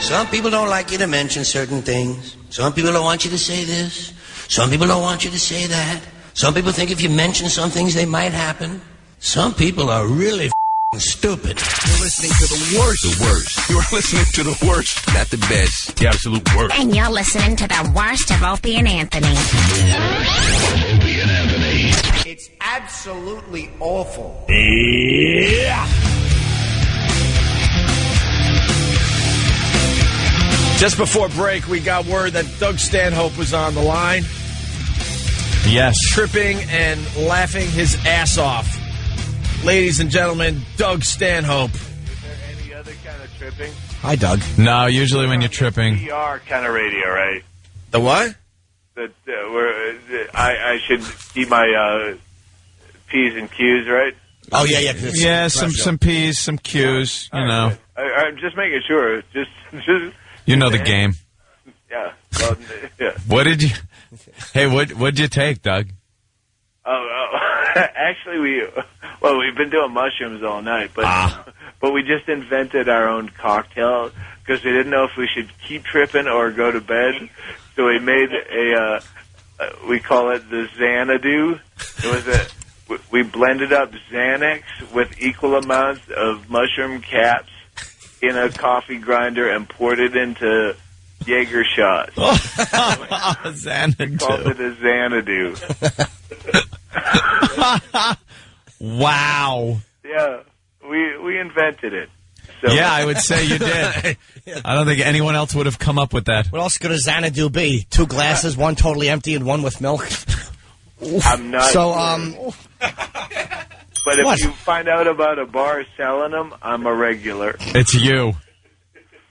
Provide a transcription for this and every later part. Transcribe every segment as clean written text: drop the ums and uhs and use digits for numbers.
Some people don't like you to mention certain things. Some people don't want you to say this. Some people don't want you to say that. Some people think if you mention some things, they might happen. Some people are really stupid. You're listening to the worst. The worst. You're listening to the worst. Not the best. The absolute worst. And you're listening to the worst of Opie and Anthony. Opie and Anthony. It's absolutely awful. Yeah. Just before break, we got word that Doug Stanhope was on the line. Yes. Tripping and laughing his ass off. Ladies and gentlemen, Doug Stanhope. Is there any other kind of tripping? Hi, Doug. No, usually when you're tripping. PR kind of radio, right? The what? That I should keep my P's and Q's, right? Oh, yeah. Yeah, some P's, some Q's, you know. I'm just making sure. Just you know the game. Yeah. Well, yeah. What did you... Hey, what'd you take, Doug? Actually, we've been doing mushrooms all night, but we just invented our own cocktail because we didn't know if we should keep tripping or go to bed. So we made we call it the Xanadu. We blended up Xanax with equal amounts of mushroom caps in a coffee grinder and poured it into Jaeger shots. Xanadu. We called it a Xanadu. Wow. Yeah, we invented it. So, yeah, I would say you did. I don't think anyone else would have come up with that. What else could a Xanadu be? 2 glasses, one totally empty and one with milk? I'm not sure. But if you find out about a bar selling them, I'm a regular. It's you.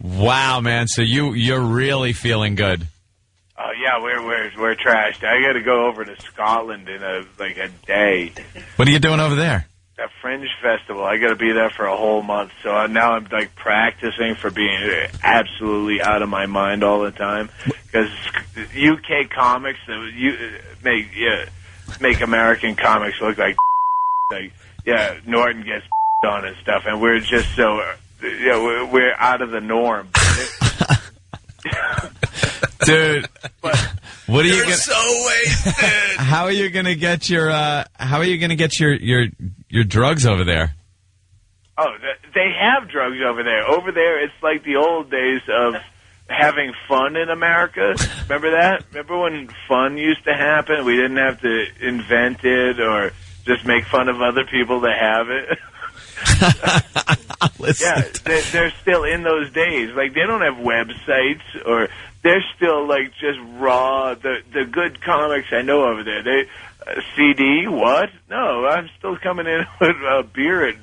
Wow, man. So you're really feeling good. Oh yeah, we're trashed. I got to go over to Scotland in a day. What are you doing over there? A fringe festival. I got to be there for a whole month. So now I'm practicing for being absolutely out of my mind all the time because UK comics make American comics look like Norton gets on and stuff, and we're just so we're out of the norm. Dude, what are you gonna? So wasted. How are you gonna get your? How are you gonna get your drugs over there? Oh, they have drugs over there. Over there, it's like the old days of having fun in America. Remember that? Remember when fun used to happen? We didn't have to invent it or just make fun of other people that have it. Yeah, they're still in those days. Like, they don't have websites, or they're still, like, just raw. The good comics I know over there, they CD, what? No, I'm still coming in with a beer at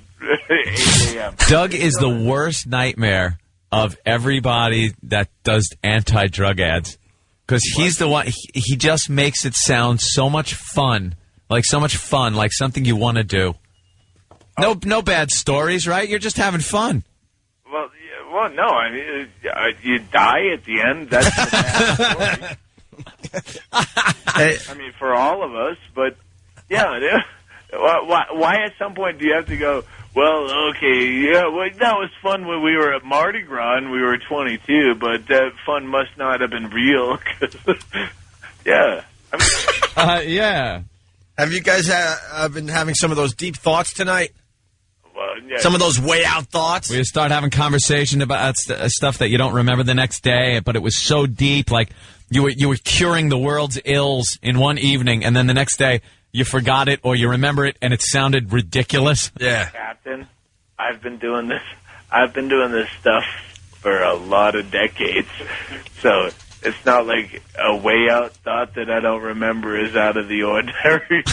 8 a.m. Doug is the worst nightmare of everybody that does anti-drug ads. Because he's the one, he just makes it sound so much fun. Like something you want to do. No bad stories, right? You're just having fun. Well, no. I mean, you die at the end. That's the bad story. I mean, for all of us. But yeah. Why at some point do you have to go? Well, okay, yeah. Well, that was fun when we were at Mardi Gras and we were 22. But that fun must not have been real. Yeah. I mean, yeah. Have you guys been having some of those deep thoughts tonight? Well, yeah. Some of those way out thoughts? We start having conversation about stuff that you don't remember the next day, but it was so deep, like you were curing the world's ills in one evening, and then the next day you forgot it or you remember it, and it sounded ridiculous. Yeah. Captain, I've been doing this stuff for a lot of decades, so it's not like a way out thought that I don't remember is out of the ordinary.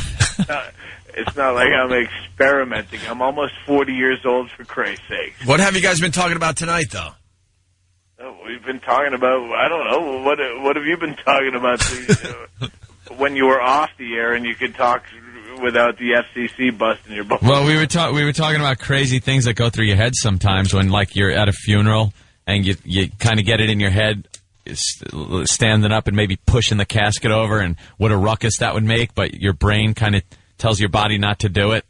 It's not like I'm experimenting. I'm almost 40 years old, for Christ's sake. What have you guys been talking about tonight, though? Oh, we've been talking about, I don't know, what have you been talking about when you were off the air and you could talk without the FCC busting your balls? Well, we were talking about crazy things that go through your head sometimes when, like, you're at a funeral and you kind of get it in your head, standing up and maybe pushing the casket over, and what a ruckus that would make, but your brain kind of tells your body not to do it.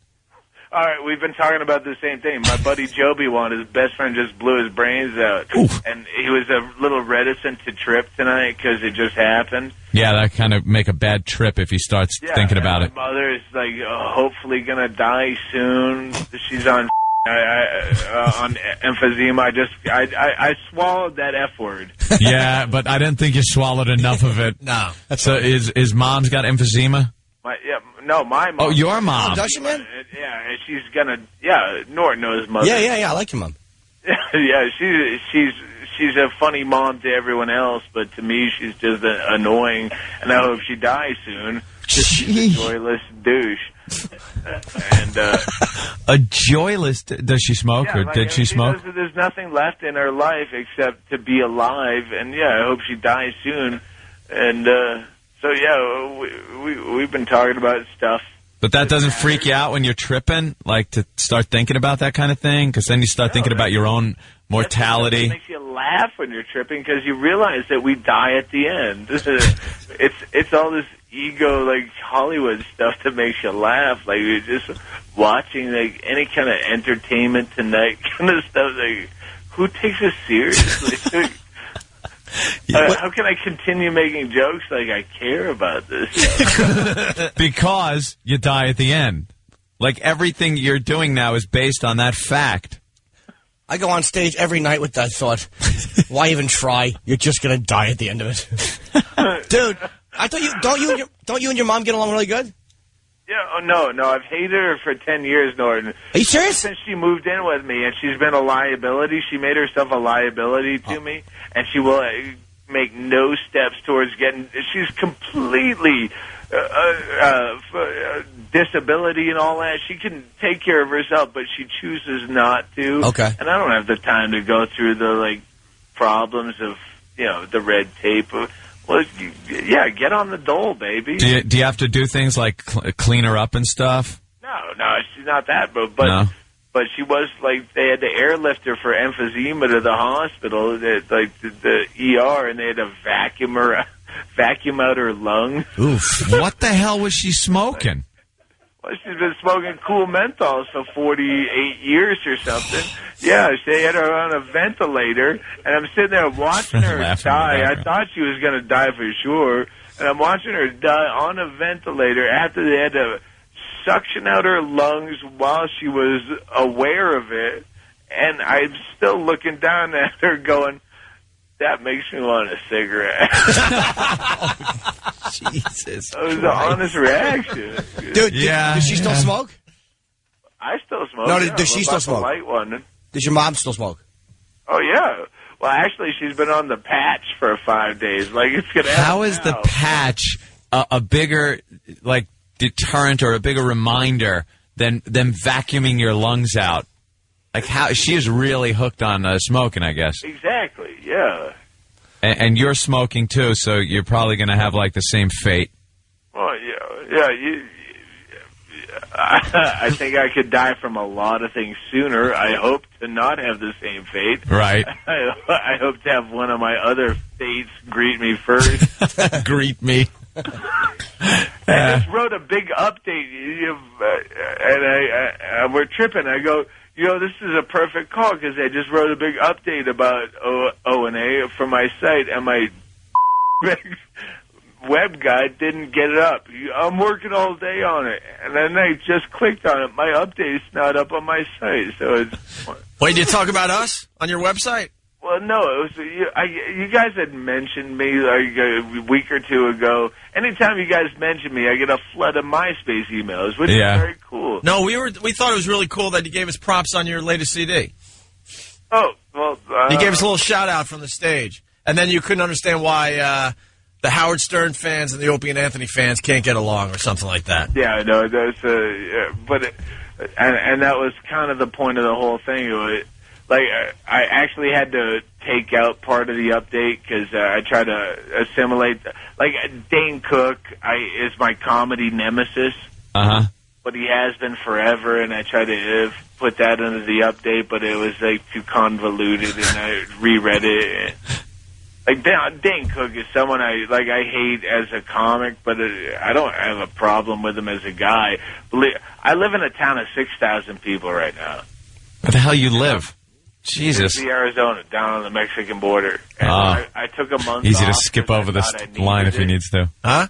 All right, we've been talking about the same thing. My buddy Joby his best friend just blew his brains out. Oof. And he was a little reticent to trip tonight because it just happened. Yeah, that kind of make a bad trip if he starts thinking about it. My mother is, like, hopefully going to die soon. She's on emphysema. I swallowed that F word. Yeah, but I didn't think you swallowed enough of it. No. So is mom's got emphysema? My mom. Oh, your mom. Oh, does she, man? Yeah, and she's gonna. Yeah, Norton knows mother. Yeah. I like your mom. Yeah, she's a funny mom to everyone else, but to me, she's just annoying, and I hope she dies soon. She's a joyless douche. And a joyless. Does she smoke, or did she smoke? There's nothing left in her life except to be alive, and I hope she dies soon. And so we've been talking about stuff. But that doesn't freak you out when you're tripping, like to start thinking about that kind of thing, because then you start thinking about your own mortality. It makes you laugh when you're tripping because you realize that we die at the end. It's all this ego, like Hollywood stuff that makes you laugh. Like you're just watching like any kind of Entertainment Tonight kind of stuff. Like, who takes us seriously? How can I continue making jokes like I care about this stuff? Because you die at the end. Like everything you're doing now is based on that fact. I go on stage every night with that thought. Why even try? You're just gonna die at the end of it. Dude, I thought don't you and your mom get along really good? Yeah, no, I've hated her for 10 years, Norton. Are you serious? Since she moved in with me, and she's been a liability. She made herself a liability to me, and she will make no steps towards getting. She's completely disability and all that. She can take care of herself, but she chooses not to. Okay. And I don't have the time to go through the problems of the red tape. Well, get on the dole, baby. Do you have to do things like clean her up and stuff? No, she's not that, but No? But she was like they had to airlift her for emphysema to the hospital, the ER, and they had to vacuum out her lungs. Oof! What the hell was she smoking? Well, she's been smoking cool menthols for 48 years or something. Yeah, they had her on a ventilator, and I'm sitting there watching her die. I thought she was going to die for sure, and I'm watching her die on a ventilator after they had to suction out her lungs while she was aware of it, and I'm still looking down at her going, that makes me want a cigarette. Jesus. That was an honest reaction. Dude, does she still smoke? I still smoke. No, yeah, does she still smoke? Light one. Does your mom still smoke? Oh, yeah. Well, actually, she's been on the patch for 5 days. Like, it's gonna happen. How is the patch a bigger, like, deterrent or a bigger reminder than vacuuming your lungs out? Like, how she is really hooked on smoking, I guess. Exactly, yeah. And you're smoking, too, so you're probably going to have, like, the same fate. Well, yeah, I think I could die from a lot of things sooner. I hope to not have the same fate. Right. I hope to have one of my other fates greet me first. Greet me. I just wrote a big update, and we're tripping. I go, this is a perfect call because I just wrote a big update about O&A for my site, and my web guy didn't get it up. I'm working all day on it, and then I just clicked on it. My update's not up on my site, so it's... Wait, did you talk about us on your website? Well, no, it was you guys had mentioned me like a week or two ago. Anytime you guys mention me, I get a flood of MySpace emails, which is very cool. No, we thought it was really cool that you gave us props on your latest CD. Oh, well... you gave us a little shout-out from the stage, and then you couldn't understand why the Howard Stern fans and the Opie and Anthony fans can't get along or something like that. Yeah, I know. And that was kind of the point of the whole thing. I actually had to take out part of the update because I tried to assimilate. Like, Dane Cook is my comedy nemesis. But he has been forever, and I tried to put that into the update, but it was, like, too convoluted, and I reread it. Like, Dane Cook is someone I hate as a comic, but I don't have a problem with him as a guy. I live in a town of 6,000 people right now. Where the hell you live? Jesus. Arizona, down on the Mexican border. And I took a month off. Easy to skip over this line if he needs to. Huh?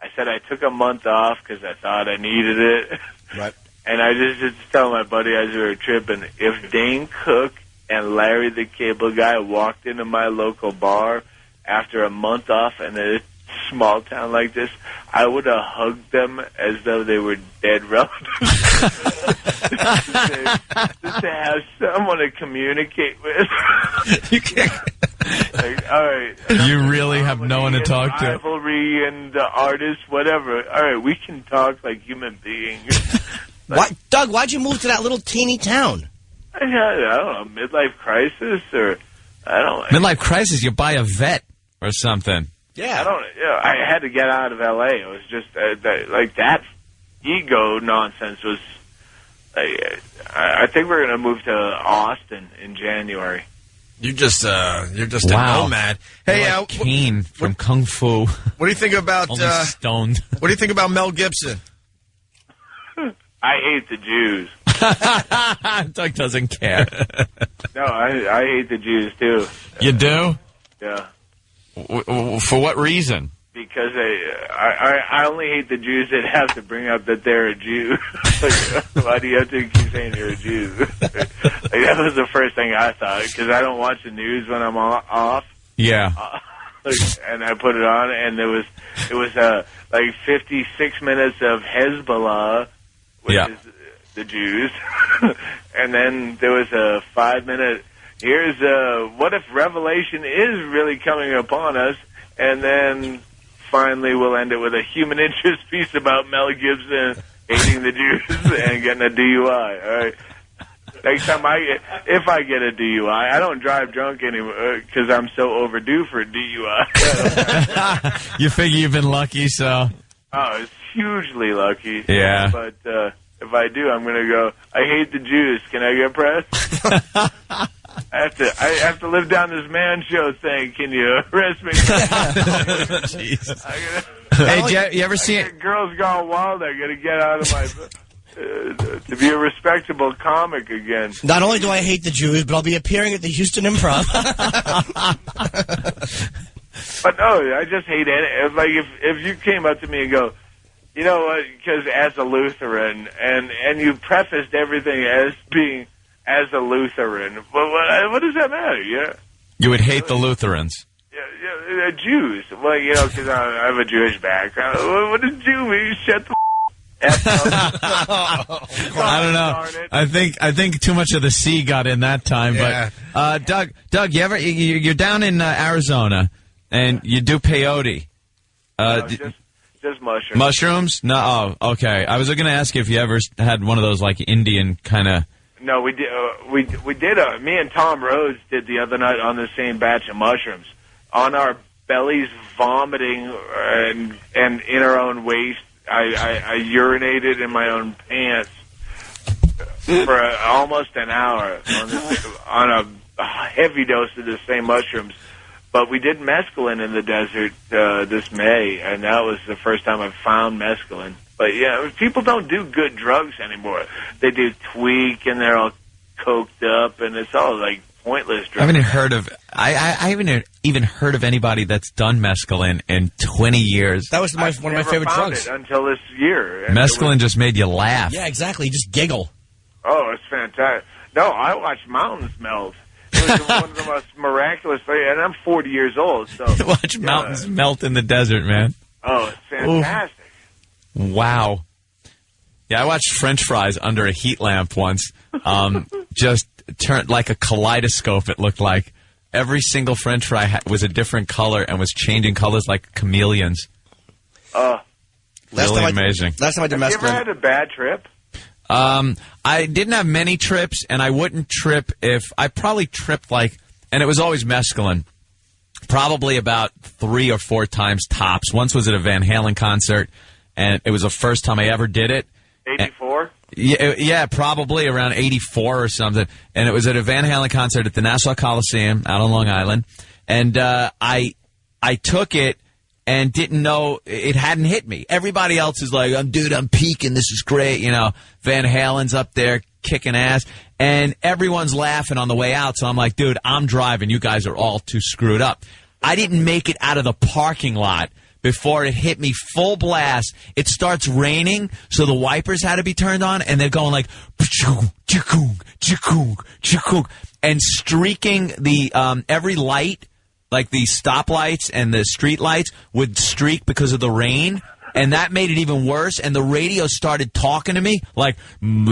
I said I took a month off because I thought I needed it. Right. And I just told my buddy as we were tripping, if Dane Cook and Larry the Cable Guy walked into my local bar after a month off in a small town like this, I would have hugged them as though they were dead relatives. just to have someone to communicate with. You can't. Like, all right. You really have no one to talk to. Rivalry and artists, whatever. All right, we can talk like human beings. Doug, why'd you move to that little teeny town? I don't know, midlife crisis or I don't. Midlife crisis. You buy a vet or something. Yeah. I had to get out of L.A. It was just that ego nonsense was. I think we're gonna move to Austin in January. You're just a nomad. Hey, like Kane from Kung Fu. What do you think about stoned? What do you think about Mel Gibson? I hate the Jews. Doug doesn't care. No, I hate the Jews too. You do? Yeah. For what reason? Because I only hate the Jews that have to bring up that they're a Jew. Like, why do you have to keep saying you're a Jew? That was the first thing I thought, because I don't watch the news when I'm off. Yeah. And I put it on, and it was like 56 minutes of Hezbollah, which is the Jews. And then there was a 5-minute, here's what if Revelation is really coming upon us, and then finally we'll end it with a human interest piece about Mel Gibson hating the Jews and getting a DUI. All right. Next time if I get a DUI, I don't drive drunk anymore because I'm so overdue for a DUI. You figure you've been lucky, so. Oh, it's hugely lucky. Yeah. But if I do, I'm going to go, I hate the Jews. Can I get press? I have to live down this man show saying, can you arrest me? Jesus. Hey, you ever see it? Girls Gone Wild, I got to get out of my... to be a respectable comic again. Not only do I hate the Jews, but I'll be appearing at the Houston Improv. But no, I just hate it. Like if you came up to me and go, you know what, because as a Lutheran, and you prefaced everything as being as a Lutheran, well, what does that matter? Yeah. You would hate the Lutherans. Yeah, Jews. Well, you know, because I have a Jewish background. What does Jew mean? Shut the F up. I don't know. I think too much of the C got in that time. Yeah. But Doug, you're down in Arizona and you do peyote. Just mushrooms. Mushrooms? No. Oh, okay. I was going to ask you if you ever had one of those like Indian kind of. No, we did. We did. Me and Tom Rhodes did the other night on the same batch of mushrooms. On our bellies, vomiting and in our own waste. I urinated in my own pants for almost an hour on a heavy dose of the same mushrooms. But we did mescaline in the desert this May, and that was the first time I've found mescaline. But yeah, people don't do good drugs anymore. They do tweak, and they're all coked up, and it's all like pointless drugs. I haven't heard of. I haven't even heard of anybody that's done mescaline in 20 years. That was one of my favorite drugs. Until this year. Mescaline just made you laugh. Yeah, exactly. Just giggle. Oh, it's fantastic. No, I watched mountains melt. It was one of the most miraculous things, and I'm 40 years old. So watch mountains melt in the desert, man. Oh, it's fantastic. Oof. Wow. Yeah, I watched French fries under a heat lamp once. Just turned like a kaleidoscope, it looked like. Every single French fry was a different color and was changing colors like chameleons. Really amazing. Last time I did mescaline. Have you ever had a bad trip? I didn't have many trips, and I wouldn't trip if I probably tripped and it was always mescaline. Probably about 3 or 4 times tops. Once was at a Van Halen concert, and it was the first time I ever did it. 84? Yeah, probably around 84 or something. And it was at a Van Halen concert at the Nassau Coliseum out on Long Island. And I took it and didn't know it hadn't hit me. Everybody else is like, dude, I'm peaking. This is great. You know, Van Halen's up there kicking ass. And everyone's laughing on the way out. So I'm like, dude, I'm driving. You guys are all too screwed up. I didn't make it out of the parking lot before it hit me full blast. It starts raining, so the wipers had to be turned on, and they're going like, and streaking the every light, like the stoplights and the street lights, would streak because of the rain. And that made it even worse. And the radio started talking to me like, and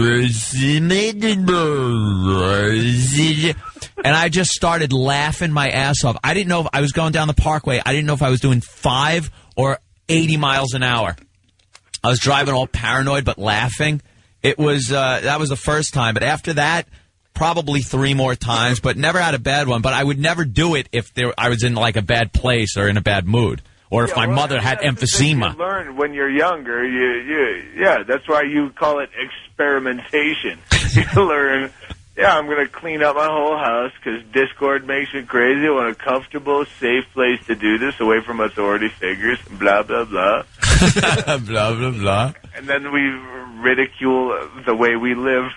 I just started laughing my ass off. I didn't know if I was going down the parkway. I didn't know if I was doing 5 or 80 miles an hour. I was driving all paranoid but laughing. It was that was the first time. But after that, probably 3 more times. But never had a bad one. But I would never do it if I was in like a bad place or in a bad mood. Or if my mother had emphysema. You learn when you're younger. Yeah, that's why you call it experimentation. You learn, I'm going to clean up my whole house because Discord makes it crazy. I want a comfortable, safe place to do this away from authority figures, blah, blah, blah. Blah, blah, blah. And then we ridicule the way we live.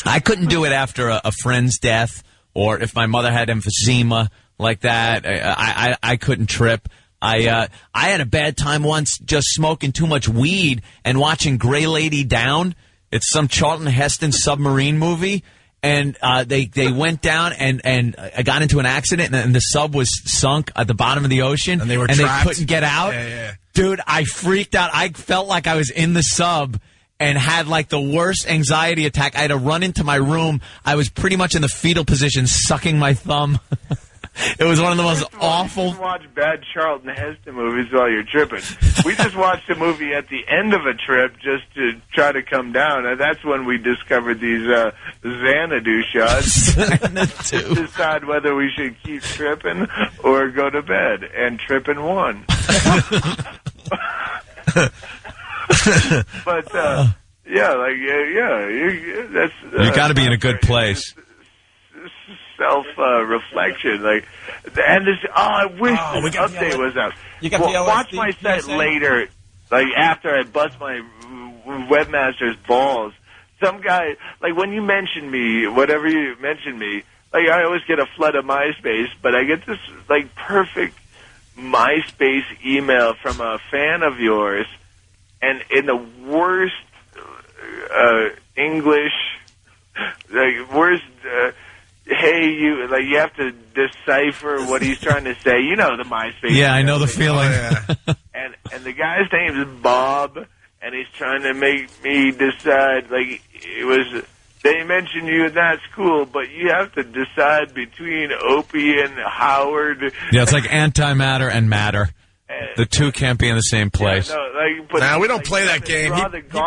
I couldn't do it after a friend's death or if my mother had emphysema like that. I couldn't trip. I had a bad time once just smoking too much weed and watching Gray Lady Down. It's some Charlton Heston submarine movie. And they went down and I got into an accident and the sub was sunk at the bottom of the ocean. And they were trapped. They couldn't get out. Yeah. Dude, I freaked out. I felt like I was in the sub and had like the worst anxiety attack. I had to run into my room. I was pretty much in the fetal position, sucking my thumb. It was one of the most awful. You watch bad Charlton Heston movies while you're tripping. We just watched a movie at the end of a trip just to try to come down, and that's when we discovered these Xanadu shots. Xanadu. Decide whether we should keep tripping or go to bed, and tripping won. But that's you got to be in a good place. Self-reflection, and this. I wish this update was out. You got watch my set later, after I bust my webmaster's balls. Some guy, when you mention me, whatever you mention me, I always get a flood of MySpace, but I get this perfect MySpace email from a fan of yours, and in the worst English, worst. hey, you have to decipher what he's trying to say. You know the MySpace. Yeah, I know the feeling. And the guy's name is Bob, and he's trying to make me decide. Like it was, they mention you, and that's cool, but you have to decide between Opie and Howard. Yeah, it's like antimatter and matter. The two can't be in the same place. Yeah, we don't play that game. He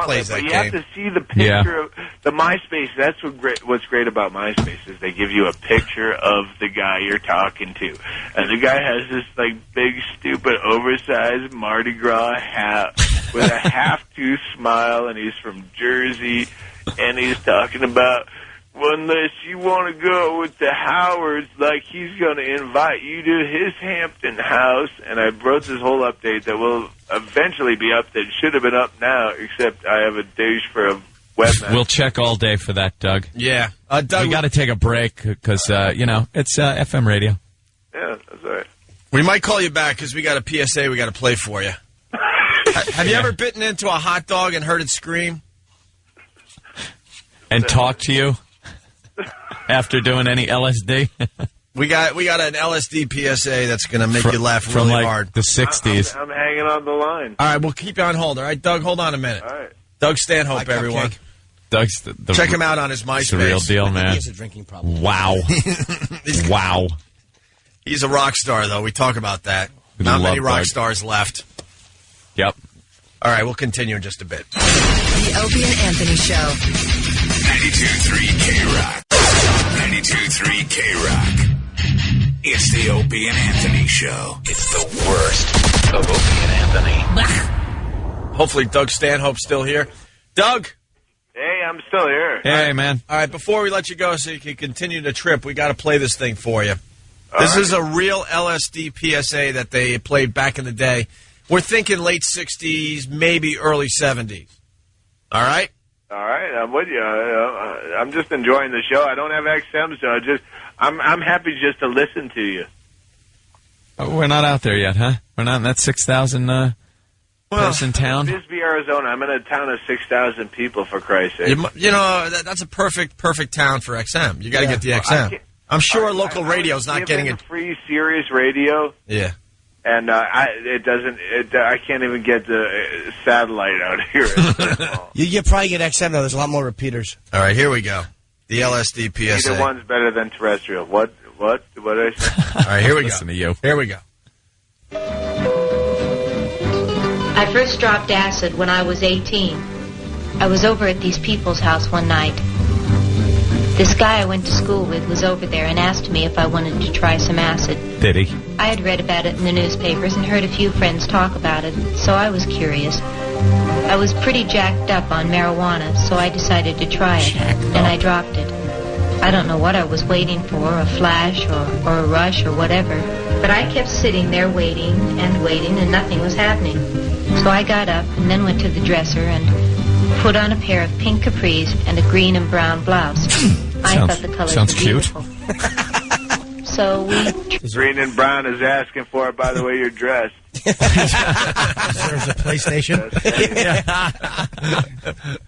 plays that game. You have to see the picture of the MySpace. That's what's great about MySpace is they give you a picture of the guy you're talking to. And the guy has this like big, stupid, oversized Mardi Gras hat with a half-tooth smile, and he's from Jersey, and he's talking about, well, unless you want to go with the Howards, like he's going to invite you to his Hampton house. And I wrote this whole update that will eventually be up, that should have been up now, except I have a douche for a webmaster. We'll check all day for that, Doug. Yeah. Doug, we got to take a break because, it's FM radio. Yeah, that's all right. We might call you back because we got a PSA we got to play for you. Have you ever bitten into a hot dog and heard it scream? And talk to you? After doing any LSD? we got an LSD PSA that's going to make you laugh really from like hard. The 60s. I'm hanging on the line. All right, we'll keep you on hold. All right, Doug, hold on a minute. All right. Doug Stanhope, everyone. Doug's check him out on his MySpace. It's the real deal, man. He has a drinking problem. Wow. Wow. He's a rock star, though. We talk about that. Not many rock stars left. Yep. All right, we'll continue in just a bit. The Opie and Anthony Show. 92.3 K-Rock. 92.3 K-Rock. It's the Opie and Anthony Show. It's the worst of Opie and Anthony. Hopefully Doug Stanhope's still here. Doug! Hey, I'm still here. Hey, man. All right, before we let you go so you can continue the trip, we got to play this thing for you. This is a real LSD PSA that they played back in the day. We're thinking late 60s, maybe early 70s. All right? All right, I'm with you. I'm just enjoying the show. I don't have XM, so I'm happy just to listen to you. We're not out there yet, huh? We're not in that 6,000 person town? Bisbee, Arizona. I'm in a town of 6,000 people, for Christ's sake. You know, that's a perfect town for XM. You got to get the XM. I'm sure local radio's not getting it. Free Sirius radio. Yeah. And I can't even get the satellite out here. You probably get XM, though. There's a lot more repeaters. All right, here we go. The LSD PSA. Either one's better than terrestrial. What did I say? All right, here we go. Listen to you. Here we go. I first dropped acid when I was 18. I was over at these people's house one night. This guy I went to school with was over there and asked me if I wanted to try some acid. Did he? I had read about it in the newspapers and heard a few friends talk about it, so I was curious. I was pretty jacked up on marijuana, so I decided to try it, and I dropped it. I don't know what I was waiting for, a flash or a rush or whatever, but I kept sitting there waiting, and nothing was happening. So I got up and then went to the dresser and put on a pair of pink capris and a green and brown blouse. I thought the colors sounds were cute. beautiful. So we... Green and brown is asking for it by the way you're dressed. There's a PlayStation.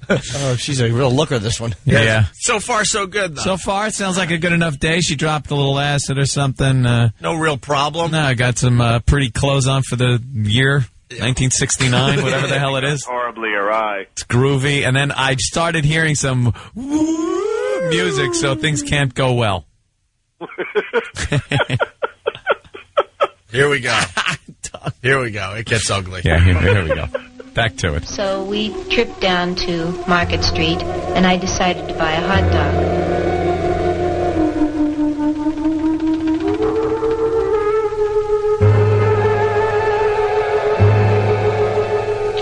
Oh, she's a real looker, this one. Yeah. So far, so good, though. So far, it sounds like a good enough day. She dropped a little acid or something. No real problem. No, I got some pretty clothes on for the year. 1969, whatever the hell it is. Horribly awry. It's groovy. And then I started hearing some music, so things can't go well. Here we go. Here we go. It gets ugly. Yeah, here we go. Back to it. So we tripped down to Market Street, and I decided to buy a hot dog.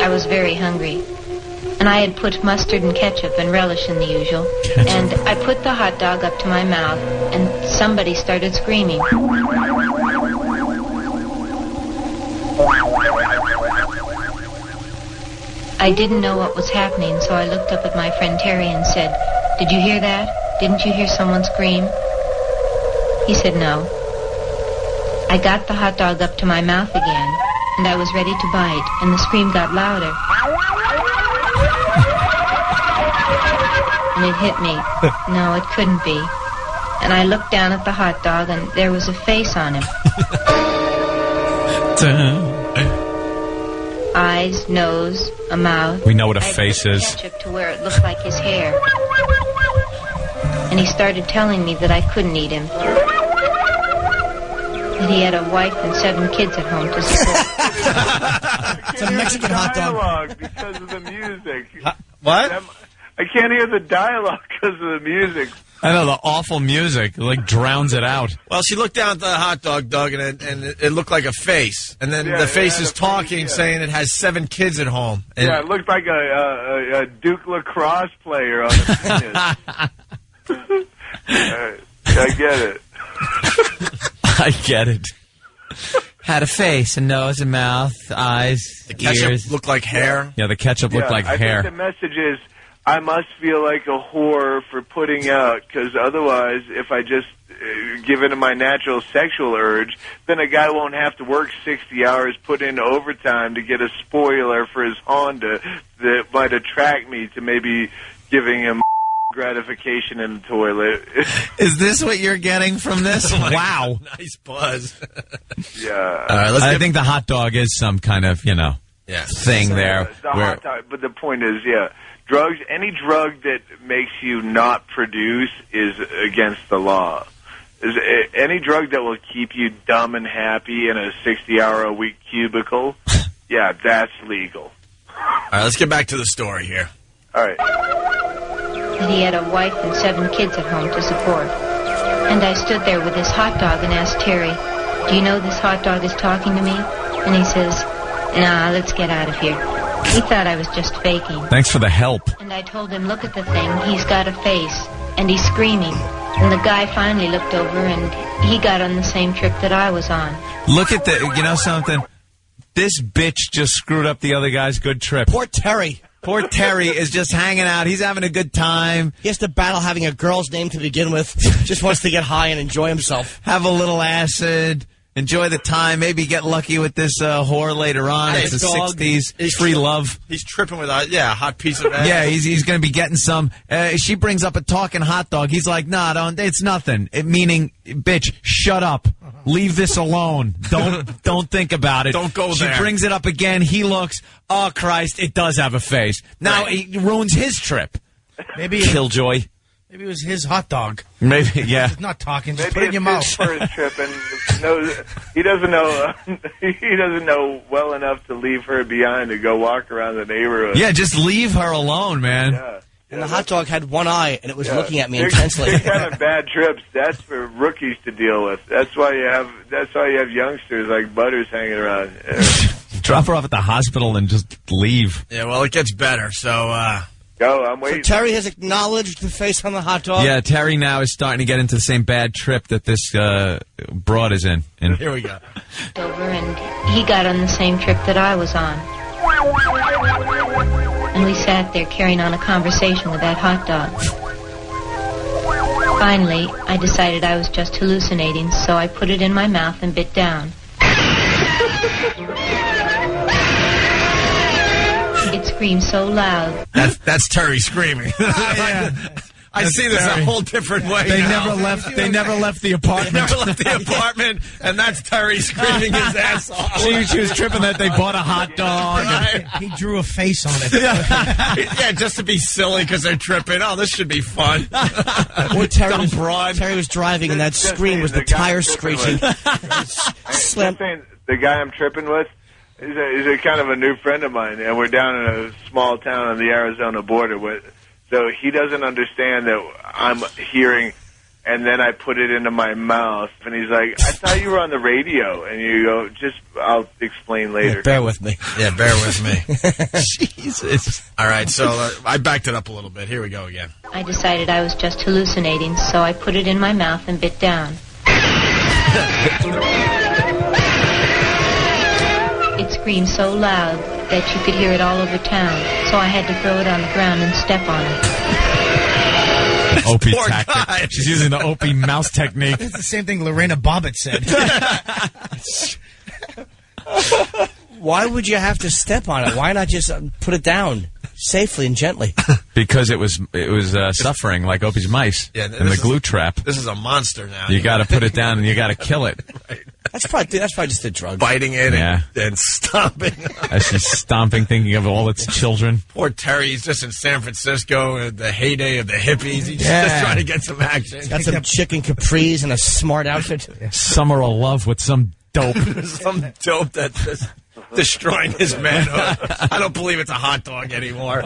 I was very hungry, and I had put mustard and ketchup and relish in the usual. And I put the hot dog up to my mouth, and somebody started screaming. I didn't know what was happening, so I looked up at my friend Terry and said, "Did you hear that? Didn't you hear someone scream?" He said no. I got the hot dog up to my mouth again, and I was ready to bite, and the scream got louder. And it hit me. No, it couldn't be. and I looked down at the hot dog, and there was a face on him. Eyes, nose, a mouth. We know what a I face put is. ketchup to where it looked like his hair. And he started telling me that I couldn't eat him. That he had a wife and 7 kids at home to support. It's a Mexican hot dog. Dialogue because of the music. What? I can't hear the dialogue because of the music. I know, the awful music like drowns it out. Well, she looked down at the hot dog, Doug, and it looked like a face. And then the face is talking, saying it has 7 kids at home. And Yeah, it looked like a Duke lacrosse player on the penis. I get it. I get it. Had a face, a nose, a mouth, eyes, the ketchup ears. looked like hair. Yeah, the ketchup looked like I hair. think the message is, I must feel like a whore for putting out, because otherwise, if I just give in to my natural sexual urge, then a guy won't have to work 60 hours, put in overtime to get a spoiler for his Honda that might attract me to maybe giving him gratification in the toilet. Is this what you're getting from this? Wow. Nice buzz. Yeah. All right, I think the hot dog is some kind of, Yeah. thing there. The hot dog, but the point is, drugs, any drug that makes you not produce is against the law. Any drug that will keep you dumb and happy in a 60-hour-a-week cubicle, that's legal. All right, let's get back to the story here. All right. That he had a wife and 7 kids at home to support. And I stood there with this hot dog and asked Terry, do you know this hot dog is talking to me? And he says, nah, let's get out of here. He thought I was just faking. Thanks for the help. And I told him, look at the thing. He's got a face. And he's screaming. And the guy finally looked over and he got on the same trip that I was on. Look at something? This bitch just screwed up the other guy's good trip. Poor Terry. Poor Terry is just hanging out. He's having a good time. He has to battle having a girl's name to begin with. Just wants to get high and enjoy himself. Have a little acid. Enjoy the time. Maybe get lucky with this whore later on. Hey, it's the dog. 60s. It's free love. He's tripping with a hot piece of ass. Yeah, he's going to be getting some. She brings up a talking hot dog. He's like, nah, it's nothing. Meaning, bitch, shut up. Leave this alone. Don't think about it. Don't go there. She brings it up again. He looks, oh, Christ, it does have a face. Now, it ruins his trip. Maybe Killjoy. Maybe it was his hot dog. Maybe, yeah. He's not talking. Just Maybe put it in your mouth. for his trip, and he doesn't know. He doesn't know well enough to leave her behind to go walk around the neighborhood. Yeah, just leave her alone, man. Yeah. And the hot dog had one eye, and it was looking at me intensely. They're having bad trips. That's for rookies to deal with. That's why you have youngsters like Butters hanging around. Drop her off at the hospital and just leave. Yeah, well, it gets better, so... Go, I'm waiting. So Terry has acknowledged the face on the hot dog? Yeah, Terry now is starting to get into the same bad trip that this broad is in. Here we go. Over and he got on the same trip that I was on. And we sat there carrying on a conversation with that hot dog. Finally, I decided I was just hallucinating, so I put it in my mouth and bit down. It screamed so loud. That's Terry screaming. I see this a whole different way. They now. never left. They never left the apartment. They never left the apartment, and that's Terry screaming his ass off. She was tripping that they bought a hot dog. Right. He drew a face on it. Yeah, just to be silly because they're tripping. Oh, this should be fun. Or Terry was driving, and that scream was the tire screeching. Slam. The guy I'm tripping with is a kind of a new friend of mine, and we're down in a small town on the Arizona border. So he doesn't understand that I'm hearing, and then I put it into my mouth, and he's like, I thought you were on the radio. And you go, I'll explain later. Yeah, bear with me. Yeah, bear with me. Jesus. All right, so I backed it up a little bit. Here we go again. I decided I was just hallucinating, so I put it in my mouth and bit down. It screamed so loud that you could hear it all over town, so I had to throw it on the ground and step on it. Opie Poor tactic. guy. She's using the Opie mouse technique. It's the same thing Lorena Bobbitt said. Why would you have to step on it? Why not just put it down? Safely and gently. Because it was suffering like Opie's mice in the glue trap. This is a monster now. You got to put it down and you got to kill it. Right. That's probably just the drug. Biting it Yeah. and stomping. As she's stomping, thinking of all its children. Poor Terry's just in San Francisco, the heyday of the hippies. He's just trying to get some action. Got some chicken capris and a smart outfit. Summer of love with some dope. Some dope that's just destroying his manhood. I don't believe it's a hot dog anymore.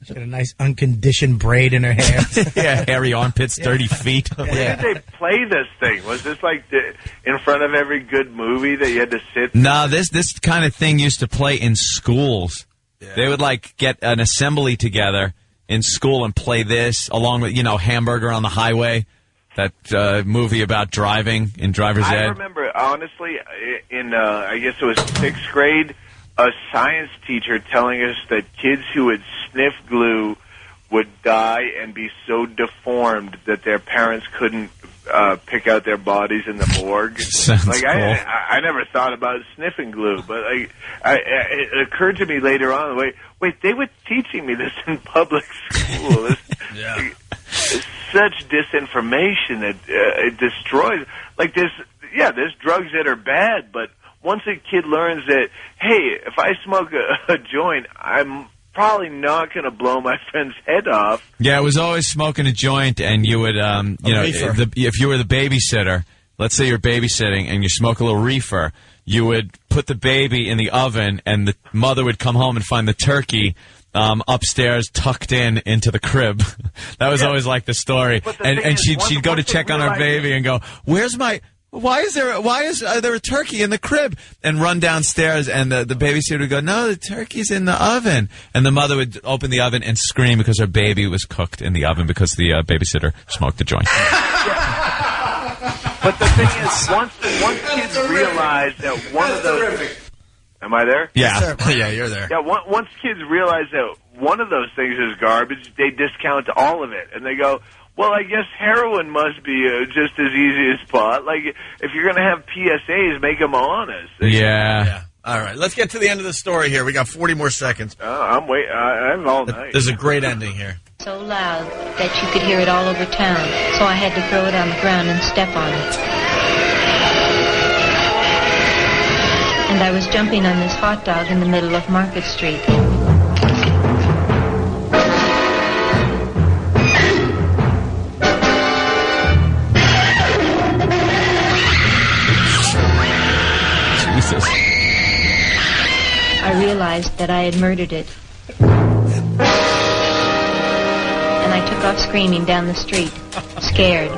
She had a nice unconditioned braid in her hair. Yeah, hairy armpits, 30 feet. Where did they play this thing? Was this like in front of every good movie that you had to sit? No, this kind of thing used to play in schools. Yeah. They would like get an assembly together in school and play this along with, Hamburger on the Highway, that movie about driving in Driver's Ed. I remember, honestly, in I guess it was 6th grade, a science teacher telling us that kids who would sniff glue would die and be so deformed that their parents couldn't pick out their bodies in the morgue. Sounds like cool. I never thought about sniffing glue, but it occurred to me later on. Wait, they were teaching me this in public school. It's such disinformation that it destroys. Like there's drugs that are bad, but once a kid learns that, hey, if I smoke a joint, I'm probably not going to blow my friend's head off. Yeah, it was always smoking a joint, and you would, if you were the babysitter, let's say you're babysitting and you smoke a little reefer, you would put the baby in the oven, and the mother would come home and find the turkey upstairs tucked into the crib. That was always like the story. And she'd go to check on her baby and go, why is there a turkey in the crib? And run downstairs, and the babysitter would go, no, the turkey's in the oven. And the mother would open the oven and scream because her baby was cooked in the oven because the babysitter smoked a joint. But the thing is, once kids realize that one of those... Am I there? Yeah. Yeah, you're there. Yeah, once kids realize that one of those things is garbage, they discount all of it. And they go, well, I guess heroin must be just as easy as pot. Like, if you're going to have PSAs, make them honest. Yeah. All right, let's get to the end of the story here. We got 40 more seconds. I'm waiting. I'm all night. There's a great ending here. So loud that you could hear it all over town, so I had to throw it on the ground and step on it. And I was jumping on this hot dog in the middle of Market Street. Jesus. I realized that I had murdered it. And I took off screaming down the street, scared.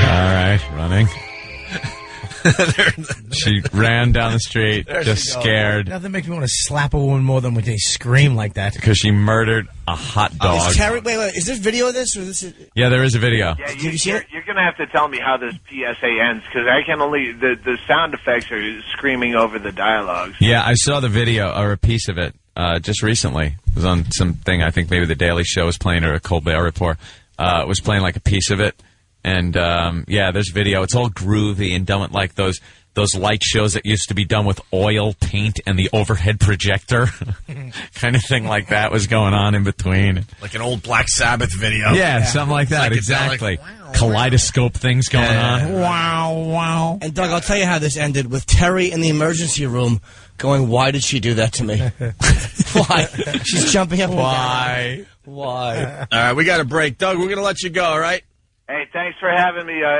All right, running. She ran down the street, just scared. Nothing makes me want to slap a woman more than when they scream like that. Because she murdered a hot dog. Is Terry, wait, is there video of this? Or this is... Yeah, there is a video. Yeah, you're going to have to tell me how this PSA ends, because I can only... The sound effects are screaming over the dialogues. Yeah, I saw the video, or a piece of it, just recently. It was on something, I think maybe The Daily Show was playing, or a Colbert Report. Was playing like a piece of it. And, yeah, there's video. It's all groovy and done with, like, those light shows that used to be done with oil paint and the overhead projector. Kind of thing like that was going on in between. Like an old Black Sabbath video. Yeah, something like that, exactly. Kaleidoscope things going on. Wow. And, Doug, I'll tell you how this ended, with Terry in the emergency room going, why did she do that to me? Why? She's jumping up and down. Why? All right, we got a break. Doug, we're going to let you go, all right? Hey, thanks for having me. I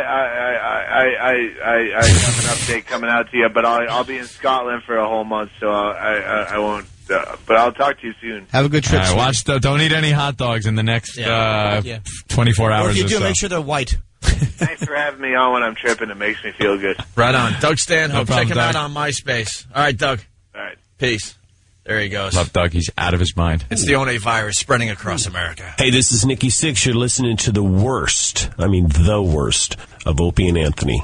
have an update coming out to you, but I'll be in Scotland for a whole month, so I won't. But I'll talk to you soon. Have a good trip. Watch. Don't eat any hot dogs in the next 24 hours. Or if you do, so. make sure they're white. Thanks for having me on when I'm tripping. It makes me feel good. Right on. Doug Stanhope. No problem, Check him Doug. out on MySpace. All right, Doug. All right. Peace. There he goes. Love Doug. He's out of his mind. It's the One virus spreading across America. Hey, this is Nikki Sixx. You're listening to the worst of Opie and Anthony.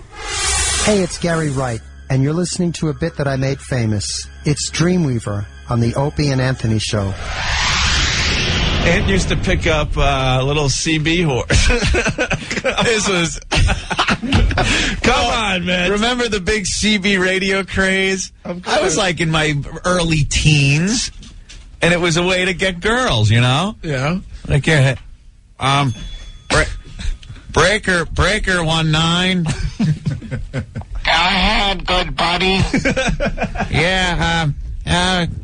Hey, it's Gary Wright, and you're listening to a bit that I made famous. It's Dreamweaver on the Opie and Anthony Show. Ant used to pick up a little CB horse. This was... Come on, man. Remember the big CB radio craze? I was like in my early teens, and it was a way to get girls, you know? Yeah. Like, yeah, breaker 19. Go ahead, good buddy. Yeah,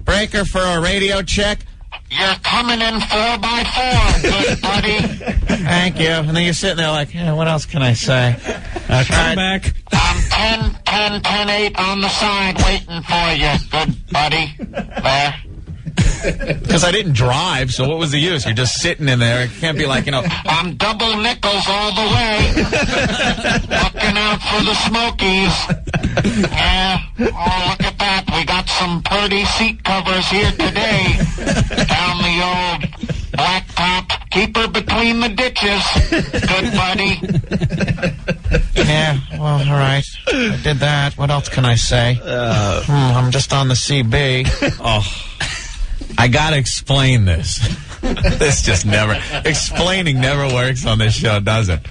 breaker for a radio check. You're coming in 4x4, good buddy. Thank you. And then you're sitting there like, yeah, what else can I say? Come back. I'm 10-8 on the side waiting for you, good buddy. There. Because I didn't drive, so what was the use? You're just sitting in there. It can't be like, you know. I'm double nickels all the way. Looking out for the Smokies. Yeah. Oh, look at that. We got some pretty seat covers here today. Down the old blacktop. Keep her between the ditches. Good buddy. Yeah, well, all right. I did that. What else can I say? I'm just on the CB. Oh. I gotta explain this. This just never... Explaining never works on this show, does it?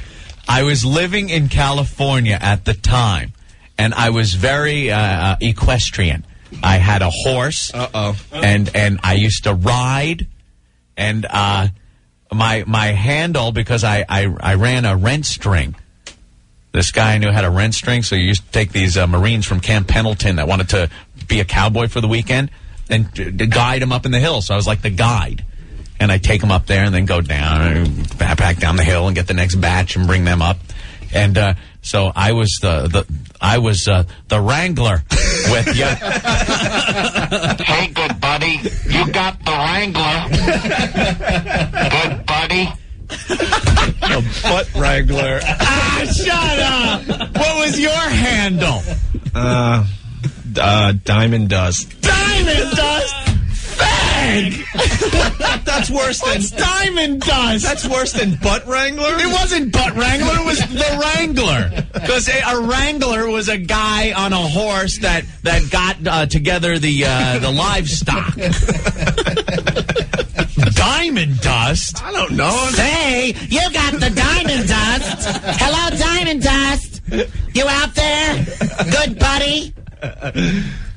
I was living in California at the time, and I was very equestrian. I had a horse, and I used to ride, and my handle, because I ran a rent string. This guy I knew had a rent string, so you used to take these Marines from Camp Pendleton that wanted to be a cowboy for the weekend, and guide them up in the hill. So I was like the guide. And I take them up there and then go down and back down the hill and get the next batch and bring them up. And so I was the Wrangler with you. Hey, good buddy. You got the Wrangler. Good buddy. A butt Wrangler. Shut up! What was your handle? Diamond Dust. Diamond Dust? Fag! That's worse than... What's Diamond Dust? That's worse than Butt Wrangler? It wasn't Butt Wrangler, it was the Wrangler. Because a Wrangler was a guy on a horse that got together the livestock. Diamond Dust? I don't know. Hey, you got the Diamond Dust. Hello, Diamond Dust. You out there? Good buddy?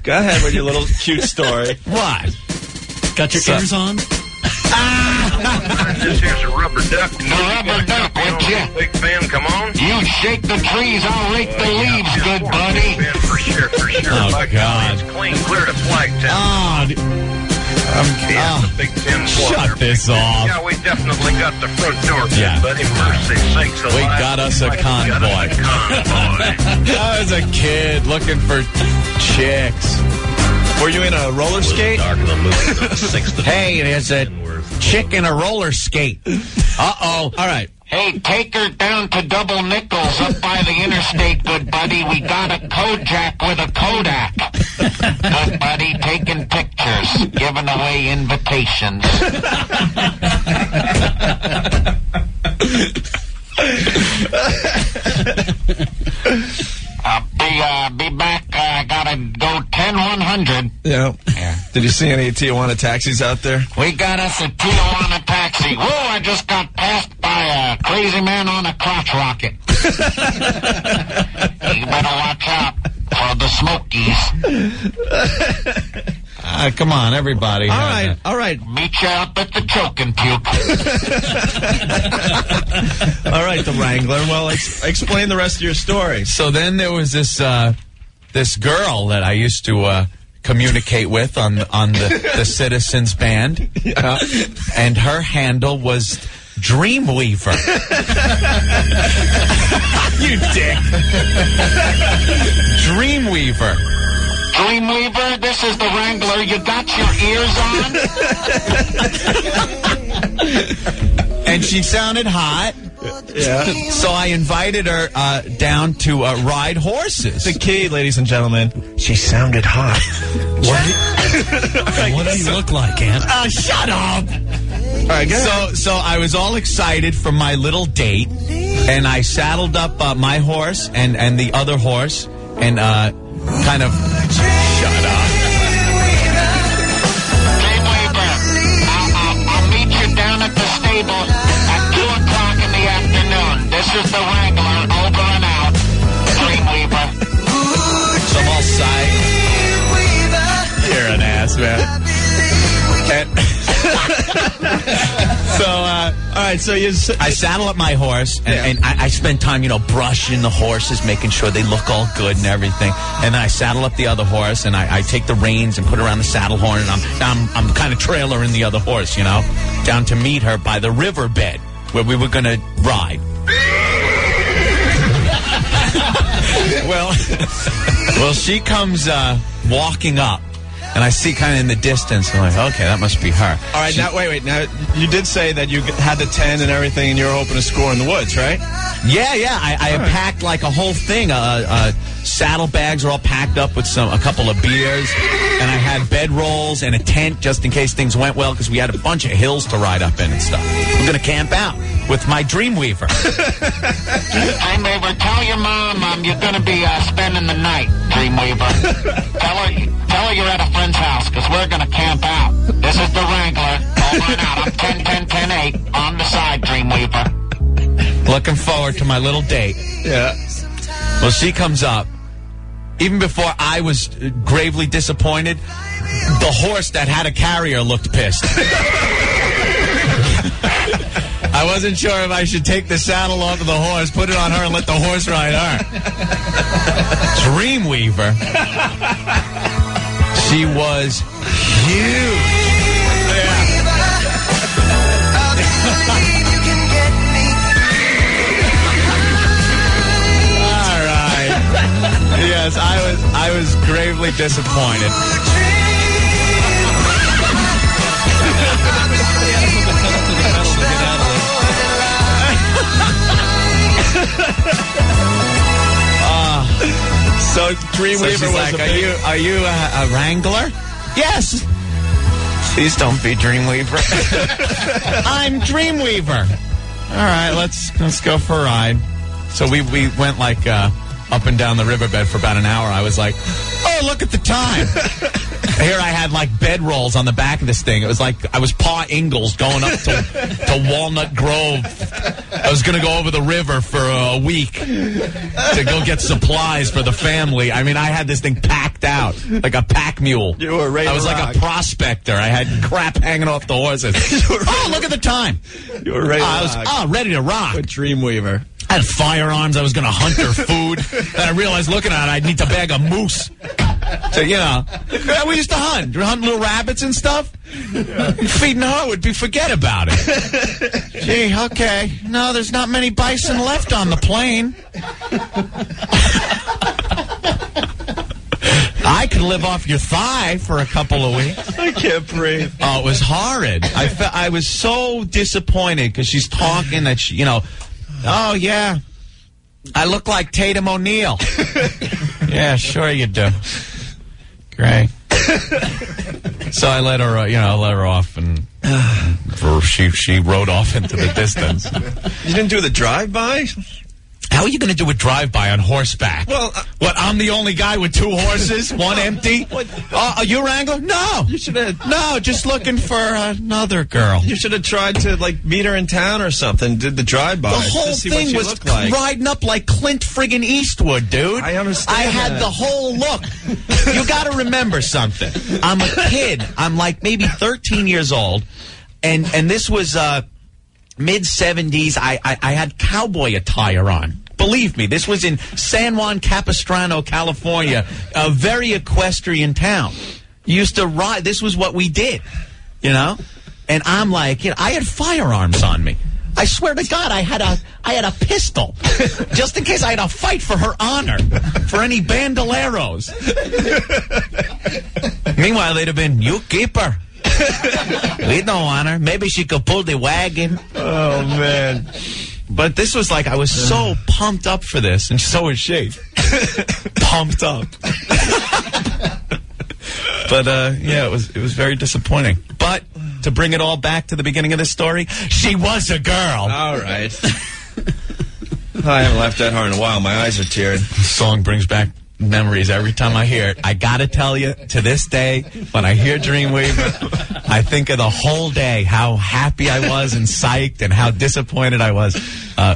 Go ahead with your little cute story. What? Got your ears on? This here's a rubber duck. The rubber duck, would you? Big fan, come on. You shake the trees, I'll rake the leaves, good buddy. For sure. Oh, God. It's clean, clear to Flagtown. The Big Ten shut this off. Yeah, we definitely got the front door, Yeah. buddy. Mercy sakes alive. We got us a convoy. I was a kid looking for chicks. Were you in a roller skate? Hey, there's a chick in a roller skate. Uh-oh. All right. Hey, take her down to Double Nickels up by the interstate, good buddy. We got a Kojak with a Kodak. Good buddy, taking pictures, giving away invitations. I'll be back. I gotta go 10-100. Yeah. Did you see any Tijuana taxis out there? We got us a Tijuana taxi. Whoa, I just got passed by a crazy man on a crotch rocket. You better watch out for the Smokies. Come on, everybody. All right. Meet you up at the choking puke. All right, the Wrangler. Well, explain the rest of your story. So then there was this girl that I used to communicate with on the Citizens Band, and her handle was Dreamweaver. You dick. Dreamweaver. Dreamweaver, this is the Wrangler. You got your ears on? And she sounded hot. Yeah. So I invited her down to ride horses. The key, ladies and gentlemen. She sounded hot. What do you look like, Ant? Shut up. All right, go ahead. So I was all excited for my little date, and I saddled up my horse and the other horse, and kind of shut up. Dreamweaver, I'll meet you down at the stable at 2 o'clock in the afternoon. This is the Wrangler, over and out. All right, so I saddle up my horse, and I spend time, brushing the horses, making sure they look all good and everything. And then I saddle up the other horse, and I take the reins and put it around the saddle horn, and I'm kind of trailering the other horse, down to meet her by the riverbed where we were going to ride. Well, she comes walking up. And I see kind of in the distance, I'm like, okay, that must be her. All right, now, wait. Now, you did say that you had the 10 and everything, and you were hoping to score in the woods, right? Yeah. I had packed like a whole thing. Saddlebags are all packed up with a couple of beers. And I had bedrolls and a tent just in case things went well, because we had a bunch of hills to ride up in and stuff. We're going to camp out with my Dreamweaver. Dreamweaver, tell your mom you're going to be spending the night, Dreamweaver. Tell her you're at a friend's house, because we're going to camp out. This is the Wrangler. Over and out. I'm 10-10-10-8 on the side, Dreamweaver. Looking forward to my little date. Yeah. Well, she comes up. Even before I was gravely disappointed, the horse that had a carrier looked pissed. I wasn't sure if I should take the saddle off of the horse, put it on her, and let the horse ride her. Dreamweaver. She was huge. All right. Yes, I was gravely disappointed. So Dreamweaver was like, are you a Wrangler? Yes. Please don't be Dreamweaver. I'm Dreamweaver. All right, let's go for a ride. So we went like up and down the riverbed for about an hour. I was like, oh, look at the time. Here I had like bedrolls on the back of this thing. It was like I was Pa Ingalls going up to Walnut Grove. I was going to go over the river for a week to go get supplies for the family. I mean, I had this thing packed out like a pack mule. You were ready to rock. Like a prospector. I had crap hanging off the horses. Oh, look at the time. You were ready to rock. I was ready to rock. With Dreamweaver. I had firearms. I was going to hunt her food. Then I realized looking at it, I'd need to bag a moose. So, we used to hunt. Hunt little rabbits and stuff. Feeding her would be forget about it. Gee, okay. No, there's not many bison left on the plain. I could live off your thigh for a couple of weeks. I can't breathe. Oh, it was horrid. I was so disappointed because she's talking that she, oh, yeah. I look like Tatum O'Neal. Yeah, sure you do. Great. So I let her off, and she rode off into the distance. You didn't do the drive-by? How are you going to do a drive-by on horseback? Well, what? I'm the only guy with two horses, one empty. Are you Wrangler? No. You should have. No, just looking for another girl. You should have tried to meet her in town or something. Did the drive-by. The whole thing was riding up like Clint friggin' Eastwood, dude. I understand. I had the whole look. You got to remember something. I'm a kid. I'm like maybe 13 years old, and this was mid-'70s. I had cowboy attire on. Believe me, this was in San Juan Capistrano, California, a very equestrian town. You used to ride. This was what we did, And I'm like, I had firearms on me. I swear to God, I had a pistol, just in case I had to fight for her honor, for any bandoleros. Meanwhile, they'd have been, you keep her. We don't want her. Maybe she could pull the wagon. Oh, man. But this was like, I was so pumped up for this, and so was she. Pumped up. But, it was very disappointing. But, to bring it all back to the beginning of this story, she was a girl. All right. I haven't laughed that hard in a while. My eyes are teared. The song brings back memories every time I hear it. I gotta tell you, to this day, when I hear Dreamweaver, I think of the whole day, how happy I was and psyched and how disappointed I was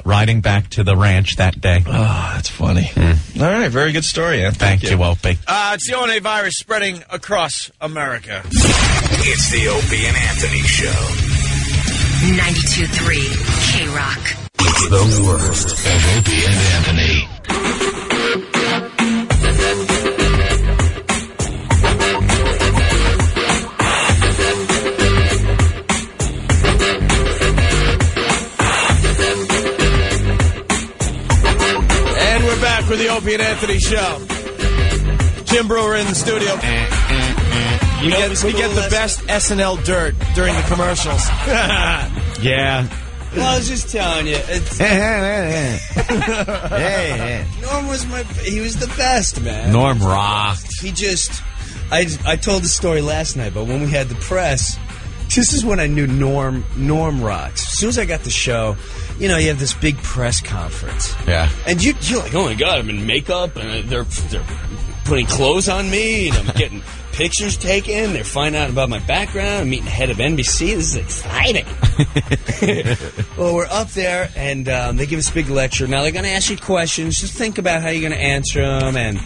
riding back to the ranch that day. Oh, that's funny. All right, very good story, Ann. Thank you, Opie. It's the ONA virus spreading across America. It's the Opie and Anthony Show. 92.3 K-Rock. It's the worst of Opie and Anthony. And we're back with the Opie and Anthony Show. Jim Brewer in the studio. We get the best SNL dirt during the commercials. Yeah. Well, I was just telling you. Norm was he was the best, man. Norm rocked. He just, I told the story last night, but when we had the press, this is when I knew Norm rocks. As soon as I got the show, you know, you have this big press conference. Yeah. And you're like, oh my God, I'm in makeup, and they're putting clothes on me, and I'm getting pictures taken. They're finding out about my background. I'm meeting the head of NBC. This is exciting. Well, we're up there, and they give us a big lecture. Now, they're going to ask you questions. Just think about how you're going to answer them, and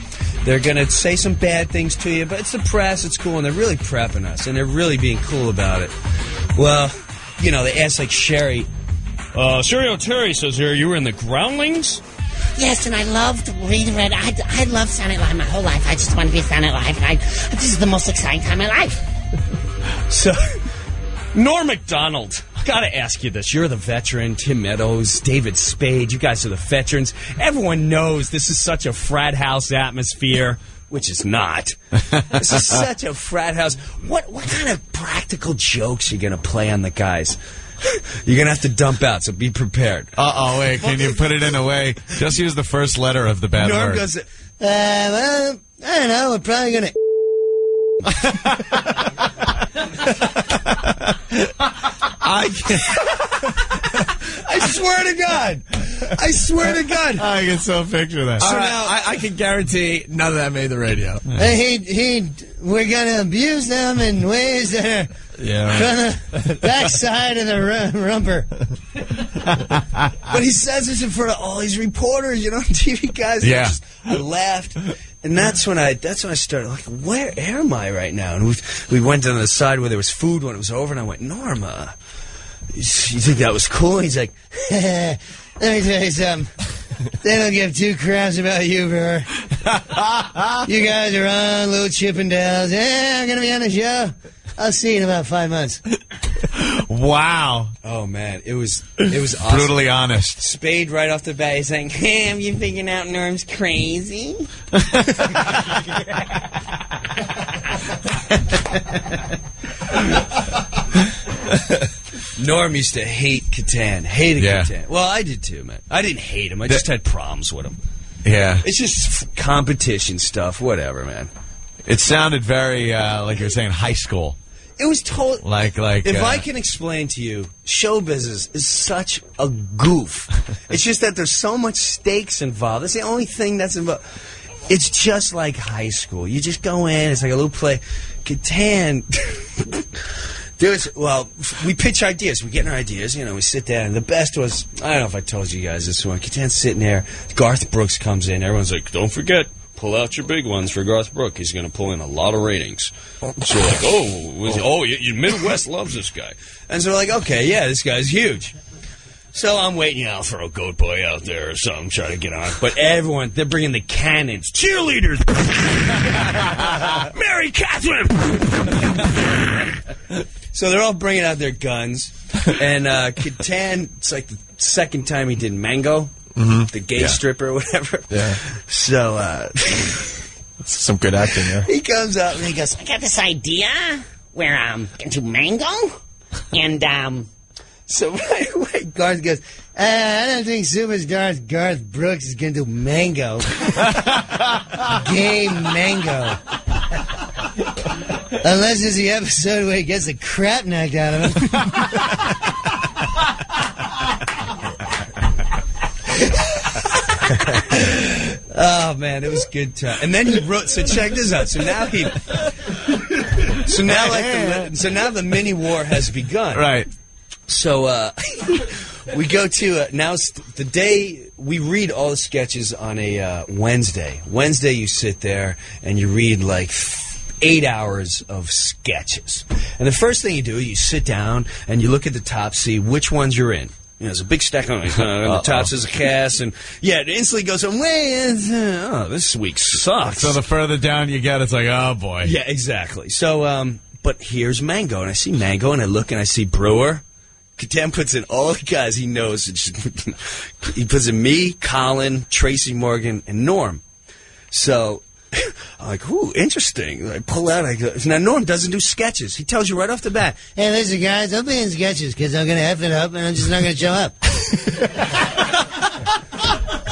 they're going to say some bad things to you. But it's the press. It's cool, and they're really prepping us, and they're really being cool about it. Well, you know, they asked, like, Sherry. Sherry O'Terry says here, you were in the Groundlings? Yes, and I loved reading it. I loved Saturday Night Live my whole life. I just wanted to be Saturday Night Live, and this is the most exciting time of my life. So, Norm Macdonald, gotta ask you this. You're the veteran. Tim Meadows, David Spade, you guys are the veterans. Everyone knows this is such a frat house atmosphere, which is not. This is such a frat house. What kind of practical jokes are you gonna play on the guys? You're going to have to dump out, so be prepared. Uh-oh, wait, can you put it in a way? Just use the first letter of the bad Norm word. goes, well, I don't know, we're probably going to... I swear to God. I swear to God. I can so picture that. So now, I can guarantee none of that made the radio. We're going to abuse them in ways that are from the backside of the rumper. But he says this in front of all these reporters, you know, TV guys. Yeah. I laughed. And that's when I started, like, where am I right now? And we went on the side where there was food when it was over, and I went, Norma, you think that was cool? And he's like, let me tell you something. They don't give two craps about you, Brewer. You guys are on little Chippendales. I'm going to be on the show. I'll see you in about 5 months. Wow. Oh, man. It was awesome. Brutally honest. Spade right off the bat. He's saying, hey, have you figured out Norm's crazy? Norm used to hate Catan. Hated Catan. Well, I did too, man. I didn't hate him. I just had problems with him. Yeah. It's just competition stuff. Whatever, man. It sounded very, like you were saying, high school. It was totally... Like, if I can explain to you, show business is such a goof. It's just that there's so much stakes involved. That's the only thing that's involved. It's just like high school. You just go in, it's like a little play. Catan... Well, we pitch ideas. We get our ideas, you know, we sit down. And the best was, I don't know if I told you guys this one. Catan's sitting there. Garth Brooks comes in. Everyone's like, don't forget, pull out your big ones for Garth Brooks. He's going to pull in a lot of ratings. So we're like, Midwest loves this guy. And so we're like, okay, yeah, this guy's huge. So I'm waiting, I'll throw a Goat Boy out there or something, try to get on. But everyone, they're bringing the cannons. Cheerleaders! Mary Catherine! So they're all bringing out their guns. And Catan, it's like the second time he did Mango, the gay stripper or whatever. Yeah. So, some good acting there. He comes up and he goes, I got this idea where I'm going to Mango, and so right away, Garth goes, I don't think superstar Garth Brooks is going to do Mango. Gay Mango. Unless it's the episode where he gets the crap knocked out of him. Oh, Oh man, it was good time. And then he wrote. So check this out. So now the mini war has begun. Right. So we go to now it's the day we read all the sketches on a Wednesday. Wednesday, you sit there and you read like 8 hours of sketches. And the first thing you do, you sit down and you look at the top, see which ones you're in. You know, there's a big stack on the top says a cast, and it instantly goes, this week sucks. So the further down you get, it's like, oh boy. Yeah, exactly. So, but here's Mango, and I see Mango, and I look and I see Brewer. Catan puts in all the guys he knows. He puts in me, Colin, Tracy Morgan, and Norm. So I'm like, ooh, interesting. I pull out. I go, now Norm doesn't do sketches. He tells you right off the bat. Hey, listen, guys, I'll be in sketches because I'm going to F it up and I'm just not going to show up.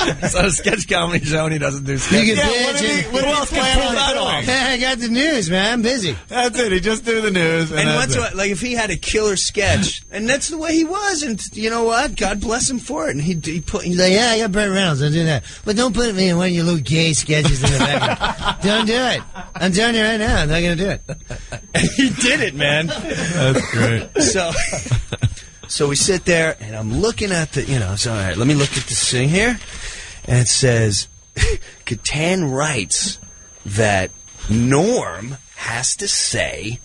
It's not a sketch comedy show and he doesn't do sketches. You can what else can he pull that off? I got the news, man. I'm busy. That's it. He just do the news. And what's what, like if he had a killer sketch, and that's the way he was, and you know what? God bless him for it. And he's like, yeah, I got Burt Reynolds. I'll do that. But don't put me in one of your little gay sketches in the background. Don't do it. I'm telling you right now, I'm not going to do it. And he did it, man. That's great. So we sit there, and I'm looking at the, so all right, let me look at this thing here. And it says, Catan writes that Norm has to say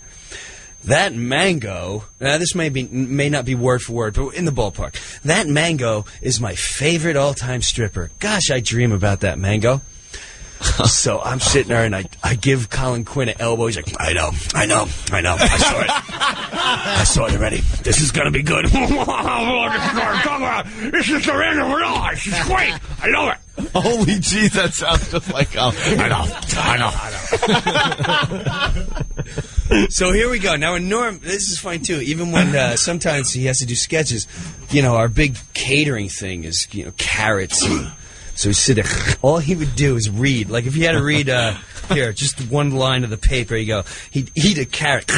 that Mango, now this may not be word for word, but in the ballpark, that Mango is my favorite all-time stripper. Gosh, I dream about that Mango. So I'm sitting there and I give Colin Quinn an elbow. He's like, I know. I saw it. I saw it already. This is going to be good. This is the end of it all. This is great. I love it. Holy jeez, that sounds just like I know. So here we go. Now, in Norm, this is fine too. Even when sometimes he has to do sketches, our big catering thing is, carrots. So he sit there. All he would do is read. Like if he had to read, here, just one line of the paper, you go, he'd eat a carrot.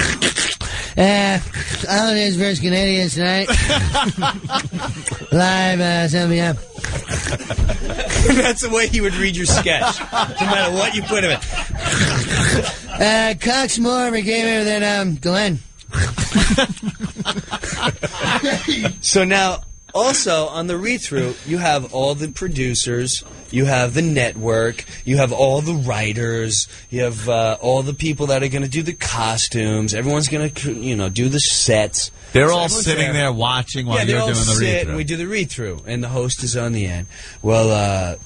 Islanders versus Canadians tonight. Live, send me up. That's the way he would read your sketch, no matter what you put him in. Cox Moore became here than Glenn. So now, also on the read-through, you have all the producers, you have the network, you have all the writers, you have all the people that are going to do the costumes. Everyone's going to, do the sets. They're all sitting there watching while you're doing the read-through. And we do the read-through, and the host is on the end. Well,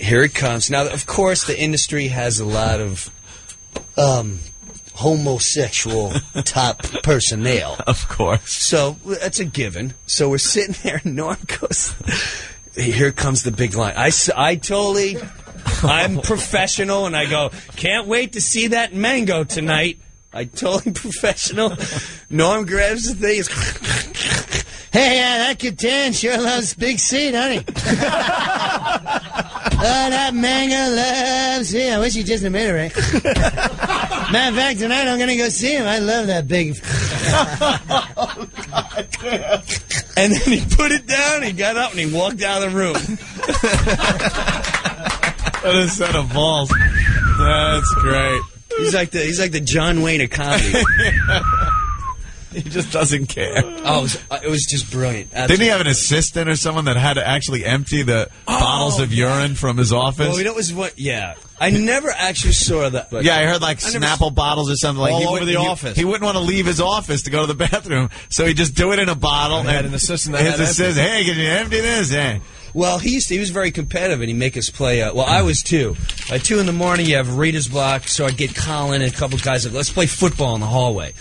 here it comes. Now, of course, the industry has a lot of homosexual top personnel. Of course. So that's a given. So we're sitting there, and Norm goes, here comes the big line. I'm professional, and I go, can't wait to see that Mango tonight. I totally professional. Norm grabs the thing. Hey, that Catan sure loves Big C, doesn't he? That Mango loves him. I wish he just admitted it, right? Matter of fact, tonight I'm going to go see him. I love that big... Oh, God damn. And then he put it down, he got up, and he walked out of the room. What a set of balls. That's great. He's like the John Wayne of comedy. He just doesn't care. Oh, it was just brilliant. Absolutely. Didn't he have an assistant or someone that had to actually empty the bottles of urine from his office? Well, it was yeah. I never actually saw that. Yeah, I heard like Snapple bottles or something. Like all over the office. He wouldn't want to leave his office to go to the bathroom, so he'd just do it in a bottle. And had an assistant that his assistant, hey, can you empty this? Hey. Well, he was very competitive, and he'd make us play. I was too. At 2 in the morning, you have reader's block, so I'd get Colin and a couple guys like, let's play football in the hallway.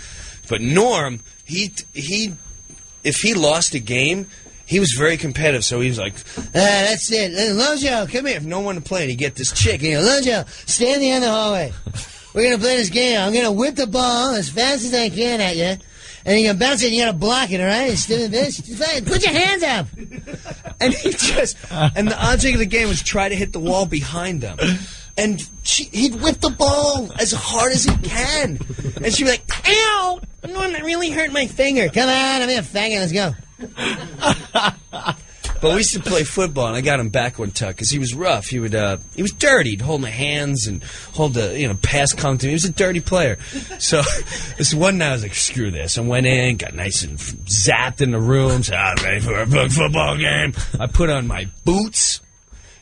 But Norm, if he lost a game, he was very competitive. So he was like, that's it. Lojo, come here. If no one to play, and he'd get this chick. And Lojo, stand in the end of the hallway. We're going to play this game. I'm going to whip the ball as fast as I can at you. And you're going to bounce it and you got to block it, all right? Stupid bitch. Put your hands up. And and the object of the game was try to hit the wall behind them. And he'd whip the ball as hard as he can. And she'd be like, ow, no, that really hurt my finger. Come on, I'm in a faggot, let's go. But we used to play football, and I got him back one time because he was rough. He was dirty. He'd hold my hands and hold the pass come to me. He was a dirty player. So this one night I was like, screw this. I went in, got nice and zapped in the room. Said, I'm ready for a big football game. I put on my boots.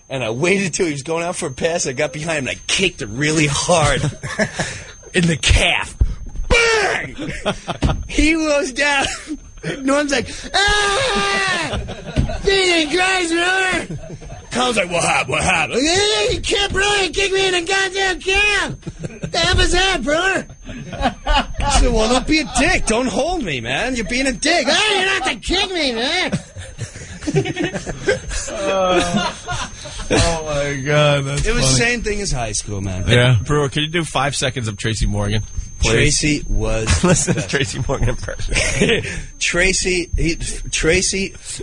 And I waited till he was going out for a pass. I got behind him and I kicked it really hard in the calf. Bang! He goes down. Norm's like, ah! Jesus Christ, brother! Cole's like, what happened? Like, hey, you can't brother kick me in the goddamn calf! What the hell is that, brother? I said, well, don't be a dick. Don't hold me, man. You're being a dick. Hey, you don't have to kick me, man. Oh my God, that's It was the funny. same thing as high school, man. Yeah, Brewer, can you do 5 seconds of Tracy Morgan? Please? Tracy was Listen to Tracy Morgan impression. Tracy,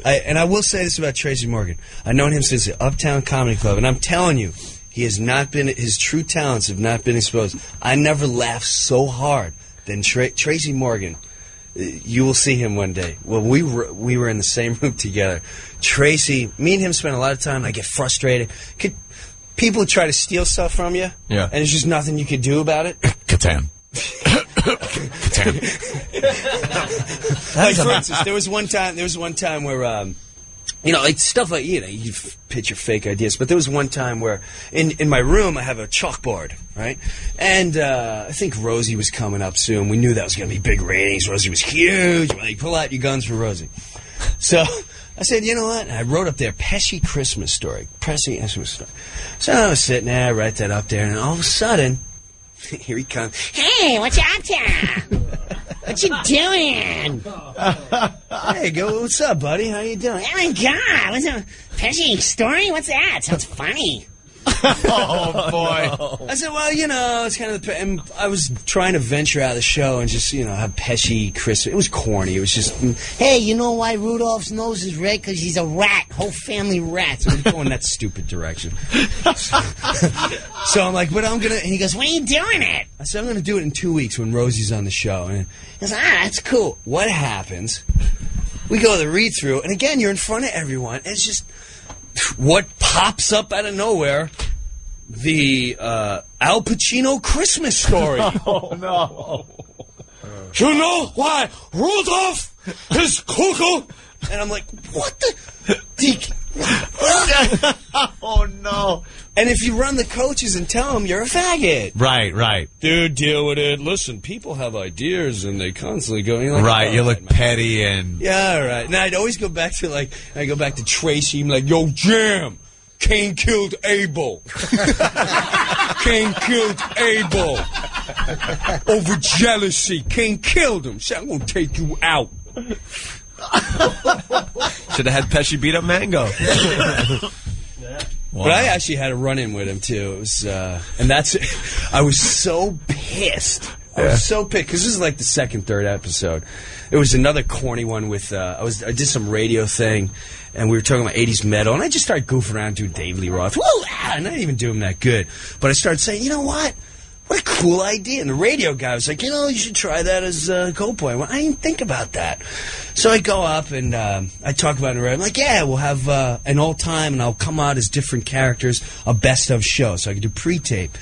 and I will say this about Tracy Morgan. I've known him since the Uptown Comedy Club, and I'm telling you, he has not been. His true talents have not been exposed. I never laughed so hard than Tracy Morgan. You will see him one day. Well, we were in the same room together. Tracy, me and him spent a lot of time. I get frustrated. People try to steal stuff from you, yeah, and there's just nothing you can do about it. Catan. Like, for instance, there was one time where, like stuff like, you pitch your fake ideas, but there was one time where in my room I have a chalkboard, right? And I think Rosie was coming up soon. We knew that was going to be big ratings. Rosie was huge. Like, pull out your guns for Rosie. So I said, you know what? And I wrote up there, Pesci Christmas Story. Pesci Christmas Story. So I was sitting there, I write that up there, and all of a sudden, here he comes. Hey, what's up, Tom? What you doing? Hey, what's up, buddy? How you doing? Oh, my God. What's a Pesci story? What's that? Sounds funny. Oh, boy. No. I said, well, it's kind of and I was trying to venture out of the show and just, have Pesci Christmas. It was corny. It was just, hey, you know why Rudolph's nose is red? Because he's a rat. Whole family rats. I'm going that stupid direction. So I'm like, but I'm going to, and he goes, when are you doing it? I said, I'm going to do it in 2 weeks when Rosie's on the show. And he goes, that's cool. What happens? We go to the read-through, and again, you're in front of everyone. And it's just, what pops up out of nowhere? The Al Pacino Christmas Story. Oh, no. You know why Rudolph is cuckoo? And I'm like, what the? Oh, no. And if you run the coaches and tell them you're a faggot. Right. Dude, deal with it. Listen, people have ideas and they constantly go. Like, right, you look man. petty and... Yeah, right. Now, I'd always go back to, Tracy. I'm like, yo, Jam, Cain killed Abel. Cain killed Abel. Over jealousy. Cain killed him. So I'm going to take you out. Should have had Pesci beat up Mango. Wow. But I actually had a run-in with him, too. It was, I was so pissed. I was so pissed, because this is like the second, third episode. It was another corny one with, I did some radio thing, and we were talking about 80s metal, and I just started goofing around doing David Lee Roth. Woo! And I didn't even do him that good. But I started saying, you know what? What a cool idea. And the radio guy was like, you should try that as Go Boy. Well, I didn't think about that. So I go up and I talk about it in the radio. I'm like, yeah, we'll have an old time and I'll come out as different characters, a best of show. So I can do pre-tape.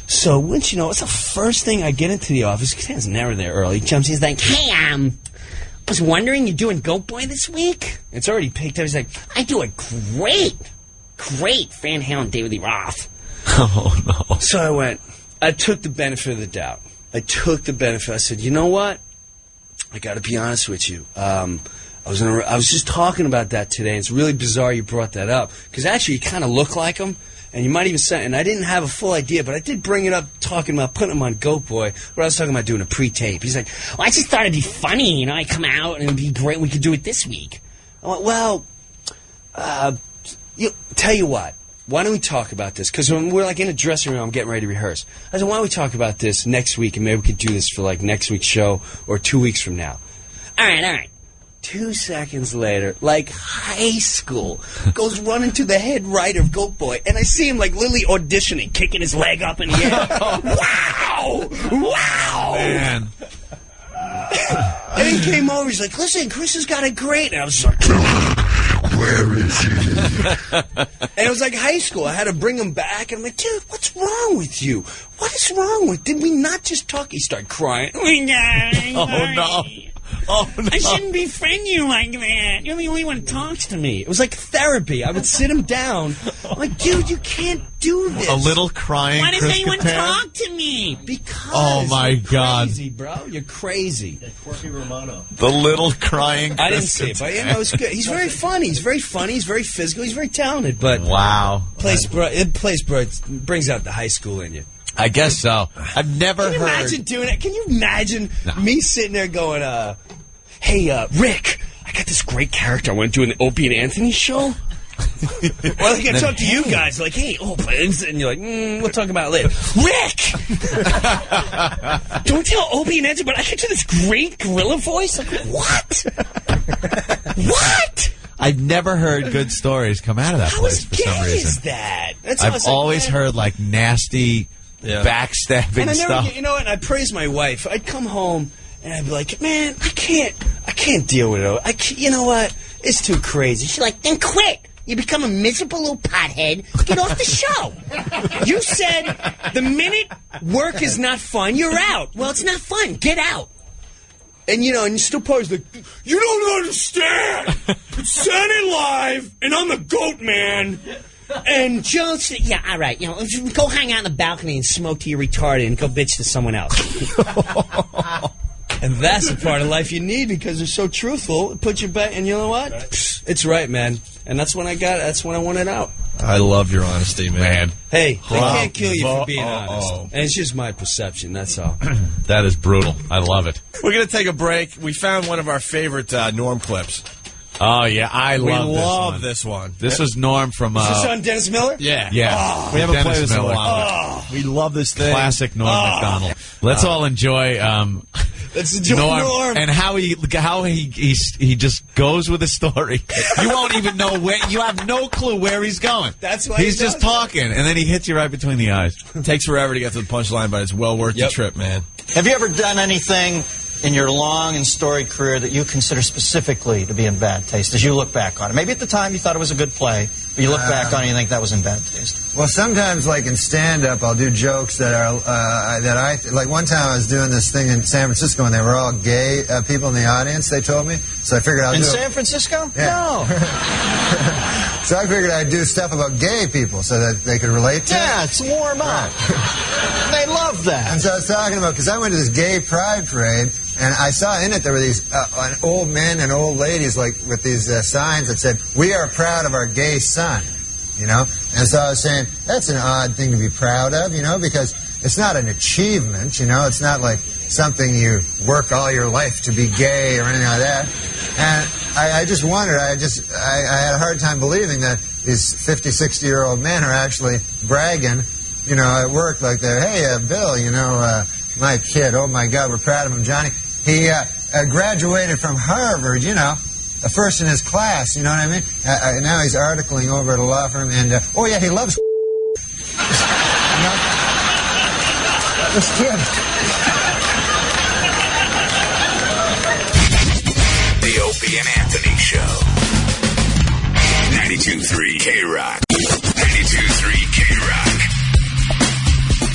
So once it's the first thing I get into the office, because he's never there early. He jumps in, he's like, hey, I was wondering, you're doing Go Boy this week? It's already picked up. He's like, I do a great Van Halen David Lee Roth. Oh, no. So I took the benefit of the doubt. I said, you know what? I got to be honest with you. I was just talking about that today. It's really bizarre you brought that up, because actually you kind of look like him, and you might even say, and I didn't have a full idea, but I did bring it up talking about putting him on Goat Boy, where I was talking about doing a pre-tape. He's like, well, I just thought it'd be funny, I come out and it'd be great. We could do it this week. I went, well, tell you what. Why don't we talk about this? Because when we're in a dressing room, I'm getting ready to rehearse. I said, why don't we talk about this next week, and maybe we could do this for next week's show or 2 weeks from now. All right. 2 seconds later, high school, goes running to the head writer of Goat Boy, and I see him literally auditioning, kicking his leg up in the air. Wow! Man. And he came over, he's like, listen, Chris has got it great. And I was like... Where is he? And it was like high school. I had to bring him back, and I'm like, dude, what's wrong with you? What is wrong with? Did we not just talk? He started crying. Oh no. Oh, no. I shouldn't befriend you like that. You're the only one who talks to me. It was like therapy. I would sit him down. I'm like, dude, you can't do this. A little crying. Why does Chris anyone Kattan? talk to me? Because Oh, my you're God. crazy, bro. You're crazy. Quirky Romano. The little crying Chris I didn't see it, but you know, it's good. He's very funny. He's very funny. He's very physical. He's very talented. But wow, it brings out the high school in you. I guess so. I've never Can you heard. imagine doing it? Can you imagine me sitting there going, hey, Rick, I got this great character I want to do in the Opie and Anthony show? Or like I talk to you guys, like, hey, and you're like, we'll talk about it later. Rick! Don't tell Opie and Anthony, but I can do this great gorilla voice? Like, what? What? I've never heard good stories come out of that place for some reason. Is that? That's I've always heard like nasty, backstabbing and I never, stuff. you know what? I praise my wife. I'd come home and I'd be like, man, I can't deal with it. You know what? It's too crazy. She's like, then quit. You become a miserable little pothead. Get off the show. You said the minute work is not fun, you're out. Well, it's not fun. Get out. And, you know, and still Popey's like, you don't understand. It's Saturday Live, and I'm the goat man. And just, yeah, all right, you know, go hang out on the balcony and smoke till you're retarded and go bitch to someone else. And that's the part of life you need because they're so truthful. It puts you back, and you know what? Right. It's right, man. And that's when I wanted out. I love your honesty, man. Hey, they can't kill you for being honest. And it's just my perception, that's all. That is brutal. I love it. We're going to take a break. We found one of our favorite Norm clips. Oh, yeah, We love love this one. This was Norm from... Is this on Dennis Miller? Yeah. Yeah. Oh, we haven't Dennis played this in a Miller. while. We love this thing. Classic Norm Macdonald. Let's all enjoy... Let's enjoy Norm. And how he just goes with the story. You won't even know where... You have no clue where he's going. That's why he's just talking, and then he hits you right between the eyes. Takes forever to get to the punchline, but it's well worth the trip, man. Have you ever done anything in your long and storied career that you consider specifically to be in bad taste as you look back on it? Maybe at the time you thought it was a good play, but you look back on it and you think that was in bad taste. Well, sometimes, like in stand-up, I'll do jokes that are like one time I was doing this thing in San Francisco and they were all gay people in the audience, they told me. So I figured I'll in do San Francisco? Yeah. No. So I figured I'd do stuff about gay people so that they could relate to it. Yeah, it's warm up. They love that. And so I was talking about, because I went to this gay pride parade, and I saw in it there were these old men and old ladies like with these signs that said, "We are proud of our gay son," you know? And so I was saying, that's an odd thing to be proud of, you know, because it's not an achievement, you know? It's not like something you work all your life to be gay or anything like that. And I just wondered, I had a hard time believing that these 50, 60-year-old men are actually bragging, you know, at work like they're, hey, Bill, you know, my kid, oh my God, we're proud of him, Johnny. He graduated from Harvard, you know, a first in his class, you know what I mean? Now he's articling over at a law firm, and, oh yeah, he loves you know? This kid. The Opie and Anthony Show. 92.3 K-Rock. 92.3 K-Rock.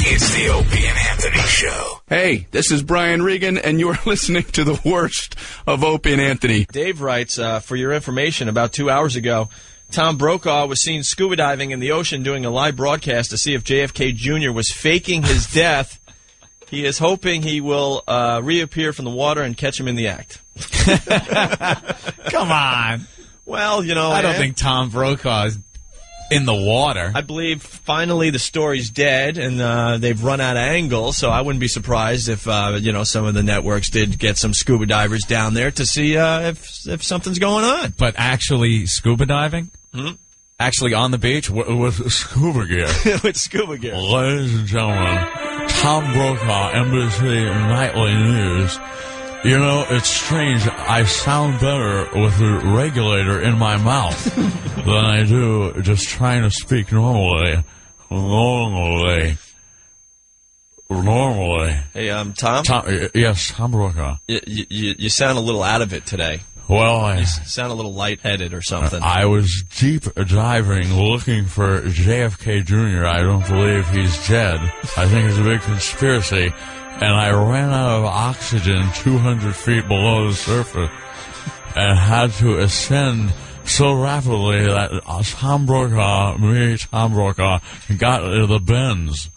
It's the Opie and Anthony Show. Hey, this is Brian Regan, and you're listening to the worst of Opie and Anthony. Dave writes, for your information, about 2 hours ago, Tom Brokaw was seen scuba diving in the ocean doing a live broadcast to see if JFK Jr. was faking his death. He is hoping he will reappear from the water and catch him in the act. Come on. Well, you know, I don't think Tom Brokaw is in the water. I believe finally the story's dead and they've run out of angles, so I wouldn't be surprised if you know, some of the networks did get some scuba divers down there to see if something's going on. But actually scuba diving? Actually on the beach with scuba gear. With scuba gear. Ladies and gentlemen, Tom Brokaw, NBC Nightly News. You know, it's strange. I sound better with the regulator in my mouth than I do just trying to speak normally. Normally. Hey, Tom? Yes, Tom Brokaw. You sound a little out of it today. Well, You sound a little lightheaded or something. I was deep diving looking for JFK Jr. I don't believe he's dead. I think it's a big conspiracy. And I ran out of oxygen 200 feet below the surface and had to ascend so rapidly that Tom Brokaw got into the bends.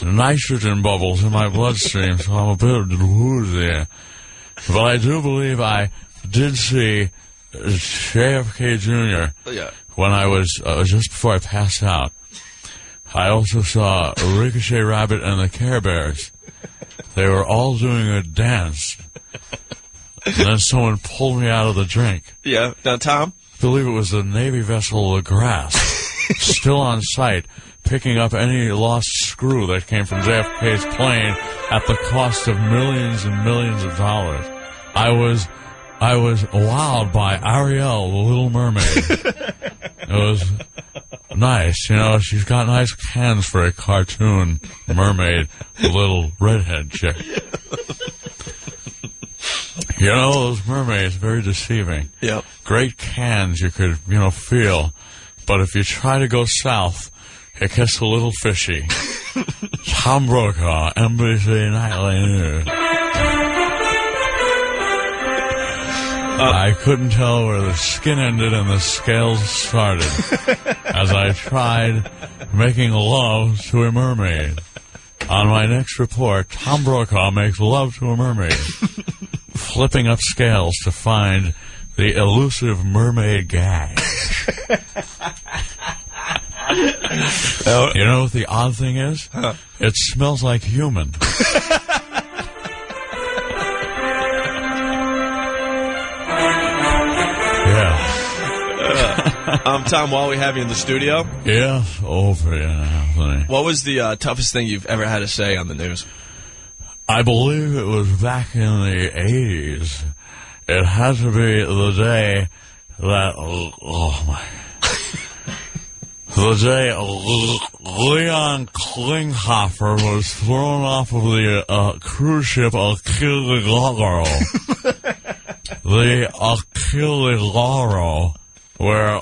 Nitrogen bubbles in my bloodstream, so I'm a bit woozy. But I do believe I did see JFK Jr. when I was just before I passed out. I also saw Ricochet Rabbit and the Care Bears. They were all doing a dance. And then someone pulled me out of the drink. Yeah. Now, Tom? I believe it was the Navy vessel LaGrasse, still on site, picking up any lost screw that came from JFK's plane at the cost of millions and millions of dollars. I was wowed by Ariel, the Little Mermaid. It was nice. You know, she's got nice hands for a cartoon mermaid, the little redhead chick. You know, those mermaids, very deceiving. Yep. Great cans you could, feel. But if you try to go south, it gets a little fishy. Tom Brokaw, NBC Nightly News. I couldn't tell where the skin ended and the scales started as I tried making love to a mermaid. On my next report, Tom Brokaw makes love to a mermaid, flipping up scales to find the elusive mermaid gag. You know what the odd thing is? It smells like human. Tom, while we have you in the studio. Yeah, Anthony. What was the toughest thing you've ever had to say on the news? I believe it was back in the 80s. It had to be the day that, the day Leon Klinghoffer was thrown off of the cruise ship Achille the Achille where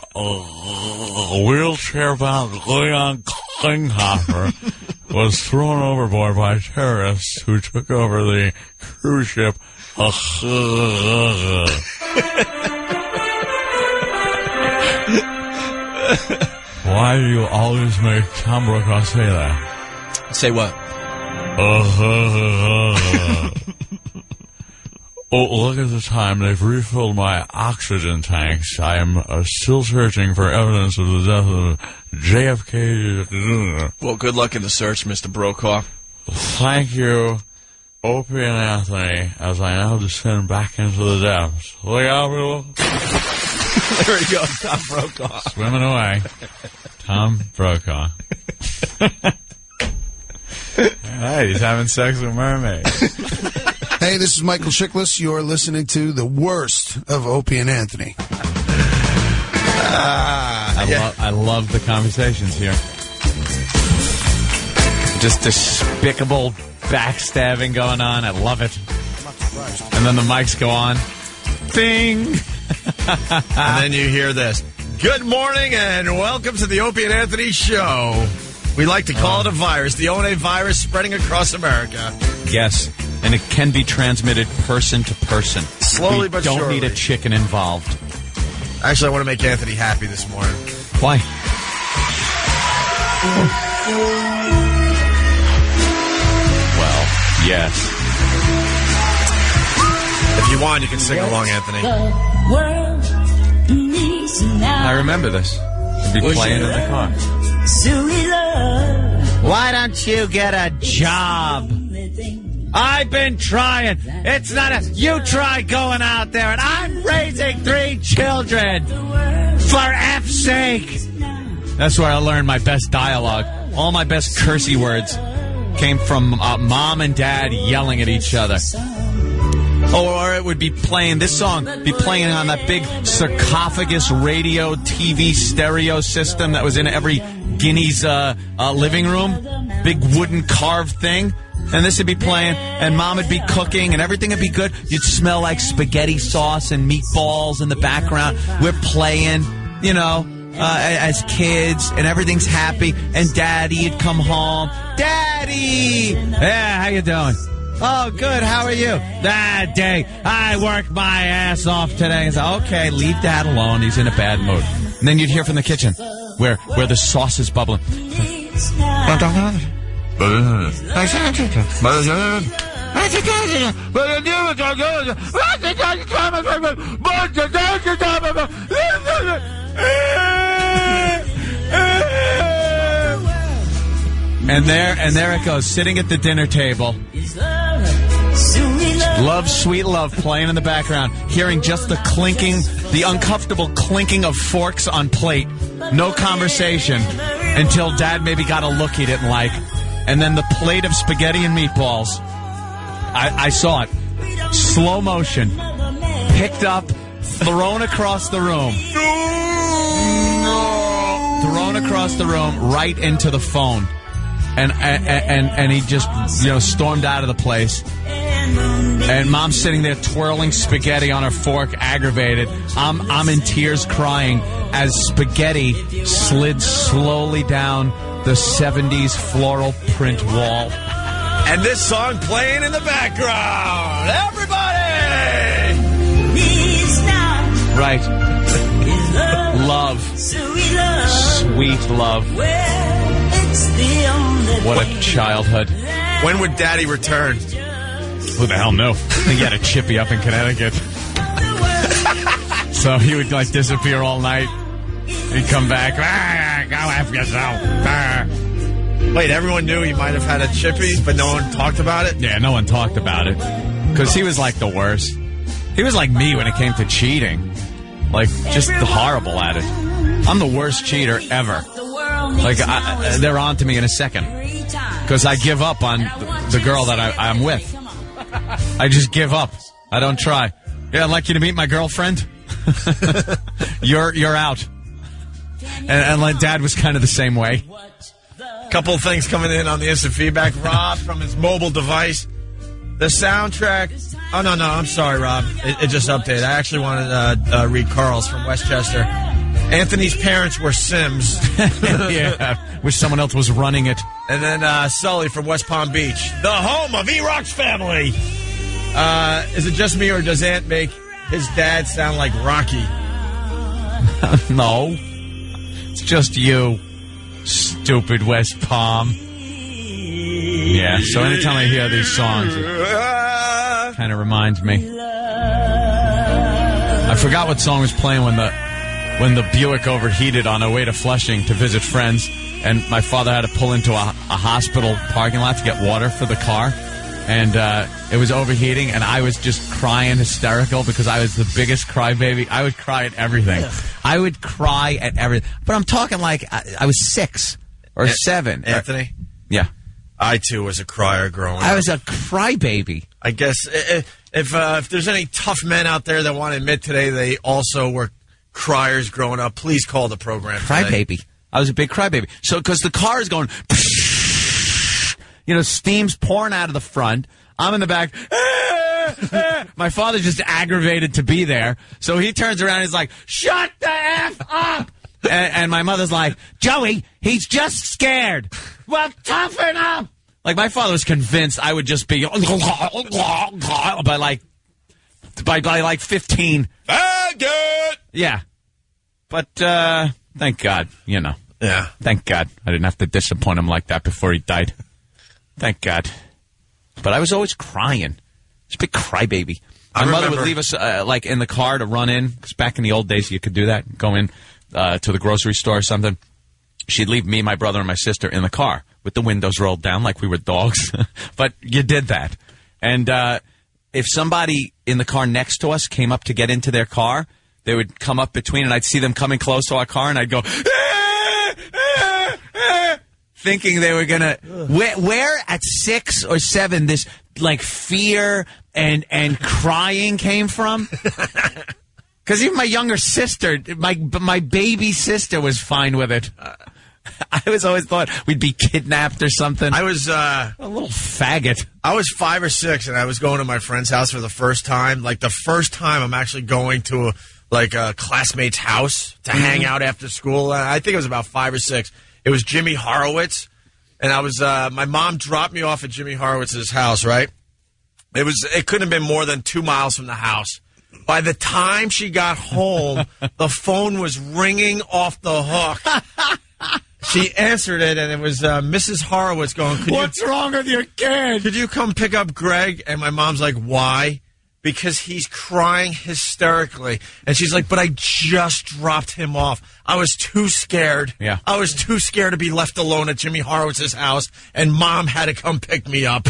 wheelchair-bound Leon Klinghoffer was thrown overboard by terrorists who took over the cruise ship. Why do you always make Tom Brokaw say that? Say what? Oh, look at the time. They've refilled my oxygen tanks. I am still searching for evidence of the death of JFK. Well, good luck in the search, Mr. Brokaw. Thank you, Opie and Anthony, as I now descend back into the depths. Look out, people. There he goes, Tom Brokaw. Swimming away. Tom Brokaw. Hey, he's having sex with mermaids. Hey, this is Michael Chiklis. You're listening to the worst of Opie and Anthony. I love the conversations here. Just despicable backstabbing going on. I love it. And then the mics go on. Bing! And then you hear this. Good morning and welcome to the Opie and Anthony Show. We like to call it a virus, the ONA virus spreading across America. Yes, and it can be transmitted person to person. Slowly but surely. We don't need a chicken involved. Actually, I want to make Anthony happy this morning. Why? Well, yes. If you want, you can sing along, Anthony. I remember this. It'd be playing in the car. Why don't you get a job? I've been trying. It's not a... You try going out there, and I'm raising 3 children. For F's sake. That's where I learned my best dialogue. All my best cursey words came from mom and dad yelling at each other. Or it would be playing, this song, be playing on that big sarcophagus radio, TV, stereo system that was in every Guinea's living room. Big wooden carved thing. and this would be playing, and Mom would be cooking, and everything would be good. You'd smell like spaghetti sauce and meatballs in the background. We're playing, you know, as kids, and everything's happy, and Daddy'd come home. Daddy! Yeah, how you doing? Oh, good. How are you? That day, I worked my ass off today. I said, okay, leave Dad alone. He's in a bad mood. And then you'd hear from the kitchen where the sauce is bubbling. And there it goes, sitting at the dinner table. Love, sweet love, playing in the background. Hearing just the clinking, the uncomfortable clinking of forks on plate. No conversation until Dad maybe got a look he didn't like. And then the plate of spaghetti and meatballs. I saw it. Slow motion. Picked up, thrown across the room. Thrown across the room, right into the phone. And he just, stormed out of the place. And Mom's sitting there twirling spaghetti on her fork, aggravated. I'm in tears crying as spaghetti slid slowly down the 70s floral print wall. And this song playing in the background. Everybody! Right. Love. Sweet love. What a childhood. When would Daddy return? Who the hell knew? I think he had a chippy up in Connecticut. So he would disappear all night. He'd come back. Go F yourself. Wait, everyone knew he might have had a chippy, but no one talked about it? Yeah, no one talked about it. Because he was like the worst. He was like me when it came to cheating. Like, just horrible at it. I'm the worst cheater ever. Like, they're on to me in a second. Because I give up on the girl that I'm with. I just give up. I don't try. Yeah, I'd like you to meet my girlfriend. You're out. And like Dad was kind of the same way. Couple of things coming in on the instant feedback. Rob from his mobile device. The soundtrack. Oh, no, I'm sorry, Rob. It just updated. I actually wanted to read Carl's from Westchester. Anthony's parents were Sims. Yeah, wish someone else was running it. And then Sully from West Palm Beach, the home of E-Rock's family. Is it just me, or does Ant make his dad sound like Rocky? No. It's just you, stupid West Palm. Yeah, so anytime I hear these songs, it kind of reminds me. I forgot what song was playing when the Buick overheated on our way to Flushing to visit friends, and my father had to pull into a hospital parking lot to get water for the car, and it was overheating, and I was just crying hysterical because I was the biggest crybaby. I would cry at everything. I would cry at everything. But I'm talking like I was 6 or 7. Anthony? Yeah. I, too, was a crier growing up. I was a crybaby. I guess if there's any tough men out there that want to admit today they also were criers growing up, please call the program today. Crybaby. I was a big crybaby. So, because the car is going, steam's pouring out of the front. I'm in the back. My father's just aggravated to be there. So he turns around and he's like, shut the F up! And my mother's like, Joey, he's just scared. Well, toughen up! Like, my father was convinced I would just be by like 15. Good. Yeah. But, thank God, Yeah. Thank God I didn't have to disappoint him like that before he died. Thank God. But I was always crying. Just a big crybaby. My mother would leave us, in the car to run in, because back in the old days you could do that, go in to the grocery store or something. She'd leave me, my brother, and my sister in the car with the windows rolled down like we were dogs. But you did that. And if somebody in the car next to us came up to get into their car, they would come up between, and I'd see them coming close to our car, and I'd go, thinking they were going to... Where at 6 or 7 this, fear and crying came from? Because even my younger sister, my baby sister was fine with it. I was always thought we'd be kidnapped or something. I was a little faggot. I was 5 or 6, and I was going to my friend's house for the first time. Like the first time I'm actually going to a classmate's house to hang out after school. I think it was about 5 or 6. It was Jimmy Horowitz, and I was my mom dropped me off at Jimmy Horowitz's house. Right, it couldn't have been more than 2 miles from the house. By the time she got home, the phone was ringing off the hook. She answered it, and it was Mrs. Horowitz going, What's wrong with your kid? Could you come pick up Greg? And my mom's like, why? Because he's crying hysterically. And she's like, but I just dropped him off. I was too scared. Yeah. I was too scared to be left alone at Jimmy Horowitz's house, and Mom had to come pick me up.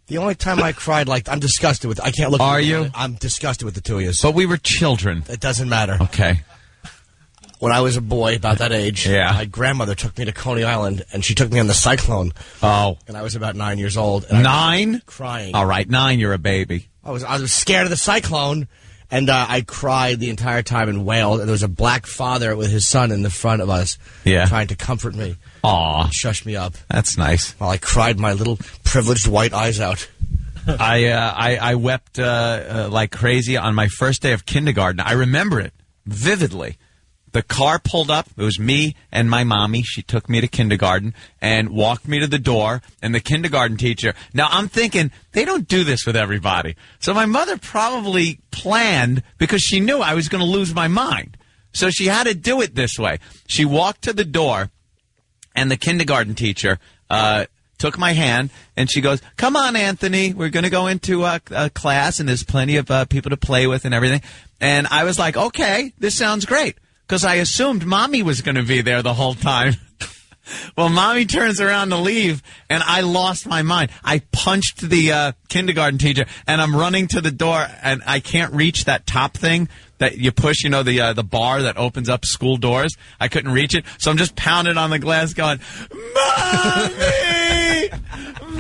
The only time I cried, I'm disgusted with. I can't look. Are you? I'm disgusted with the two of you. But we were children. It doesn't matter. Okay. When I was a boy, about that age, my grandmother took me to Coney Island, and she took me on the Cyclone. Oh. And I was about 9 years old. And 9? Crying. All right, 9, you're a baby. I was scared of the Cyclone, and I cried the entire time and wailed. And there was a black father with his son in the front of us, trying to comfort me. Aw. Shush me up. That's nice. While I cried my little privileged white eyes out. I wept like crazy on my first day of kindergarten. I remember it vividly. The car pulled up. It was me and my mommy. She took me to kindergarten and walked me to the door. And the kindergarten teacher. Now, I'm thinking, they don't do this with everybody. So my mother probably planned because she knew I was going to lose my mind. So she had to do it this way. She walked to the door, and the kindergarten teacher took my hand, and she goes, come on, Anthony. We're going to go into a class, and there's plenty of people to play with and everything. And I was like, okay, this sounds great. Because I assumed Mommy was going to be there the whole time. Well, Mommy turns around to leave, and I lost my mind. I punched the kindergarten teacher, and I'm running to the door, and I can't reach that top thing that you push, the bar that opens up school doors. I couldn't reach it, so I'm just pounding on the glass going, Mommy!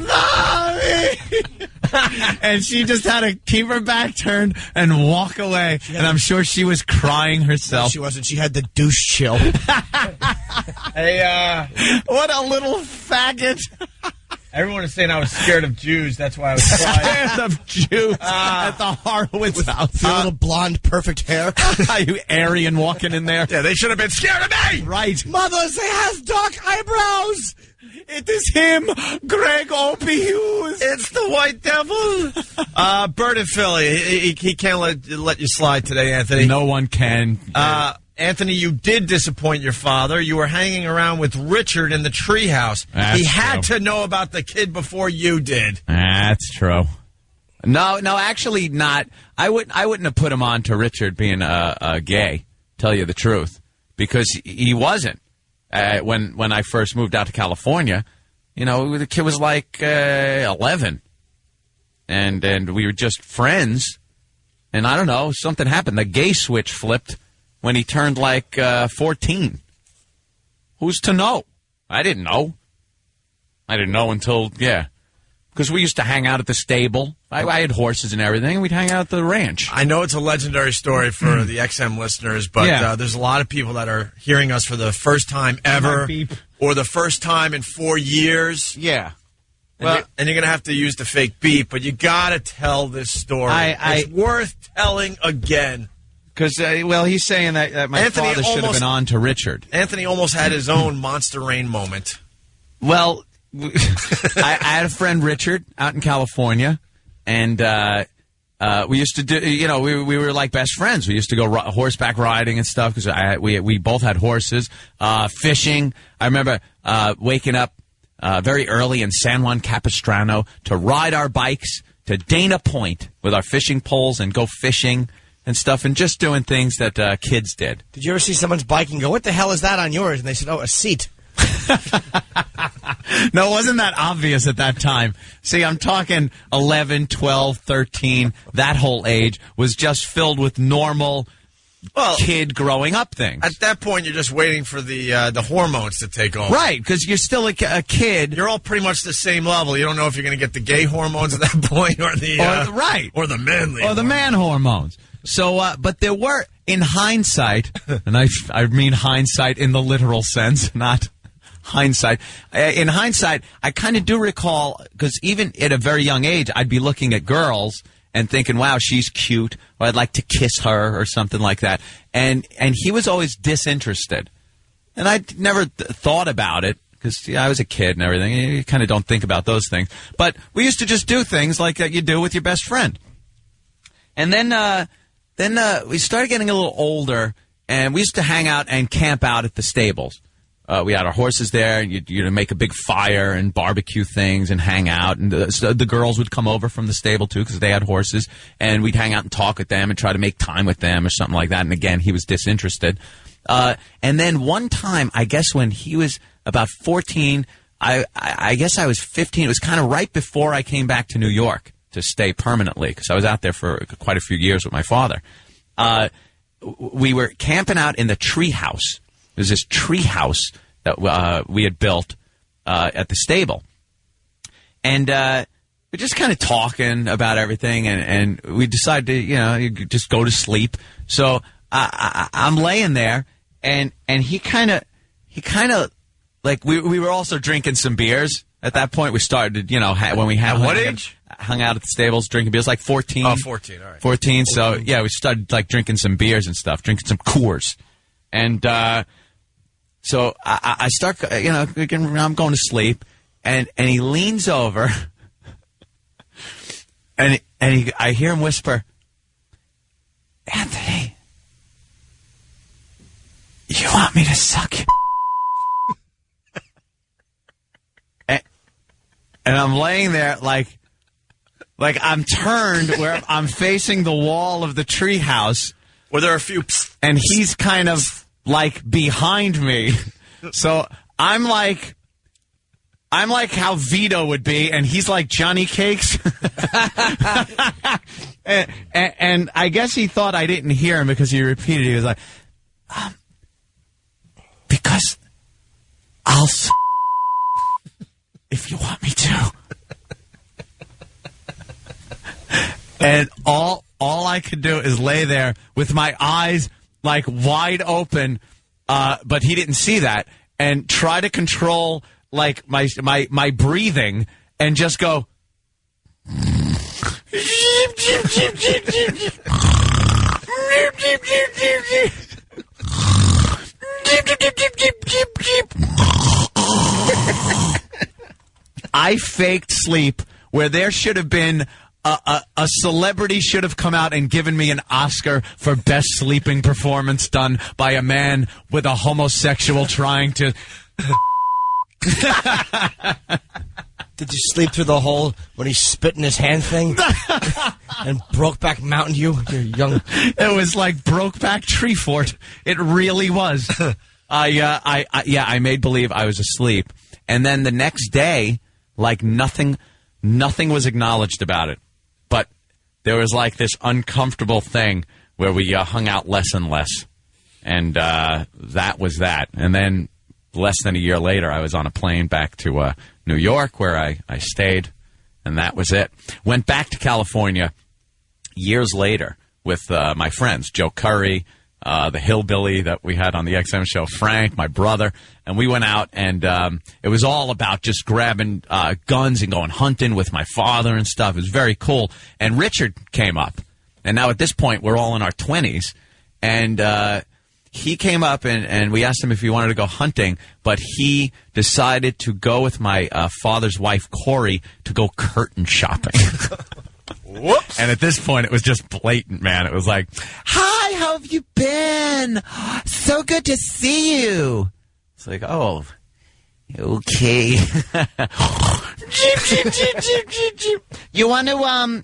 Mommy! And she just had to keep her back turned and walk away. And I'm sure she was crying herself. No, she wasn't. She had the douche chill. Hey, what a little faggot. Everyone is saying I was scared of Jews. That's why I was crying. Scared of Jews at the Horowitz house. Your little blonde, perfect hair. You Aryan walking in there. Yeah, they should have been scared of me. Right. Mother, they has dark eyebrows. It is him, Greg Opie Hughes. It's the White Devil. Bert in Philly. He can't let you slide today, Anthony. No one can. Anthony, you did disappoint your father. You were hanging around with Richard in the treehouse. He had to know about the kid before you did. That's true. No, actually not. I wouldn't have put him on to Richard being gay, tell you the truth, because he wasn't. When I first moved out to California, the kid was like 11, and we were just friends. And I don't know, something happened. The gay switch flipped when he turned like 14. Who's to know? I didn't know. I didn't know until because we used to hang out at the stable. I had horses and everything, and we'd hang out at the ranch. I know it's a legendary story for the XM listeners, but there's a lot of people that are hearing us for the first time ever, or the first time in 4 years. Yeah. And you're going to have to use the fake beep, but you got to tell this story. It's worth telling again. Because, he's saying that my father should have been on to Richard. Anthony almost had his own Monster Rain moment. Well, I had a friend, Richard, out in California, and we used to do, we were like best friends. We used to go horseback riding and stuff because we both had horses. Fishing. I remember waking up very early in San Juan Capistrano to ride our bikes to Dana Point with our fishing poles and go fishing and stuff, and just doing things that kids did. Did you ever see someone's bike and go, what the hell is that on yours? And they said, oh, a seat. No, it wasn't that obvious at that time. See, I'm talking 11, 12, 13. That whole age was just filled with normal kid growing up things. At that point, you're just waiting for the hormones to take over. Right, because you're still a kid. You're all pretty much the same level. You don't know if you're going to get the gay hormones at that point or the manly or the man hormones. So, but there were, in hindsight, and I mean hindsight in the literal sense, not hindsight. In hindsight, I kind of do recall, because even at a very young age, I'd be looking at girls and thinking, wow, she's cute, or I'd like to kiss her or something like that. And he was always disinterested. And I never thought about it, because I was a kid and everything. You kind of don't think about those things. But we used to just do things like that you do with your best friend. And then we started getting a little older, and we used to hang out and camp out at the stables. We had our horses there, and you'd make a big fire and barbecue things and hang out. And the girls would come over from the stable, too, because they had horses. And we'd hang out and talk with them and try to make time with them or something like that. And again, he was disinterested. And then one time, I guess when he was about 14, I guess I was 15. It was kind of right before I came back to New York to stay permanently, because I was out there for quite a few years with my father. We were camping out in the tree house. There's this tree house that we had built at the stable. And we're just kind of talking about everything, and we decided to, just go to sleep. So I'm laying there, and he kind of, like, we were also drinking some beers. At that point, we started, when we had... At what age? Hung out at the stables, drinking beers, like 14. Oh, 14, all right. 14, so, yeah, we started, like, drinking some beers and stuff, drinking some Coors. And, so I start, I'm going to sleep, and he leans over, and I hear him whisper, "Anthony, you want me to suck you?" And I'm laying there like I'm turned where I'm facing the wall of the treehouse, where there are a few, and he's kind of like behind me. So I'm like how Vito would be, and he's like Johnny Cakes. and I guess he thought I didn't hear him because he repeated it. He was like, because I'll if you want me to. And all I could do is lay there with my eyes like wide open, but he didn't see that, and try to control like my breathing and just go. I faked sleep where there should have been a celebrity should have come out and given me an Oscar for best sleeping performance done by a man with a homosexual trying to... Did you sleep through the hole when he spit in his hand thing and Brokeback Mountain you? You're young. It was like Brokeback Tree Fort. It really was. I made believe I was asleep, and then the next day, like nothing was acknowledged about it. But there was like this uncomfortable thing where we hung out less and less, and that was that. And then less than a year later, I was on a plane back to New York, where I stayed, and that was it. Went back to California years later with my friends, Joe Curry, the hillbilly that we had on the XM show, Frank, my brother, and we went out, and it was all about just grabbing guns and going hunting with my father and stuff. It was very cool. And Richard came up, and now at this point, we're all in our 20s, and he came up, and we asked him if he wanted to go hunting, but he decided to go with my father's wife, Corey, to go curtain shopping. Whoops. And at this point, it was just blatant, man. It was like, "Hi, how have you been? So good to see you." It's like, oh, okay. You want to,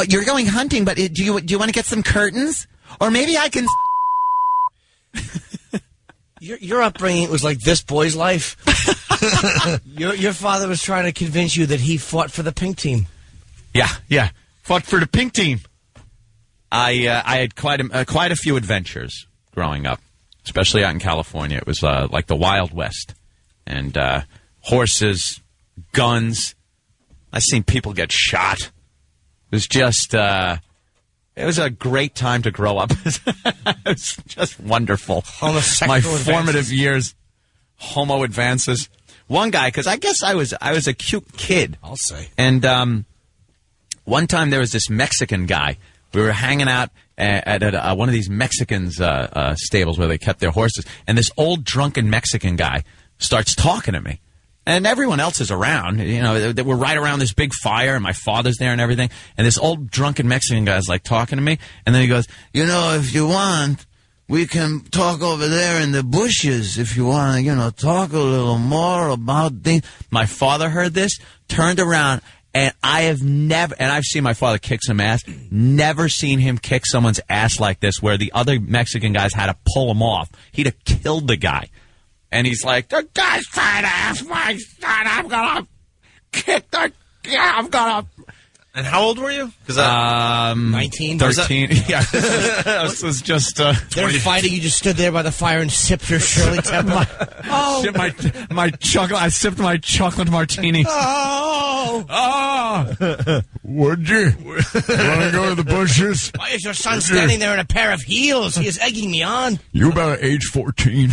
you're going hunting, but do you want to get some curtains? Or maybe I can... Your upbringing was like this boy's life. Your father was trying to convince you that he fought for the pink team. Yeah. Fought for the pink team. I had quite a few adventures growing up, especially out in California. It was like the Wild West, and horses, guns. I seen people get shot. It was just it was a great time to grow up. It was just wonderful. My formative years homo advances. One guy, because I guess I was a cute kid. I'll say. And one time there was this Mexican guy. We were hanging out at one of these Mexicans' stables where they kept their horses. And this old drunken Mexican guy starts talking to me. And everyone else is around. You know, we're right around this big fire, and my father's there and everything. And this old drunken Mexican guy's like talking to me. And then he goes, you know, if you want, we can talk over there in the bushes if you want to, you know, talk a little more about things. My father heard this, turned around, and I have never, and I've seen my father kick some ass, never seen him kick someone's ass like this where the other Mexican guys had to pull him off. He'd have killed the guy. And he's like, the guy's trying to ask my son, I'm going to kick the, I'm going to. And how old were you? 19? 13. Yeah. This was just... They were fighting. You just stood there by the fire and sipped your Shirley Temple. my chocolate. I sipped my chocolate martini. Would you? Want to go to the bushes? Why is your son standing there in a pair of heels? He is egging me on. You about age 14.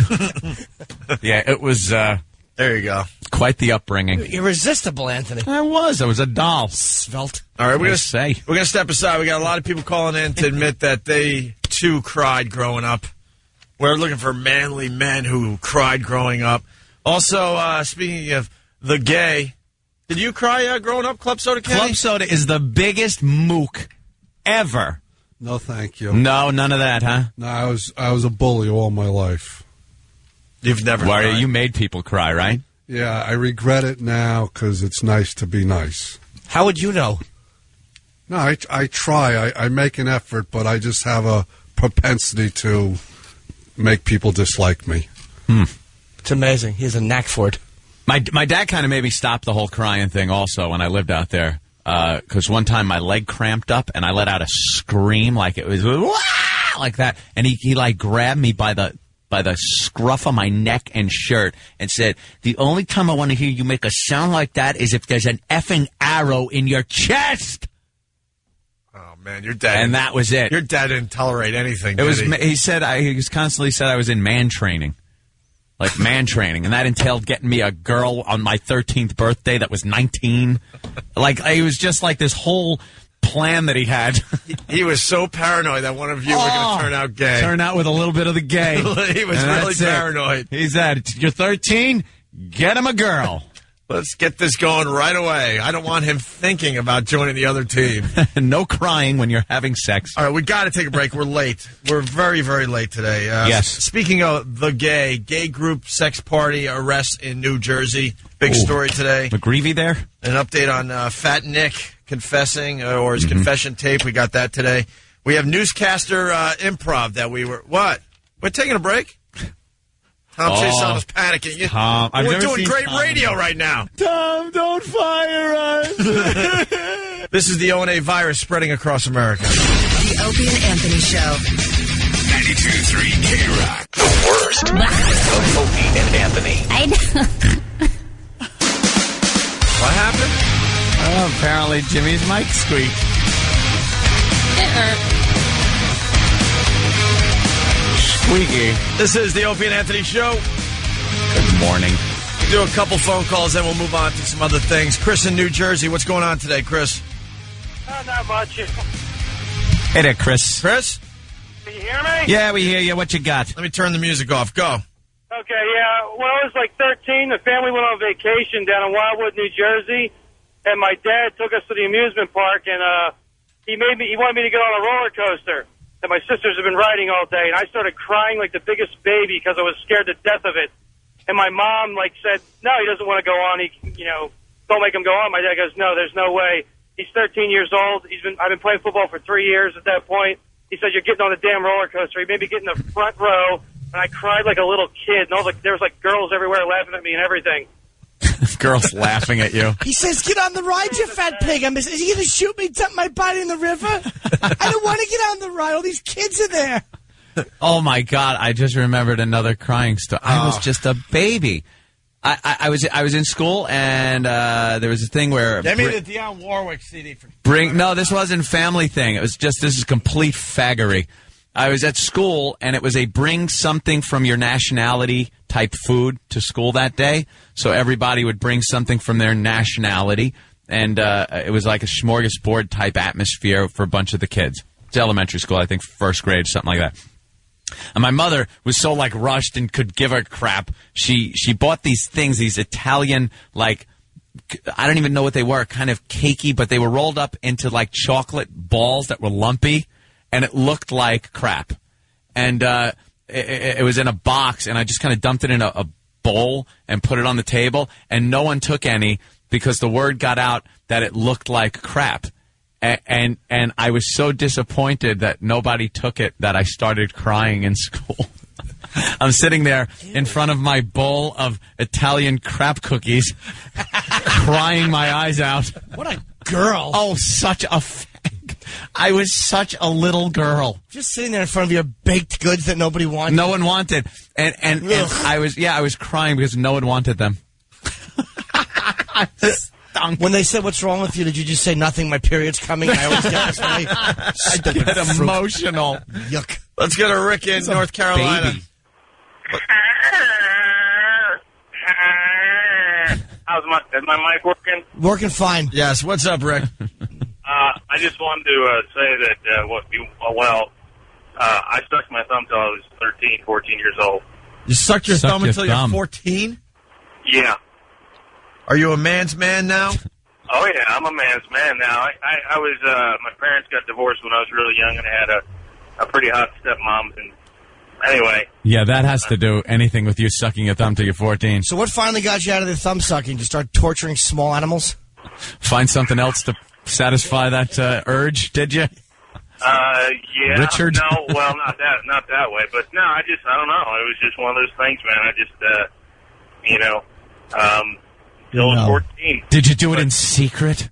Yeah, it was... there you go. Quite the upbringing. Irresistible, Anthony. I was a doll. Svelte. All right, we're gonna step aside. We got a lot of people calling in to admit that they too cried growing up. We're looking for manly men who cried growing up. Also, speaking of the gay, did you cry growing up, Club Soda Kenny? Club Soda is the biggest mook ever. No, thank you. No, none of that, huh? No, I was a bully all my life. You've never cried. You made people cry, right? Yeah, I regret it now because it's nice to be nice. How would you know? No, I try. I make an effort, but I just have a propensity to make people dislike me. It's amazing. He has a knack for it. My dad kind of made me stop the whole crying thing also when I lived out there. Because one time my leg cramped up and I let out a scream like it was like that. And he like grabbed me by the scruff of my neck and shirt and said, the only time I want to hear you make a sound like that is if there's an effing arrow in your chest. Oh, man, your dad. And that was it. Your dad didn't tolerate anything. He constantly said I was in man training. Like man training. And that entailed getting me a girl on my 13th birthday that was 19. Like, it was just like this whole plan that he had. He was so paranoid that one of you were going to turn out gay. Turn out with a little bit of the gay. He was really paranoid. He said, you're 13, get him a girl. Let's get this going right away. I don't want him thinking about joining the other team. No crying when you're having sex. All right, we got to take a break. We're late. We're very, very late today. Yes. Speaking of the gay group sex party arrests in New Jersey. Big story today. McGreevy there? An update on Fat Nick confessing, or his confession tape. We got that today. We have newscaster improv that we were... What? We're taking a break? Tom Chazon is panicking. Tom, we're doing great radio right now. Tom, don't fire us. This is the O&A virus spreading across America. The Opie and Anthony Show. 92.3 K-Rock. The worst of Opie and Anthony. I know. What happened? Oh, apparently Jimmy's mic squeaked. Squeaky. This is the Opie and Anthony Show. Good morning. We'll do a couple phone calls, then we'll move on to some other things. Chris in New Jersey, what's going on today, Chris? Not much. Hey there, Chris. Chris? Can you hear me? Yeah, we hear you. What you got? Let me turn the music off. Go. Okay, yeah. When I was like 13, the family went on vacation down in Wildwood, New Jersey, and my dad took us to the amusement park, and he wanted me to get on a roller coaster that my sisters have been riding all day, and I started crying like the biggest baby because I was scared to death of it. And my mom said, no, he doesn't want to go on. Don't make him go on. My dad goes, no, there's no way. He's 13 years old. I've been playing football for 3 years at that point. He said, you're getting on the damn roller coaster. He made me get in the front row, and I cried like a little kid. And there was girls everywhere laughing at me and everything. Girls laughing at you. He says, get on the ride, you fat pig. Is he going to shoot me, dump my body in the river? I don't want to get on the ride. All these kids are there. Oh, my God. I just remembered another crying story. I was just a baby. I was in school, and there was a thing where... Get me the Dionne Warwick CD. No, this wasn't family thing. It was just, this is complete faggery. I was at school, and it was a bring something from your nationality type food to school that day. So everybody would bring something from their nationality, and it was like a smorgasbord type atmosphere for a bunch of the kids. It's elementary school, I think first grade, something like that. And my mother was so like rushed and could give a crap. She bought these things, these Italian, like, I don't even know what they were, kind of cakey, but they were rolled up into like chocolate balls that were lumpy, and it looked like crap. And it was in a box, and I just kind of dumped it in a bowl and put it on the table, and no one took any because the word got out that it looked like crap. And I was so disappointed that nobody took it that I started crying in school. I'm sitting there in front of my bowl of Italian crap cookies, crying my eyes out. What a girl. Oh, such a I was such a little girl. Just sitting there in front of your baked goods that nobody wanted. No one wanted. And I was crying because no one wanted them. When they said, "What's wrong with you?" did you just say, "Nothing, my period's coming"? I always get this way. I get emotional. Yuck. Let's go to Rick in North Carolina. Baby. Is my mic working? Working fine. Yes. What's up, Rick? I just wanted to say that, I stuck my thumb till I was 13, 14 years old. You sucked your thumb until you're 14? Yeah. Are you a man's man now? Oh, yeah, I'm a man's man now. I was, my parents got divorced when I was really young, and I had a pretty hot stepmom, and anyway. Yeah, that has to do anything with you sucking your thumb till you're 14. So what finally got you out of the thumb sucking? To start torturing small animals? Find something else to satisfy that urge, did you? Yeah. Richard? No, well, not that way, but no, I don't know. It was just one of those things, man. I just, till I was 14. Did you do it in secret?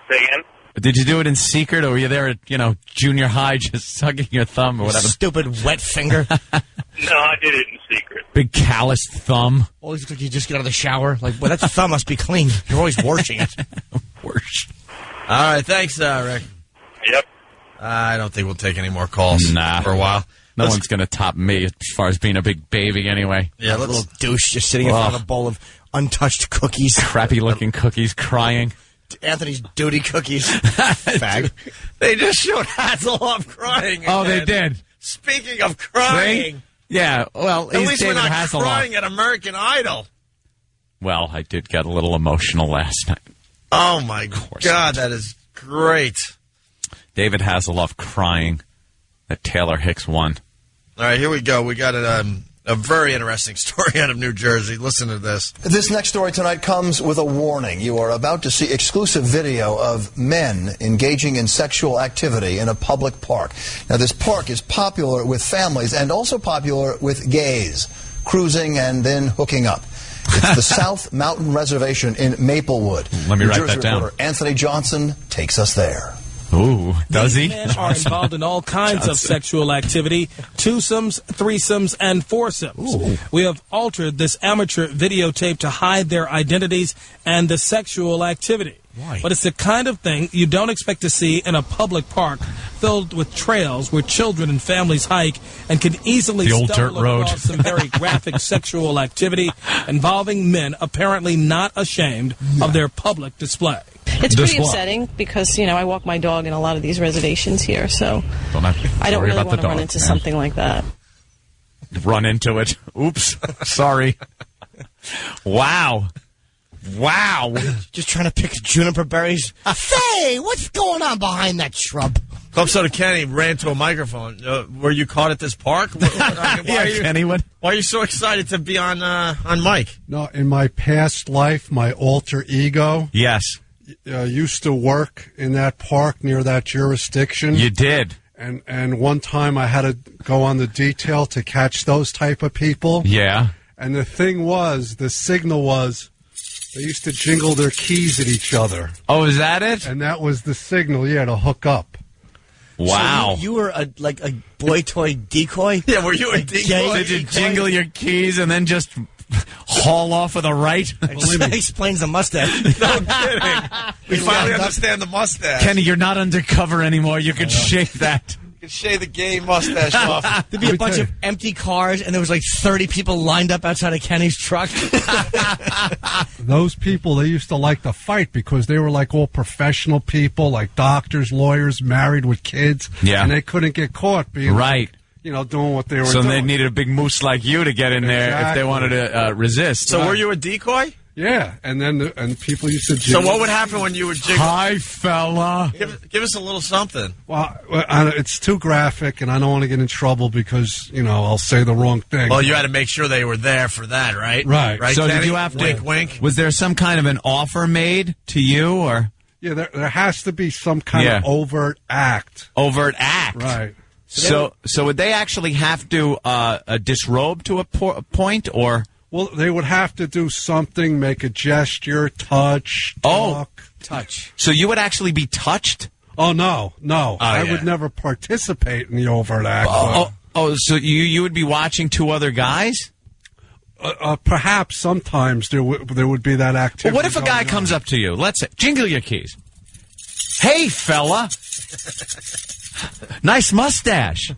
Say again? Did you do it in secret, or were you there at, junior high just sucking your thumb or whatever? Stupid wet finger. No, I did it in secret. Big calloused thumb. Always looks like you just get out of the shower. Like, well, that thumb must be clean. You're always washing it. Wash. All right, thanks, Rick. Yep. I don't think we'll take any more calls for a while. No one's going to top me as far as being a big baby anyway. Yeah, little douche just sitting in front of a bowl of untouched cookies. Crappy-looking cookies, crying. Anthony's duty cookies. Fag. They just showed Hasselhoff crying. Oh, again. they did. Speaking of crying. See? Yeah, well, at he's least David we're not Hasselhoff. crying at American Idol. Well, I did get a little emotional last night. Oh, my God, that is great. David Hasselhoff crying that Taylor Hicks won. All right, here we go. We got a very interesting story out of New Jersey. Listen to this. This next story tonight comes with a warning. You are about to see exclusive video of men engaging in sexual activity in a public park. Now, this park is popular with families and also popular with gays, cruising and then hooking up. It's the South Mountain Reservation in Maplewood. Let me New write Jersey that down. reporter Anthony Johnson takes us there. Ooh, does he? Men are involved in all kinds of sexual activity, twosomes, threesomes, and foursomes. Ooh. We have altered this amateur videotape to hide their identities and the sexual activity. Why? But it's the kind of thing you don't expect to see in a public park filled with trails where children and families hike and can easily The old stumble dirt road. across some very graphic sexual activity involving men apparently not ashamed of their public display. It's pretty upsetting because, I walk my dog in a lot of these reservations here, so I don't really want to run into something like that. Run into it. Oops. Sorry. Wow. Just trying to pick juniper berries. Say, what's going on behind that shrub? Club Soda Kenny ran to a microphone. Were you caught at this park? Kenny, why are you so excited to be on mic? No, in my past life, my alter ego. Yes. Used to work in that park near that jurisdiction. You did. And one time I had to go on the detail to catch those type of people. Yeah. And the signal was, they used to jingle their keys at each other. Oh, is that it? And that was the signal, to hook up. Wow. So you were a boy toy decoy? Yeah, were you a decoy? Did you jingle your keys and then just haul off with a right? That explains the mustache. No kidding. We finally understand the mustache. Kenny, you're not undercover anymore. You can shave that. You could shave the gay mustache off. There'd be a bunch of empty cars, and there was like 30 people lined up outside of Kenny's truck. Those people, they used to like to fight because they were like all professional people, like doctors, lawyers, married with kids. Yeah. And they couldn't get caught being right. Doing what they were doing. So they needed a big moose like you to get in there if they wanted to resist. So were you a decoy? Yeah, and then and people used to jiggle. So what would happen when you would jiggle? Hi, fella. Give us a little something. Well, it's too graphic, and I don't want to get in trouble because, I'll say the wrong thing. Well, you had to make sure they were there for that, right? Right. So Kenny? did you have to... Wink, wink. Was there some kind of an offer made to you, or... Yeah, there has to be some kind of overt act. Overt act? Right. So would they actually have to disrobe to a point, or... Well, they would have to do something, make a gesture, touch, talk. Touch. So you would actually be touched? Oh, no. I would never participate in the overt act. So you would be watching two other guys? Perhaps sometimes there would be that activity. Well, what if a guy comes up to you? Let's say, jingle your keys. Hey, fella. Nice mustache.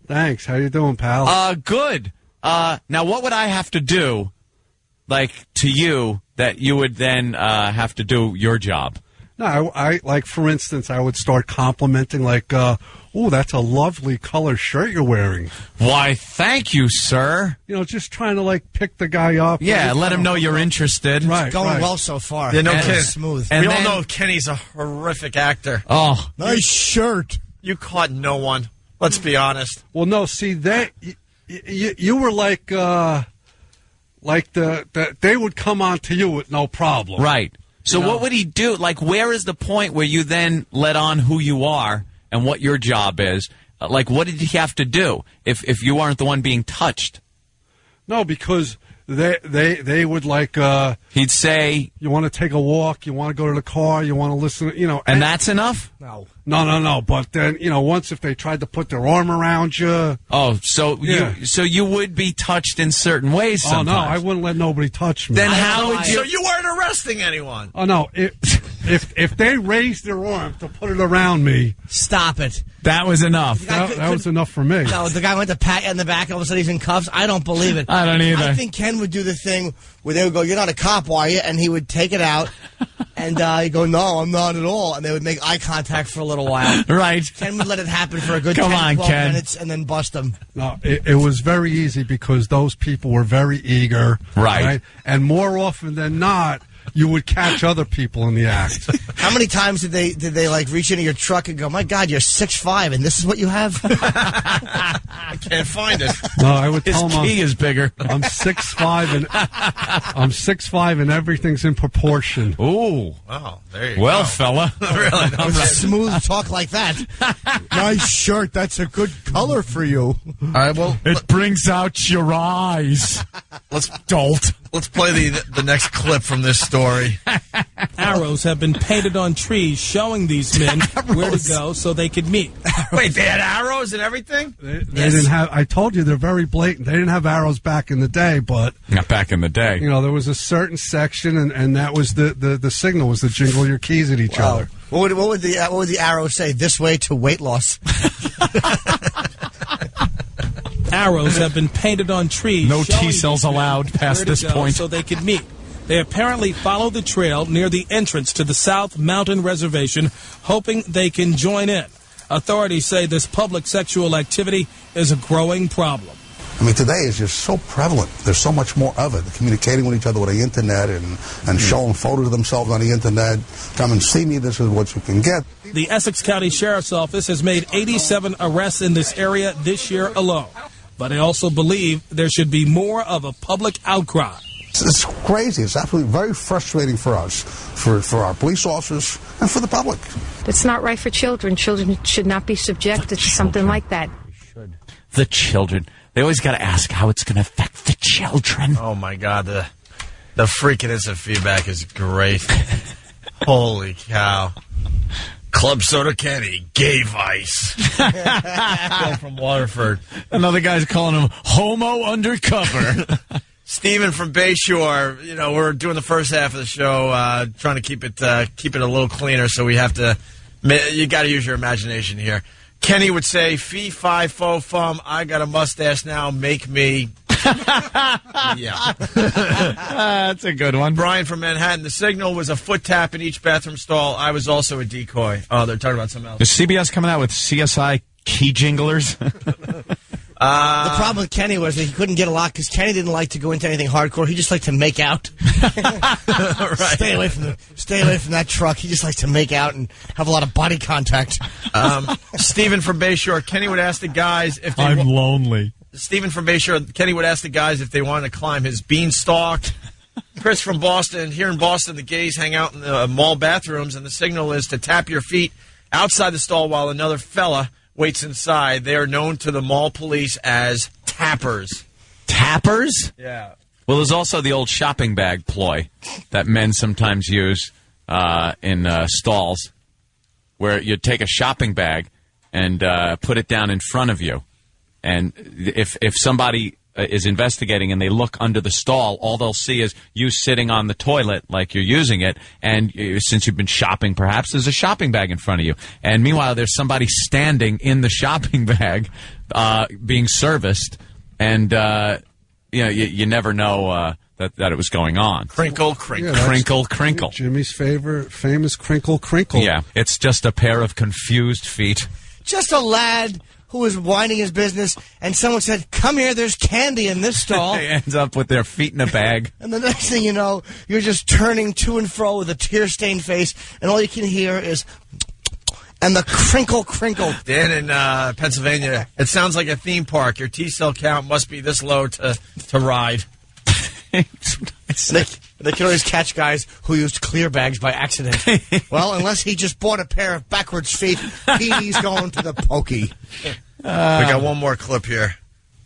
Thanks. How you doing, pal? Good. Now, what would I have to do, like, to you, that you would then have to do your job? No, I like, for instance, I would start complimenting, like, oh, that's a lovely color shirt you're wearing. Why, thank you, sir. Just trying to, like, pick the guy up. Yeah, let him know you're interested. Right, Going well so far. Yeah, no kidding. Smooth. We all know Kenny's a horrific actor. Oh. Nice shirt. You caught no one. Let's be honest. Well, no, see, you were like they would come on to you with no problem. Right. So what would he do? Like, where is the point where you then let on who you are and what your job is? Like, what did he have to do if you aren't the one being touched? No, because they would like... He'd say... You want to take a walk, you want to go to the car, you want to listen, And that's enough? No. But then, once if they tried to put their arm around you... Oh, so you would be touched in certain ways sometimes? Oh, no, I wouldn't let nobody touch me. Then how would you... So you weren't arresting anyone? Oh, no. If they raised their arm to put it around me... Stop it. That was enough. That was enough for me. No, the guy went to pat you in the back, all of a sudden he's in cuffs. I don't believe it. I don't either. I think Ken would do the thing where they would go, "You're not a cop, are you?" And he would take it out, and he'd go, "No, I'm not at all." And they would make eye contact for a little while. Right. Ken would let it happen for a good 10, 12 minutes and then bust him. No, it was very easy because those people were very eager. Right. And more often than not, you would catch other people in the act. How many times did they like reach into your truck and go, "My God, you're 6'5", and this is what you have"? I can't find it. No, I would tell him his key is bigger. I'm 6'5", and everything's in proportion. Ooh, wow, there you go. Well, fella, really, smooth talk like that. Nice shirt. That's a good color for you. All right, well, it brings out your eyes. Let's play the next clip from this story. Arrows have been painted on trees showing these men where to go so they could meet. Wait, they had arrows and everything? They didn't have. I told you they're very blatant. They didn't have arrows back in the day, but not back in the day. There was a certain section, and that was the signal was to jingle your keys at each other. What would the arrow say? This way to weight loss. Arrows have been painted on trees. No T-cells allowed past this point. So they could meet. They apparently follow the trail near the entrance to the South Mountain Reservation, hoping they can join in. Authorities say this public sexual activity is a growing problem. I mean, today is just so prevalent. There's so much more of it. They're communicating with each other with the Internet and showing photos of themselves on the Internet. Come and see me. This is what you can get. The Essex County Sheriff's Office has made 87 arrests in this area this year alone. But I also believe there should be more of a public outcry. It's crazy. It's absolutely very frustrating for us, for our police officers, and for the public. It's not right for children. Children should not be subjected to something like that. The children. They always got to ask how it's going to affect the children. Oh, my God. The freaking instant feedback is great. Holy cow. Club Soda Kenny, gay vice. Bill from Waterford. Another guy's calling him homo undercover. Stephen from Bayshore. We're doing the first half of the show, trying to keep it a little cleaner. So we have to. You got to use your imagination here. Kenny would say, fee, fi, fo, fum, I got a mustache now, make me. Yeah. That's a good one. Brian from Manhattan, the signal was a foot tap in each bathroom stall. I was also a decoy. Oh, they're talking about something else. Is CBS coming out with CSI key jinglers? The problem with Kenny was that he couldn't get a lot because Kenny didn't like to go into anything hardcore. He just liked to make out. Right. Stay away from that truck. He just likes to make out and have a lot of body contact. Stephen from Bayshore, Kenny would ask the guys if they I'm lonely. Stephen from Bayshore, Kenny would ask the guys if they wanted to climb his beanstalk. Chris from Boston, here in Boston, the gays hang out in the mall bathrooms, and the signal is to tap your feet outside the stall while another fella waits inside. They are known to the mall police as tappers. Tappers? Yeah. Well, there's also the old shopping bag ploy that men sometimes use in stalls, where you take a shopping bag and put it down in front of you. And if somebody is investigating and they look under the stall, all they'll see is you sitting on the toilet like you're using it. And since you've been shopping, perhaps there's a shopping bag in front of you. And meanwhile, there's somebody standing in the shopping bag being serviced. And, you never know that it was going on. Crinkle, crinkle. Yeah, crinkle. Jimmy's famous crinkle, crinkle. Yeah, it's just a pair of confused feet. Just a lad who was winding his business, and someone said, "Come here, there's candy in this stall." He ends up with their feet in a bag. And the next thing you know, you're just turning to and fro with a tear-stained face, and all you can hear is, and the crinkle, crinkle. Dan in Pennsylvania, it sounds like a theme park. Your T-cell count must be this low to ride. They can always catch guys who used clear bags by accident. Well, unless he just bought a pair of backwards feet, he's going to the pokey. We got one more clip here.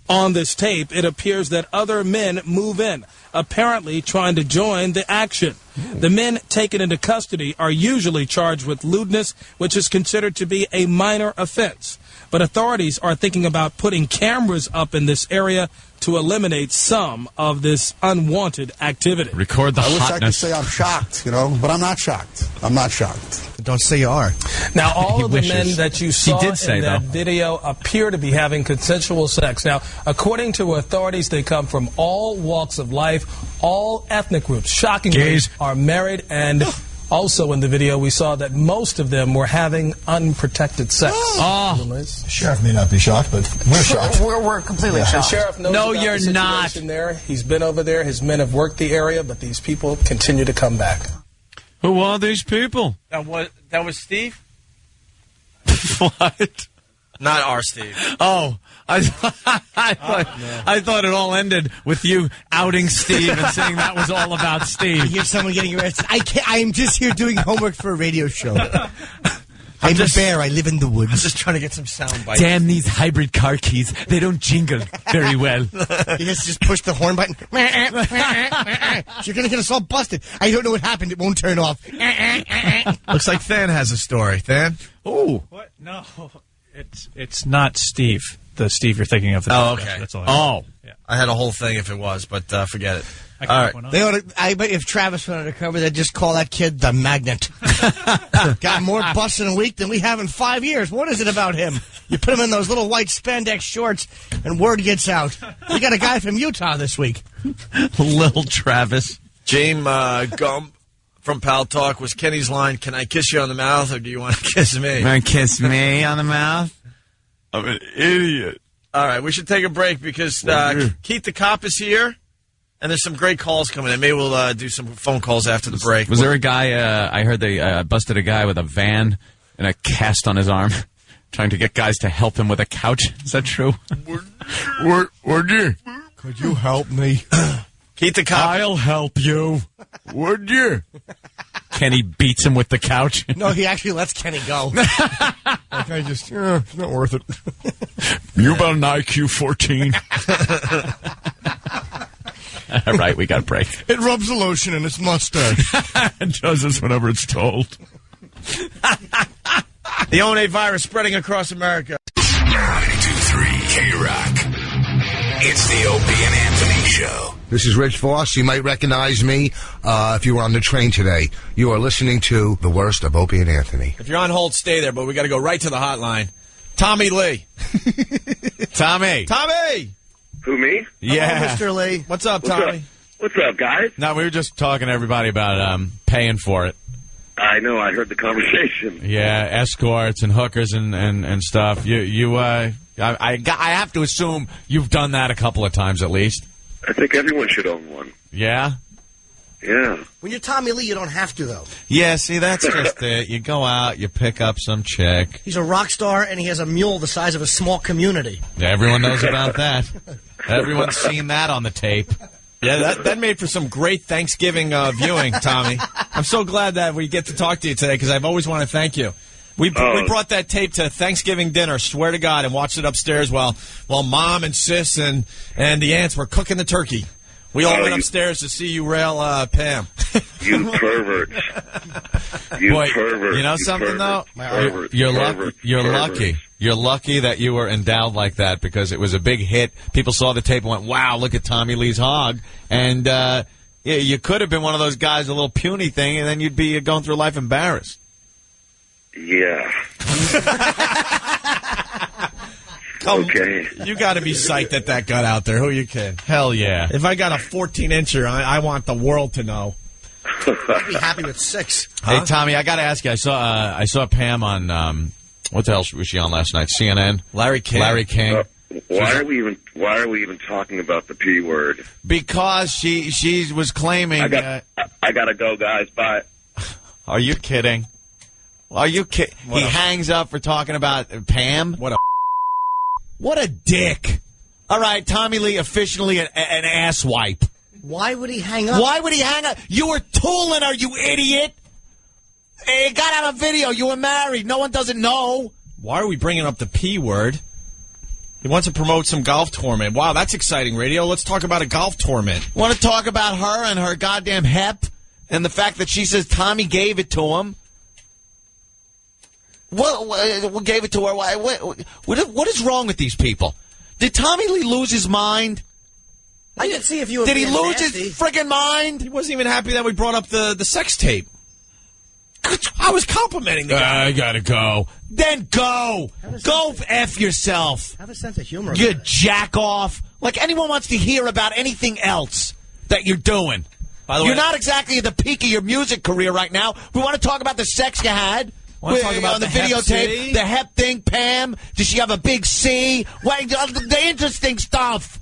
On this tape, it appears that other men move in, apparently trying to join the action. The men taken into custody are usually charged with lewdness, which is considered to be a minor offense. But authorities are thinking about putting cameras up in this area to eliminate some of this unwanted activity. Record the I wish hotness. I could say I'm shocked, but I'm not shocked. I'm not shocked. Don't say you are. Now, all He of the wishes. men that you saw did say, in that though. video appear to be having consensual sex. Now, according to authorities, they come from all walks of life, all ethnic groups. Shockingly, Gays. are married, and also in the video, we saw that most of them were having unprotected sex. The sheriff may not be shocked, but we're shocked. We're completely The shocked. sheriff knows No, about you're the not. situation there. He's been over there. His men have worked the area, but these people continue to come back. Who are these people? That was Steve? What? Not our Steve. Oh, I thought it all ended with you outing Steve and saying that was all about You Steve. hear someone getting arrested. I'm just here doing homework for a radio show. I'm a bear. I live in the I'm woods. just trying to get some sound bites. Damn these hybrid car keys. They don't jingle very well. He has to just push the horn button. You're going to get us all busted. I don't know what happened. It won't turn off. Looks like Than has a story. Than? Oh. What? No, it's not Steve. The Steve you're thinking of. Oh, okay. That's all. Oh. I had a whole thing if it was, but forget it. I All right. one on. They ought to, I bet if Travis went undercover, they'd just call that kid the Magnet. Got more busts in a week than we have in 5 years. What is it about him? You put him in those little white spandex shorts, and word gets out. We got a guy from Utah this week. Little Travis. James Gump from Pal Talk was Kenny's line, "Can I kiss you on the mouth, or do you want to kiss me?" Want to kiss me on the mouth? I'm an idiot. All right, we should take a break because Keith the Cop is here, and there's some great calls coming in. Maybe we'll do some phone calls after the break. Was there a guy, I heard they busted a guy with a van and a cast on his arm, trying to get guys to help him with a couch? Is that true? Would you? Could you help me? Keith the Cop. I'll help you. Would you? Kenny beats him with the couch. No, he actually lets Kenny go. Like I just, it's not worth it. You about an IQ 14. All right, we got a break. It rubs the lotion in its mustache. It does this whenever it's told. The ONA virus spreading across America. 92.3 K-Rock. It's the Opie and Anthony Show. This is Rich Voss. You might recognize me if you were on the train today. You are listening to the worst of Opie and Anthony. If you're on hold, stay there, but we got to go right to the hotline. Tommy Lee. Tommy. Tommy! Who, me? Yeah. Hello, Mr. Lee. What's up, Tommy? What's up, guys? No, we were just talking to everybody about paying for it. I know. I heard the conversation. Yeah, escorts and hookers and stuff. I have to assume you've done that a couple of times at least. I think everyone should own one. Yeah? Yeah. When you're Tommy Lee, you don't have to, though. Yeah, see, that's just it. You go out, you pick up some chick. He's a rock star, and he has a mule the size of a small community. Yeah, everyone knows about that. Everyone's seen that on the tape. Yeah, that made for some great Thanksgiving viewing, Tommy. I'm so glad that we get to talk to you today because I've always wanted to thank you. We brought that tape to Thanksgiving dinner, swear to God, and watched it upstairs while Mom and Sis and the aunts were cooking the turkey. We all went upstairs to see you rail Pam. You perverts. Perverts. You know something, though? You're lucky. You're lucky that you were endowed like that because it was a big hit. People saw the tape and went, wow, look at Tommy Lee's hog. And you could have been one of those guys, a little puny thing, and then you'd be going through life embarrassed. Yeah. Okay. You got to be psyched that got out there. Who are you kidding? Hell yeah. If I got a 14-incher, I want the world to know. I'd be happy with 6. Huh? Hey, Tommy, I got to ask you. I saw Pam on, what the hell was she on last night? CNN? Larry King. Why are we even talking about the P word? Because she was claiming. I gotta go, guys. Bye. Are you kidding? Are you kidding? He hangs up for talking about Pam? What a dick. All right, Tommy Lee officially an asswipe. Why would he hang up? Why would he hang up? You were tooling her, you idiot. It got out on video. You were married. No one doesn't know. Why are we bringing up the P word? He wants to promote some golf tournament. Wow, that's exciting, radio. Let's talk about a golf tournament. Want to talk about her and her goddamn hep and the fact that she says Tommy gave it to him? What gave it to her? What is wrong with these people? Did Tommy Lee lose his mind? I didn't see if you were Did he lose nasty. his friggin' mind? He wasn't even happy that we brought up the sex tape. I was complimenting the guy. I gotta go. Then go. Go F yourself. Have a sense of humor. You jack off. Like anyone wants to hear about anything else that you're doing. By the way, you're not exactly at the peak of your music career right now. We want to talk about the sex you had. Want to talk about on the Hep videotape, C? the Hep thing, Pam. Does she have a big C? The interesting stuff.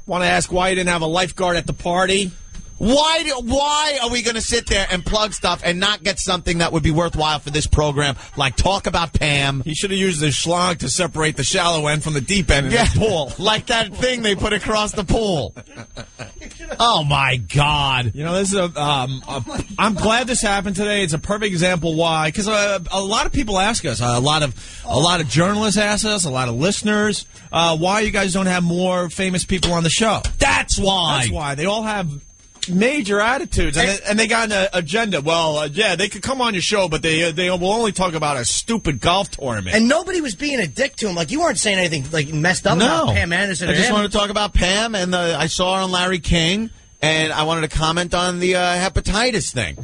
Want to ask why you didn't have a lifeguard at the party? Why are we going to sit there and plug stuff and not get something that would be worthwhile for this program, like talk about Pam? He should have used the schlong to separate the shallow end from the deep end in the pool. Like that thing they put across the pool. Oh, my God. You know, this is I'm glad this happened today. It's a perfect example why. Because a lot of people ask us, a lot of journalists ask us, a lot of listeners, why you guys don't have more famous people on the show. That's why. That's why. They all have major attitudes, and they got an agenda. Well, yeah, they could come on your show, but they will only talk about a stupid golf tournament. And nobody was being a dick to him. Like, you weren't saying anything like messed up about Pam Anderson. I just wanted to talk about Pam, and I saw her on Larry King, and I wanted to comment on the hepatitis thing.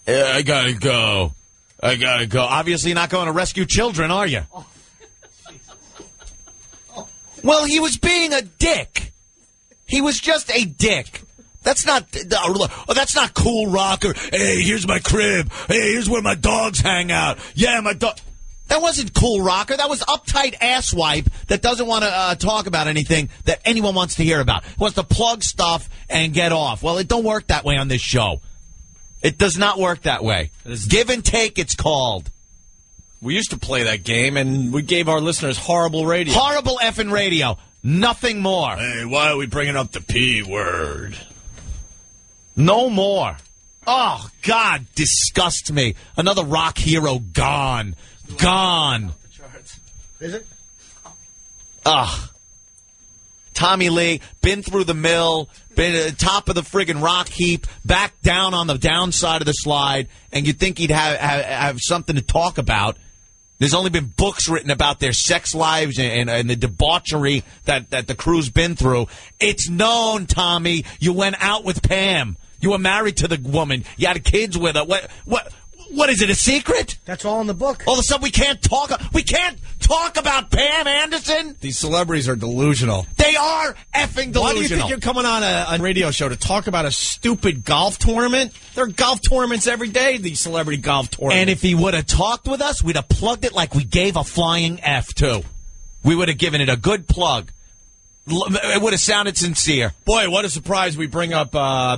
I gotta go. Obviously, you're not going to rescue children, are you? Well, he was being a dick. He was just a dick. That's not cool rocker. Hey, here's my crib. Hey, here's where my dogs hang out. Yeah, my dog. That wasn't cool rocker. That was uptight asswipe that doesn't want to talk about anything that anyone wants to hear about. He wants to plug stuff and get off. Well, it don't work that way on this show. It does not work that way. Give and take, it's called. We used to play that game, and we gave our listeners horrible radio. Horrible effing radio. Nothing more. Hey, why are we bringing up the P word? No more. Oh, God, disgusts me. Another rock hero gone. Gone. Is it? Ugh. Tommy Lee, been through the mill, been at the top of the friggin' rock heap, back down on the downside of the slide, and you'd think he'd have something to talk about. There's only been books written about their sex lives and the debauchery that the crew's been through. It's known, Tommy. You went out with Pam. You were married to the woman. You had kids with her. What is it, a secret? That's all in the book. All of a sudden we can't talk about Pam Anderson? These celebrities are delusional. They are effing delusional. Why do you think you're coming on a radio show to talk about a stupid golf tournament? There are golf tournaments every day, these celebrity golf tournaments. And if he would have talked with us, we'd have plugged it like we gave a flying F to. We would have given it a good plug. It would have sounded sincere. Boy, what a surprise we bring up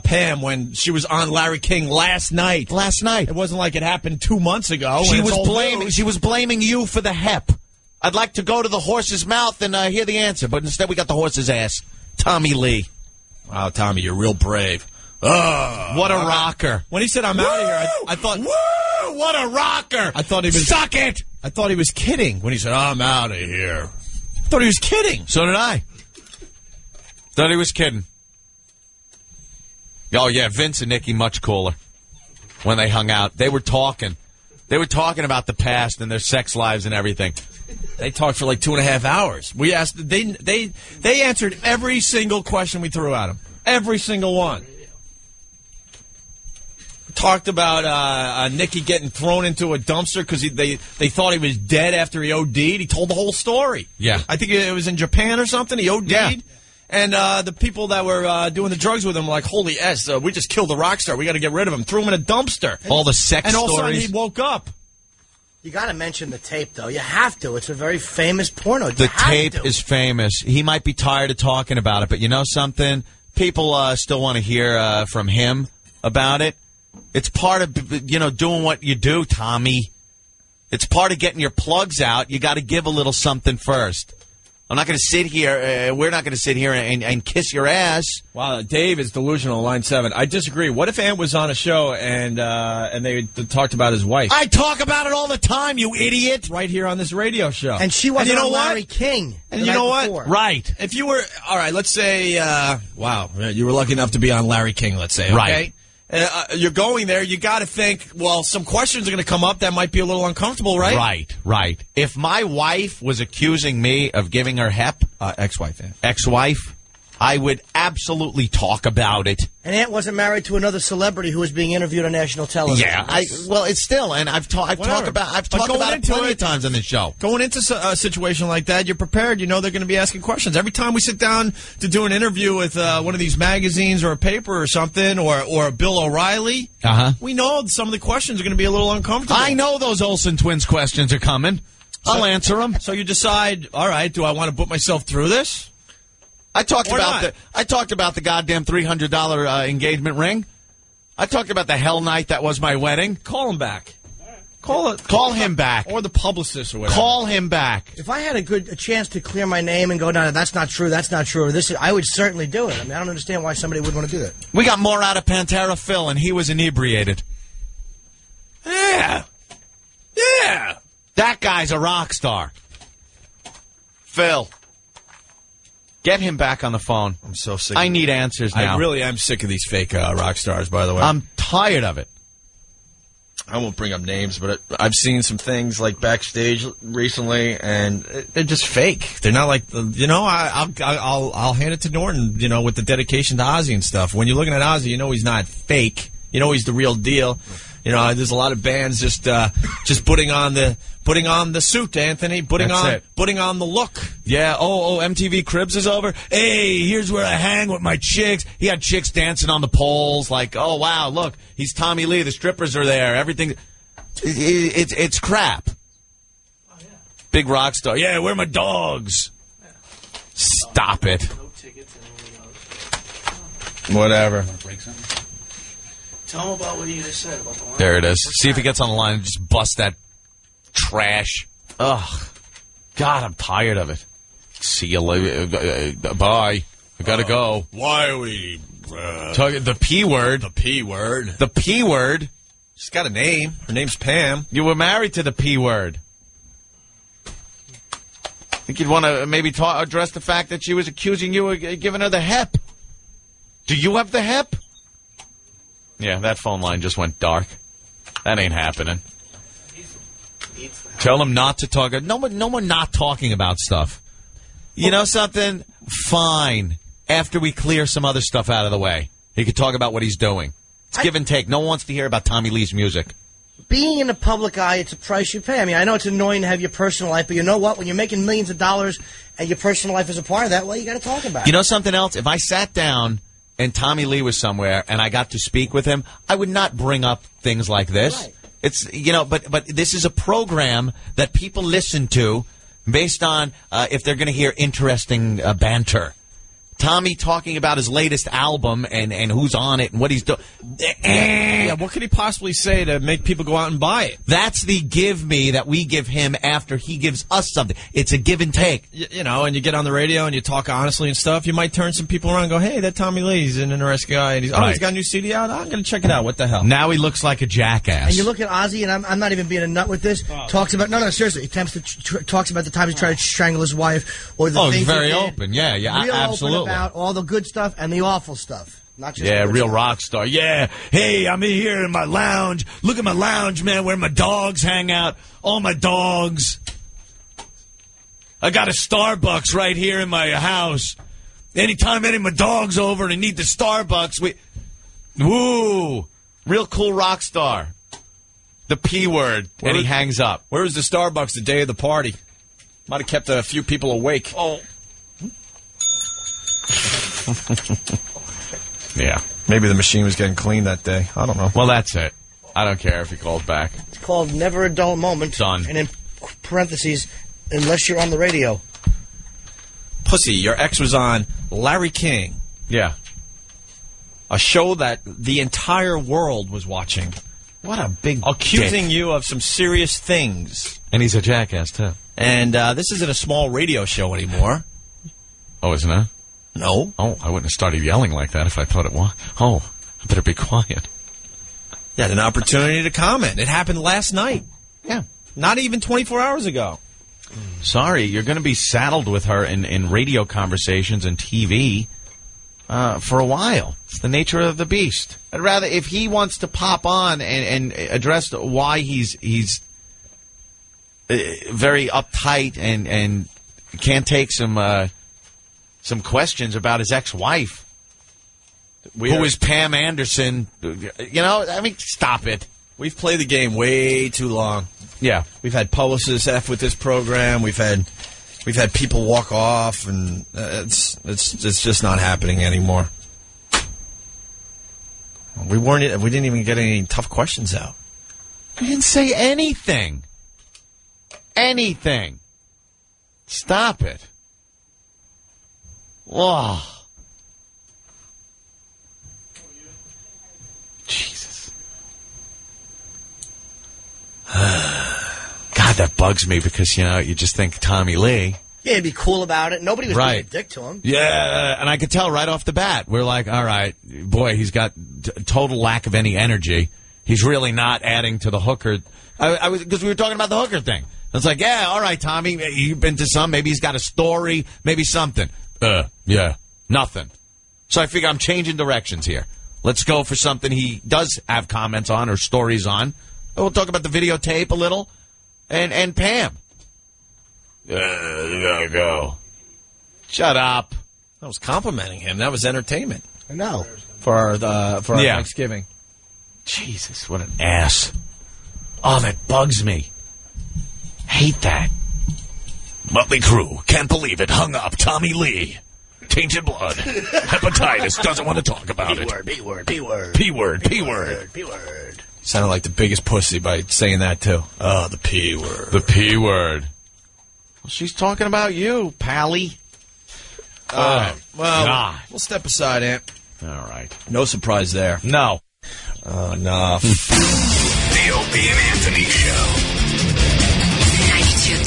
Pam when she was on Larry King last night. It wasn't like it happened 2 months ago. She was blaming you for the hep. I'd like to go to the horse's mouth and hear the answer, but instead we got the horse's ass. Tommy Lee. Wow, Tommy, you're real brave. What a rocker. When he said I'm out of here, I thought... Woo! What a rocker! I thought he was... Suck it! I thought he was kidding when he said, I'm out of here. I thought he was kidding. So did I. Thought he was kidding. Oh, yeah, Vince and Nikki much cooler when they hung out. They were talking. They were talking about the past and their sex lives and everything. They talked for like 2.5 hours. We asked, they answered every single question we threw at them. Every single one. Talked about Nikki getting thrown into a dumpster because they thought he was dead after he OD'd. He told the whole story. Yeah. I think it was in Japan or something. He OD'd. Yeah. And the people that were doing the drugs with him were like, holy S, we just killed a rock star. We got to get rid of him. Threw him in a dumpster. All the sex and all stories. of a sudden he woke up. You got to mention the tape, though. You have to. It's a very famous porno. The tape is famous. He might be tired of talking about it, but you know something? People still want to hear from him about it. It's part of, doing what you do, Tommy. It's part of getting your plugs out. You got to give a little something first. I'm not going to sit here. We're not going to sit here and kiss your ass. Wow, Dave is delusional. Line 7. I disagree. What if Ant was on a show and they talked about his wife? I talk about it all the time, you idiot. Right here on this radio show. And she wasn't on Larry King. And you know what? Before. Right. If you were, all right, let's say, wow, you were lucky enough to be on Larry King, let's say, okay? Right. You're going there, you got to think, well, some questions are going to come up that might be a little uncomfortable, right? Right. If my wife was accusing me of giving her hep, ex-wife, I would absolutely talk about it. And Ant wasn't married to another celebrity who was being interviewed on national television. Yeah, it's still, and I've talked about it plenty of times on this show. Going into a situation like that, you're prepared. You know they're going to be asking questions. Every time we sit down to do an interview with one of these magazines or a paper or something, or Bill O'Reilly, we know some of the questions are going to be a little uncomfortable. I know those Olsen twins questions are coming. I'll answer them. So you decide, all right, do I want to put myself through this? I talked about the goddamn $300 engagement ring. I talked about the hell night that was my wedding. Call him back. Call him back. Or the publicist or whatever. Call him back. If I had a chance to clear my name and go, no, that's not true, or this, I would certainly do it. I mean, I don't understand why somebody would want to do that. We got more out of Pantera Phil, and he was inebriated. Yeah. That guy's a rock star. Phil. Get him back on the phone. I'm so sick. I need answers now. I really am sick of these fake rock stars, by the way. I'm tired of it. I won't bring up names, but I've seen some things like backstage recently, and they're just fake. They're not like, I'll hand it to Norton, with the dedication to Ozzy and stuff. When you're looking at Ozzy, you know he's not fake. You know he's the real deal. There's a lot of bands just putting on the suit, Anthony, putting on the look. Yeah. Oh, MTV Cribs is over. Hey, here's where I hang with my chicks. He had chicks dancing on the poles. Like, oh wow, look, he's Tommy Lee. The strippers are there. Everything. It's crap. Oh, yeah. Big rock star. Yeah, where are my dogs? Yeah. Stop it. Whatever. Tell him about what you just said about the line. There it is. See if he gets on the line and just bust that trash. Ugh. God, I'm tired of it. See you later. Bye. I gotta go. Why are we... talking the P word. The P word. The P word. She's got a name. Her name's Pam. You were married to the P word. I think you'd want to maybe address the fact that she was accusing you of giving her the hep. Do you have the hep? Yeah, that phone line just went dark. That ain't happening. Tell him not to talk. No one not talking about stuff. You know something? Fine. After we clear some other stuff out of the way, he could talk about what he's doing. It's give and take. No one wants to hear about Tommy Lee's music. being in the public eye, it's a price you pay. I mean, I know it's annoying to have your personal life, but you know what? When you're making millions of dollars and your personal life is a part of that, well, you got to talk about it. You know something else? If I sat down and Tommy Lee was somewhere and I got to speak with him, I would not bring up things like this. Right. It's, but this is a program that people listen to based on if they're going to hear interesting banter. Tommy talking about his latest album and who's on it and what he's doing. Yeah, what could he possibly say to make people go out and buy it? That's the give me that we give him after he gives us something. It's a give and take. And you get on the radio and you talk honestly and stuff, you might turn some people around and go, hey, that Tommy Lee's an interesting guy. And he's got a new CD out? I'm going to check it out. What the hell? Now he looks like a jackass. And you look at Ozzy, and I'm not even being a nut with this, talks about, seriously, talks about the time he tried to strangle his wife. Or the he's things very he did. open. Yeah, Real absolutely. open about all the good stuff and the awful stuff. Not just real rock star. Yeah, hey, I'm in here in my lounge. Look at my lounge, man, where my dogs hang out. All my dogs. I got a Starbucks right here in my house. Anytime any of my dogs over and need the Starbucks, woo, real cool rock star. The P word, and he hangs up. Where was the Starbucks the day of the party? Might have kept a few people awake. Oh. Yeah. Maybe the machine was getting clean that day. I don't know. Well, that's it. I don't care if he calls back. It's called Never a Dull Moment. Done. And in parentheses, unless you're on the radio. Pussy, your ex was on Larry King. Yeah. A show that the entire world was watching. What a big accusing dick. you of some serious things. And he's a jackass, too. And this isn't a small radio show anymore. Oh, isn't it? No. Oh, I wouldn't have started yelling like that if I thought it was. Oh, I better be quiet. You had an opportunity to comment. It happened last night. Yeah. Not even 24 hours ago. Sorry, you're going to be saddled with her in radio conversations and TV for a while. It's the nature of the beast. I'd rather, if he wants to pop on and address why he's very uptight and can't take some questions about his ex-wife, who is Pam Anderson. Stop it. We've played the game way too long. Yeah. We've had publicists F with this program. We've had people walk off, and it's just not happening anymore. We didn't even get any tough questions out. I didn't say anything. Anything. Stop it. Whoa. Jesus. God, that bugs me because, you just think Tommy Lee. Yeah, he'd be cool about it. Nobody was being a dick to him. Yeah, and I could tell right off the bat. We're like, all right, boy, he's got total lack of any energy. He's really not adding to the hooker. Because we were talking about the hooker thing. It's like, yeah, all right, Tommy, you've been to some. Maybe he's got a story, maybe something. Yeah, nothing. So I figure I'm changing directions here. Let's go for something he does have comments on or stories on. We'll talk about the videotape a little. And Pam. Go. Shut up. I was complimenting him. That was entertainment. I know. For our Thanksgiving. Jesus, what an ass. Oh, that bugs me. Hate that. Motley Crue, can't believe it, hung up Tommy Lee. Tainted blood. Hepatitis, doesn't want to talk about it. P-word. Sounded like the biggest pussy by saying that, too. Oh, the P word. The P word. Well, she's talking about you, Pally. Well, we'll step aside, Aunt. All right. No surprise there. No. Enough. The Opie and Anthony Show.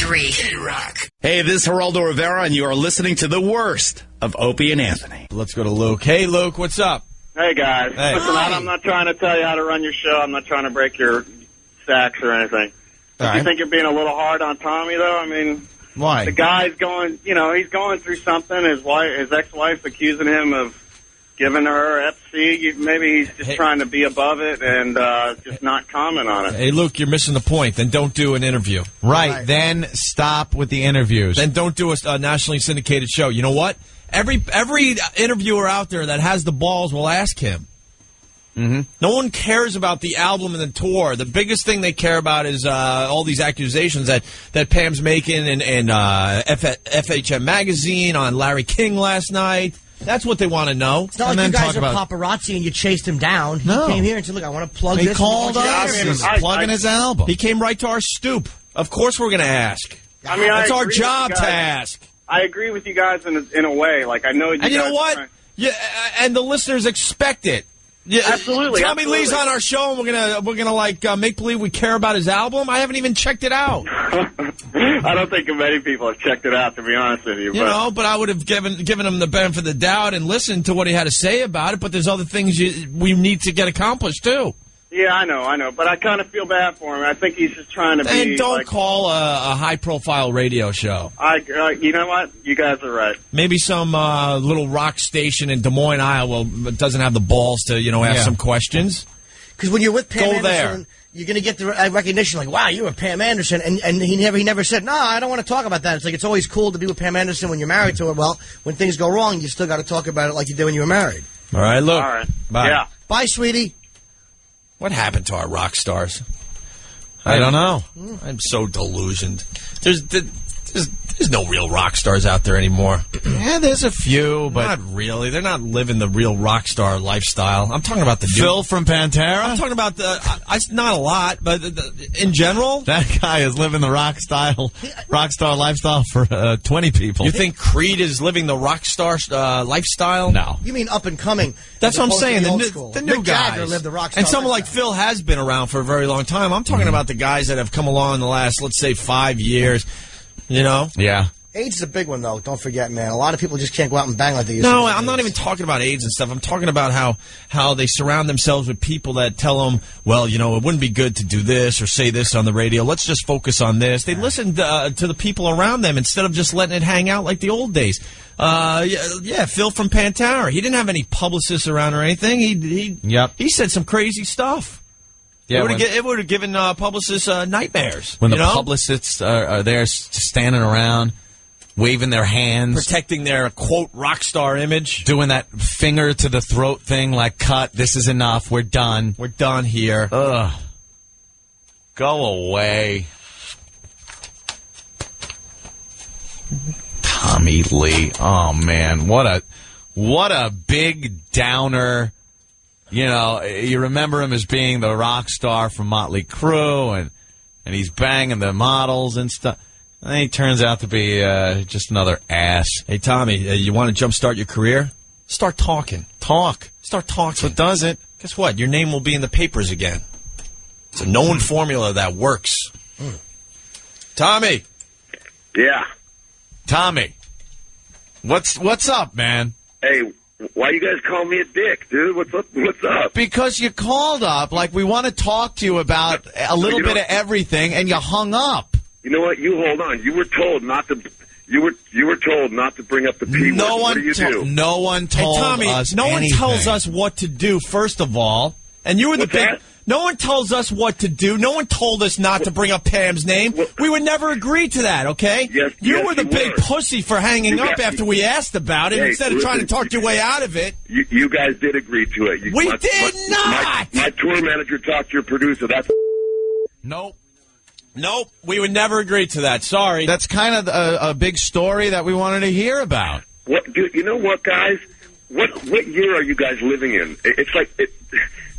92.3 K-Rock. Hey, this is Geraldo Rivera, and you are listening to the worst of Opie and Anthony. Let's go to Luke. Hey, Luke, what's up? Hey, guys. Hey. Listen, I'm not trying to tell you how to run your show. I'm not trying to break your stacks or anything. All right. You think you're being a little hard on Tommy, though? I mean, why? The guy's going, he's going through something. His ex-wife's accusing him of giving her FC. Maybe he's just trying to be above it and just not comment on it. Hey, Luke, you're missing the point. Then don't do an interview. Right. Then stop with the interviews. Then don't do a nationally syndicated show. You know what? Every interviewer out there that has the balls will ask him. Mm-hmm. No one cares about the album and the tour. The biggest thing they care about is all these accusations that Pam's making in FHM magazine on Larry King last night. That's what they want to know. It's not like you guys are paparazzi and you chased him down. He came here and said, look, I want to plug this. He called us. He's plugging his album. He came right to our stoop. Of course we're going to ask. I mean, it's our agree job with you to guys. ask. I agree with you guys in a way. Like, I know you And you guys know what? Yeah, and the listeners expect it. Yeah, Absolutely. Tommy Lee's on our show, and we're gonna make believe we care about his album. I haven't even checked it out. I don't think many people have checked it out, to be honest with you. But I would have given him the benefit of the doubt and listened to what he had to say about it. But there's other things we need to get accomplished too. Yeah, I know. But I kind of feel bad for him. I think he's just trying to be. And don't like, call a high-profile radio show. You know what? You guys are right. Maybe some little rock station in Des Moines, Iowa, doesn't have the balls to ask some questions. Because when you're with Pam Go Anderson, there. you're going to get the recognition, like, wow, you were Pam Anderson. And he never said, no, I don't want to talk about that. It's like, it's always cool to be with Pam Anderson when you're married to her. Well, when things go wrong, you still got to talk about it like you did when you were married. All right, look. All right. Bye. Yeah. Bye, sweetie. What happened to our rock stars? I don't know. I'm so delusioned. There's no real rock stars out there anymore. Yeah, there's a few, but not really. They're not living the real rock star lifestyle. I'm talking about the Phil from Pantera. I'm talking about not a lot, but in general, that guy is living the rock star lifestyle for 20 people. You think Creed is living the rock star lifestyle? No. You mean up and coming? That's what I'm saying. The new Mick guys. Jagger lived the rock star And someone like lifestyle. Phil has been around for a very long time. I'm talking about the guys that have come along in the last, let's say, 5 years. You know? Yeah. AIDS is a big one, though. Don't forget, man. A lot of people just can't go out and bang like they used to. No, I'm not even talking about AIDS and stuff. I'm talking about how they surround themselves with people that tell them, well, it wouldn't be good to do this or say this on the radio. Let's just focus on this. They listen to the people around them instead of just letting it hang out like the old days. Phil from Pantera. He didn't have any publicists around or anything. He said some crazy stuff. Yeah, it would have given publicists nightmares. When the publicists are there standing around, waving their hands. Protecting their, quote, rock star image. Doing that finger to the throat thing like, cut, this is enough, we're done. We're done here. Ugh. Go away. Tommy Lee. Oh, man. What a big downer. You remember him as being the rock star from Motley Crue, and he's banging the models and stuff. And then he turns out to be just another ass. Hey, Tommy, you want to jumpstart your career? Start talking. Start talking. That's what does it. Guess what? Your name will be in the papers again. It's a known formula that works. Tommy. Yeah. Tommy. What's up, man? Hey, why you guys call me a dick, dude? What's up? Because you called up like we want to talk to you about a little bit of everything, and you hung up. You know what? You hold on. You were told not to. You were told not to bring up the P word. What do you do? No one told Tommy, us no anything. one tells us what to do. First of all, and you were the big. No one tells us what to do. No one told us not to bring up Pam's name. We would never agree to that, okay? Yes, you were the big pussy for hanging up guys, after we asked about it instead of trying to talk your way out of it. You guys did agree to it. We did not! My tour manager talked to your producer. That's... Nope. We would never agree to that. Sorry. That's kind of a big story that we wanted to hear about. What, dude, you know what, guys? What year are you guys living in? It's like...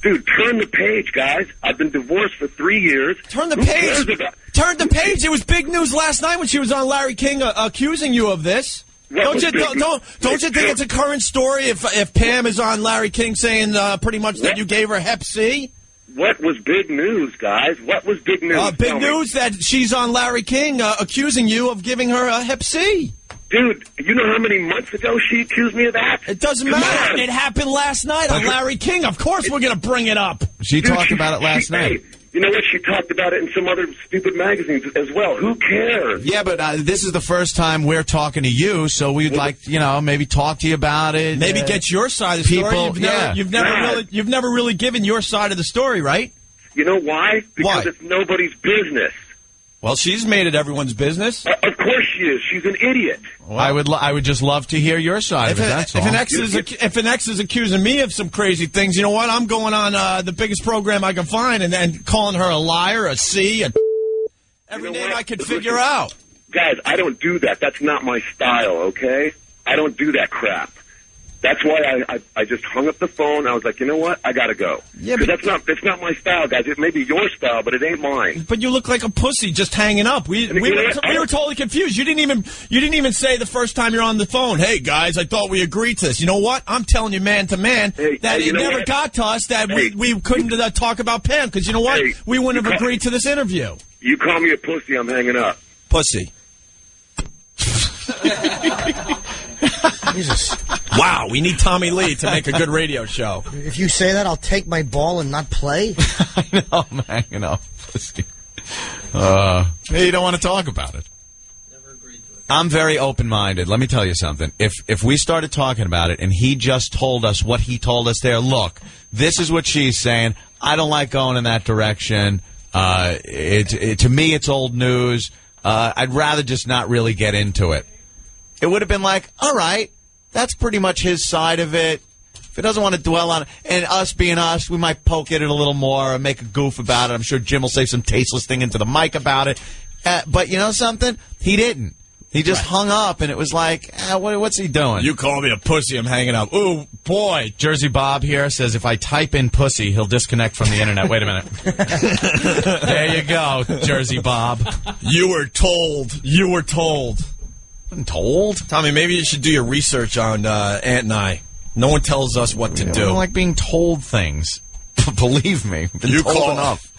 Dude, turn the page, guys. I've been divorced for 3 years. Turn the page. Turn the page. It was big news last night when she was on Larry King accusing you of this. Don't you think it's a current story if Pam is on Larry King saying pretty much that you gave her Hep C? What was big news, guys? What was big news? Big news that she's on Larry King accusing you of giving her a Hep C. Dude, you know how many months ago she accused me of that? It doesn't matter. It happened last night on Larry King. Of course we're going to bring it up. She talked about it last night. Hey, you know what? She talked about it in some other stupid magazines as well. Who cares? Yeah, but this is the first time we're talking to you, so we'd like, maybe talk to you about it. Maybe get your side of the story. You've never really given your side of the story, right? You know why? Because it's nobody's business. Well, she's made it everyone's business. Of course she is. She's an idiot. Well, I would just love to hear your side of it. That's all. If an ex is accusing me of some crazy things, you know what? I'm going on the biggest program I can find and calling her a liar, a C, every name I could figure out. Guys, I don't do that. That's not my style, okay? I don't do that crap. That's why I just hung up the phone. I was like, you know what? I got to go. Yeah, but that's not my style, guys. It may be your style, but it ain't mine. But you look like a pussy just hanging up. We were totally confused. You didn't even say the first time you're on the phone, hey, guys, I thought we agreed to this. You know what? I'm telling you man to man that it never got to us that we couldn't talk about Pam because you know what? We wouldn't have agreed to this interview. You call me a pussy, I'm hanging up. Pussy. Jesus. Wow, we need Tommy Lee to make a good radio show. If you say that, I'll take my ball and not play. I know, I'm hanging up. Hey, you don't want to talk about it. Never agreed to it. I'm very open-minded. Let me tell you something. If we started talking about it and he just told us what he told us there, look, this is what she's saying. I don't like going in that direction. To me, it's old news. I'd rather just not really get into it. It would have been like, all right, that's pretty much his side of it. If he doesn't want to dwell on it, and us being us, we might poke at it a little more and make a goof about it. I'm sure Jim will say some tasteless thing into the mic about it. But you know something? He didn't. He just hung up, and it was like, what's he doing? You call me a pussy, I'm hanging up. Ooh, boy. Jersey Bob here says if I type in pussy, he'll disconnect from the internet. Wait a minute. There you go, Jersey Bob. You were told. You were told. I'm told? Tommy, maybe you should do your research on Aunt and I. No one tells us what to do. I don't like being told things. Believe me. You told enough.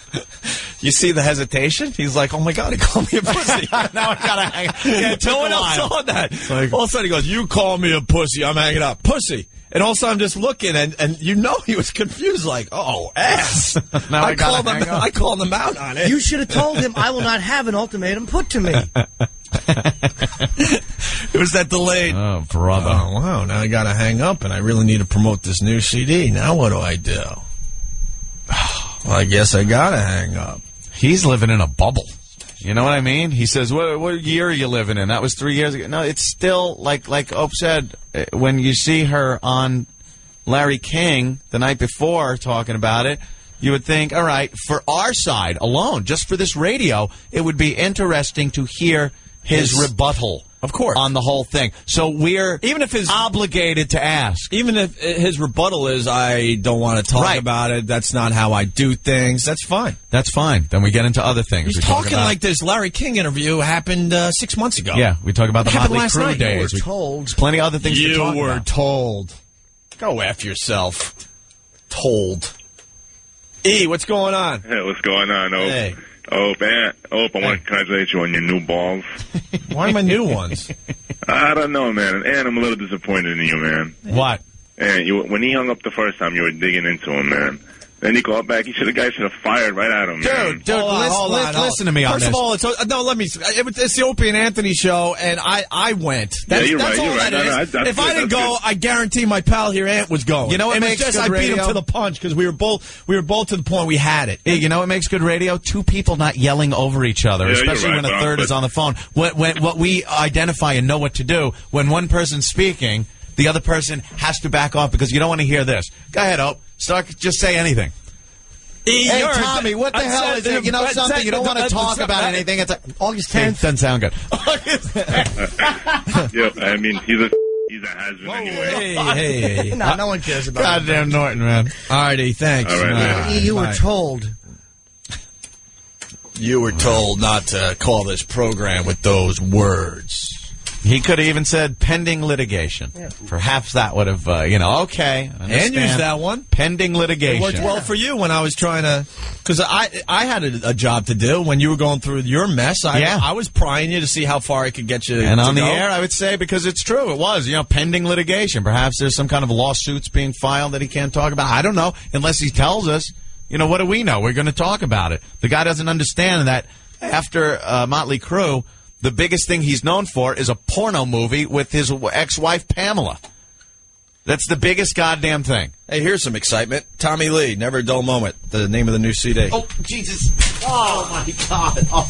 You see the hesitation? He's like, oh, my God, he called me a pussy. Now I got to hang up. Yeah, no one else saw that. Like, all of a sudden he goes, you call me a pussy, I'm hanging up. Pussy. And all of a sudden I'm just looking, and you know he was confused, like, oh, ass. Now I called him out on it. You should have told him, I will not have an ultimatum put to me. It was that delayed. Oh, brother. Oh, wow. Now I got to hang up, and I really need to promote this new CD. Now what do I do? Well, I guess I got to hang up. He's living in a bubble. You know what I mean? He says, what year are you living in? That was 3 years ago. No, it's still, like Ope said, when you see her on Larry King the night before talking about it, you would think, all right, for our side alone, just for this radio, it would be interesting to hear his rebuttal. Of course. On the whole thing. So we're obligated to ask. Even if his rebuttal is, I don't want to talk about it, that's not how I do things, that's fine. That's fine. Then we get into other things. He's talking like this Larry King interview happened 6 months ago. Yeah, we talk about the Motley Crue days. You were told. There's plenty of other things to talk about. You were told. Go F yourself. Told. E, what's going on? Hey, what's going on, Ope? Hey. Ope, I want to congratulate you on your new balls. Why my new ones? I don't know, man. And I'm a little disappointed in you, man. What? And when he hung up the first time, you were digging into him, man. Then he called back. The guy should have fired right at him, man. Dude, listen to me on this. First of all, it's the Opie and Anthony show, and I went. You're that's right. all that is. If I didn't go, I guarantee my pal here, Ant, was going. You know what makes good radio? I beat him to the punch because we were both to the point we had it. Hey, you know what makes good radio? Two people not yelling over each other, especially when a third is on the phone. What we identify and know what to do, when one person's speaking, the other person has to back off because you don't want to hear this. Go ahead, Ope. Just say anything. Hey, Tommy, what the hell is it? You know something? You don't want to talk about anything. It's August 10th. Doesn't sound good. Yeah, I mean, he's a has-been anyway. Hey. No one cares about it. Goddamn Norton, man. All righty, thanks. All right, man. You were told. You were told not to call this program with those words. He could have even said pending litigation. Yeah. Perhaps that would have, okay. And use that one. Pending litigation. It worked well for you when I was trying to, because I had a job to do when you were going through your mess. I was prying you to see how far I could get you. And on the air, I would say, because it's true, it was, pending litigation. Perhaps there's some kind of lawsuits being filed that he can't talk about. I don't know, unless he tells us. What do we know? We're going to talk about it. The guy doesn't understand that after Motley Crue, the biggest thing he's known for is a porno movie with his ex-wife, Pamela. That's the biggest goddamn thing. Hey, here's some excitement. Tommy Lee, Never a Dull Moment, the name of the new CD. Oh, Jesus. Oh, my God. Oh.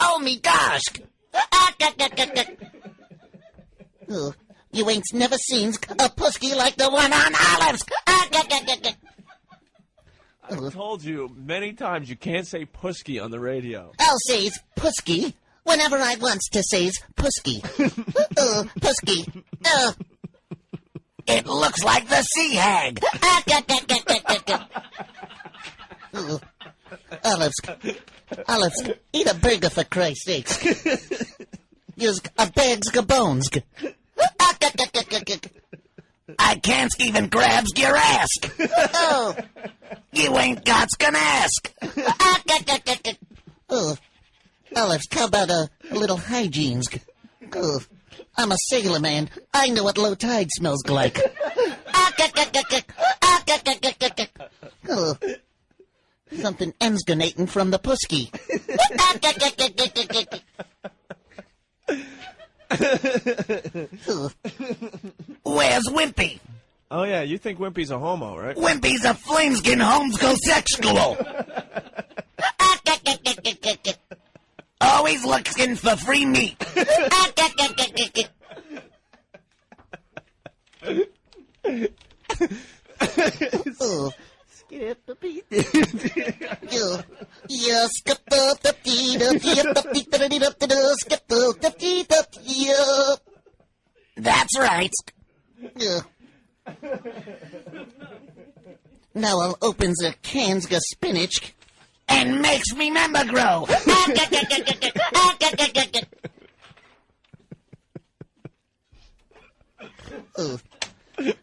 Oh me gosh! You ain't never seen a pusky like the one on Olives. I've told you many times you can't say pusky on the radio. I'll say's pusky whenever I wants to say's pusky. Pusky. It looks like the sea hag. Olives, eat a burger for Christ's sakes. Use a bags of bones. I can't even grab your ass. Oh, you ain't got's gonna ask. Oh, Olives, how about a little hygiene? Oh, I'm a sailor man. I know what low tide smells like. Oh, something emsgonating from the pusky. Where's Wimpy? Oh, yeah, you think Wimpy's a homo, right? Wimpy's a flameskin homosexual. Always looking for free meat. Oh. Skip the beat. That's right. Now I'll open the cans of spinach and makes me member grow. Oh,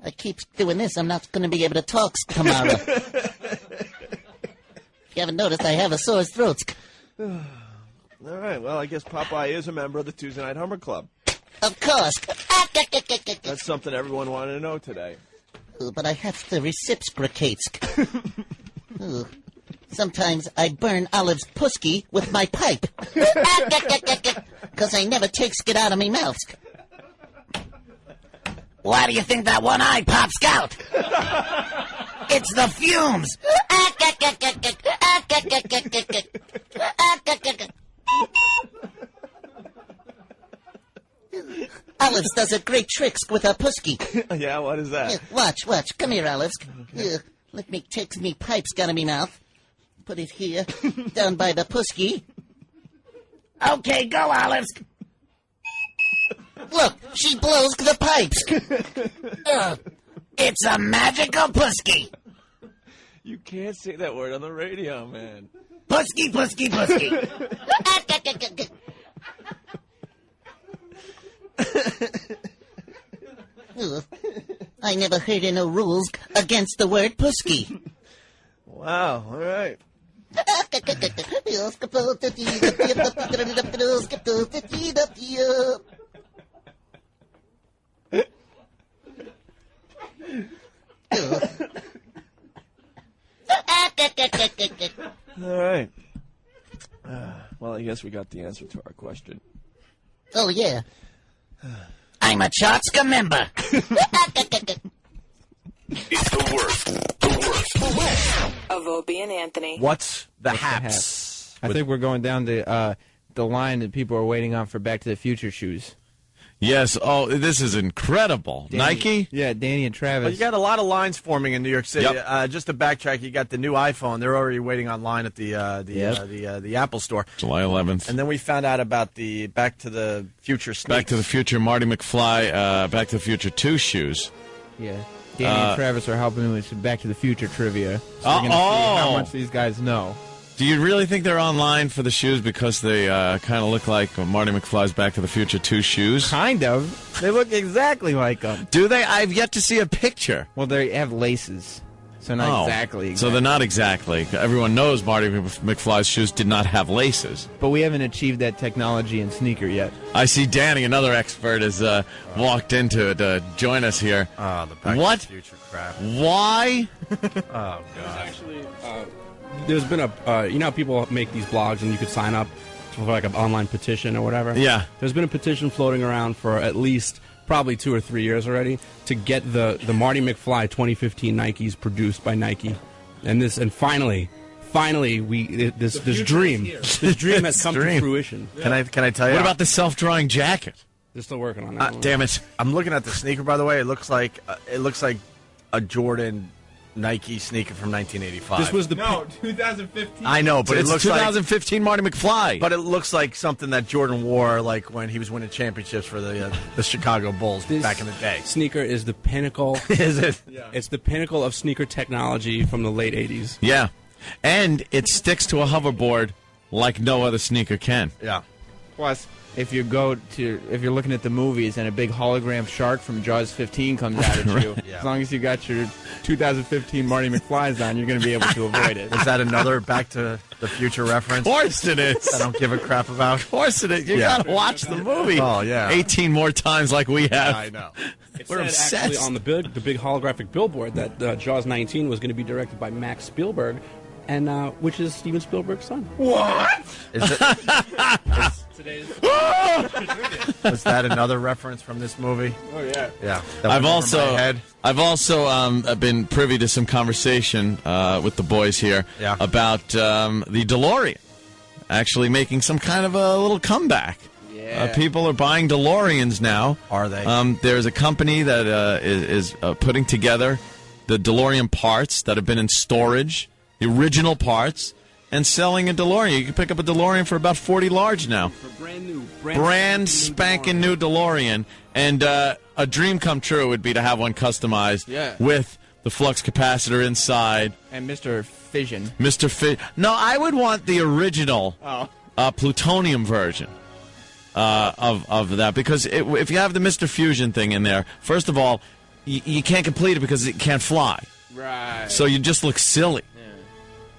I keep doing this. I'm not going to be able to talk tomorrow. If you haven't noticed, I have a sore throat. All right, well, I guess Popeye is a member of the Tuesday Night Hummer Club. Of course. That's something everyone wanted to know today. Oh, but I have to reciprocate. Oh, sometimes I burn Olive's pusky with my pipe. Because I never takes it out of me mouth. Why do you think that one eye pops out? It's the fumes. Olives does a great tricks with a pusky. Yeah, what is that? Here, watch. Come here, Olives. Here, let me take me pipes out of me mouth. Put it here, down by the pusky. Okay, go, Olives. Look, she blows the pipes. It's a magical pusky. You can't say that word on the radio, man. Pusky. I never heard of no rules against the word pusky. Wow, all right. All right. Well, I guess we got the answer to our question. Oh, yeah. I'm a Chotska member. It's the worst of Opie and Anthony. What's the haps? I think we're going down the line that people are waiting on for Back to the Future shoes. Yes. Oh, this is incredible. Nike? Yeah, Danny and Travis. Well, you got a lot of lines forming in New York City. Yep. Just to backtrack, you got the new iPhone. They're already waiting online at the Apple Store. July 11th. And then we found out about the Back to the Future sneaks. Back to the Future Marty McFly, Back to the Future 2 shoes. Yeah. Danny and Travis are helping me with Back to the Future trivia. So we're going to see how much these guys know. Do you really think they're online for the shoes because they kind of look like Marty McFly's Back to the Future 2 shoes? Kind of. They look exactly like them. Do they? I've yet to see a picture. Well, they have laces. So not exactly. So they're not exactly. Everyone knows Marty McFly's shoes did not have laces. But we haven't achieved that technology in sneaker yet. I see Danny, another expert, has walked into it to join us here. Oh, the Back what? to the Future crap. Why? Oh, God. Actually, there's been a, you know how people make these blogs and you could sign up for like an online petition or whatever? Yeah. There's been a petition floating around for at least probably 2 or 3 years already to get the Marty McFly 2015 Nikes produced by Nike. And finally this dream has come to fruition. Can I tell you? What about the self-drawing jacket? They're still working on that. Damn it! I'm looking at the sneaker, by the way. It looks like a Jordan Nike sneaker from 1985. This was the 2015. I know, but it's it looks 2015 Marty McFly. But it looks like something that Jordan wore, like when he was winning championships for the Chicago Bulls back in the day. Sneaker is the pinnacle. Is it? Yeah. It's the pinnacle of sneaker technology from the late 80s. Yeah, and it sticks to a hoverboard like no other sneaker can. Yeah. Plus, if you're looking at the movies and a big hologram shark from Jaws 15 comes out at you, as long as you got your 2015 Marty McFlys on, you're going to be able to avoid it. Was that another Back to the Future reference? Of course it is. I don't give a crap about. Of course it is. You got to watch the movie. Oh, yeah. 18 more times like we have. Yeah, I know. We're obsessed. Actually on the big holographic billboard that Jaws 19 was going to be directed by Max Spielberg, and which is Steven Spielberg's son. What? Was that another reference from this movie? Oh yeah. Yeah. I've also been privy to some conversation with the boys here about the DeLorean actually making some kind of a little comeback. Yeah. People are buying DeLoreans now. Are they? There's a company that is putting together the DeLorean parts that have been in storage, the original parts, and selling a DeLorean. You can pick up a DeLorean for about 40 large now. For brand spanking new DeLorean. And a dream come true would be to have one customized with the flux capacitor inside. And Mr. Fission. No, I would want the original plutonium version of that. Because if you have the Mr. Fusion thing in there, first of all, you can't complete it because it can't fly. Right. So you just look silly.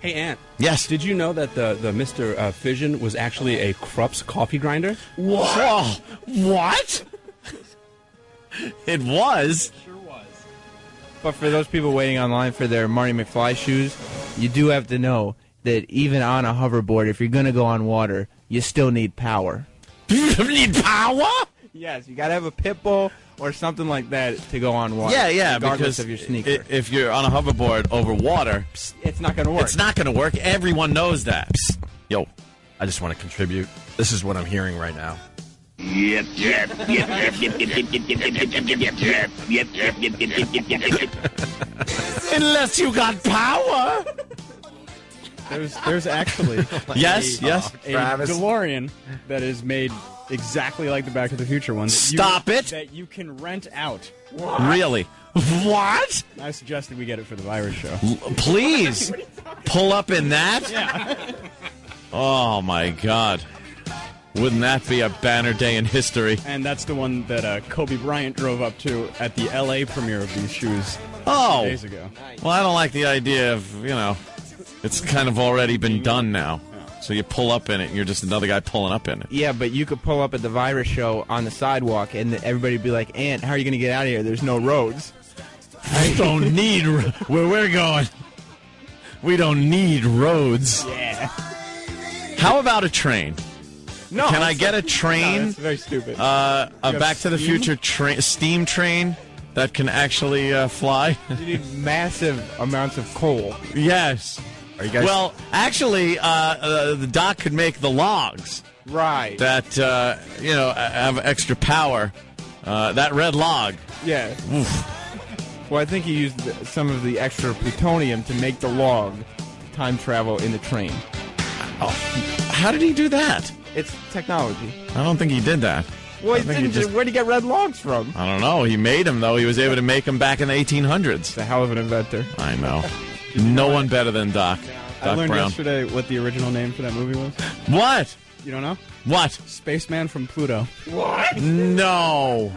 Hey, Ant. Yes. Did you know that the Mr. Fission was actually a Krupp's coffee grinder? Whoa! What? It was. Sure was. But for those people waiting online for their Marty McFly shoes, you do have to know that even on a hoverboard, if you're going to go on water, you still need power. You need power? Yes, you got to have a pit bull or something like that to go on water. Yeah, regardless because of your sneaker. If you're on a hoverboard over water, it's not going to work. It's not going to work. Everyone knows that. Yo, I just want to contribute. This is what I'm hearing right now. Yep. Unless you got power. There's actually yes. a DeLorean that is made exactly like the Back to the Future one. That you can rent out. What? Really? What? I suggested we get it for the virus show. Please pull up in that. Yeah. Oh my God. Wouldn't that be a banner day in history? And that's the one that Kobe Bryant drove up to at the L.A. premiere of these shoes 2 days ago. Well, I don't like the idea of, it's kind of already been done now. So you pull up in it, and you're just another guy pulling up in it. Yeah, but you could pull up at the virus show on the sidewalk, and everybody would be like, Ant, how are you going to get out of here? There's no roads. I don't need where we're going. We don't need roads. Yeah. How about a train? No. Can I get a train? No, that's very stupid. A Back to the Future steam train that can actually fly? You need massive amounts of coal. Yes. Are you guys? Well, actually, the dock could make the logs. Right. That have extra power. That red log. Yeah. Oof. Well, I think he used some of the extra plutonium to make the log time travel in the train. Oh, how did he do that? It's technology. I don't think he did that. Well, where'd he get red logs from? I don't know. He made them, though. He was able to make them back in the 1800s. It's a hell of an inventor. I know. No one better than Doc. I learned Brown. yesterday what the original name for that movie was. What? You don't know? What? Spaceman from Pluto. What? No.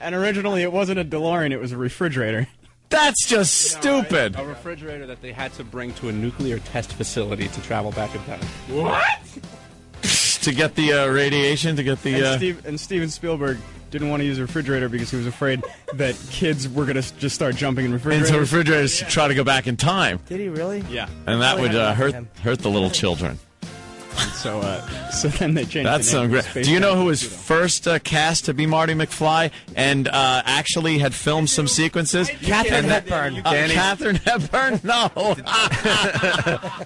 And originally it wasn't a DeLorean, it was a refrigerator. That's just stupid. A refrigerator that they had to bring to a nuclear test facility to travel back in time. What? To get the radiation, to get the... And Steven Spielberg didn't want to use a refrigerator because he was afraid that kids were going to just start jumping in refrigerators. into refrigerators to try to go back in time. Did he really? Yeah. And that would hurt the little children. And so then they changed That's the name so of great. Space Do you know Jam who was first cast to be Marty McFly and actually had filmed some sequences? Katharine Hepburn. Katharine Hepburn? No.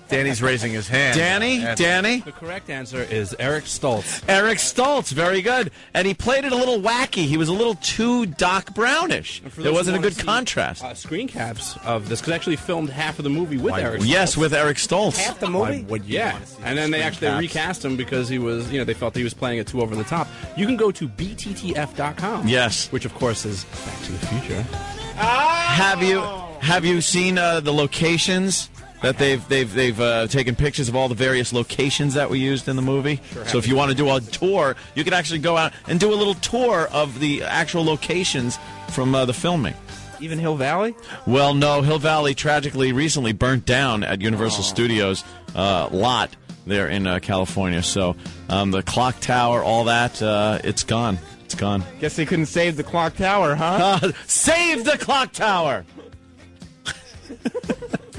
Danny's raising his hand. Danny? The correct answer is Eric Stoltz. Eric Stoltz, very good. And he played it a little wacky. He was a little too Doc Brownish. There wasn't a good contrast. Screen caps of this, because I actually filmed half of the movie with Eric Stoltz. Yes, with Eric Stoltz. Half the movie? Yeah. And then they actually recast him because he was, they felt he was playing it too over the top. You can go to bttf.com. Yes. Which, of course, is Back to the Future. Have you seen the locations that they've taken pictures of all the various locations that we used in the movie? Sure. So if you want to do a tour, you can actually go out and do a little tour of the actual locations from the filming. Even Hill Valley? Well, no, Hill Valley tragically recently burnt down at Universal Studios lot there in California. So the clock tower, all that, it's gone. It's gone. Guess they couldn't save the clock tower, huh? Save the clock tower!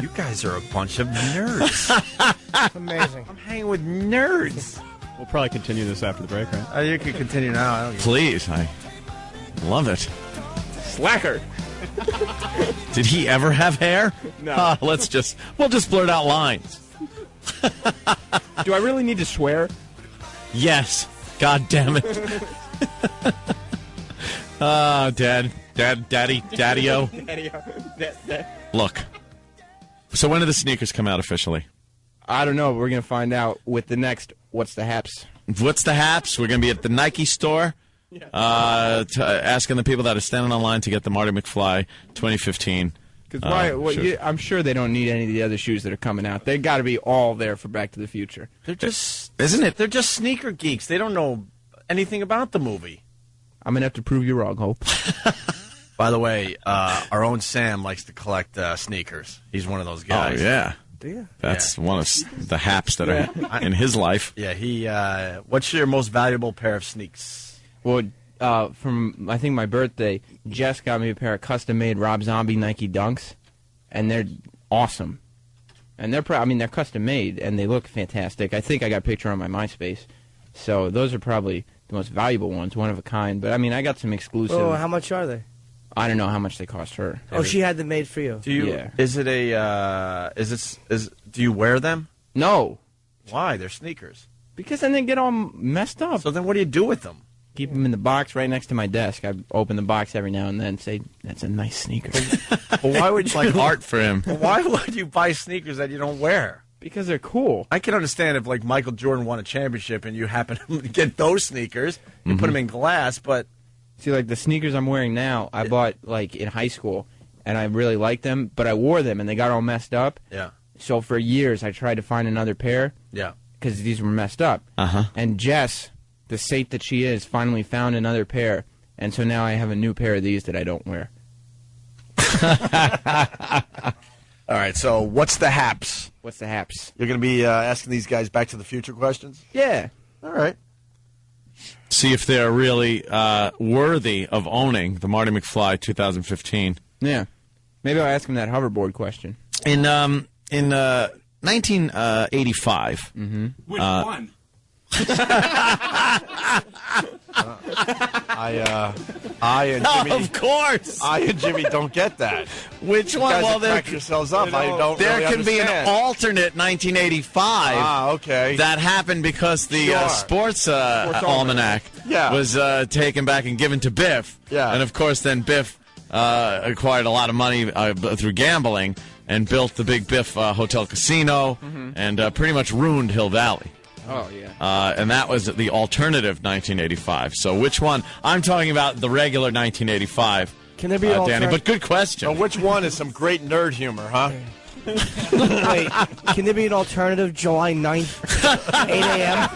You guys are a bunch of nerds. Amazing. I'm hanging with nerds. We'll probably continue this after the break, right? You can continue now. I don't Please, I love it. Slacker. Did he ever have hair? No. We'll just blurt out lines. Do I really need to swear? Yes. God damn it. Daddy-o. Look. So when do the sneakers come out officially? I don't know, but we're going to find out with the next What's the Haps. What's the Haps? We're going to be at the Nike store. Asking the people that are standing online to get the Marty McFly 2015. Because I'm sure they don't need any of the other shoes that are coming out. They got to be all there for Back to the Future. They're just, isn't it? They're just sneaker geeks. They don't know anything about the movie. I'm gonna have to prove you wrong, Hope. By the way, our own Sam likes to collect sneakers. He's one of those guys. Oh yeah. Do you? That's one of the haps that are in his life. Yeah, what's your most valuable pair of sneaks? Well, from I think my birthday, Jess got me a pair of custom-made Rob Zombie Nike Dunks, and they're awesome. And they're they're custom-made and they look fantastic. I think I got a picture on my MySpace, so those are probably the most valuable ones, one of a kind. But I got some exclusive. Oh, how much are they? I don't know how much they cost her. Oh, she had them made for you. Do you? Yeah. Is it a? Do you wear them? No. Why? They're sneakers. Because then they get all messed up. So then, what do you do with them? Keep them in the box right next to my desk. I open the box every now and then and say, "That's a nice sneaker." Well, why would you like art for him? Why would you buy sneakers that you don't wear? Because they're cool. I can understand if like Michael Jordan won a championship and you happen to get those sneakers, you put them in glass, but. See, like the sneakers I'm wearing now, I bought like in high school, and I really liked them, but I wore them and they got all messed up. Yeah. So for years, I tried to find another pair. Yeah. Because these were messed up. And Jess, the saint that she is, finally found another pair, and so now I have a new pair of these that I don't wear. All right. So what's the haps? What's the haps? You're going to be asking these guys Back to the Future questions? Yeah. All right. See if they're really worthy of owning the Marty McFly 2015. Yeah. Maybe I'll ask him that hoverboard question. In 1985. Which one? I and Jimmy. Of course. I and Jimmy don't get that. Which one? You guys Well, are there cracking yourselves up. I don't. There really can be understand. an alternate 1985. Ah, okay. That happened because the sports almanac was taken back and given to Biff. Yeah. And of course, then Biff acquired a lot of money through gambling and built the Big Biff Hotel Casino and pretty much ruined Hill Valley. Oh, yeah. And that was the alternative 1985. So which one? I'm talking about the regular 1985. Can there be an Danny? But good question. Now, which one is some great nerd humor, huh? Wait, can there be an alternative July 9th, 8 a.m.?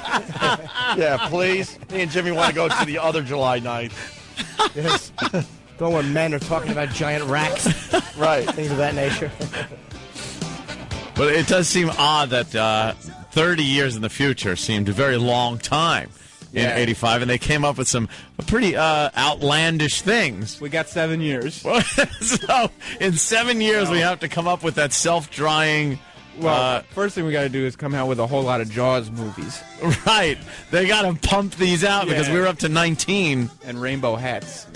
Yeah, please. Me and Jimmy want to go to the other July 9th. Yes. The one where men are talking about giant racks. Right. Things of that nature. But it does seem odd that 30 years in the future seemed a very long time in 85, and they came up with some pretty outlandish things. We got 7 years. So in 7 years, we have to come up with that self-drying... Well, first thing we got to do is come out with a whole lot of Jaws movies. Right. They got to pump these out because we're up to 19. And rainbow hats.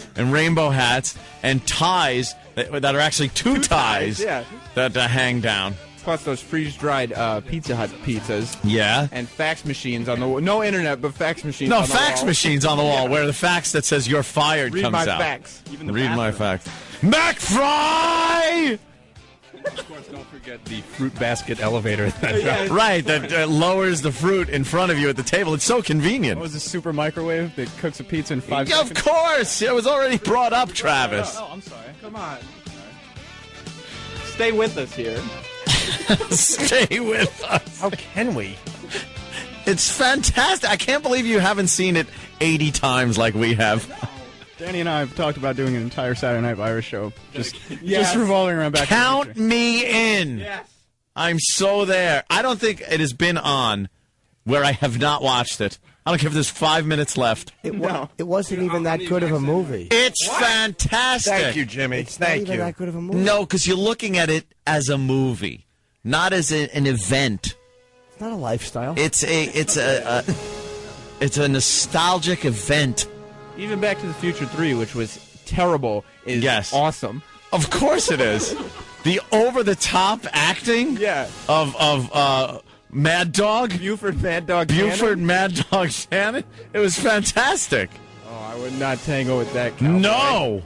And ties that are actually two ties that hang down. Plus those freeze-dried Pizza Hut pizzas. Yeah. And fax machines on the wall. No internet, but fax machines on on the wall. No, fax machines on the wall where the fax that says you're fired Read comes my out. fax. Read my fax. McFly! Of course, don't forget the fruit basket elevator. Right, that lowers the fruit in front of you at the table. It's so convenient. What was a super microwave that cooks a pizza in 5 seconds? Of course! It was already brought up, Travis. Oh, I'm sorry. Come on. Stay with us here. Stay with us. How can we? It's fantastic. I can't believe you haven't seen it 80 times like we have. Danny and I have talked about doing an entire Saturday Night Virus show, just revolving around back. Count me in. Yes. I'm so there. I don't think it has been on where I have not watched it. I don't care if there's 5 minutes left. It wasn't even that good of a movie. It's fantastic. Thank you, Jimmy. It's not even that good of a movie. No, because you're looking at it as a movie, not as an event. It's not a lifestyle. It's a nostalgic event. Even Back to the Future 3, which was terrible, is awesome. Of course it is. The over-the-top acting of Mad Dog. Buford Mad Dog Shannon. It was fantastic. Oh, I would not tango with that cowboy. No.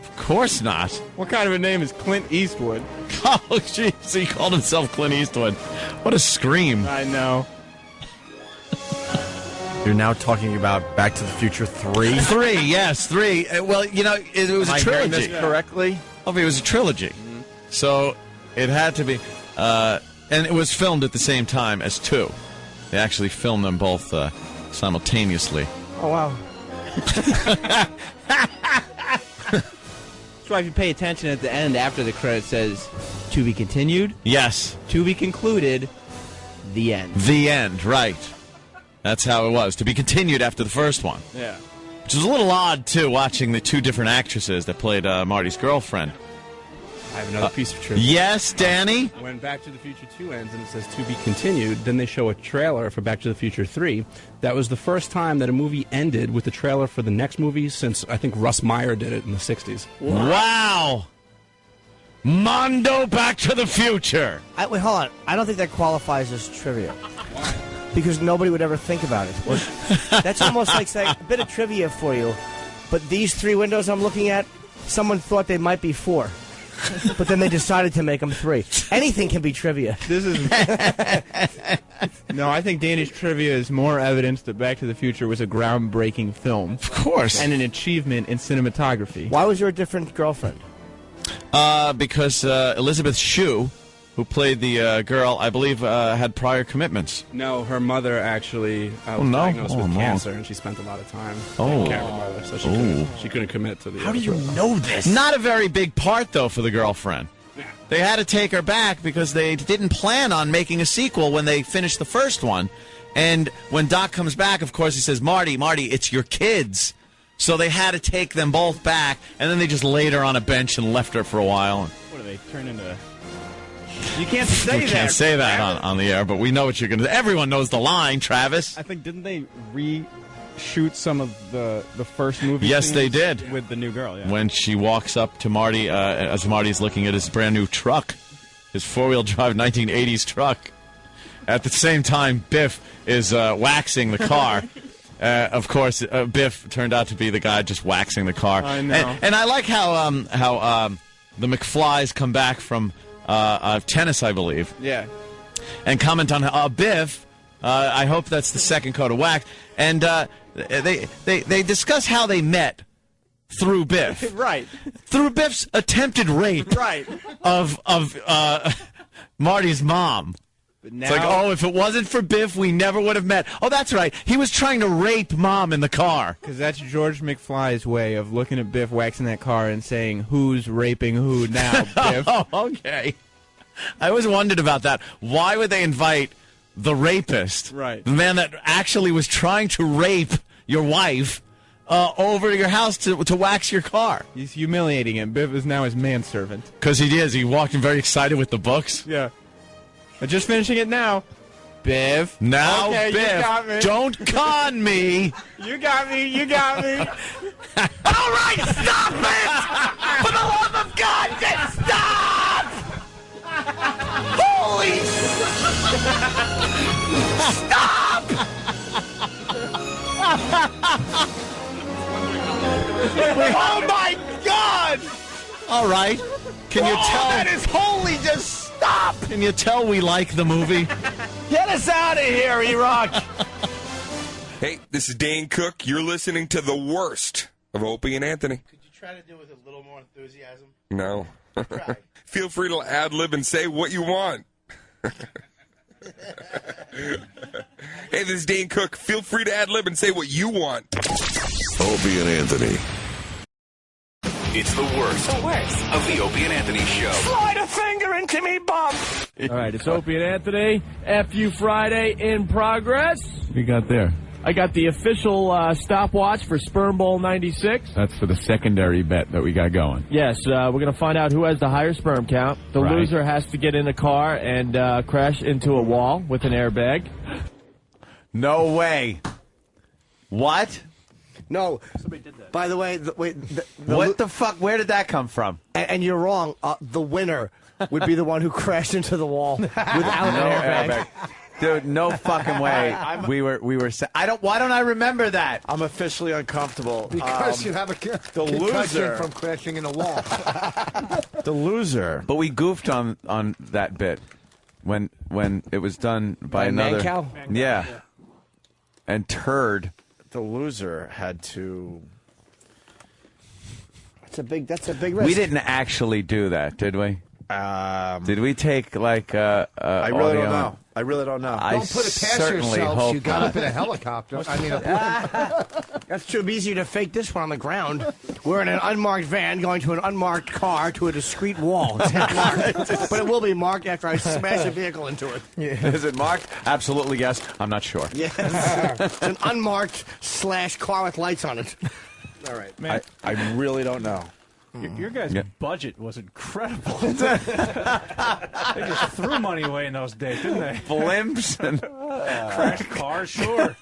Of course not. What kind of a name is Clint Eastwood? Oh, jeez. He called himself Clint Eastwood. What a scream. I know. You're now talking about Back to the Future 3? 3, yes, 3. Well, you know, it was a trilogy. Am I hearing this correctly? Oh, it was a trilogy. Mm-hmm. So it had to be. And it was filmed at the same time as 2. They actually filmed them both simultaneously. Oh, wow. That's why if you pay attention at the end, after the credit says, to be continued. Yes. To be concluded, the end. The end, right. That's how it was. To be continued after the first one. Yeah. Which was a little odd, too, watching the 2 different actresses that played Marty's girlfriend. I have another piece of trivia. Yes, Danny? When Back to the Future 2 ends and it says to be continued, then they show a trailer for Back to the Future 3. That was the first time that a movie ended with the trailer for the next movie since I think Russ Meyer did it in the 60s. Wow! Mondo Back to the Future! Wait, hold on. I don't think that qualifies as trivia. Why? Because nobody would ever think about it. That's almost like saying, a bit of trivia for you, but these 3 windows I'm looking at, someone thought they might be 4. But then they decided to make them 3. Anything can be trivia. This is... No, I think Danish trivia is more evidence that Back to the Future was a groundbreaking film. Of course. And an achievement in cinematography. Why was there a different girlfriend? Because Elizabeth Shue, who played the girl, I believe, had prior commitments. No, her mother actually was diagnosed with cancer, and she spent a lot of time taking care of her mother, so she couldn't commit to the How do you know this? Not a very big part, though, for the girlfriend. Yeah. They had to take her back because they didn't plan on making a sequel when they finished the first one. And when Doc comes back, of course, he says, Marty, it's your kids. So they had to take them both back, and then they just laid her on a bench and left her for a while. What do they turn into... You can't say that. We can't say that on the air, but we know what you're going to do. Everyone knows the line, Travis. I think, didn't they reshoot some of the first movie? Yes, they did. With the new girl, yeah. When she walks up to Marty, as Marty's looking at his brand new truck, his 4-wheel drive 1980s truck. At the same time, Biff is waxing the car. Of course, Biff turned out to be the guy just waxing the car. I know. And I like how the McFlys come back from tennis, I believe. Yeah. And comment on Biff. I hope that's the second coat of wax. And they discuss how they met through Biff. Right. Through Biff's attempted rape. Right. Of Marty's mom. It's like, oh, if it wasn't for Biff, we never would have met. Oh, that's right. He was trying to rape Mom in the car. Because that's George McFly's way of looking at Biff waxing that car and saying, who's raping who now, Biff? Oh, okay. I always wondered about that. Why would they invite the rapist, right? The man that actually was trying to rape your wife, over to your house to wax your car? He's humiliating him. Biff is now his manservant. Because he is. He walked in very excited with the books. Yeah. I'm just finishing it now. Biff. Now, okay, Biff, you got me. don't con me. You got me. You got me. All right, stop it! For the love of God, just stop! Holy stop! Oh my God! All right, can you tell? That is holy. Just stop! Can you tell we like the movie? Get us out of here, E-Rock. Hey, this is Dane Cook. You're listening to the worst of Opie and Anthony. Could you try to do it with a little more enthusiasm? No. Try. Feel free to ad-lib and say what you want. Hey, this is Dane Cook. Feel free to ad-lib and say what you want. Opie and Anthony. It's the worst of the Opie and Anthony show. Slide a finger into me, bum. All right, it's Opie and Anthony. FU Friday in progress. What you got there? I got the official stopwatch for Sperm Bowl 96. That's for the secondary bet that we got going. Yes, we're going to find out who has the higher sperm count. The Right. loser has to get in a car and crash into a wall with an airbag. No way. What? No. By the way, What the fuck? Where did that come from? And you're wrong. The winner would be the one who crashed into the wall without an airbag. Dude, no fucking way. We were. Why don't I remember that? I'm officially uncomfortable Because you have a the concussion loser from crashing in a wall. The loser. But we goofed on that bit when it was done by another. Mancow? Yeah. And turd. The loser had to. That's a big risk. We didn't actually do that, did we? Did we take like I really audio? don't know. I really don't know. I Don't put it past certainly yourself. hope You got not. up in a helicopter. I mean, That's too easier to fake this one on the ground. We're in an unmarked van going to an unmarked car to a discreet wall. It's not marked. But it will be marked after I smash a vehicle into it. Is it marked? Absolutely yes. I'm not sure. Yes. It's an unmarked / car with lights on it. All right, Man. I really don't know. Your guys' Yeah. budget was incredible. They just threw money away in those days, didn't they? Blimps and Crash cars, sure.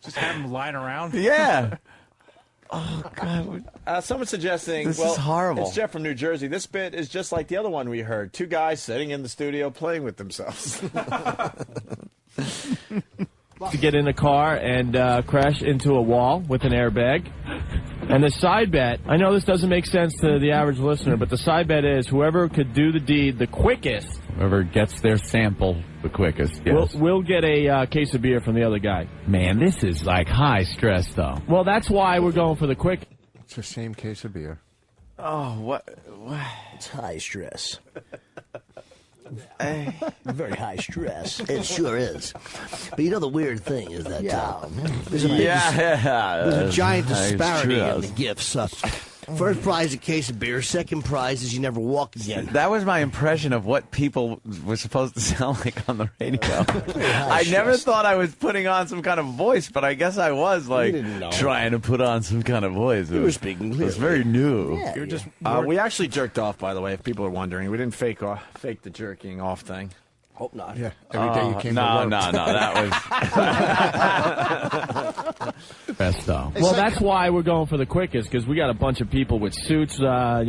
Just have them lying around. yeah. Oh God. Someone's suggesting, This is horrible. It's Jeff from New Jersey. This bit is just like the other one we heard. Two guys sitting in the studio playing with themselves. To get in a car and crash into a wall with an airbag. And the side bet, I know this doesn't make sense to the average listener, but the side bet is whoever could do the deed the quickest Whoever gets their sample the quickest. Yes. will get a case of beer from the other guy. Man, this is like high stress, though. Well, that's why we're going for the quick. it's the same case of beer. Oh, what? It's high stress. Very high stress. It sure is. But you know the weird thing is that there's a giant disparity in the gifts. First prize, a case of beer. Second prize is you never walk again. That was my impression of what people were supposed to sound like on the radio. I never thought I was putting on some kind of voice, but I guess I was like trying to put on some kind of voice. You were speaking clearly. It was very new. Yeah, You're just. We actually jerked off, by the way. If people are wondering, we didn't fake the jerking off thing. Hope not. Yeah, every day you came to No, work. that was Best, though. Well, that's why we're going for the quickest, because we got a bunch of people with suits, trying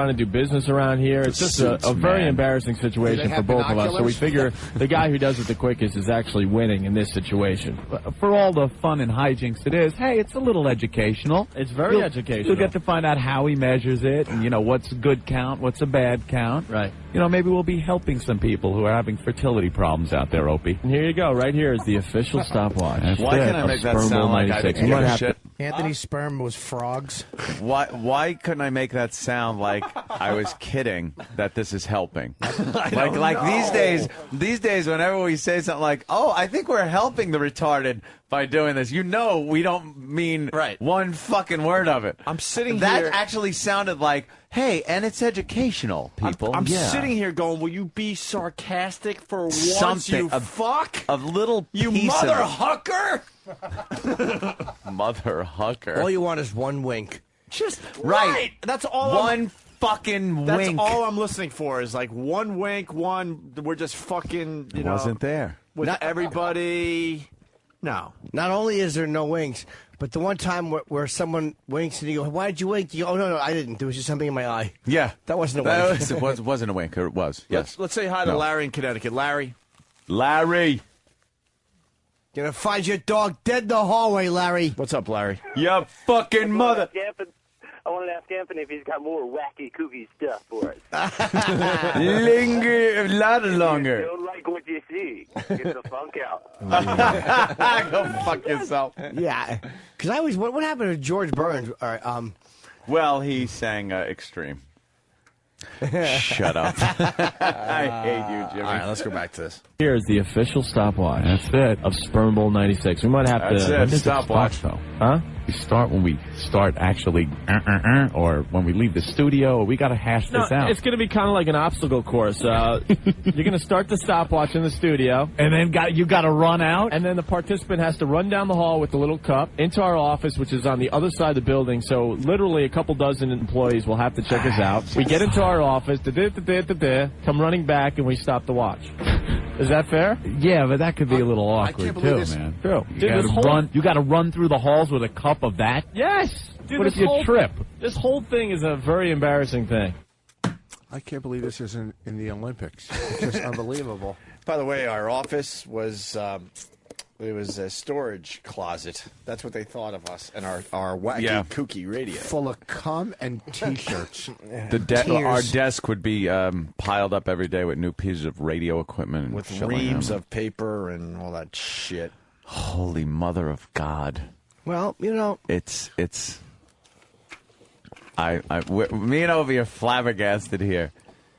to do business around here. It's just a very embarrassing situation for both of us. So we figure the guy who does it the quickest is actually winning in this situation. For all the fun and hijinks it is, hey, it's a little educational. It's very educational. You'll get to find out how he measures it, and, what's a good count, what's a bad count. Right. Maybe we'll be helping some people who are having fertility problems out there, Opie. And here you go. Right here is the official stopwatch. Why can't I make that sound like I've might have shit. to. Anthony's sperm was frogs. Why couldn't I make that sound like I was kidding that this is helping? Like these days, whenever we say something like, "Oh, I think we're helping the retarded by doing this," we don't mean one fucking word of it. I'm sitting that here. That actually sounded like, "Hey, and it's educational, people." I'm sitting here going, "Will you be sarcastic for once, Something, you fuck? A little You piece mother of hucker!" Mother hucker. All you want is one wink. Just right. That's all. One fucking That's wink. all I'm listening for is like one wink. We're just fucking. You know, wasn't there with everybody. No. Not only is there no winks, but the one time where someone winks and you go, "Why did you wink?" You go, "Oh no, I didn't. There was just something in my eye." Yeah, that wasn't a wink. wasn't a wink. Or it was. Yes. Let's say hi to Larry in Connecticut. Larry. Gonna find your dog dead in the hallway, Larry. What's up, Larry? You fucking mother. I wanted to ask Anthony if he's got more wacky, kooky stuff for us. Linger, a lot longer. Don't like what you see. Get the funk out. Go fuck yourself. Yeah, because I always. What happened to George Burns? Well, he sang Extreme. Shut up. I hate you, Jimmy. All right, let's go back to this. Here is the official stopwatch. That's it. Of Sperm Bowl 96. We might have That's to. it. Stopwatch. Though. Huh? We start when we start actually, or when we leave the studio. We got to hash this out. It's going to be kind of like an obstacle course. You're going to start the stopwatch in the studio, and then you got to run out, and then the participant has to run down the hall with the little cup into our office, which is on the other side of the building. So literally a couple dozen employees will have to check us out. We get into our office, come running back, and we stop the watch. Is that fair? Yeah, but that could be a little awkward too, man. True. You got to run through the halls with a cup of that. Yes. Dude, what if you trip? This whole thing is a very embarrassing thing. I can't believe this isn't in the Olympics. It's just unbelievable. By the way, our office was it was a storage closet. That's what they thought of us and our wacky, kooky radio. Full of cum and T-shirts. Our desk would be piled up every day with new pieces of radio equipment. And with reams of paper and all that shit. Holy mother of God. Well, you know. It's me and Opie are flabbergasted here.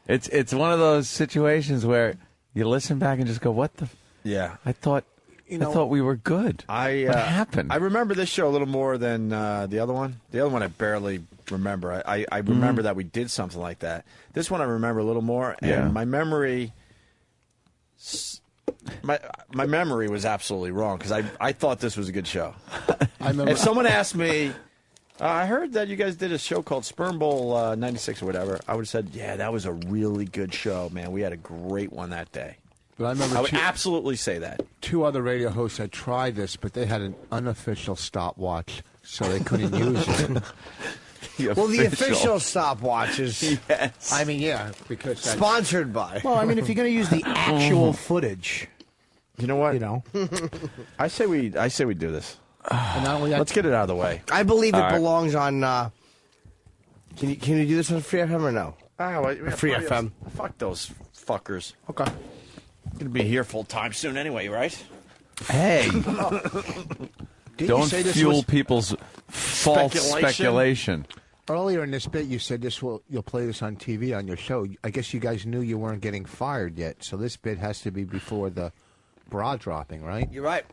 It's one of those situations where you listen back and just go, what the? Yeah. I thought we were good. What happened? I remember this show a little more than the other one. The other one I barely remember. I remember that we did something like that. This one I remember a little more, and my memory... My memory was absolutely wrong because I thought this was a good show. If someone asked me, I heard that you guys did a show called Sperm Bowl 96 or whatever, I would have said, yeah, that was a really good show, man. We had a great one that day. But I remember I would absolutely say that. 2 other radio hosts had tried this, but they had an unofficial stopwatch, so they couldn't use it. The official stopwatch is. Yes. I mean, yeah, because that's sponsored by. Well, I mean, if you're going to use the actual footage, you know what? You know, I say we do this. And not only that, let's get it out of the way. I believe it belongs on. Can you do this on Free FM or no? Free FM. Fuck those fuckers. Okay. Gonna be here full time soon anyway, right? Hey. Don't fuel people's false speculation. Earlier in this bit, you said you'll play this on TV on your show. I guess you guys knew you weren't getting fired yet, so this bit has to be before the bra dropping, right? You're right.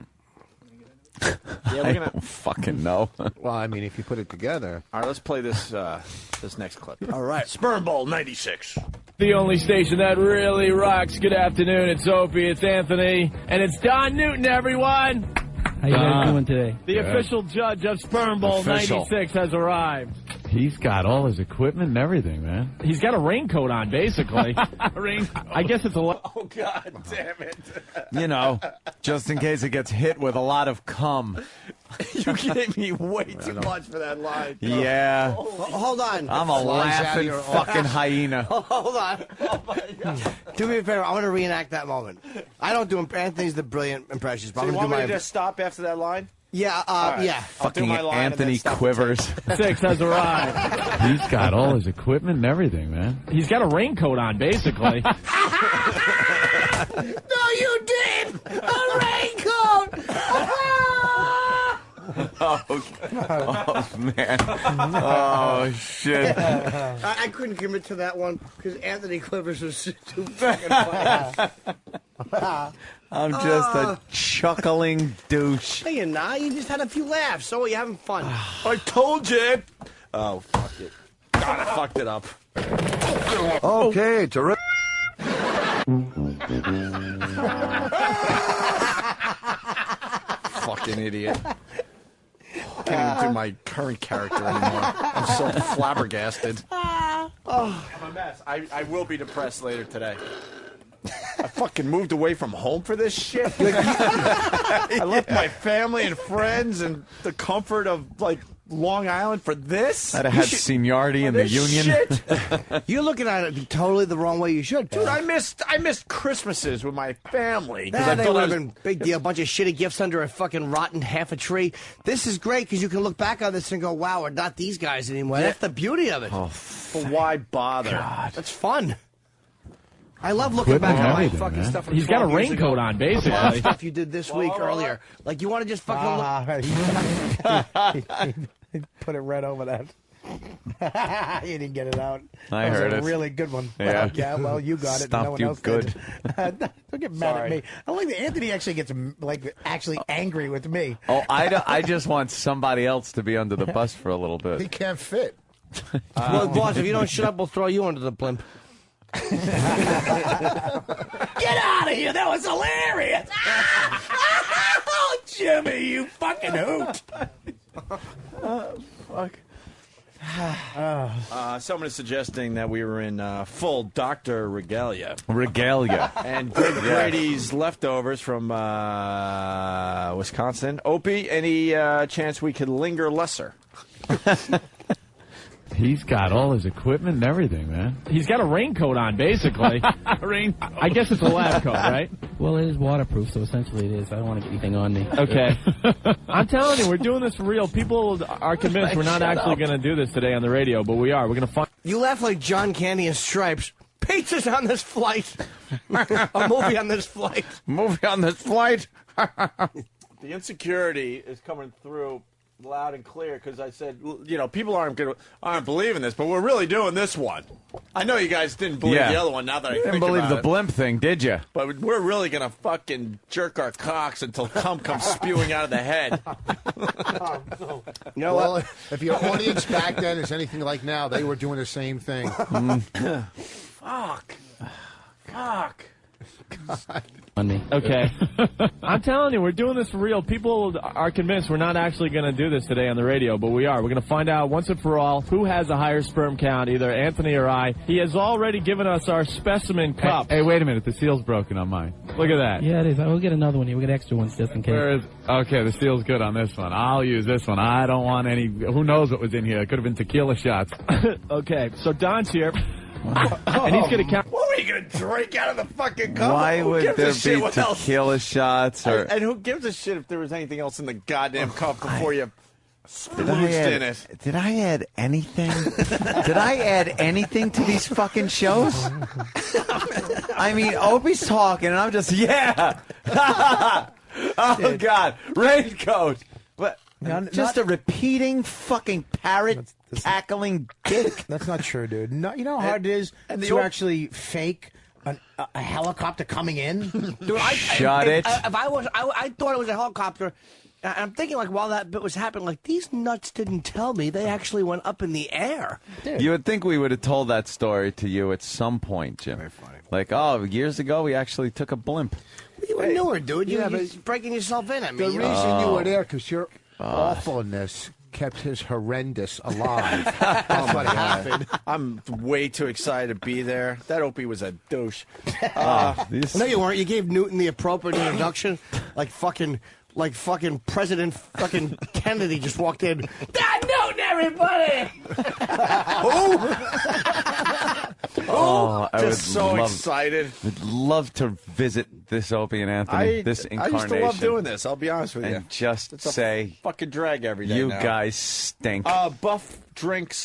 I don't fucking know. Well, I mean, if you put it together. All right, let's play this this next clip. All right. Sperm Bowl 96. The only station that really rocks. Good afternoon. It's Opie. It's Anthony. And it's Don Newton, everyone. How you guys doing today? The official judge of Sperm Bowl 96 has arrived. He's got all his equipment and everything, man. He's got a raincoat on, basically. Raincoat. I guess it's a... Oh, God damn it. You know, just in case it gets hit with a lot of cum. You gave me way too much for that line. Yeah. Hold on. I'm a laughing fucking hyena. Hold on. Oh, my God. Do me a favor. I want to reenact that moment. I don't do Anthony's the brilliant impressions, but So I'm you going to want do me my... to just stop after that line? Yeah, right. yeah. Fucking Anthony quivers. 6 has arrived. He's got all his equipment and everything, man. He's got a raincoat on, basically. No, you did! A raincoat! Oh, man. Oh, shit. I couldn't commit to that one because Anthony Quivers was too fucking funny. I'm just a chuckling douche. Hey, you're not. You just had a few laughs. So you're having fun. I told you. Oh, fuck it. God, I fucked it up. Okay, terrific. Fucking idiot. Can't even do my current character anymore. I'm so flabbergasted. I'm a mess. I will be depressed later today. I fucking moved away from home for this shit. I left my family and friends and the comfort of, like, Long Island for this? I'd have had seniority in the union. Shit. You're looking at it totally the wrong way you should. Dude, I missed Christmases with my family. Nah, they would have been big deal. A bunch of shitty gifts under a fucking rotten half a tree. This is great because you can look back on this and go, wow, we're not these guys anymore. That's the beauty of it. Oh, but why bother? God. That's fun. I love looking back at my fucking stuff. He's got a raincoat on, basically. Stuff you did this week earlier. Like, you want to just fucking He put it right over that. He didn't get it out. I that heard was a it. really good one. Yeah. Well, you got it. Stopped No one you else good. did. Don't get mad at me. I like that Anthony actually gets actually angry with me. Oh, I just want somebody else to be under the bus for a little bit. He can't fit. Well, boss, if you don't shut up, we'll throw you under the blimp. Get out of here! That was hilarious! Oh, Jimmy, you fucking hoot! Fuck. Someone is suggesting that we were in full Dr. Regalia. And Greg Brady's leftovers from Wisconsin. Opie, any chance we could linger lesser? He's got all his equipment and everything, man. He's got a raincoat on, basically. I guess it's a lab coat, right? Well, it is waterproof, so essentially it is. I don't want to get anything on me. Okay. I'm telling you, we're doing this for real. People are convinced we're not actually going to do this today on the radio, but we are. We're going to find... You laugh like John Candy in Stripes. Pizza's on this flight. A movie on this flight. Movie on this flight. The insecurity is coming through loud and clear because I said, you know, people aren't believing this, but we're really doing this one. I know you guys didn't believe the other one. Now that I think didn't believe about the blimp thing, did you? But we're really gonna fucking jerk our cocks until cum comes spewing out of the head. You know what? If your audience back then is anything like now, they were doing the same thing. Fuck. God. On me. Okay. I'm telling you, we're doing this for real. People are convinced we're not actually going to do this today on the radio, but we are. We're going to find out once and for all who has a higher sperm count, either Anthony or I. He has already given us our specimen cup. Hey, wait a minute. The seal's broken on mine. Look at that. Yeah, it is. We'll get another one here. We'll get extra ones just in case. Okay, the seal's good on this one. I'll use this one. I don't want any... Who knows what was in here? It could have been tequila shots. Okay, so Don's here. And he's going to count. What are you going to drink out of the fucking cup? Why Who would gives there a shit be what else? tequila shots? Or... And who gives a shit if there was anything else in the goddamn cup before you splooged in it? Did I add anything? Did I add anything to these fucking shows? I mean, Opie's talking, and I'm just, yeah. Oh, God. Raincoat. What? Just a repeating fucking parrot cackling dick. That's not true, dude. No, you know how hard it is to actually fake a helicopter coming in? Dude, I thought it was a helicopter. And I'm thinking, like, while that bit was happening, like, these nuts didn't tell me they actually went up in the air. Dude. You would think we would have told that story to you at some point, Jim. Very funny. Like, oh, years ago we actually took a blimp. You were newer, dude. You're breaking yourself in. I mean, the reason you were there because your awfulness kept his horrendous alive. That's what happened. I'm way too excited to be there. That Opie was a douche. No, you weren't. You gave Newton the appropriate introduction, like fucking President fucking Kennedy just walked in. Dad Newton, everybody! Just so excited. I'd love to visit this Opie and Anthony, this incarnation. I used to love doing this, I'll be honest with you. And just say, fucking drag every day you now. guys stink. Buff drink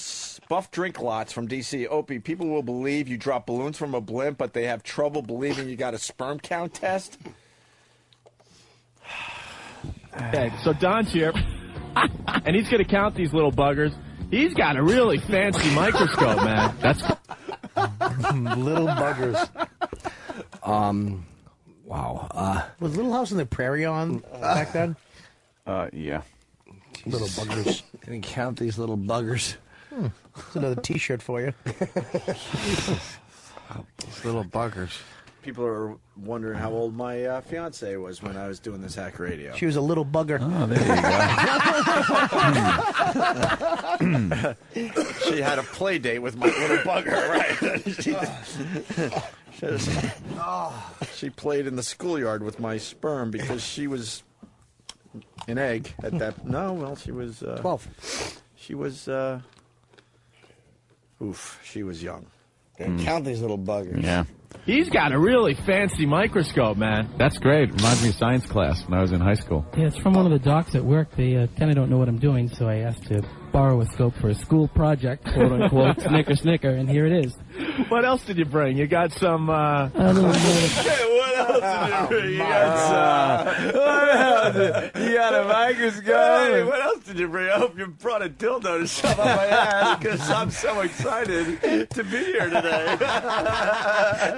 lots from D.C. Opie, people will believe you drop balloons from a blimp, but they have trouble believing you got a sperm count test. Okay, so Don's here. And he's going to count these little buggers. He's got a really fancy microscope, man. That's Little buggers. Wow. Was Little House on the Prairie on back then? Yeah. Little buggers. Can you count these little buggers? That's another T-shirt for you. These little buggers. People are wondering how old my fiance was when I was doing this hack radio. She was a little bugger. Oh, there you go. She had a play date with my little bugger, right? She played in the schoolyard with my sperm because she was an egg at that. No, well, she was 12. She was. She was young. Count these little buggers. Yeah. He's got a really fancy microscope, man. That's great. Reminds me of science class when I was in high school. Yeah, it's from one of the docs at work. They kind of don't know what I'm doing, so I asked to borrow a scope for a school project, quote unquote, snicker, snicker, and here it is. What else did you bring? You got some. What else did you bring? You got a microscope. Hey, what else did you bring? I hope you brought a dildo to shove up my ass because I'm so excited to be here today.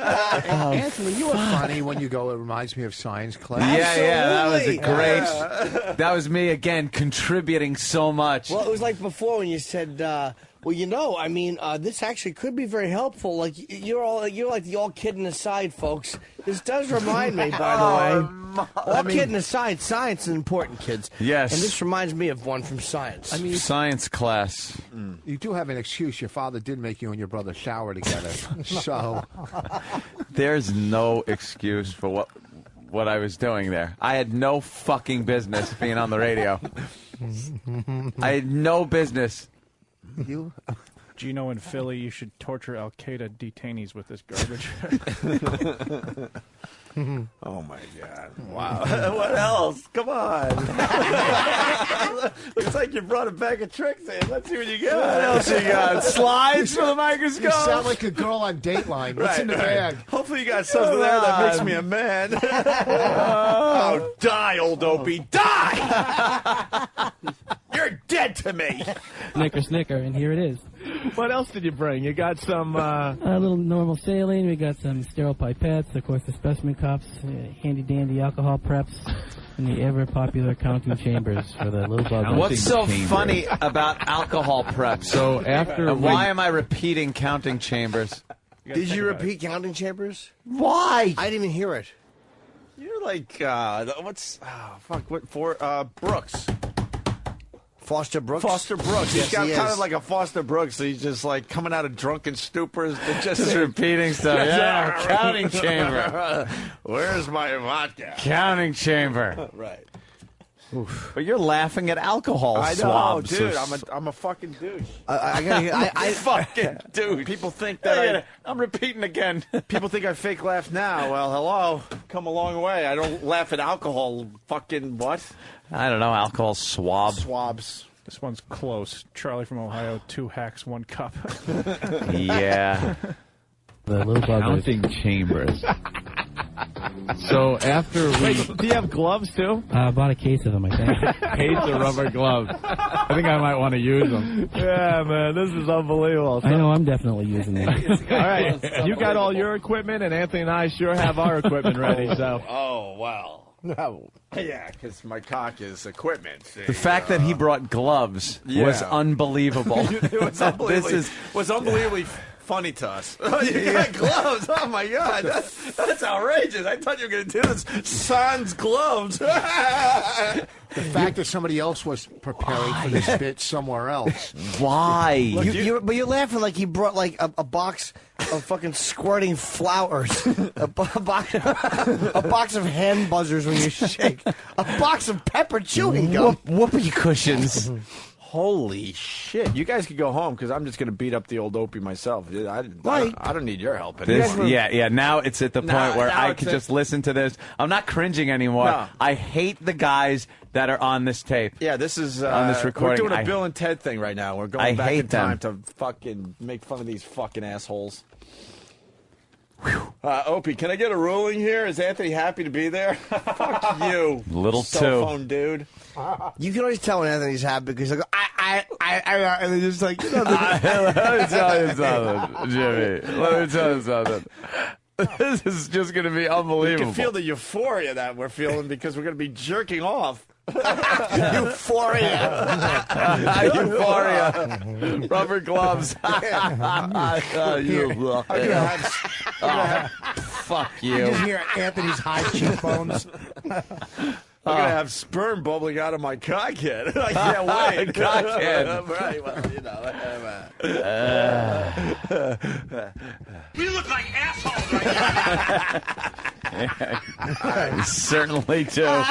Anthony, you were funny when you go. It reminds me of science class. Yeah, that was a great. That was me again, contributing so much. Well, it was like before when you said, well, you know, I mean, this actually could be very helpful. Like you're like the all kidding aside, folks. This does remind me, by the way. All kidding aside, science is important, kids. Yes. And this reminds me of one from science. I mean, science class. You do have an excuse. Your father did make you and your brother shower together. So There's no excuse for what I was doing there. I had no fucking business being on the radio. I had no business. You, Gino in Philly, you should torture Al Qaeda detainees with this garbage. Oh my God! Wow. What else? Come on. Looks like you brought a bag of tricks in. Let's see what you got. What else you got? Slides for the microscope? you sound like a girl on Dateline. What's in the bag? Hopefully you got something there that makes me a man. Oh, die, old Opie. Die! You're dead to me. Snicker, snicker, and here it is. What else did you bring? You got some. A little normal saline. We got some sterile pipettes, of course, the specimen cups, handy dandy alcohol preps, and the ever popular counting chambers for the little buggers. What's so funny about alcohol preps? So after why am I repeating counting chambers? Did you repeat counting chambers? Why? I didn't even hear it. You're like Brooks. Foster Brooks? Foster Brooks. Yes, He's got he kind is. of like a Foster Brooks. He's just like coming out of drunken stupors. Just repeating stuff. Yeah, counting chamber. Where's my vodka? Counting chamber. Right. Oof. But you're laughing at alcohol I know, swabs. dude. I'm a fucking douche. I fucking douche. People think that I'm repeating again. People think I fake laugh now. Well, hello. Come a long way. I don't laugh at alcohol. Fucking what? I don't know. Alcohol swabs. Swabs. This one's close. Charlie from Ohio, 2 hacks, 1 cup. Yeah. The little buggers. counting chambers. So after we Do you have gloves too? I bought a case of them, I think. case of rubber gloves, I think I might want to use them. Yeah, man, this is unbelievable. I know I'm definitely using them. All right, you got all your equipment, and Anthony and I sure have our equipment ready. So, Oh, well. No. Yeah, because my cock is equipment. The fact that he brought gloves was unbelievable. It was unbelievably, was unbelievably funny to us. Oh, you got gloves. Oh, my God. That's outrageous. I thought you were going to do this. Sans gloves. The fact that somebody else was preparing for this bit somewhere else. Why? But you're laughing like he brought like a box of fucking squirting flowers, a box of hand buzzers when you shake, a box of pepper chewing gum, Whoopee cushions. Holy shit. You guys could go home because I'm just going to beat up the old Opie myself. I don't need your help anymore. Now it's at the point where I could just listen to this. I'm not cringing anymore. No. I hate the guys that are on this tape. Yeah, this is on this recording. We're doing a Bill and Ted thing right now. We're going back in time to fucking make fun of these fucking assholes. Opie, can I get a ruling here? Is Anthony happy to be there? Fuck you. Little cell phone dude. You can always tell when Anthony's happy because like and they're just like, Let me tell you something, Jimmy. Let me tell you something. This is just going to be unbelievable. You can feel the euphoria that we're feeling because we're going to be jerking off. Euphoria. Euphoria. Rubber gloves. Fuck you. You just hear Anthony's high cheekbones. I'm going to have sperm bubbling out of my cockhead. I can't wait. Cockhead. Right, well, you know. We look like assholes right now. Certainly do. All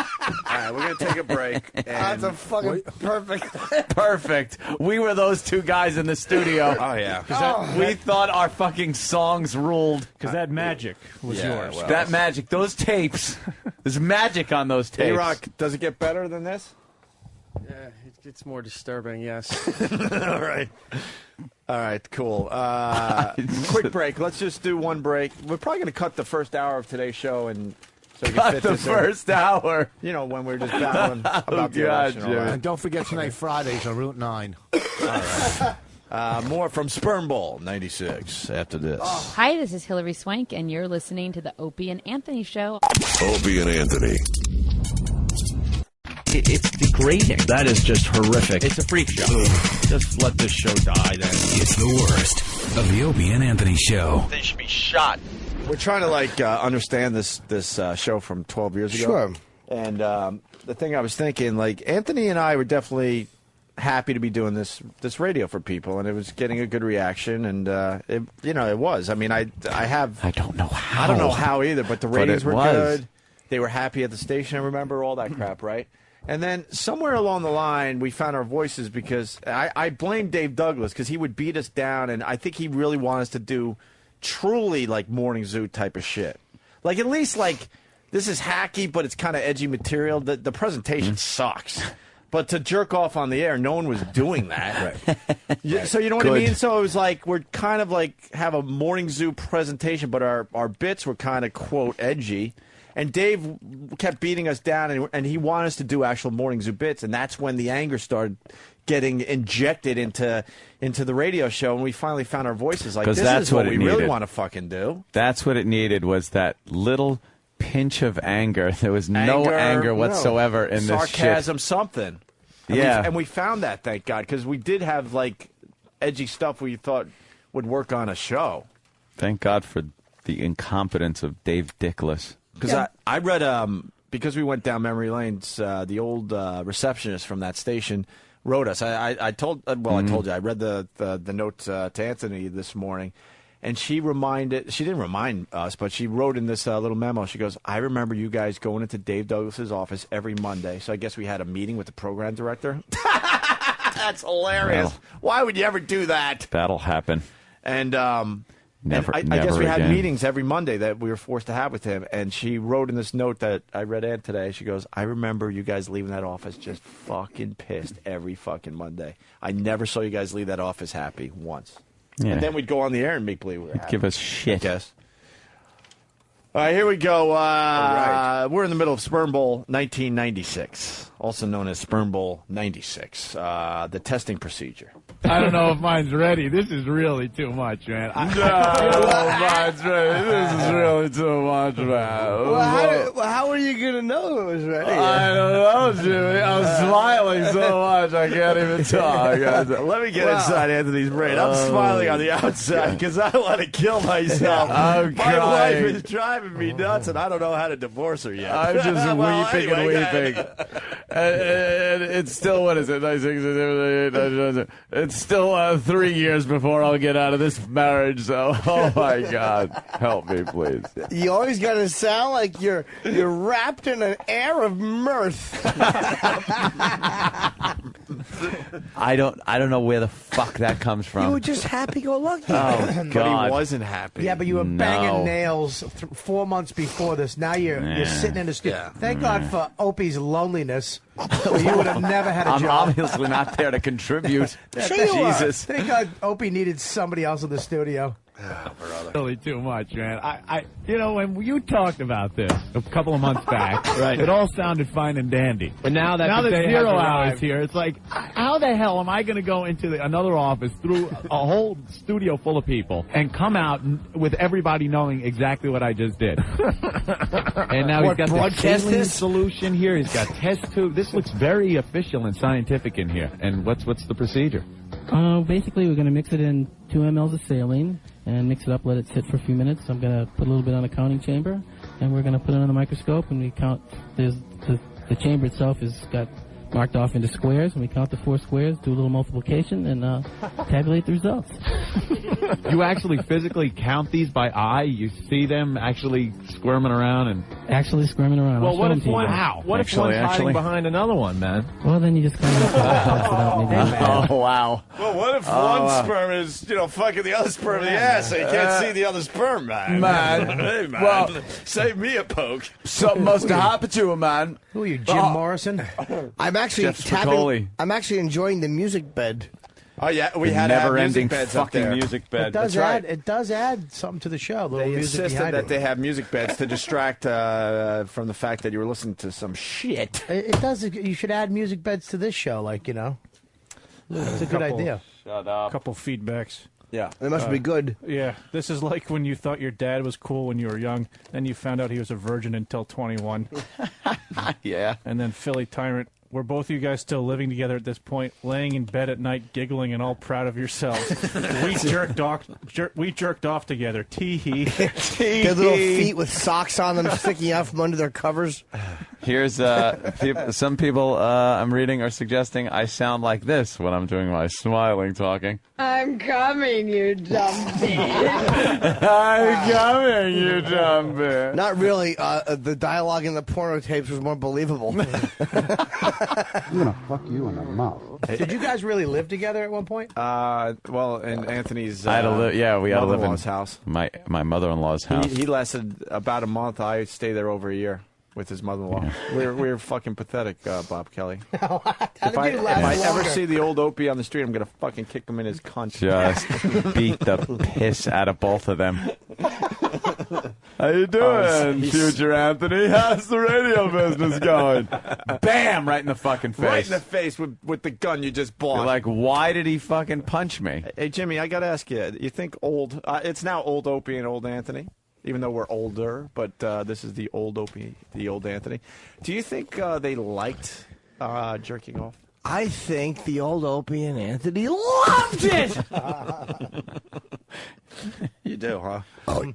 right, we're going to take a break. That's a fucking perfect. Perfect. We were those two guys in the studio. Oh, yeah. We thought our fucking songs ruled. Because that magic was yours. Well, that magic, those tapes. There's magic on those tapes. A-Rock, does it get better than this? Yeah, it gets more disturbing, yes. All right, cool. Quick break. Let's just do one break. We're probably going to cut the first hour of today's show and so we can Cut fit the this in. first hour. You know, when we're just battling about the election. All right. And don't forget tonight, Fridays on Route 9. All right. More from Sperm Bowl 96 after this. Hi, this is Hillary Swank, and you're listening to the Opie and Anthony Show. Opie and Anthony. It's degrading. That is just horrific. It's a freak show. Just let this show die then. It's the worst of the Opie and Anthony Show. They should be shot. We're trying to understand this show from 12 years ago. Sure. And the thing I was thinking, Anthony and I were definitely happy to be doing this radio for people, and it was getting a good reaction, and it was. I mean, I don't know how. I don't know how either, but the ratings were good. They were happy at the station. I remember all that crap, right? And then somewhere along the line, we found our voices because I blame Dave Douglas because he would beat us down, and I think he really wanted us to do truly Morning Zoo type of shit. At least this is hacky, but it's kind of edgy material. The presentation sucks. But to jerk off on the air, no one was doing that. Right. So you know what I mean? So it was we're kind of have a Morning Zoo presentation, but our bits were kind of, quote, edgy. And Dave kept beating us down, and he wanted us to do actual Morning Zoo bits, and that's when the anger started getting injected into the radio show, and we finally found our voices. This is what we really want to fucking do. That's what it needed, was that little pinch of anger. There was no anger whatsoever in this shit. Sarcasm, something. And we found that, thank God, because we did have edgy stuff we thought would work on a show. Thank God for the incompetence of Dave Dickless. Because I read, because we went down memory lanes, the old receptionist from that station wrote us. I told you, I read the note to Anthony this morning, and she didn't remind us, but she wrote in this little memo, she goes, I remember you guys going into Dave Douglas's office every Monday. So I guess we had a meeting with the program director. That's hilarious. Why would you ever do that? That'll happen. And Never, I guess we had again. meetings every Monday that we were forced to have with him. And she wrote in this note that I read Ed today. She goes, I remember you guys leaving that office just fucking pissed every fucking Monday. I never saw you guys leave that office happy once. Yeah. And then we'd go on the air and make believe we were happy. Give us shit. Yes. All right, here we go. We're in the middle of Sperm Bowl 1996, also known as Sperm Bowl 96, the testing procedure. I don't know if mine's ready. This is really too much, man. Mine's ready. This is really too much, man. Well, how are you going to know it was ready? I don't know, Jimmy. I'm smiling so much I can't even talk. Let me get inside Anthony's brain. I'm smiling on the outside because I want to kill myself. My wife is driving me nuts, and I don't know how to divorce her yet. I'm just weeping and weeping. And it's still, what is it? It's still 3 years before I'll get out of this marriage, so, oh my God, help me, please. You always got to sound like you're wrapped in an air of mirth. I don't know where the fuck that comes from. You were just happy-go-lucky. Oh, God. But he wasn't happy. Yeah, but you were banging nails 4 months before this. Now you're sitting in the studio. Yeah. Thank God for Opie's loneliness. You would have never had a I'm job. obviously not there to contribute. Sure you Jesus. are. Thank God Opie needed somebody else in the studio. Really too much, man. You know, when you talked about this a couple of months back, right? It all sounded fine and dandy. But now that the day 0 has hours arrived. here, it's like, how the hell am I going to go into another office through a whole studio full of people and come out with everybody knowing exactly what I just did? And now he's got the saline solution here. He's got test tube. This looks very official and scientific in here. And what's the procedure? Basically, we're going to mix it in 2 mLs of saline and mix it up, let it sit for a few minutes. I'm going to put a little bit on a counting chamber, and we're going to put it on the microscope, and we count. The chamber itself is got marked off into squares, and we count the 4 squares, do a little multiplication, and tabulate the results. You actually physically count these by eye? You see them actually squirming around and actually squirming around? Well, what if if one's hiding behind another one, man? Well, then you just kind of have to test it out. Maybe. Oh, wow. Well, what if one sperm is, fucking the other sperm in the ass, so you can't see the other sperm, man? Man. Well, save me a poke. Something must have happened to him, man. Who are you, Jim Morrison? I'm actually Jeff Spicoli. I'm actually enjoying the music bed. Oh yeah, we The had never-ending music beds up fucking there. music bed. It does That's right. It does add something to the show. They music insisted behind that it. they have music beds to distract from the fact that you were listening to some shit. It does. You should add music beds to this show, it's a good idea. Shut up. Couple feedbacks. Yeah. They must be good. Yeah. This is like when you thought your dad was cool when you were young, then you found out he was a virgin until 21. Yeah. And then Philly Tyrant. Were both of you guys still living together at this point, laying in bed at night, giggling and all proud of yourselves? We jerked off together. Tee-hee. Their little feet with socks on them sticking out from under their covers. Here's some people I'm reading are suggesting I sound like this when I'm doing my smiling talking. I'm coming, you dumb bitch. I'm coming, you dumb bitch. Not really. The dialogue in the porno tapes was more believable. I'm gonna fuck you in the mouth. Did you guys really live together at one point? Well, in Anthony's I had to live. Yeah, we had to live in mother-in-law's house. My mother-in-law's house. He lasted about a month. I stayed there over a year with his mother-in-law. Yeah. We were fucking pathetic, Bob Kelly. How If I ever see the old Opie on the street, I'm gonna fucking kick him in his cunt. Just beat the piss out of both of them. How you doing, future Anthony? How's the radio business going? Bam! Right in the fucking face. Right in the face with the gun you just bought. You're like, why did he fucking punch me? Hey, Jimmy, I got to ask you, you think old... it's now old Opie and old Anthony, even though we're older, but this is the old Opie, the old Anthony. Do you think they liked jerking off? I think the old Opie and Anthony loved it! You do, huh? Oh,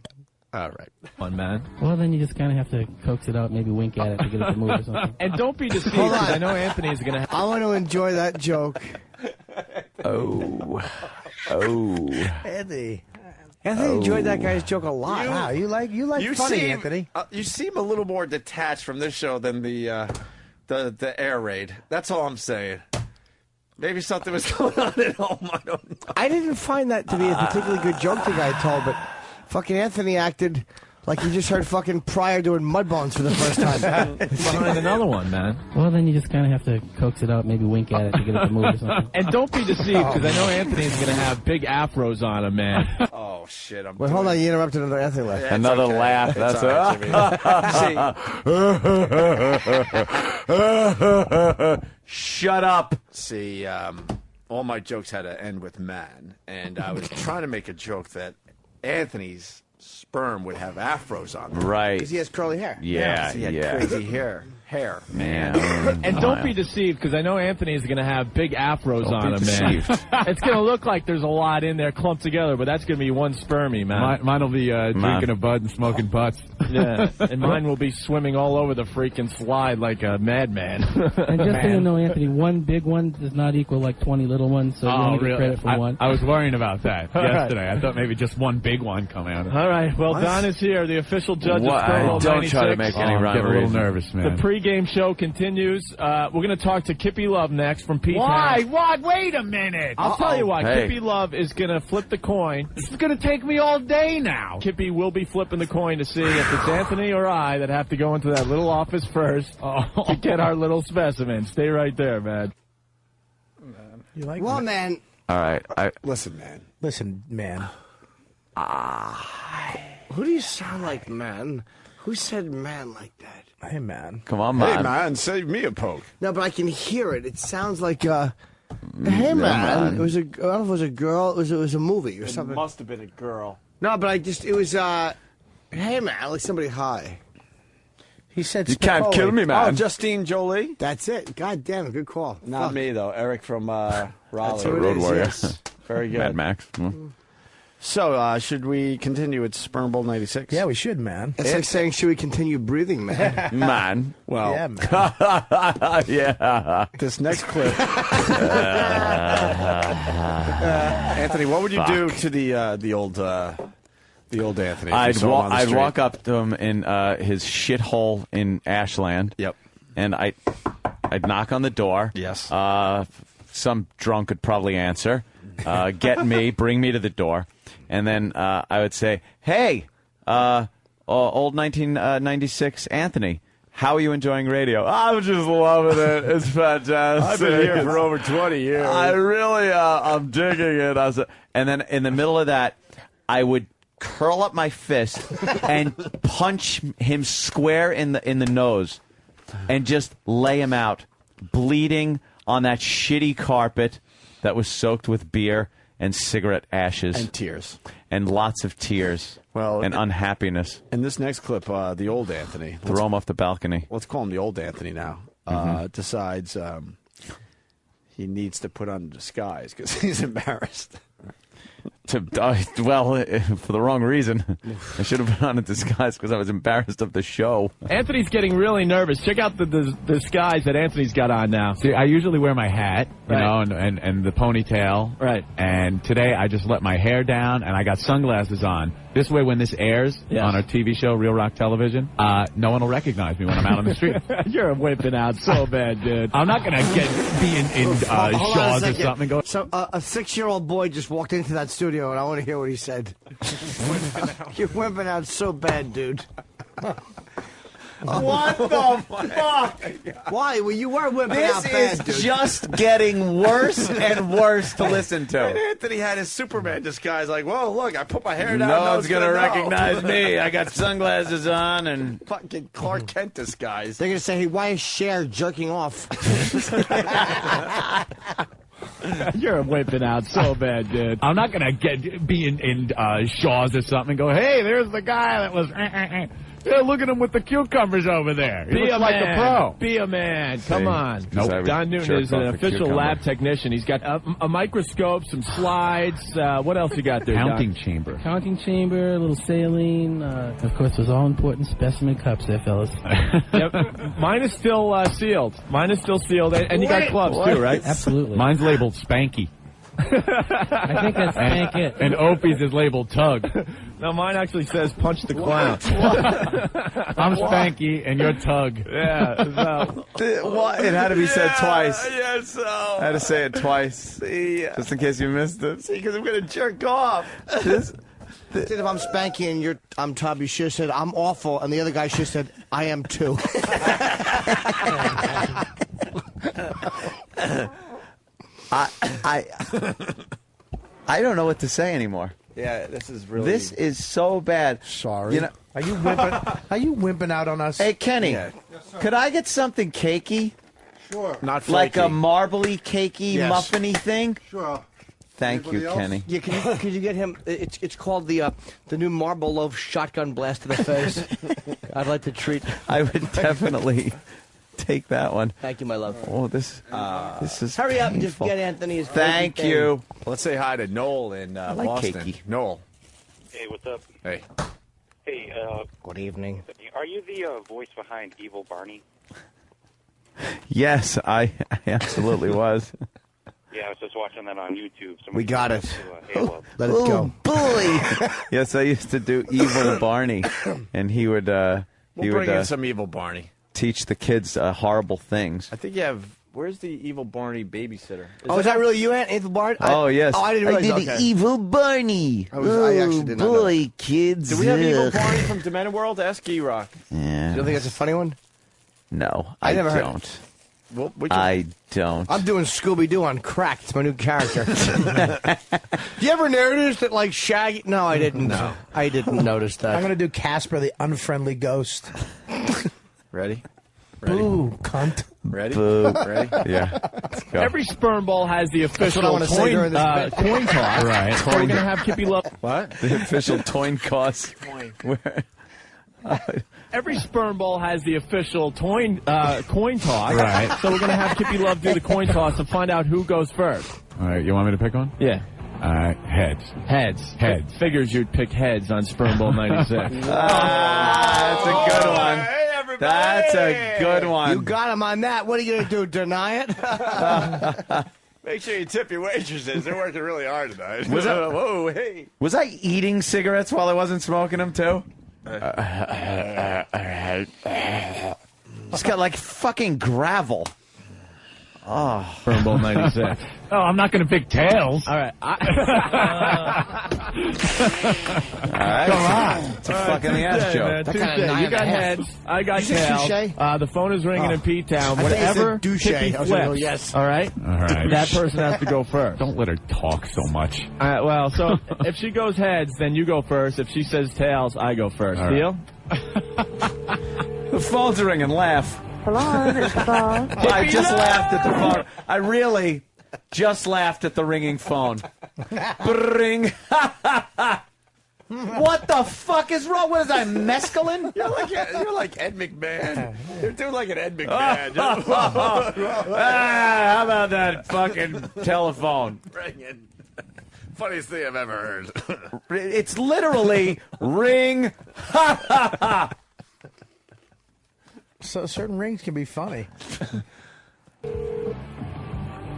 all right. One man. Well, then you just kind of have to coax it out, maybe wink at it to get it to move or something. And don't be deceived, Hold on. 'cause I know Anthony's going to... I want to enjoy that joke. Oh. Anthony enjoyed that guy's joke a lot. Wow, you like funny, Anthony. You seem a little more detached from this show than the air raid. That's all I'm saying. Maybe something was going on at home. I don't know. I didn't find that to be a particularly good joke the guy told, but fucking Anthony acted like he just heard fucking Pryor doing Mudbones for the first time. Behind another one, man. Well, then you just kind of have to coax it out, maybe wink at it to get it to move or something. And don't be deceived, because I know Anthony's going to have big afros on him, man. Oh, shit. Wait, hold on. You interrupted another Anthony laugh. Yeah, Another okay. laugh. It's That's all Shut up. See, all my jokes had to end with man, and I was trying to make a joke that Anthony's sperm would have afros on them. Right. Because he has curly hair. Yeah, 'cause he had yeah. crazy hair. Man. And don't be deceived, because I know Anthony's going to have big afros Don't on be him, man. deceived. It's going to look like there's a lot in there clumped together, but that's going to be one spermie, man. Mine will be drinking a bud and smoking butts. Yeah, and mine will be swimming all over the freaking slide like a madman. And just so you know, Anthony, one big one does not equal like 20 little ones, so you don't get credit for one. I was worrying about that All right. yesterday. I thought maybe just one big one come out. All right, well, Don is here, the official judge of Sperm Bowl Don't 96. try to make any I'm rhyme getting or a little reason. nervous, man. The pregame show continues. We're going to talk to Kippy Love next from P-Town. Why? What? Wait a minute. I'll tell you why. Hey. Kippy Love is going to flip the coin. This is going to take me all day now. Kippy will be flipping the coin to see if it's Anthony or I that have to go into that little office first to get our little specimen. Stay right there, man. You like? Well, man. All right. Listen, man. Listen, man. Who do you sound like, man? Who said man like that? Hey, man. Come on, man. Hey, man, save me a poke. No, but I can hear it. It sounds like, hey, man. It was I don't know if it was a girl. It was a movie or something. It must have been a girl. No, but it was, hey, man, like somebody high. He said, "You can't kill me, man." Oh, Justine Jolie. That's it. God damn it, good call. Not me though. Eric from Raleigh. That's who it Road is, Warrior. yes. Very good. Mad Max. So, should we continue with Sperm Bowl 96? Yeah, we should, man. It's like saying, should we continue breathing, man? Man. Well, Yeah, man. Yeah. this next clip. Anthony, what would you do to the old Anthony? I'd walk up to him in his shithole in Ashland. Yep. And I'd knock on the door. Yes. Some drunk would probably answer. Get me, bring me to the door. And then I would say, hey, old 1996 Anthony, how are you enjoying radio? I'm just loving it. It's fantastic. I've been here for over 20 years. I really, I'm digging it. And then in the middle of that, I would curl up my fist and punch him square in the nose and just lay him out, bleeding on that shitty carpet that was soaked with beer and cigarette ashes. And tears. And lots of tears. Well, and unhappiness. In this next clip, the old Anthony. Throw him off the balcony. Let's call him the old Anthony now. Decides he needs to put on a disguise because he's embarrassed. For the wrong reason. I should have put on a disguise because I was embarrassed of the show. Anthony's getting really nervous. Check out the disguise that Anthony's got on now. See, I usually wear my hat, you know, and the ponytail. Right. And today I just let my hair down and I got sunglasses on. This way, when this airs on our TV show, Real Rock Television, no one will recognize me when I'm out on the street. You're wimping out so bad, dude. I'm not going to be in Shaw's or something. So a 6-year-old boy just walked into that studio, and I want to hear what he said. You're wimping out so bad, dude. What the fuck? Why? Well, you were wimping out bad, dude. This is just getting worse and worse to listen to. And Anthony had his Superman disguise, like, whoa, look, I put my hair down. No one's going to recognize me. I got sunglasses on and... Fucking Clark Kent disguise. They're going to say, hey, why is Cher jerking off? You're wimping out so bad, dude. I'm not going to be in Shaw's or something and go, hey, there's the guy that was... Yeah, look at him with the cucumbers over there. He looks like a pro. Be a man. Come on. Nope. Don Newton is an official lab technician. He's got a microscope, some slides. What else you got there, Counting Don? chamber. Counting chamber, a little saline. Of course, those all-important specimen cups there, fellas. Yep. Mine is still sealed. And you got gloves, too, right? Absolutely. Mine's labeled Spanky. I think that's Spank It. And Opie's is labeled Tug. No, mine actually says Punch the Clown. I'm Spanky and you're Tug. Yeah. It had to be said twice. Yes, so. I had to say it twice. See, just in case you missed it. See, because I'm going to jerk off. Instead of I'm Spanky and I'm Tub, you should have said I'm awful, and the other guy should have said I am too. I don't know what to say anymore. Yeah, this is really... This is so bad. Sorry. You know, Are you wimping out on us? hey, Kenny, Yeah. could I get something cakey? Sure. Not flaky. Like a marbly, cakey, Yes. muffiny thing? Sure. Thank Anybody you, else? Kenny. Yeah, could you get him? It's called the new marble loaf shotgun blast to the face. I'd like to treat. I would definitely take that one. Thank you, my love. Oh, this is Hurry up and just painful. get Anthony his Thank favorite you. Well, let's say hi to Noel in like Boston. cakey. Noel. Hey, what's up? Hey. Hey, Good evening. are you the voice behind Evil Barney? Yes, I absolutely was. Yeah, I was just watching that on YouTube. We got it. Halo. Let it go. Bully. Yes, I used to do Evil Barney, and he would We'll bring in some Evil Barney. teach the kids horrible things. I think you have... Where's the Evil Barney babysitter? Is that really you, Aunt Evil Barney? Oh, yes. Oh, I didn't realize. I did Evil Barney. I actually did not know. Boy, kids. Do we have Evil Barney from Demented World? Ask E-Rock. Yeah. You don't think that's a funny one? No, I never heard don't. I don't. I'm doing Scooby-Doo on crack. It's my new character. You ever notice that, like, Shaggy... No, I didn't. No. I didn't notice that. I'm going to do Casper the Unfriendly Ghost. Ready? Boo, cunt. Ready? Boo. Ready? Yeah. Every sperm bowl has the official what I wanna say during this bit. coin toss. Right. So we're going to have Kippy Love. What? The official coin toss. Every sperm bowl has the official coin toss. Right. So we're going to have Kippy Love do the coin toss and find out who goes first. All right, you want me to pick one? Yeah. Heads. Heads. Figures you'd pick heads on Sperm Bowl 96. That's a good one. Hey, everybody. That's a good one. You got him on that. What are you going to do, deny it? Make sure you tip your waitresses. They're working really hard tonight. Was I- Whoa, hey. Was I eating cigarettes while I wasn't smoking them, too? It's got like fucking gravel. Oh. Sperm Bowl 96. Oh, I'm not going to pick tails. All right. All right. Come on. It's a fucking ass joke. That kind of Touche. You got heads. I got tails. The phone is ringing in P-Town. Whatever Kippy flips, yes. all right? All right. That person has to go first. Don't let her talk so much. All right, well, so if she goes heads, then you go first. If she says tails, I go first. All right. Deal? The phone's ringing. Laugh. Hello, it's Bob. I just laughed at the phone. I really just laughed at the ringing phone. Ring. What the fuck is wrong? What is that, mescaline? You're like Ed McMahon. You're doing like an Ed McMahon. How about that fucking telephone? Ringing. Funniest thing I've ever heard. It's literally ring. So certain rings can be funny.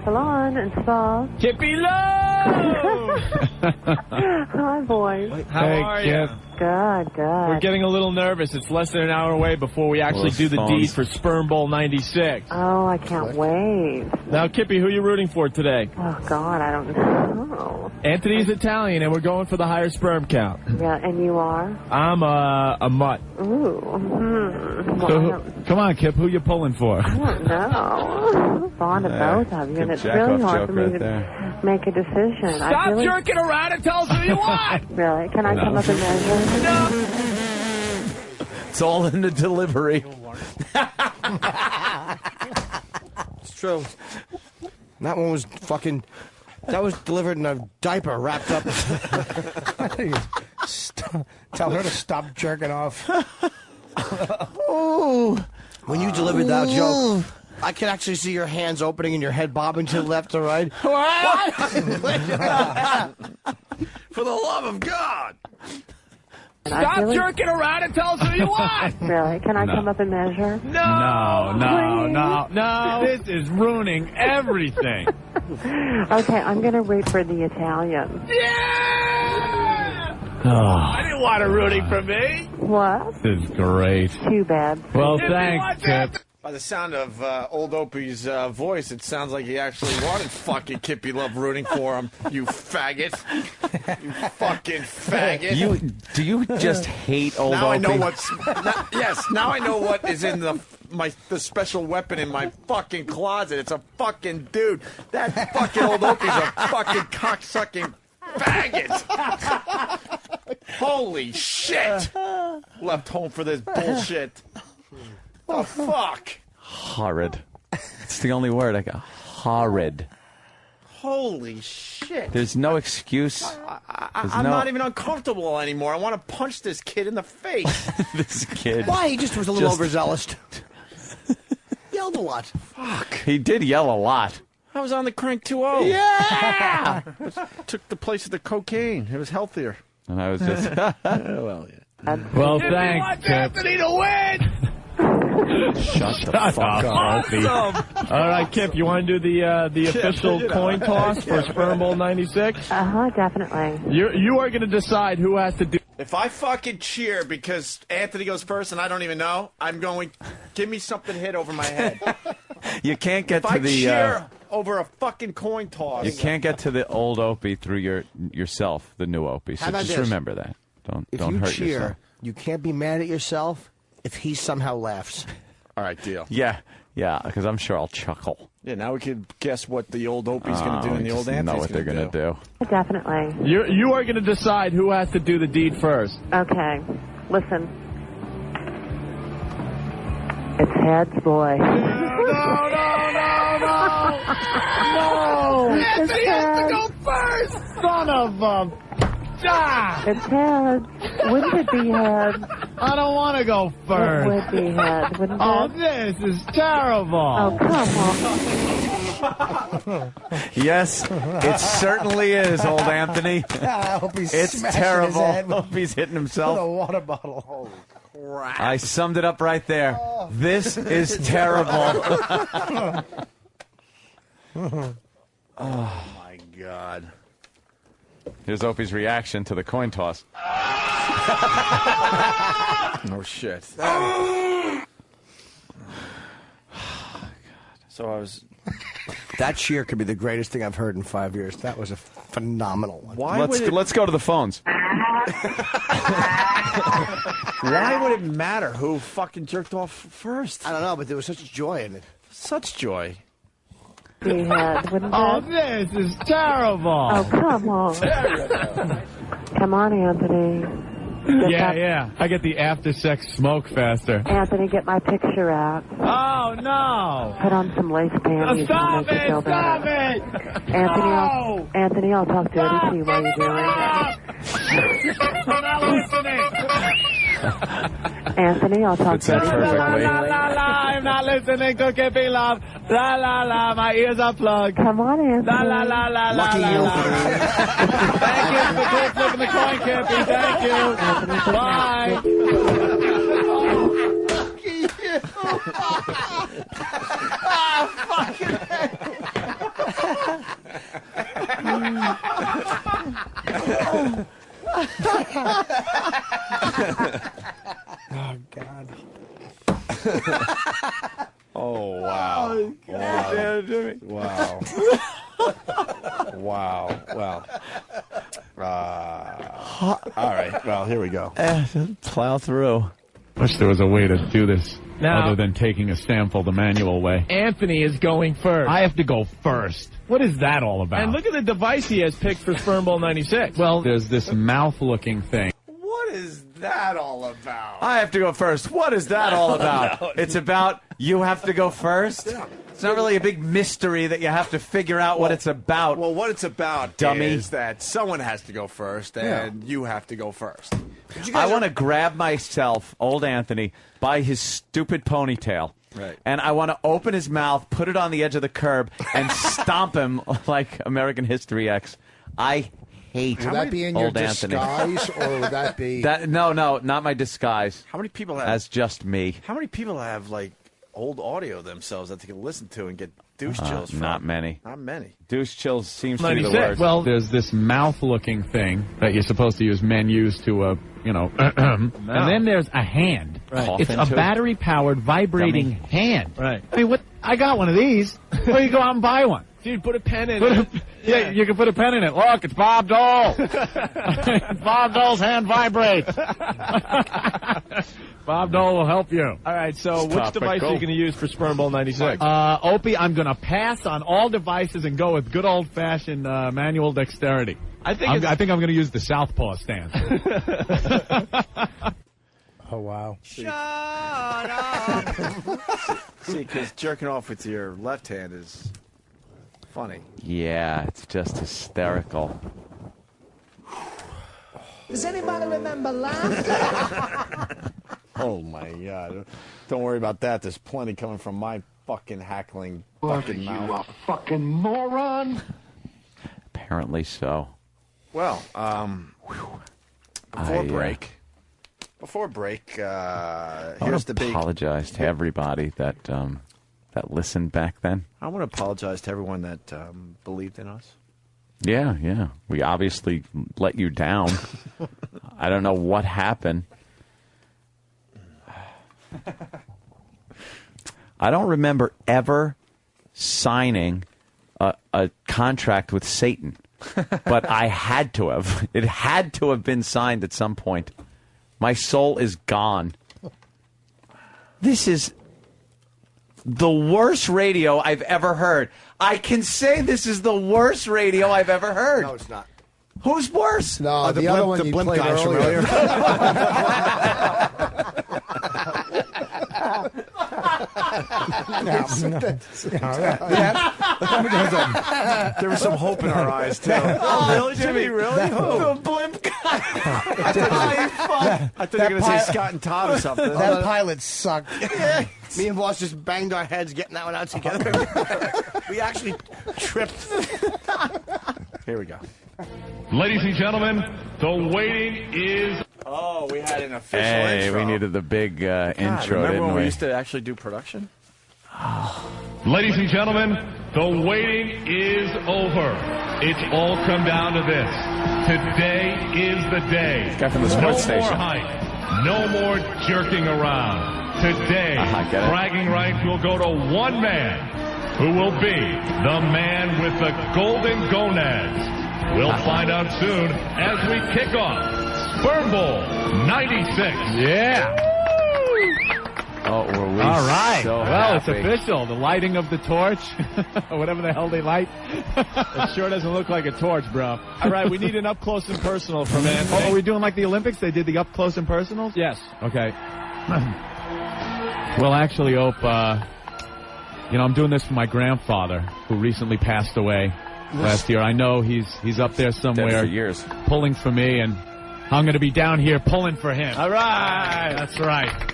Hello, it's Bob. Kippy Love! Hi, boys. How are you? Good, good. We're getting a little nervous. It's less than an hour away before we actually do the deed for Sperm Bowl 96. Oh, I can't wait. Now, Kippy, who are you rooting for today? Oh, God, I don't know. Anthony's Italian, and we're going for the higher sperm count. Yeah, and you are? I'm a mutt. Ooh. Well, So come on, Kip, who you pulling for? I don't know. I'm fond of both of you, and it's really hard for me to make a decision. Stop jerking around and tell us who you want! Really? Can I come up and measure? No! It's all in the delivery. It's true. That one was fucking... That was delivered in a diaper wrapped up. Tell her to stop jerking off. Ooh. When you delivered that joke, I could actually see your hands opening and your head bobbing to the left or right. What? For the love of God. Stop jerking around and tell us who you want! Really? Can I come up and measure? No. This is ruining everything. Okay, I'm going to root for the Italian. Yeah! Oh, I didn't want her rooting for me. What? this is great. Too bad. Well, Kippy, thanks, watch Kip. By the sound of old Opie's voice, it sounds like he actually wanted fucking Kippy Love rooting for him. You faggot. You fucking faggot. Do you just hate old now Opie? I know what's. Now I know what is in the special weapon in my fucking closet. It's a fucking dude. That fucking old Opie's a fucking cocksucking faggot. Holy shit. Left home for this bullshit. The fuck? Horrid. It's the only word I got. Horrid. Holy shit. There's no excuse. I'm not even uncomfortable anymore. I want to punch this kid in the face. This kid. Why? He just was a little overzealous. Yelled a lot. Fuck. He did yell a lot. I was on the Crank 2.0. Yeah! Took the place of the cocaine. It was healthier. And I was just... Well, yeah. Well, Kippy thanks, wants Kip. Anthony to win! Shut the fuck up. Awesome. All right, Kip, you want to do the official coin toss for Sperm Bowl 96? Definitely. You are going to decide who has to do. If I fucking cheer because Anthony goes first and I don't even know, I'm going, give me something hit over my head. You can't get If to I the... cheer over a fucking coin toss. you can't get to the old Opie through yourself, the new Opie. So How about just this? remember that. If Don't you hurt cheer, yourself. you can't be mad at yourself if he somehow laughs. All right, deal. Yeah. Yeah, because I'm sure I'll chuckle. Yeah, now we could guess what the old Opie's going to do and the old Anthony's know what they're going to do. Definitely. You are going to decide who has to do the deed first. Okay. Listen. It's heads, boy. No! Anthony has to go first! Son of a... Ah! It's heads. Wouldn't it be heads? I don't want to go first. It would be heads, wouldn't Oh, it? this is terrible. Oh, come on. Yes, it certainly is, old Anthony. I hope he's It's smashing terrible. his head with- Hope he's hitting with himself. a water bottle. Holy crap. I summed it up right there. This is terrible. Oh, my God. Here's Opie's reaction to the coin toss. No shit. So I was... That cheer could be the greatest thing I've heard in 5 years. That was a phenomenal one. Let's go to the phones. Why would it matter who fucking jerked off first? I don't know, but there was such joy in it. Such joy. Be heads, wouldn't Oh, it? this is terrible. Oh, come on. Come on, Anthony. Yeah. I get the after-sex smoke faster. Anthony, get my picture out. Oh, no. Put on some lace panties. Stop and make it! feel Stop better. it! Anthony, I'll talk dirty to you while you're doing it. I'm not listening. Anthony, I'll talk dirty to you while perfectly. you're doing it. I'm not listening to Kippy Love. La la la, my ears are plugged. Come on, Anthony. La la la la la Lucky la you. la. Thank you for flipping the coin, Kippy. Thank you. Bye. Oh, God. Oh, wow. Wow. Wow. Wow. All right. Well, here we go. Plow through. Wish there was a way to do this Now- other than taking a sample the manual way. Anthony is going first. I have to go first. What is that all about? And look at the device he has picked for Sperm Bowl 96. Well, there's this mouth-looking thing. What is that all about? I have to go first. What is that all about? It's about you have to go first? It's not really a big mystery that you have to figure out what it's about. Well, what it's about Dummy. is that someone has to go first, and you have to go first. I want to grab myself, old Anthony, by his stupid ponytail. Right. And I want to open his mouth, put it on the edge of the curb, and stomp him like American History X. I hate Would that be in your old Anthony. disguise, or would that be... No, not my disguise. How many people have... That's just me. How many people have, like, old audio themselves that they can listen to and get douche chills from? Not many. Not many. Douche chills seems to be the 96. word. Well, there's this mouth-looking thing that you're supposed to use. Men use to, and then there's a hand. Right. It's Cough a into it. battery-powered vibrating Dummy. hand. Right. I mean, what? I got one of these. Well, you go out and buy one. Dude, put a pen in it. Yeah, you can put a pen in it. Look, it's Bob Dole. Bob Dole's hand vibrates. Bob Dole will help you. All right, so which Topical. device are you going to use for Sperm Bowl 96? Opie, I'm going to pass on all devices and go with good old-fashioned manual dexterity. I think I'm going to use the southpaw stance. Oh, wow. See, because jerking off with your left hand is funny. Yeah, it's just hysterical. Does anybody remember laughter? Oh, my God. Don't worry about that. There's plenty coming from my fucking hackling fucking mouth. You a fucking moron. Apparently so. Well, before break. Before break, I here's want the to big... apologize to everybody that listened back then. I want to apologize to everyone that believed in us. Yeah. We obviously let you down. I don't know what happened. I don't remember ever signing a contract with Satan, but I had to have. It had to have been signed at some point. My soul is gone. This is the worst radio I've ever heard. I can say this is the worst radio I've ever heard. No, it's not. Who's worse? No, the other one you blimp played guys from earlier. There was some hope in our eyes, too. Oh, really, Jimmy? Really? The blimp guy. I thought you were going to say Scott and Todd or something. That pilot sucked. Me and Boss just banged our heads getting that one out together. We actually tripped. Here we go. Ladies and gentlemen, the waiting is... Oh, we had an official Hey, intro. we needed the big intro, Remember didn't when we we? used to actually do production? Ladies and gentlemen, the waiting is over. It's all come down to this. Today is the day. Guy from the no sports more station. hype. No more jerking around. Today, get it. bragging rights will go to one man who will be the man with the golden gonads. We'll find out soon as we kick off Sperm Bowl 96. Yeah. Oh, were we All right. so Well, it's happy. official. The lighting of the torch, or whatever the hell they light. It sure doesn't look like a torch, bro. All right, we need an up close and personal from Anthony. Oh, are we doing like the Olympics? They did the up close and personals? Yes. Okay. Well, actually, Ope, I'm doing this for my grandfather, who recently passed away last year. I know he's up there somewhere, Dead for years. pulling for me, and I'm going to be down here pulling for him. All right. That's right.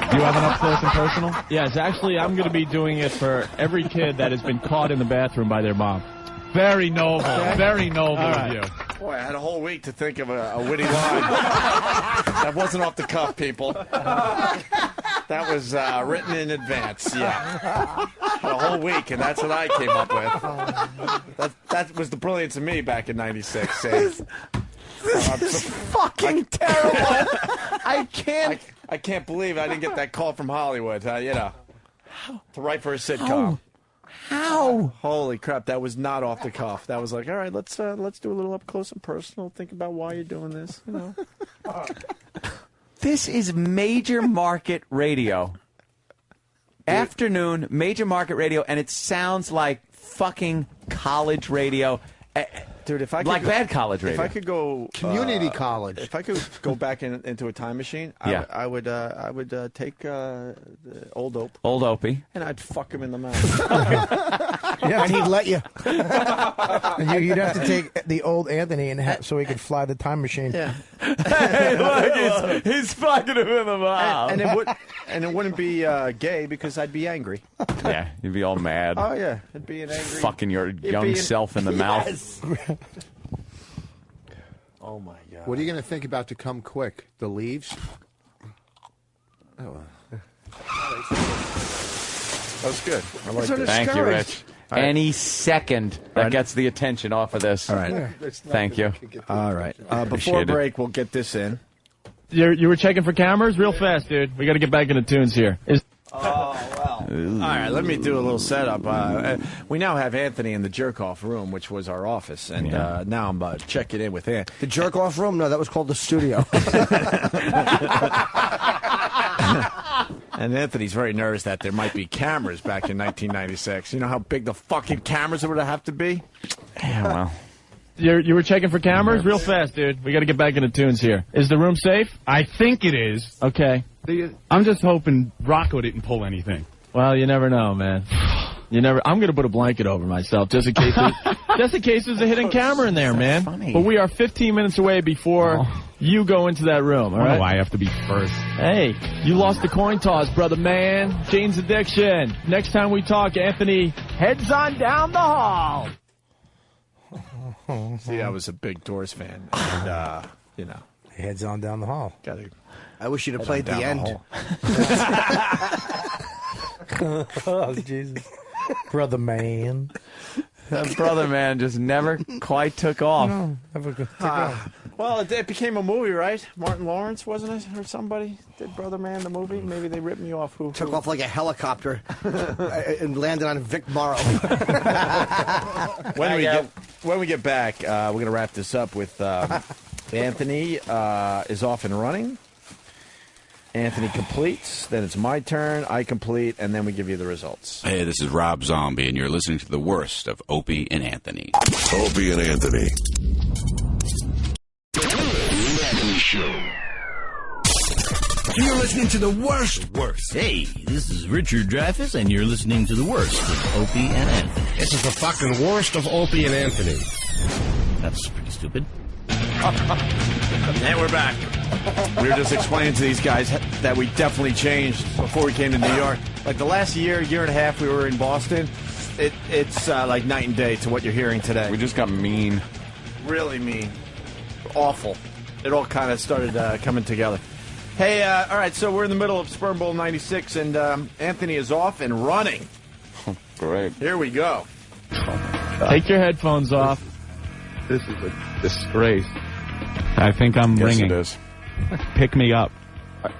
Do you have an up close and personal? Yes, actually, I'm going to be doing it for every kid that has been caught in the bathroom by their mom. Very noble. Very noble of you. Boy, I had a whole week to think of a witty line. That wasn't off the cuff, people. That was written in advance, yeah. Had a whole week, and that's what I came up with. That was the brilliance of me back in '96. This is fucking terrible. I can't believe I didn't get that call from Hollywood, to write for a sitcom. How? Holy crap, that was not off the cuff. That was like, all right, let's do a little up close and personal. Think about why you're doing this, This is major market radio. Afternoon, major market radio, and it sounds like fucking college radio. Dude, if I could like bad college radio. If I could go Community college. If I could go back into a time machine, Yeah. I would take the old Opie. Old Opie. And I'd fuck him in the mouth. And he'd let you. And you'd have to take the old Anthony and so he could fly the time machine. Yeah. Hey, look, he's fucking him in the mouth. And it wouldn't be gay because I'd be angry. Yeah, you'd be all mad. Oh yeah, it'd be an angry. Fucking your young self in the mouth. Oh my god. What are you going to think about to come quick? The leaves? Oh. That was good. I like Thank that. you, Rich. All right. Any second that gets the attention off of this. All right. Thank you. All right. Before Appreciate it. break, we'll get this in. You were checking for cameras? Real fast, dude. We got to get back into tunes here. Oh, well. All right, let me do a little setup. We now have Anthony in the jerk-off room, which was our office, and now I'm checking in with Anthony. The jerk-off room? No, that was called the studio. And Anthony's very nervous that there might be cameras back in 1996. You know how big the fucking cameras would have to be? Yeah, well. You were checking for cameras? Real fast, dude. We got to get back into tunes here. Is the room safe? I think it is. Okay. I'm just hoping Rocco didn't pull anything. Well, you never know, man. You never. I'm going to put a blanket over myself just in case. There's a hidden camera in there, man. Funny. But we are 15 minutes away before you go into that room. All Why right. do I have to be first? Hey, you lost the coin toss, brother man. Jane's addiction. Next time we talk, Anthony heads on down the hall. See, I was a big Doors fan. And, Heads on down the hall. I wish you'd have played the end. Oh, Jesus. Brother man. That brother man just never quite took off. No, never took off. Well, it became a movie, right? Martin Lawrence, wasn't it? Or somebody did Brother Man, the movie? Maybe they ripped me off. Who Took off like a helicopter and landed on Vic Morrow. When we get back, we're going to wrap this up with Anthony is off and running. Anthony completes, then it's my turn, I complete, and then we give you the results. Hey, this is Rob Zombie, and you're listening to the worst of Opie and Anthony. Opie and Anthony. Anthony Show. You're listening to the worst. Hey, this is Richard Dreyfuss, and you're listening to the worst of Opie and Anthony. This is the fucking worst of Opie and Anthony. That's pretty stupid. And we're back. We were just explaining to these guys that we definitely changed before we came to New York. Like the last year and a half we were in Boston, it's like night and day to what you're hearing today. We just got mean. Really mean. Awful. It all kind of started coming together. Hey, all right, so we're in the middle of Sperm Bowl 96, and Anthony is off and running. Great. Here we go. Take your headphones off. This is a disgrace. I think I'm ringing. Yes, it is. Pick me up.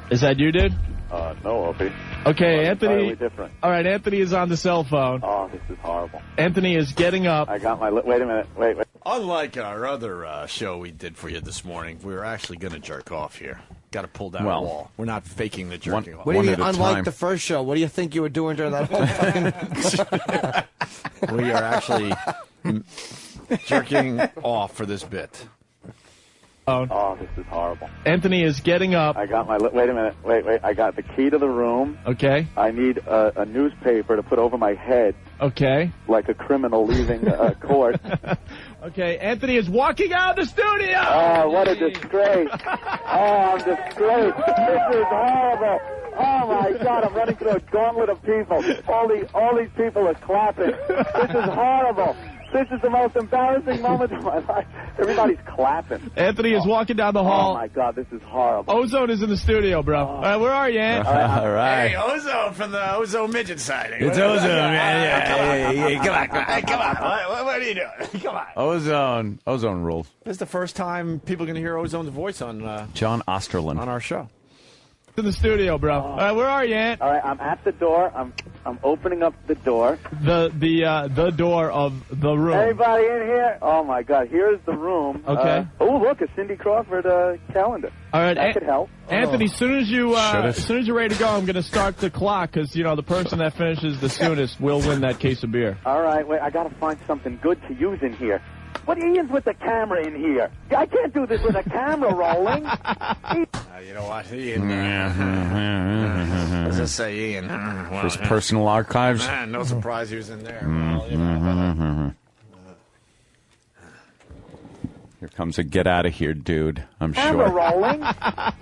Is that you, dude? No, Opie. Okay, Anthony. Entirely different. All right, Anthony is on the cell phone. Oh, this is horrible. Anthony is getting up. I got my... Wait a minute. Wait. Unlike our other show we did for you this morning, we were actually going to jerk off here. Got to pull down the wall. We're not faking the jerking off. What do you mean, unlike the first show? What do you think you were doing during that whole time? We are actually jerking off for this bit. Oh, this is horrible. Anthony is getting up. I got my... Wait a minute. Wait. I got the key to the room. Okay. I need a newspaper to put over my head. Okay. Like a criminal leaving court. Okay, Anthony is walking out of the studio! Oh, what a disgrace. I'm disgraced. This is horrible. Oh, my God, I'm running through a gauntlet of people. All these people are clapping. This is horrible. This is the most embarrassing moment of my life. Everybody's clapping. Anthony is walking down the hall. Oh, my God, this is horrible. Ozone is in the studio, bro. All right, where are you, Ant? All right. Hey, Ozone from the Ozone Midget sighting. It's Ozone, man. Yeah. Come on. What are you doing? Come on. Ozone rules. This is the first time people are going to hear Ozone's voice on John Osterlin on our show. In the studio, bro. All right, where are you, Ant? All right, I'm at the door. I'm opening up the door. The door of the room. Anybody in here? Oh my God! Here's the room. Okay. Oh, look, a Cindy Crawford calendar. All right, that could help. Anthony, as soon as you're ready to go, I'm going to start the clock because the person that finishes the soonest will win that case of beer. All right, wait. I got to find something good to use in here. What Ian's with the camera in here? I can't do this with a camera rolling. You know what, Ian? Let's just say Ian. For his personal archives. No surprise he was in there. Here comes a get out of here, dude. I'm camera sure. rolling.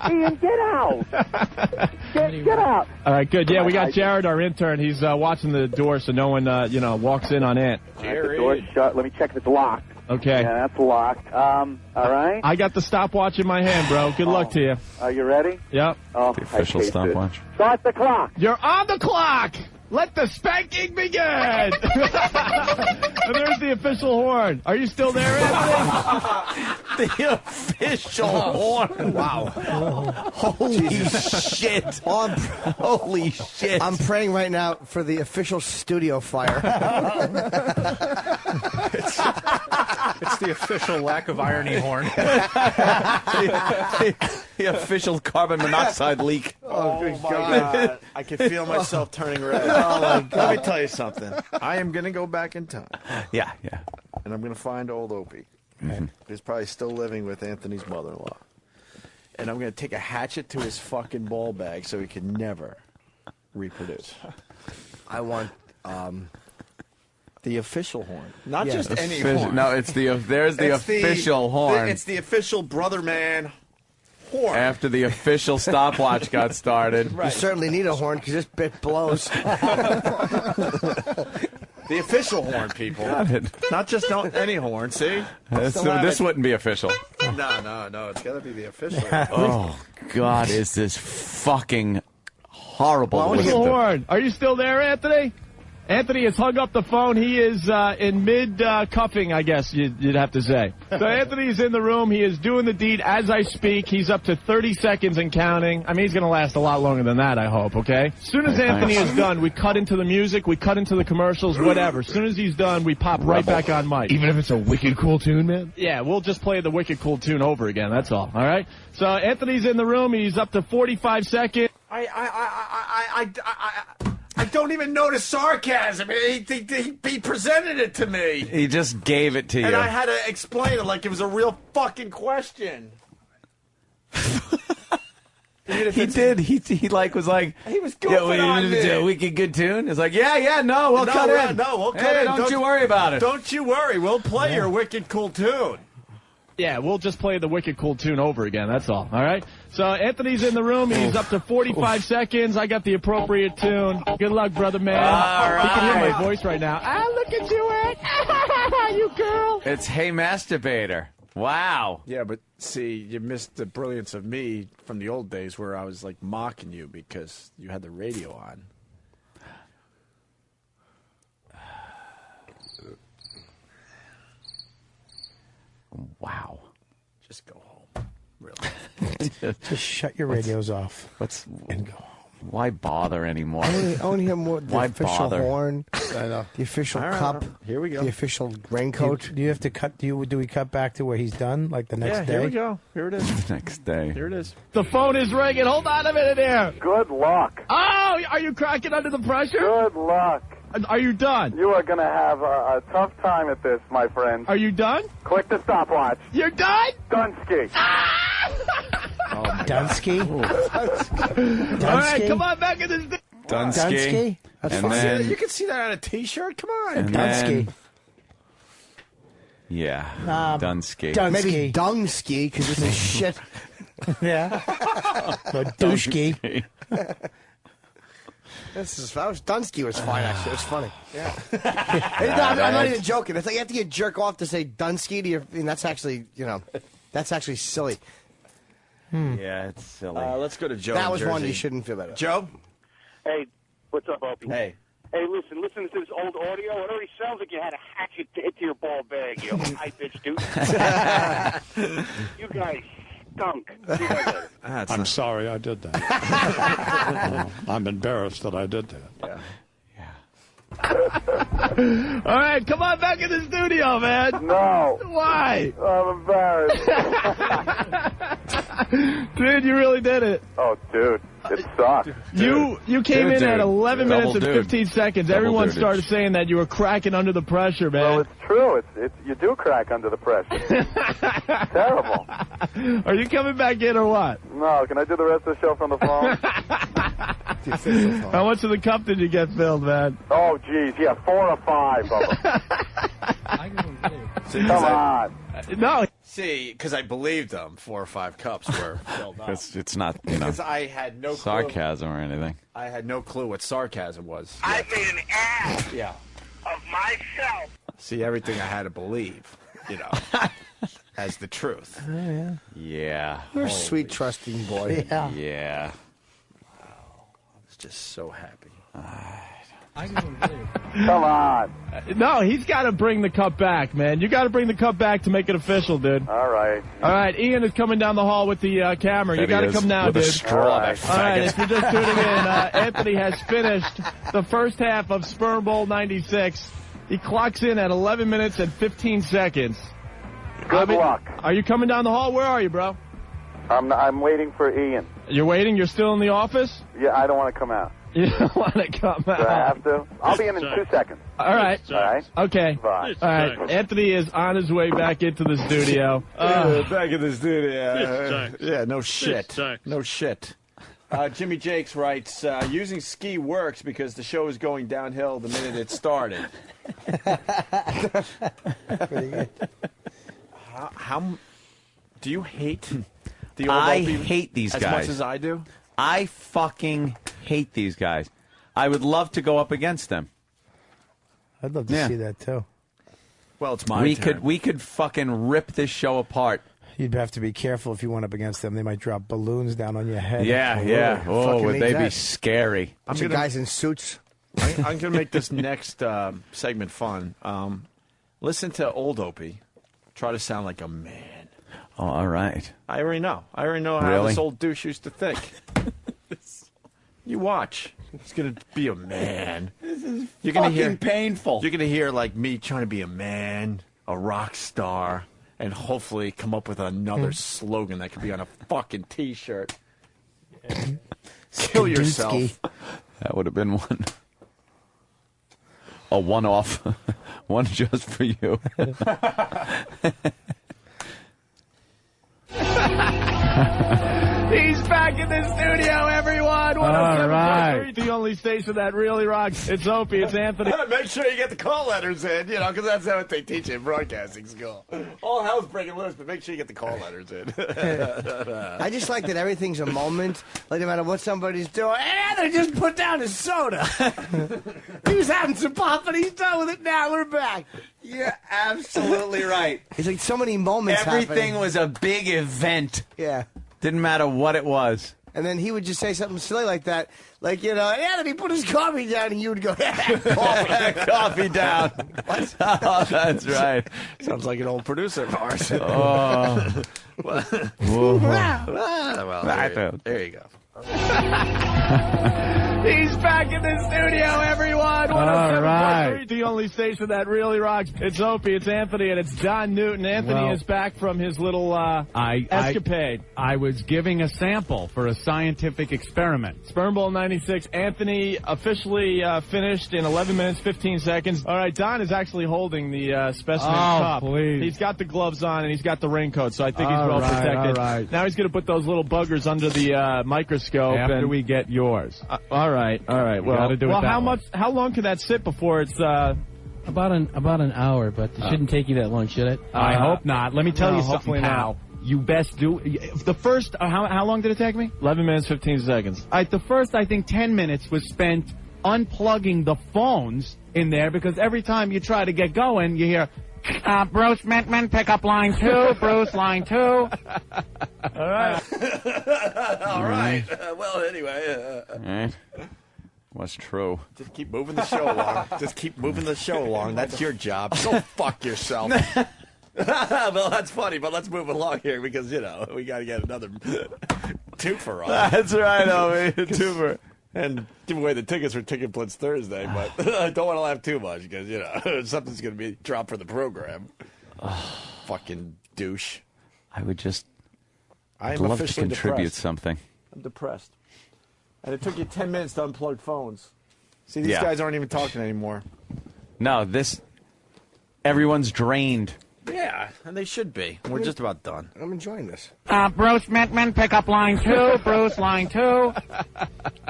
Ian, get out. Get out. All right, good. Yeah, we got Jared, our intern. He's watching the door so no one, walks in on Ant. The door's shut. Let me check if it's locked. Okay. Yeah, that's locked. All right. I got the stopwatch in my hand, bro. Good luck to you. Are you ready? Yep. Oh, the official stopwatch. Start the clock. You're on the clock. Let the spanking begin. And there's the official horn. Are you still there, Anthony? The official horn. Wow. Holy shit. Holy shit. I'm praying right now for the official studio fire. It's the official lack of irony horn. The official carbon monoxide leak. Oh my God. I can feel myself turning red. Oh, my God. Let me tell you something. I am going to go back in time. Yeah. And I'm going to find old Opie. He's probably still living with Anthony's mother-in-law. And I'm going to take a hatchet to his fucking ball bag so he can never reproduce. I want the official horn. Not Yeah. just any horn. No, it's there's the official horn. It's the official brother man horn. After the official stopwatch got started. You certainly need a horn because this bit blows. The official horn, people. Not just any horn, see? This wouldn't be official. No. It's got to be the official. Oh, God, is this fucking horrible. Official horn. Are you still there, Anthony? Anthony has hung up the phone. He is in mid-cuffing, I guess you'd have to say. So Anthony's in the room. He is doing the deed as I speak. He's up to 30 seconds and counting. I mean, he's going to last a lot longer than that, I hope, okay? As soon as Anthony is done, we cut into the music, we cut into the commercials, whatever. As soon as he's done, we pop right back on mic. Even if it's a wicked cool tune, man? Yeah, we'll just play the wicked cool tune over again, that's all right? So Anthony's in the room. He's up to 45 seconds. I don't even notice sarcasm. He presented it to me. He just gave it to you. And I had to explain it like it was a real fucking question. He did. He like was like. He was goofing on me. A wicked good tune. It's like, no, we'll cut in. No, we'll cut hey, in. Don't you worry about it. Don't you worry. We'll play your wicked cool tune. Yeah, we'll just play the wicked cool tune over again, that's all right? So Anthony's in the room. He's up to 45 seconds. I got the appropriate tune. Good luck, brother man. You can hear my voice right now. Look at you, Ed. You girl. It's Hey Masturbator. Wow. Yeah, but see, you missed the brilliance of me from the old days where I was like mocking you because you had the radio on. Wow. Just go home. Really. Just shut your radios off. And go home. Why bother anymore? I want to hear more. The Why official bother? horn, the official cup. Here we go. The official raincoat. Do you have to cut? Do we cut back to where he's done, like the next day? Here we go. Here it is. The next day. Here it is. The phone is ringing. Hold on a minute here. Good luck. Oh, are you cracking under the pressure? Good luck. Are you done? You are going to have a tough time at this, my friend. Are you done? Click the stopwatch. You're done? Dunsky. Dunsky? All right, come on back in this. Dunsky. That's and fine. then, You can see that on a T-shirt. Come on. and Dunsky. then, yeah, Dunsky. Maybe Dunsky, because this is shit. Yeah. Or douchey. Dunsky was fine, actually. It was funny. Yeah. I'm not even joking. It's like you have to get jerk off to say Dunsky to your, and that's actually, that's actually silly. Yeah, it's silly. Let's go to Joe. That in was Jersey. one you shouldn't feel better. Joe? Hey, what's up, Opie? Hey. Hey, listen to this old audio. It already sounds like you had a hatchet to hit to your ball bag, you high-pitched dude. You guys stunk. See you guys later. I'm sorry I did that. I'm embarrassed that I did that. All right, come on back in the studio, man. No. Why? I'm embarrassed. Dude, you really did it. Oh, dude. It sucked. You came in at 11 minutes and Double 15 seconds. Everyone started saying that you were cracking under the pressure, man. Well, it's true. You do crack under the pressure. Terrible. Are you coming back in or what? No, can I do the rest of the show from the phone? How much of the cup did you get filled, man? Oh, geez. Yeah, 4 or 5 of them. Come on. No. See, because I believed them, 4 or 5 cups were filled up. It's not, Because I had no clue. sarcasm or anything. I had no clue what sarcasm was. I made an ass of myself. See, everything I had to believe, as the truth. Yeah. You're a sweet, trusting boy. Yeah. I was just so happy. Come on. No, he's got to bring the cup back, man. You got to bring the cup back to make it official, dude. All right. All right, Ian is coming down the hall with the camera. You got to come now, with dude. a straw. All right. All right, if you're just tuning in, Anthony has finished the first half of Sperm Bowl 96. He clocks in at 11 minutes and 15 seconds. Good luck. Are you coming down the hall? Where are you, bro? I'm waiting for Ian. You're waiting? You're still in the office? Yeah, I don't want to come out. You don't want to come out? Do I have to? I'll be in 2 seconds. All right. All right? Okay. Bye. All right. Anthony is on his way back into the studio. Back in the studio. Yeah, no shit. No shit. Jimmy Jakes writes, using ski works because the show is going downhill the minute it started. Pretty good. How do you hate the old I Opie hate these as guys. much as I do? I fucking hate these guys. I would love to go up against them. I'd love to see that too. Well, it's my turn. We could fucking rip this show apart. You'd have to be careful if you went up against them. They might drop balloons down on your head. Yeah. Oh, would they be scary? Bunch of guys in suits. I'm going to make this next segment fun. Listen to old Opie. Try to sound like a man. Oh, all right. I already know. How this old douche used to think. You watch. He's going to be a man. This is You're gonna fucking painful. You're going to hear, like, me trying to be a man, a rock star, and hopefully come up with another slogan that could be on a fucking T-shirt. Kill yourself. That would have been one. A one-off. One just for you. He's back in the studio, everyone. 107.3, the only station that really rocks. It's Opie, it's Anthony. Make sure you get the call letters in, because that's what they teach you in broadcasting school. All hell's breaking loose, but make sure you get the call letters in. I just like that everything's a moment. Like, no matter what somebody's doing, Anthony just put down his soda. He was having some pop, and he's done with it now. We're back. You're absolutely right. It's like so many moments Everything happening. was a big event. Yeah. Didn't matter what it was. And then he would just say something silly like that. Like, Anthony put his coffee down, and you would go, coffee down. Oh, that's right. Sounds like an old producer of ours. Oh. Well, there you go. He's back in the studio, everyone. 107.3, the only station that really rocks. It's Opie, it's Anthony, and it's John Newton. Anthony is back from his little escapade. I was giving a sample for a scientific experiment. Sperm Bowl 96. Anthony officially finished in 11 minutes, 15 seconds. All right, Don is actually holding the specimen cup. Please. He's got the gloves on, and he's got the raincoat, so I think he's well protected. All right. Now he's going to put those little buggers under the microscope. After we get yours. All right. Well, gotta do it that way. How long can that sit before it's About an hour, but it shouldn't take you that long, should it? I hope not. Let me tell you something, hopefully pal. You best do. The first. How long did it take me? 11 minutes, 15 seconds. All right, the first, I think, 10 minutes was spent unplugging the phones in there because every time you try to get going, you hear, Bruce Mentman, pick up line 2, Bruce, line 2. All right. All right. Well, anyway. All right. What's true? Just keep moving the show along. That's your job. Go fuck yourself. Well, that's funny, but let's move along here because, we got to get another twofer on. That's right, Obi. Twofer. And give away the tickets for Ticket Blitz Thursday, but I don't want to laugh too much because, something's going to be dropped for the program. Fucking douche. I would just I am love to officially contribute depressed. something. I'm depressed. And it took you 10 minutes to unplug phones. See, these guys aren't even talking anymore. No, everyone's drained. Yeah, and they should be. We're just about done. I'm enjoying this. Bruce Mentman, pick up line 2, Bruce, line 2. All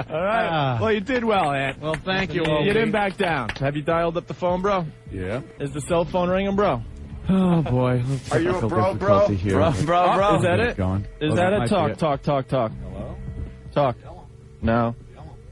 right. Well, you did well, Ant. Well, thank you, You didn't back down. Have you dialed up the phone, bro? Yeah. Is the cell phone ringing, bro? Oh, boy. Are you a bro? Bro. Is that it? Is that it? Talk. Hello? Talk. No.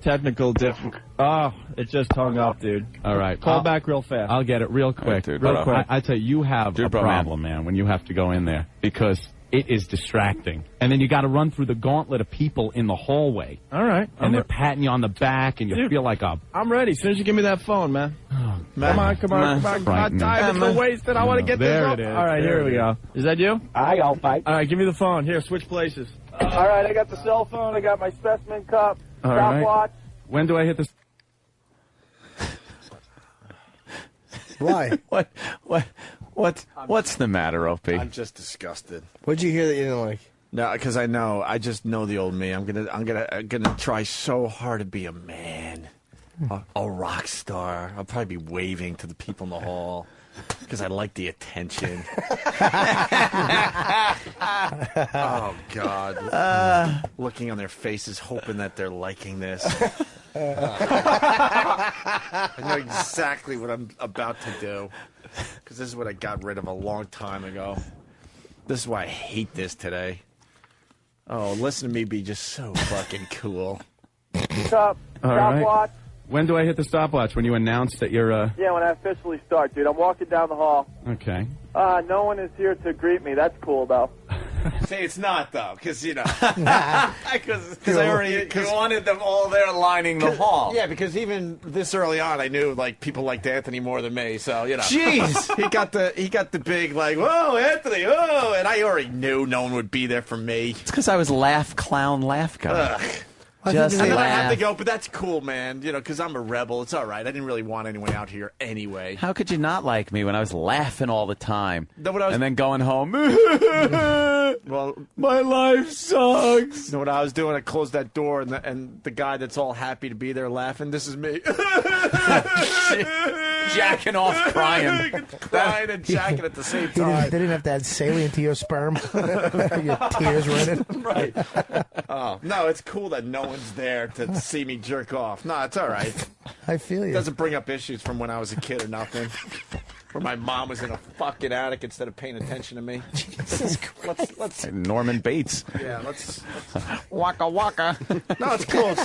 Technical difficulty. Oh, it just hung up, dude. All right. Call back real fast. I'll get it real quick. Dude, real quick. I tell you have a problem, man, when you have to go in there because it is distracting. And then you got to run through the gauntlet of people in the hallway. All right. And they're patting you on the back, and you feel like a... I'm ready. As soon as you give me that phone, man. Oh, Come on. Time is wasted. I want to get this there up. it is. All right, here we go. Is that you? I go, Mike. All right, give me the phone. Here, switch places. All right, I got the cell phone. I got my specimen cup. All right. Stopwatch. When do I hit the... Why? What's the matter, Opie? I'm just disgusted. What'd you hear that you didn't like? No, because I just know the old me. I'm gonna try so hard to be a man, a rock star. I'll probably be waving to the people in the hall because I like the attention. Oh God! Looking on their faces, hoping that they're liking this. I know exactly what I'm about to do because this is what I got rid of a long time ago. This is why I hate this today. Oh, listen to me be just so fucking cool. Stop. Stopwatch. When do I hit the stopwatch? When you announce that you're... Yeah, when I officially start, dude. I'm walking down the hall. Okay. No one is here to greet me. That's cool, though. See, it's not though, because because I already wanted them all there lining the hall. Yeah, because even this early on, I knew like people liked Anthony more than me. So Jeez, he got the big like, whoa, Anthony, whoa, and I already knew no one would be there for me. It's because I was laugh clown laugh guy. Just and then I laugh. had to go, but that's cool, man. Because I'm a rebel. It's all right. I didn't really want anyone out here anyway. How could you not like me when I was laughing all the time? And then going home. Well, my life sucks. You know what I was doing? I closed that door, and the guy that's all happy to be there laughing, this is me. Jacking off, crying. Crying and jacking at the same time. They didn't have to add saline to your sperm. Your tears running. Right. Oh, no, it's cool that no one's there to see me jerk off. No, it's all right. I feel you. It doesn't bring up issues from when I was a kid or nothing. Where my mom was in a fucking attic instead of paying attention to me. Jesus Christ. Let's Norman Bates. Yeah, let's waka waka. No, it's cool.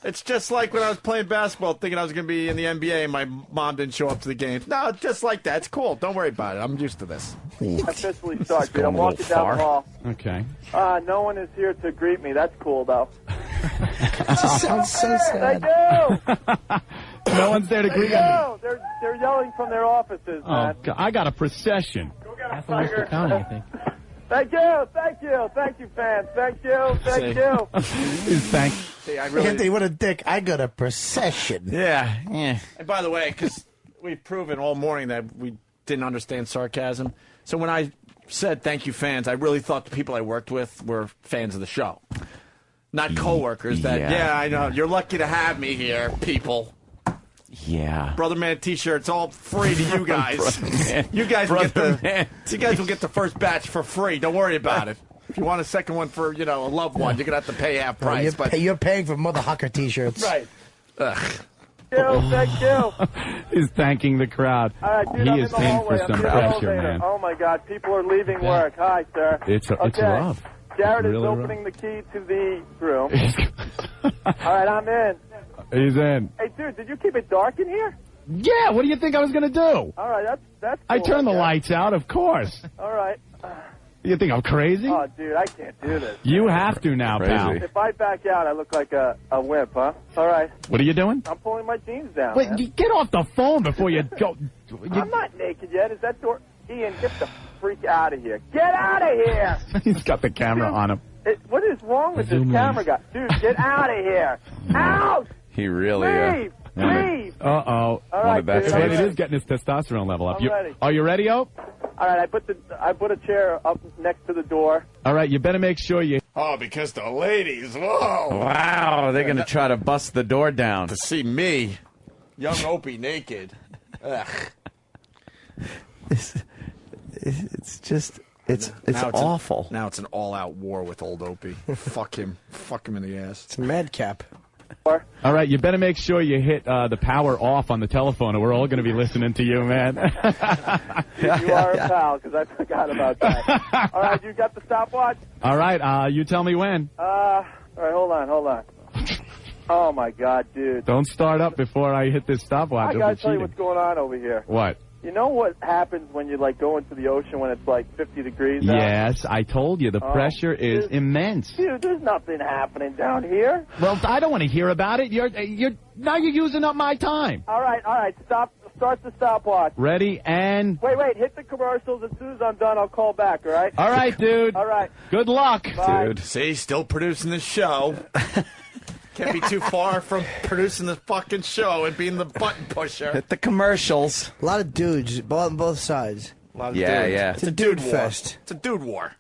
It's just like when I was playing basketball, thinking I was going to be in the NBA, and my mom didn't show up to the games. No, it's just like that. It's cool. Don't worry about it. I'm used to this. Officially start, dude. I'm walking down the hall. Okay. No one is here to greet me. That's cool, though. It sounds so sad. They do. No one's there to greet me. They're yelling from their offices, man. God, I got a procession. That's the Worcester County, I think. Thank you, fans. Thank you. Anthony, what a dick. I got a procession. Yeah. And by the way, because we've proven all morning that we didn't understand sarcasm, so when I said thank you, fans, I really thought the people I worked with were fans of the show. Not coworkers that, I know, you're lucky to have me here, people. Yeah. Brother Man T-shirts all free to you guys. You guys will get the first batch for free. Don't worry about it. If you want a second one for, a loved one, you're going to have to pay half price. You're paying for Mother Hucker T-shirts. Right. Thank you. He's thanking the crowd. Dude, he is in for some pressure, man. Oh, my God. People are leaving work. Hi, sir. It's rough. Jared is really opening the key to the room. All right, I'm in. He's in. Hey, dude, did you keep it dark in here? Yeah, what do you think I was going to do? All right, that's cool. I turned the lights out, of course. All right. You think I'm crazy? Oh, dude, I can't do this. You have to now, pal. If I back out, I look like a wimp, huh? All right. What are you doing? I'm pulling my jeans down, Wait, man. get off the phone before you go. I'm not naked yet. Is that door? Ian, get the freak out of here. Get out of here! He's got the camera on him. What is wrong with this camera guy? Dude, get out of here. Out! He really Leave! Leave! Uh-oh. All right, dude, It is getting his testosterone level up. I'm ready. Are you ready, Ope? All right, I put a chair up next to the door. All right, you better make sure you... Oh, because the ladies, whoa. Wow, they're going to try to bust the door down. To see me, young Opie, naked. Ugh. It's just... It's awful. Now it's an all-out war with old Opie. Fuck him. Fuck him in the ass. It's a madcap. All right, you better make sure you hit the power off on the telephone, or we're all going to be listening to you, man. You are a pal, because I forgot about that. All right, you got the stopwatch? All right, you tell me when. All right, hold on. Oh, my God, dude. Don't start up before I hit this stopwatch. I got to tell you what's going on over here. What? You know what happens when you, go into the ocean when it's, 50 degrees out? Yes, I told you. The pressure is immense. Dude, there's nothing happening down here. Well, I don't want to hear about it. Now you're using up my time. All right. Start the stopwatch. Ready, and... Wait. Hit the commercials. As soon as I'm done, I'll call back, all right? All right, dude. All right. Good luck. Bye. Dude, see, still producing the show. Can't be too far from producing the fucking show and being the button pusher. Hit the commercials. A lot of dudes on both sides. A lot of dudes. It's a dude fest. It's a dude war.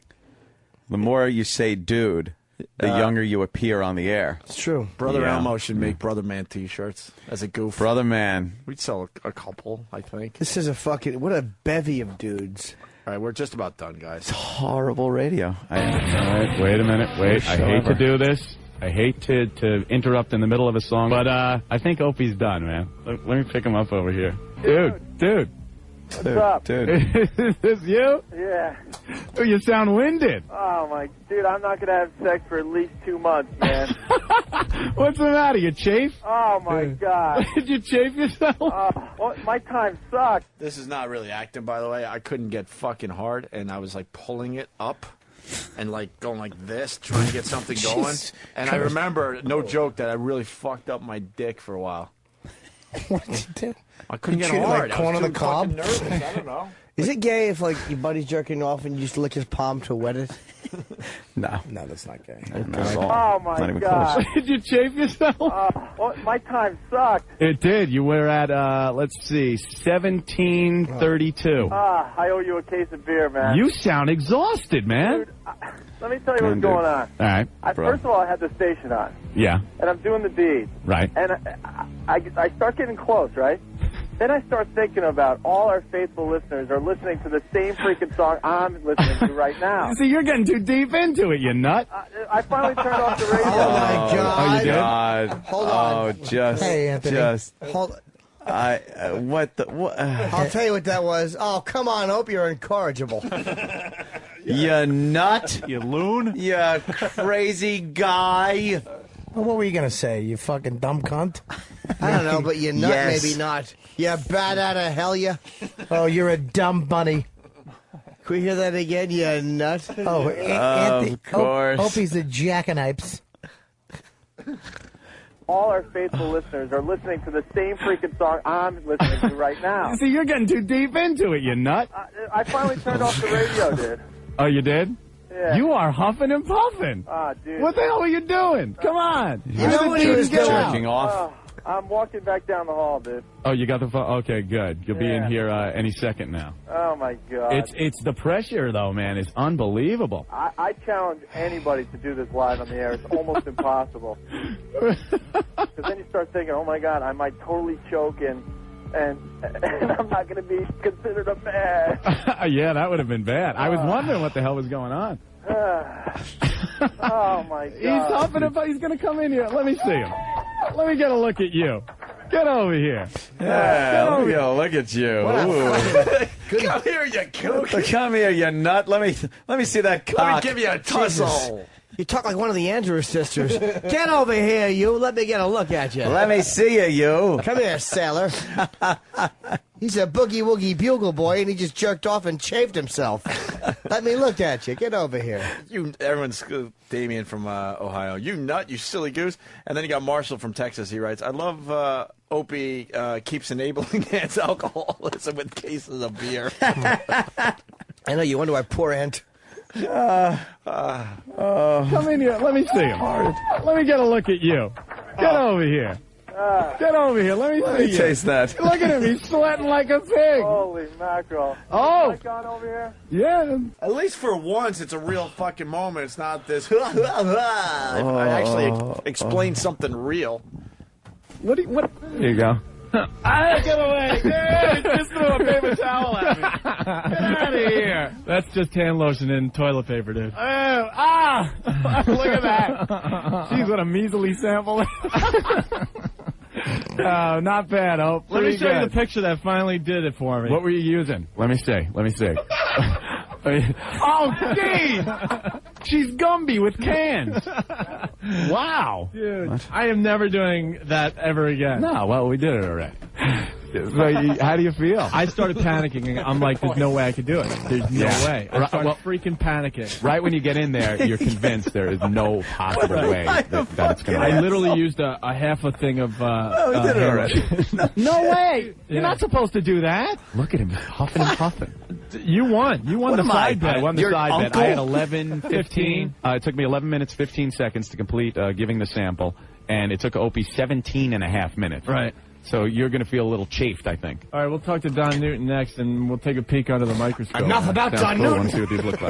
The more you say dude, the younger you appear on the air. It's true. Brother Elmo should make Brother Man T-shirts as a goof. Brother Man. We'd sell a couple, I think. This is what a bevy of dudes. All right, we're just about done, guys. It's horrible radio. All right, wait a minute. Wait, I hate to do this. I hate to interrupt in the middle of a song, but I think Opie's done, man. Let me pick him up over here. Dude. What's up? Dude. Is this you? Yeah. Oh, you sound winded. Oh, my... Dude, I'm not going to have sex for at least 2 months, man. What's the matter? You chafe? Oh, my God. Did you chafe yourself? Well, my time sucks. This is not really acting, by the way. I couldn't get fucking hard, and I was, pulling it up. and like going like this, trying to get something going. And I remember, no joke, that I really fucked up my dick for a while. What did you do? I couldn't get Treat it hard. like corn I on was the too cob? fucking nervous. I don't know. Is it gay if like your buddy's jerking off and you just lick his palm to wet it? No. No, that's not gay. Not at all. Oh, my Not even God. close. Did you chafe yourself? Well, my time sucked. It did. You were at, let's see, 1732. I owe you a case of beer, man. You sound exhausted, man. Dude, let me tell you what's going on. All right. First of all, I had the station on, Yeah. and I'm doing the deed. Right. And I start getting close, right? Then I start thinking about all our faithful listeners are listening to the same freaking song I'm listening to right now. See, you're getting too deep into it, you nut. I finally turned off the radio. Oh, my God. Oh, you did? God. Hold on. Oh, just. Hey, Anthony. Just. Hold. What the? What? I'll tell you what that was. Oh, come on, Opie, you're incorrigible. You nut. You loon. You crazy guy. Well, what were you gonna say? You fucking dumb cunt. I don't know, but you nut, Yes. maybe not. You bat out of hell, you. Oh, you're a dumb bunny. Can we hear that again, you nut? Oh, Anthony. Of course. Opie's a jackanapes. All our faithful listeners are listening to the same freaking song I'm listening to right now. See, you're getting too deep into it, you nut. I finally turned off the radio, dude. Oh, you did? Yeah. You are huffing and puffing. Ah, dude. What the hell are you doing? Come on. You know what he was doing? Jerking off. I'm walking back down the hall, dude. Oh, you got the phone? Okay, good. You'll be in Yeah. here any second now. Oh, my God. It's the pressure, though, man. It's unbelievable. I challenge anybody to do this live on the air. It's almost impossible. Because then you start thinking, oh, my God, I might totally choke and I'm not going to be considered a man. Yeah, that would have been bad. I was wondering what the hell was going on. Oh, my God. He's huffing and puffing. He's going to come in here. Let me see him. Let me get a look at you. Get over here. Yeah, look at you. Ooh. Come here, you kook. Come here, you nut. Let me see that cock. Let me give you a tussle. You talk like one of the Andrews sisters. Get over here, you. Let me get a look at you. Let me see you. Come here, sailor. He's a boogie-woogie bugle boy, and he just jerked off and chafed himself. Let me look at you. Get over here. Everyone's Damien from Ohio. You nut, you silly goose. And then you got Marshall from Texas. He writes, I love Opie keeps enabling Ant's alcoholism with cases of beer. I know. You wonder why poor Ant. Come in here. Let me see him. Let me get a look at you. Get over here. Get over here. Let me see you. Taste that. Look at him. He's sweating like a pig. Holy mackerel. Oh. Is gone over here? Yeah. At least for once, it's a real fucking moment. It's not this. I actually explained something real. What? Here you go. Get away! Hey, just threw a paper towel at me. Get out of here! That's just hand lotion and toilet paper, dude. Look at that! Jeez, what a measly sample. Not bad, Hope. Let me show you the picture that finally did it for me. What were you using? Let me see. Oh, geez! She's Gumby with cans. Wow. Dude, I am never doing that ever again. No, well, we did it already. So, how do you feel? I started panicking. I'm like, there's no way I could do it. There's no way. I started freaking panicking. Right when you get in there, you're convinced there is no possible way that it's going to happen. I literally used a half a thing of... we did it already. No way! You're not supposed to do that. Look at him, he's huffing and puffing. You won. You won the side bet. I won the side bet. I had 11:15. It took me 11 minutes, 15 seconds to complete giving the sample, and it took Opie 17 and a half minutes. Right. So you're going to feel a little chafed, I think. All right, we'll talk to Don Newton next, and we'll take a peek under the microscope. Enough about Don Newton. I want to see what these look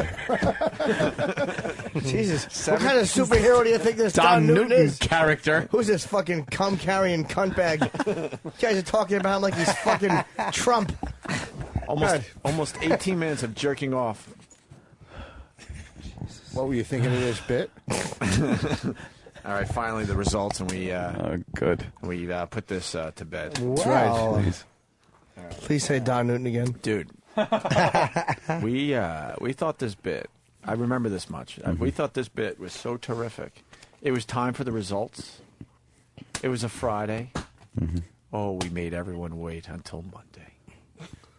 like. Jesus. What kind of superhero do you think this Don Newton is? Character. Who's this fucking cum-carrying cuntbag? You guys are talking about him like he's fucking Trump. Almost 18 minutes of jerking off. What were you thinking of this bit? All right, finally the results, and we good. We put this to bed. That's Wow. right. Please. Please say Don Newton again. Dude. we thought this bit, I remember this much. We thought this bit was so terrific. It was time for the results. It was a Friday. Oh, we made everyone wait until Monday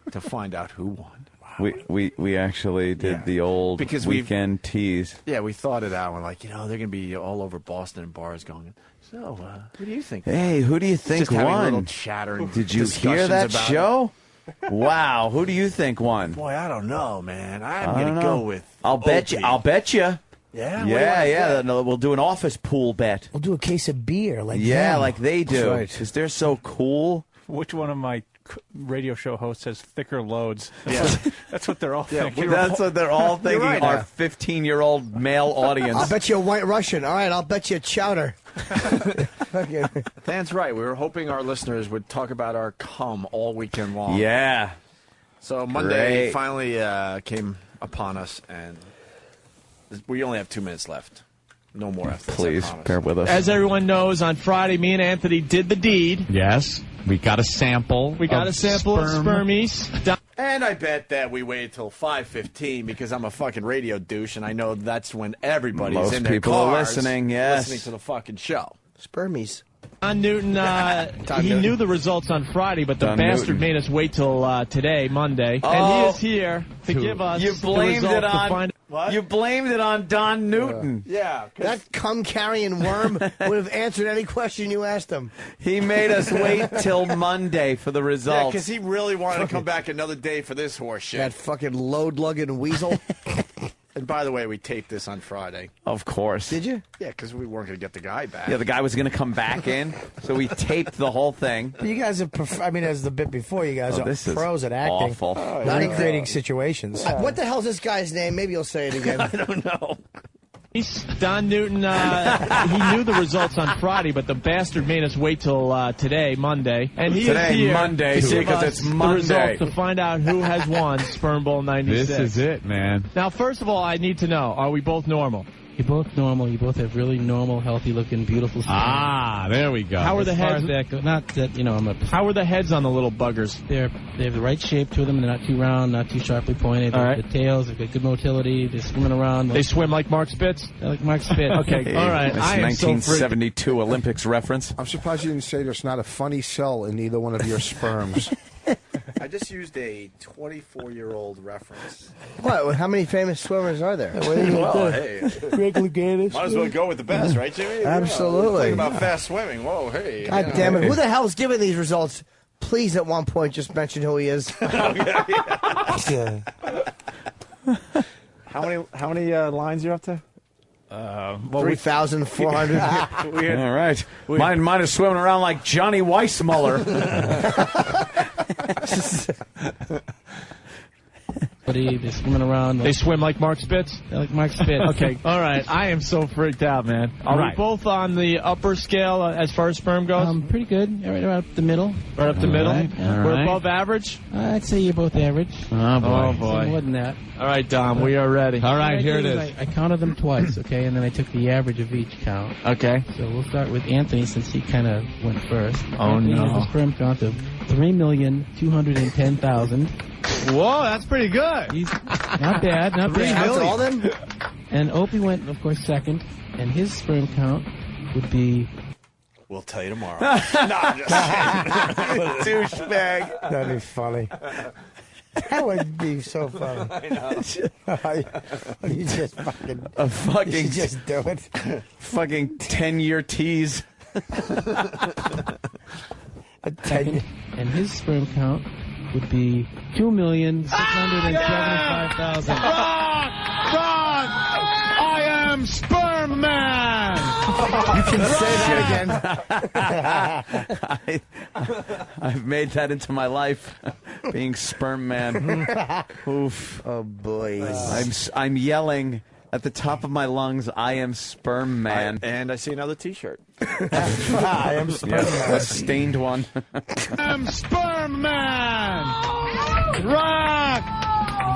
to find out who won. We actually did the old Because weekend tease. Yeah, we thought it out. We're like, they're going to be all over Boston and bars going, so, who do you think? Hey, who do you think Just having a won? little chatter and Did you hear discussions that about show? Wow, who do you think won? Boy, I don't know, man. I'm going to go with I'll bet you. Opie. I'll bet you. Yeah? Yeah. No, we'll do an office pool bet. We'll do a case of beer like Yeah, them. like they do. That's right. Because they're so cool. Which one of my radio show hosts has thicker loads? Yeah. That's what they're all thinking. That's what they're all thinking. right. Our 15-year-old male audience. I'll bet you a White Russian. All right, I'll bet you a chowder. Dan's right. We were hoping our listeners would talk about our cum all weekend long. Yeah. So Monday Great. finally came upon us, and we only have 2 minutes left. No more after this, I Please, promise. bear with us. As everyone knows, on Friday, me and Anthony did the deed. Yes, we got a sample. We got a sample of spermies. And I bet that we waited till 5:15 because I'm a fucking radio douche, and I know that's when everybody's Most in their people are cars listening, yes. listening to the fucking show. Spermies. Don Newton, he knew the results on Friday, but the Don bastard Newton. made us wait till today, Monday. Oh. And he is here to give us You blamed the results it on. to find You blamed it on Don Newton. Yeah. That cum-carrying worm would have answered any question you asked him. He made us wait till Monday for the Yeah, results. because he really wanted to come back another day for this horse shit. That fucking load-lugging weasel. And by the way, we taped this on Friday. Of course. Did you? Yeah, because we weren't going to get the guy back. Yeah, the guy was going to come back in, so we taped the whole thing. You guys are, as the bit before, you guys are this is pros at acting. awful. Not in creating situations. What the hell's this guy's name? Maybe you'll say it again. I don't know. Don Newton, he knew the results on Friday, but the bastard made us wait till today, Monday. And he Today, is here Monday, to see, give 'cause us it's the Monday. results to find out who has won Sperm Bowl 96. This is it, man. Now, first of all, I need to know, are we both normal? You're both normal. You both have really normal, healthy-looking, beautiful skin. Ah, there we go. How are the As far heads? as that goes, not that, I'm a... How are the heads on the little buggers? They have the right shape to them. They're not too round, not too sharply pointed. All right. The tails, they've got good motility. They're swimming around. They swim like Mark Spitz? They're like Mark Spitz. Okay, all right. It's I am so 1972 Olympics reference. I'm surprised you didn't say there's not a funny cell in either one of your sperms. I just used a 24-year-old reference. What? How many famous swimmers are there? Well, hey. Greg Louganis. Might as well go with the best, right, Jimmy? Absolutely. Talking about fast swimming. Whoa, hey. God damn it. Who the hell's giving these results? Please, at one point, just mention who he is. Yeah. How many lines you up to? 3,400. All right. Mine is swimming around like Johnny Weissmuller. They're swimming around. They swim like Mark Spitz? They're like Mark Spitz. Okay, all right. I am so freaked out, man. Are we both on the upper scale as far as sperm goes? Pretty good. Right up the middle. Right up the middle? Right. We're above average? I'd say you're both average. Oh, boy. So more than that. All right, Dom, we are ready. All right, What here I it did is. I counted them twice, okay, and then I took the average of each count. Okay. So we'll start with Anthony since he kind of went first. Oh, Anthony no. has a sperm count of 3,210,000. Whoa, that's pretty good. He's not bad, not bad. That's all them? And Opie went, of course, second, and his sperm count would be... We'll tell you tomorrow. No, I'm just kidding. Douchebag. That'd be funny. That would be so funny. I know. You just fucking... A fucking... You just do it. Fucking 10-year tease. Second, and his sperm count would be 2,675,000. Wrong! I am Sperm Man! You can say that again. I've made that into my life, being Sperm Man. Oof. Oh, boy. I'm yelling at the top of my lungs, I am Sperm Man. And I see another T-shirt. I am Sperm Man. A stained one. I'm Sperm Man! Rock!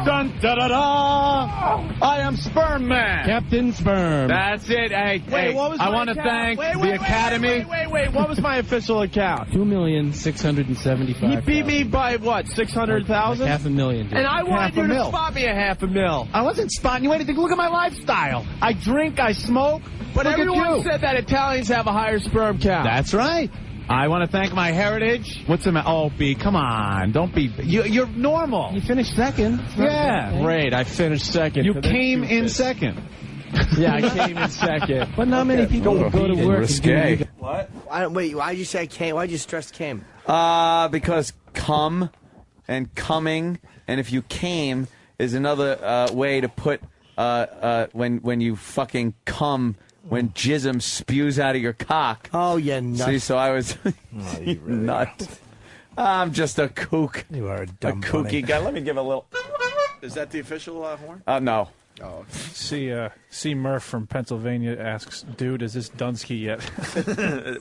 Dun da da da! I am Sperm Man! Captain Sperm. That's it. Hey, what was I my want to account? thank the Academy. Wait. What was my official account? 2,675,000. He beat me by what, 600,000? Like $500,000. Dude. And I wanted you to $500,000. spot me $500,000. I wasn't spotting you anything. Look at my lifestyle. I drink, I smoke, but Look at everyone you. said that Italians have a higher sperm count. That's right. I want to thank my heritage. What's the matter? Oh, B, come on. Don't be... You're normal. You finished second. Yeah. Great, I finished second. You came in second. Yeah, I came in second. But not many people would go to work. Risque. What? Wait, why'd you say came? Why'd you stress came? Because come and coming, and if you came is another way to put when you fucking come, when jism spews out of your cock. Oh, you nut. See, so I was you really nut. I'm just a kook. You are a dumb kooky bunny. guy. Let me give a little. Is that the official horn? No. Oh. C. Murph from Pennsylvania asks, dude, is this Dunsky yet?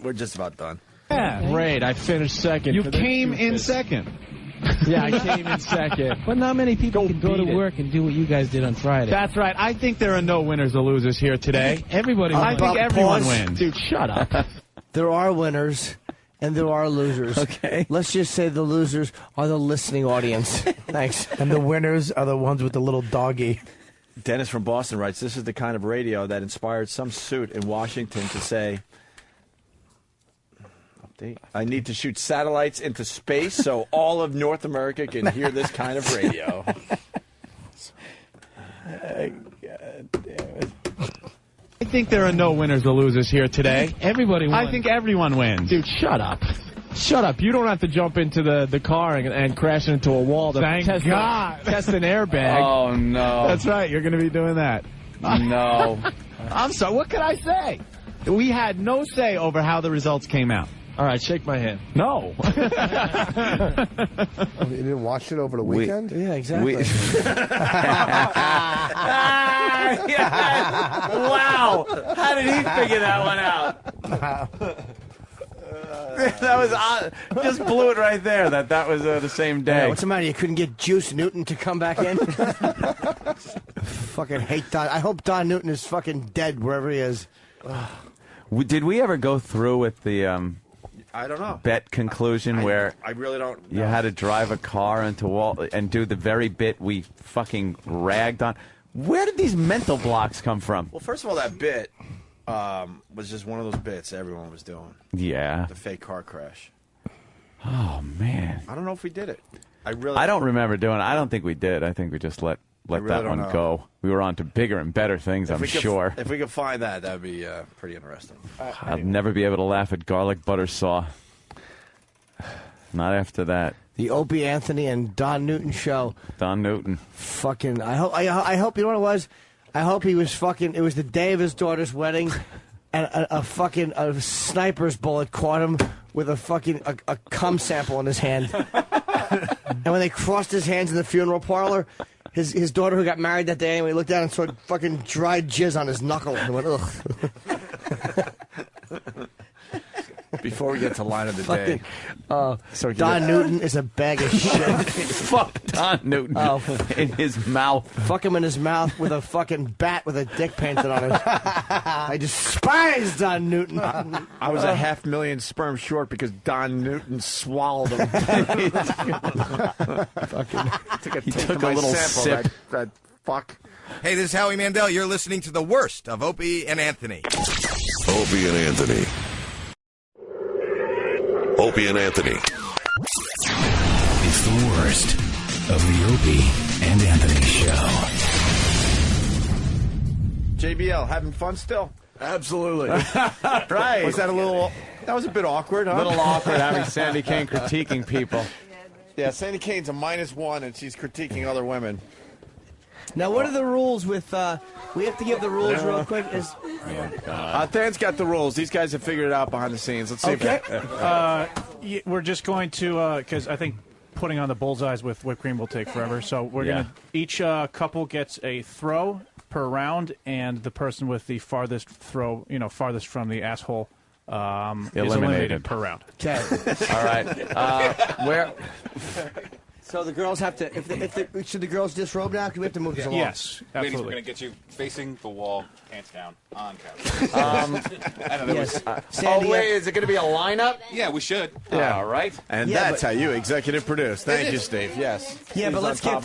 We're just about done. Yeah, great, I finished second. You came in second. Yeah, I came in second. But not many people can go to work and do what you guys did on Friday. That's right. I think there are no winners or losers here today. Everybody I wins. think everyone Pause. wins. Dude, shut up. There are winners and there are losers. Okay. Let's just say the losers are the listening audience. Thanks. And the winners are the ones with the little doggy. Dennis from Boston writes, this is the kind of radio that inspired some suit in Washington to say, I need to shoot satellites into space so all of North America can hear this kind of radio. God damn it. I think there are no winners or losers here today. Everybody wins. I think everyone wins. Dude, shut up. Shut up. You don't have to jump into the car and crash into a wall to Thank test, God. test an airbag. Oh no. That's right. You're going to be doing that. No. I'm sorry. What can I say? We had no say over how the results came out. All right, shake my hand. No. You didn't watch it over the weekend? Yeah, exactly. Wow. How did he figure that one out? That was just blew it right there. That was the same day. What's the matter? You couldn't get Juice Newton to come back in? Fucking hate Don. I hope Don Newton is fucking dead wherever he is. Did we ever go through with the I don't know. bet conclusion where I really don't know. you had to drive a car into wall and do the very bit we fucking ragged on? Where did these mental blocks come from? Well, first of all, that bit was just one of those bits everyone was doing. Yeah. The fake car crash. Oh man. I don't know if we did it. I don't remember doing it. I don't think we did. I think we just let really that don't one know. go. We were on to bigger and better things, I'm sure. If we could find that, that'd be pretty interesting. I'll never be able to laugh at garlic butter saw. Not after that. The Opie Anthony and Don Newton show. Don Newton. Fucking. I hope. You know what it was? I hope he was fucking. It was the day of his daughter's wedding, and a sniper's bullet caught him with a fucking a cum sample in his hand. And when they crossed his hands in the funeral parlor, his daughter who got married that day, and he looked down and saw fucking dried jizz on his knuckle and went ugh. Before we get to line of the day. Don Newton is a bag of shit. Fuck Don Newton in his mouth. Fuck him in his mouth with a fucking bat with a dick painted on it. I despise Don Newton. I was 500,000 sperm short because Don Newton swallowed them. He took a little sip. That fuck. Hey, this is Howie Mandel. You're listening to the worst of Opie and Anthony. Opie and Anthony. Opie and Anthony. It's the worst of the Opie and Anthony show. JBL, having fun still? Absolutely. Right. Was that that was a bit awkward, huh? A little awkward having Sandy Kane critiquing people. Yeah, Sandy Kane's a -1 and she's critiquing other women. Now, what are the rules with, we have to give the rules real quick. Dan's got the rules. These guys have figured it out behind the scenes. Let's see if We're just going to, because I think putting on the bullseyes with whipped cream will take forever. So we're going to, each couple gets a throw per round, and the person with the farthest throw, farthest from the asshole, is eliminated per round. Okay. All right. Where? So the girls have to. Should the girls disrobe now? Because we have to move this along. Yes, absolutely. Ladies, we're going to get you facing the wall, pants down, on camera. Yes. Oh, wait, is it going to be a lineup? Yeah, we should. Yeah. All right. And that's how you executive produce. Thank you, Steve. Yes. Yeah, but let's get.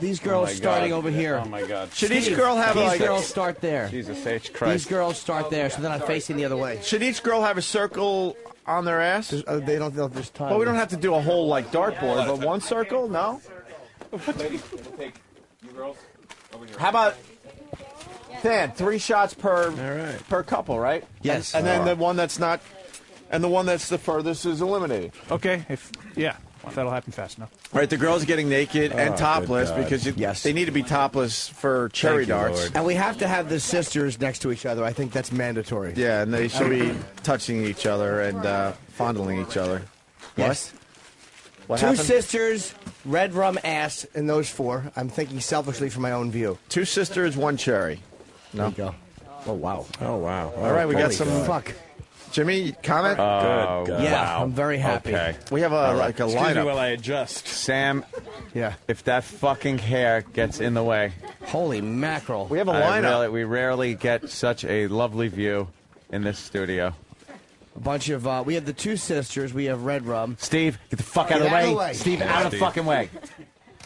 these girls starting over here. Oh my God! Should each girl have these girls start there? Jesus H Christ! These girls start there, so then I'm facing the other way. Should each girl have a circle on their ass? They don't. They'll just tie. Well, we don't have to do a whole like dartboard, but one circle, no. How about Dan? 3 shots per couple, right? Yes. And then the one that's not, and the one that's the furthest is eliminated. Okay. That'll happen fast enough. Right, the girls getting naked and topless good God. because they need to be topless for cherry darts. And we have to have the sisters next to each other. I think that's mandatory. Yeah, and they should be touching each other and fondling each other. Yes. What 2 happened? sisters, red rum ass, and those 4. I'm thinking selfishly from my own view. 2 sisters, 1 cherry. No. There you go. Oh, wow. Oh, wow. All right, we got some. Fuck. Jimmy, comment? Good. Yeah, Wow. I'm very happy. Okay. We have a Excuse me lineup. while I adjust. Sam, Yeah. if that fucking hair gets in the way, Holy mackerel. We have a lineup. we rarely get such a lovely view in this studio. A bunch of, we have the 2 sisters. We have red rum. Steve, get the fuck out of the way. Steve, out of the fucking way.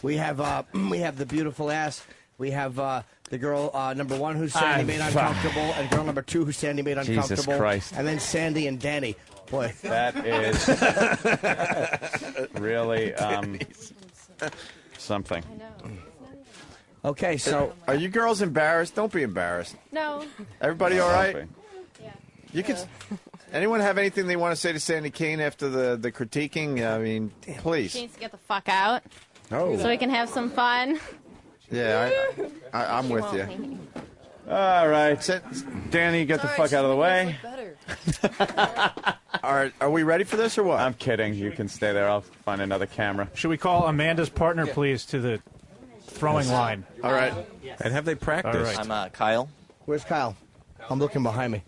We have the beautiful ass. We have the girl number 1 who's Sandy made uncomfortable, and girl number 2 who's Sandy made Jesus uncomfortable. Christ. And then Sandy and Danny. Boy. That is really something. Okay, so Are you girls embarrassed? Don't be embarrassed. No. Everybody all right? Yeah. You can. Anyone have anything they want to say to Sandy Kane after the critiquing? I mean, please. She needs to get the fuck out. Oh. So we can have some fun. Yeah, I'm She with won't you. hate me. All right. Danny, get the fuck out of the way. All right, are we ready for this or what? I'm kidding. You can stay there. I'll find another camera. Should we call Amanda's partner, please, to the throwing line? All right. And have they practiced? All I'm Kyle. Where's Kyle? I'm looking behind me.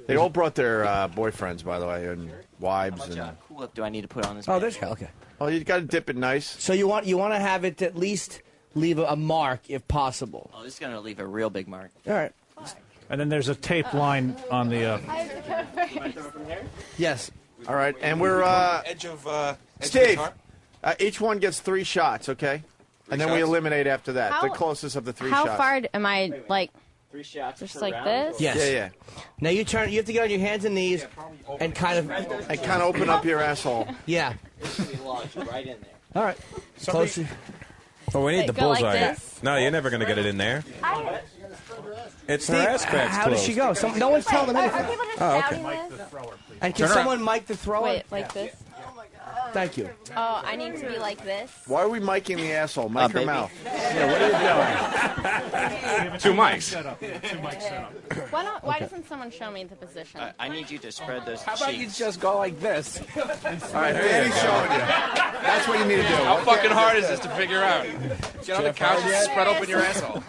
They all brought their boyfriends, by the way, and wives. And Cool look do I need to put on this? Oh, there's Kyle. Okay. oh, you got to dip it nice. So you want to have it at least leave a mark if possible. Oh, this is going to leave a real big mark. All right. And then there's a tape line on the. Yes. All right, and we're Edge of Steve. guitar? Each one gets 3 shots, okay? And then we shots? eliminate after that. How- The closest of the 3 How shots. far am I, like, 3 shots. just like this? Yes. Yeah. Now you have to get on your hands and knees and kind of open up your asshole. Yeah. Right in there. All right. Close. Oh, we need Wait, the go like bullseye. this? No, you're never going to get it in there. It's her Steve, ass crack's how does she go? No one's telling them anything. Are people just Oh, shouting okay. this? And can Turn around. someone mic the thrower? Wait, like this? Thank you. Oh, I need to be like this? Why are we miking the asshole? Mic her baby. mouth. Two mics. Why doesn't someone show me the position? I need you to spread those How about you cheeks. just go like this? All right, Danny's showing you. That's what you need to do. How fucking hard is this to figure out? Get on the couch and spread open your asshole.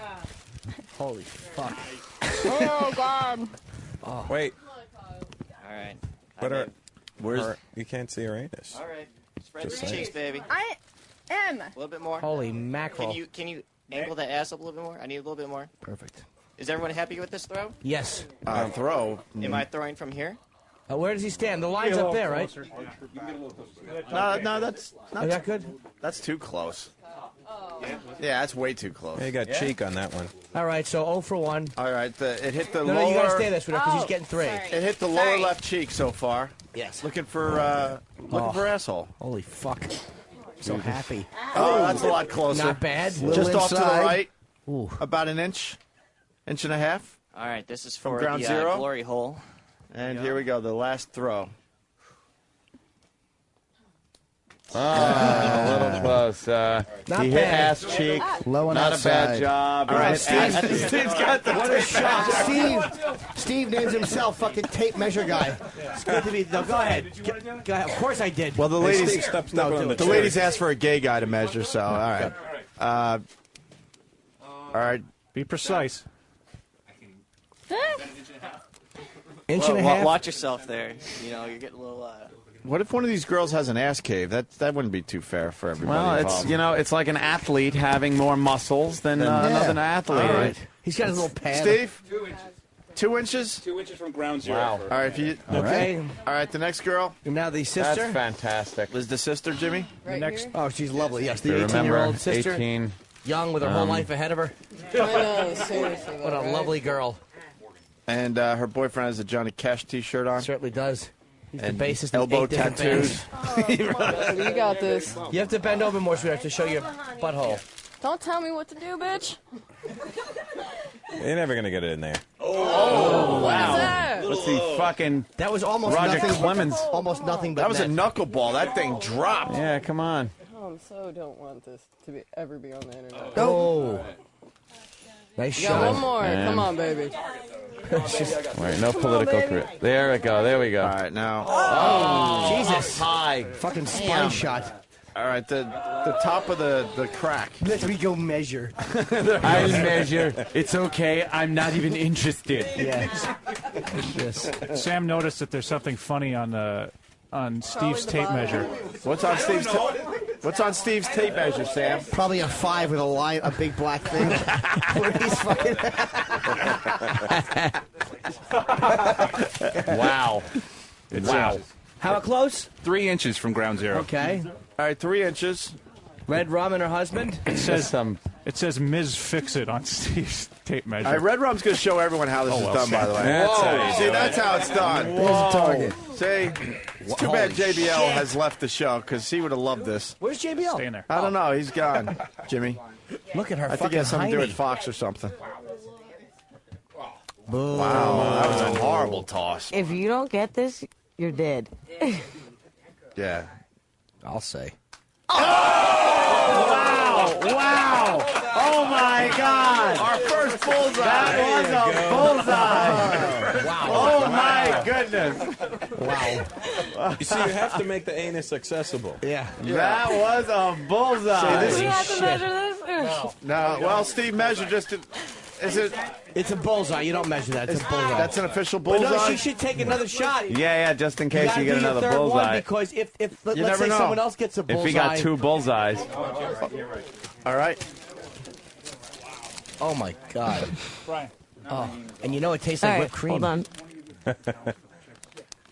Holy fuck. Oh, God. Wait. All right. What are? Where's? You can't see her anus. All right. Spread Just those saying. cheeks, baby. I am. A little bit more. Holy mackerel. Can you angle that ass up a little bit more? I need a little bit more. Perfect. Is everyone happy with this throw? Yes. Throw. Am I throwing from here? Where does he stand? The line's up there, right? No, that's not. Is that good? That's too close. Yeah, that's way too close. Yeah, you got cheek on that one. All right, so 0 for 1. All right, it hit the No, lower. you gotta stay there, sweetheart, because he's getting 3. Sorry. It hit the lower left cheek so far. Yes. Looking for asshole. Holy fuck. So happy. Oh, that's a lot closer. Not bad. Just off to the inside. right. Ooh. About an inch and a half. All right. This is From for ground the zero? glory hole. And here we go, the last throw. A little close. He hit bad. ass cheek. Low and Not a bad outside. job. All He right, hit ass- Steve's got the what a shot. Steve names himself fucking tape measure guy. It's good to be. No, go ahead. Go ahead. Of course I did. Well, the ladies, do the it. ladies asked for a gay guy to measure, so all right. All right. Be precise. Inch and a half. Watch yourself there. You know, you're getting a little. What if one of these girls has an ass cave? That wouldn't be too fair for everybody. Well, it's involved. it's like an athlete having more muscles than another athlete. All right. He's got his little pad. Steve, 2 inches. 2 inches from ground zero. Wow. All right, if you Okay. All right, the next girl. And now the sister. That's fantastic. Is the sister Jimmy? Right next- here? Oh, she's lovely. Yes, the Remember, 18-year-old sister. 18. young with her whole life ahead of her. I know, seriously. What a lovely girl. And her boyfriend has a Johnny Cash T-shirt on. Certainly does. He's and the bassist in elbow 8 different tattoos. bands. You got this. You have to bend over more, sweetheart, to show your butthole. Don't tell me what to do, bitch. You're never going to get it in there. Oh, wow. that? What's the fucking That was almost Roger nothing. Clemens? Almost nothing but That was a net. knuckleball. That thing dropped. Yeah, come on. Oh, I so don't want this to ever be on the internet. Oh. Nice You shot. got one more. Man. Come on, baby. Wait, no political career. There we go. There we go. All right, now. Oh, Jesus. High. Fucking spine shot. All right, the top of the crack. Let me go measure. I'll measure. It's okay. I'm not even interested. Yes. Sam noticed that there's something funny on Steve's tape measure. What's on Steve's tape measure, Sam? Probably a 5 with a line, a big black thing. Where he's fucking. Wow. Wow. How close? 3 inches from ground zero. Okay. All right, 3 inches. Red Rum and her husband? It says Ms. Fix-It on Steve's tape measure. All right, Red Rum's going to show everyone how this is done, by the way. That's how you See, do that's how it's done. There's a target. See? It's too bad JBL has left the show, because he would have loved this. Where's JBL? Stay in there. I don't know. He's gone, Jimmy. Look at her I think fucking he has something to do hiney. with Fox or something. Boom. Wow, that was a horrible toss. If you don't get this, you're dead. Yeah. I'll say. Wow! Wow! Oh my God! Our first bullseye. That was a bullseye! Wow. Oh my goodness! Wow. You see, you have to make the anus accessible. Yeah. That was a bullseye! See, Do we have to measure this? No, well, Steve measured just to... Is it... It's a bullseye. You don't measure that. It's a bullseye. That's an official But bullseye? no, she should take another shot. Yeah, just in case gotta you get do your another third one bullseye. because if let's never say know. someone else gets a bullseye. If he got 2 bullseyes. All right. Oh my God. Brian. Oh, and you know it tastes like All right, whipped cream. hold on.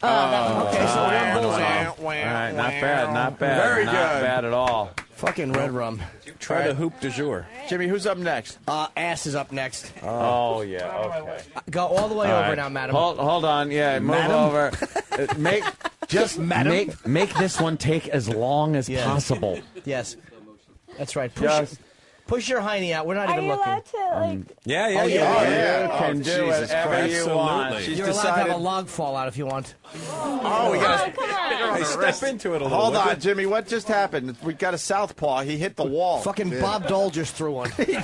Okay, so one bullseye. All right, not bad, not bad. Very not good. bad at all. Fucking Red Rum. Try the hoop du jour. Jimmy, who's up next? Ass is up next. Oh, yeah, okay. Go all the way All over right. now, madam. Hold on, yeah, move Madam? over. Madam? Make this one take as long as Yeah. possible. Yes. That's right. Push your hiney out. We're not Are even you looking. allowed to, like... Yeah, yeah, Oh, yeah. yeah. You can do Jesus whatever Christ. you want. Absolutely. She's You're allowed to have decided... a log fall out if you want. Oh, we got Come on. Hey, step into it a little. Hold would on, you? Jimmy. What just happened? We got a southpaw. He hit the wall. Fucking Bob Dole just threw one. He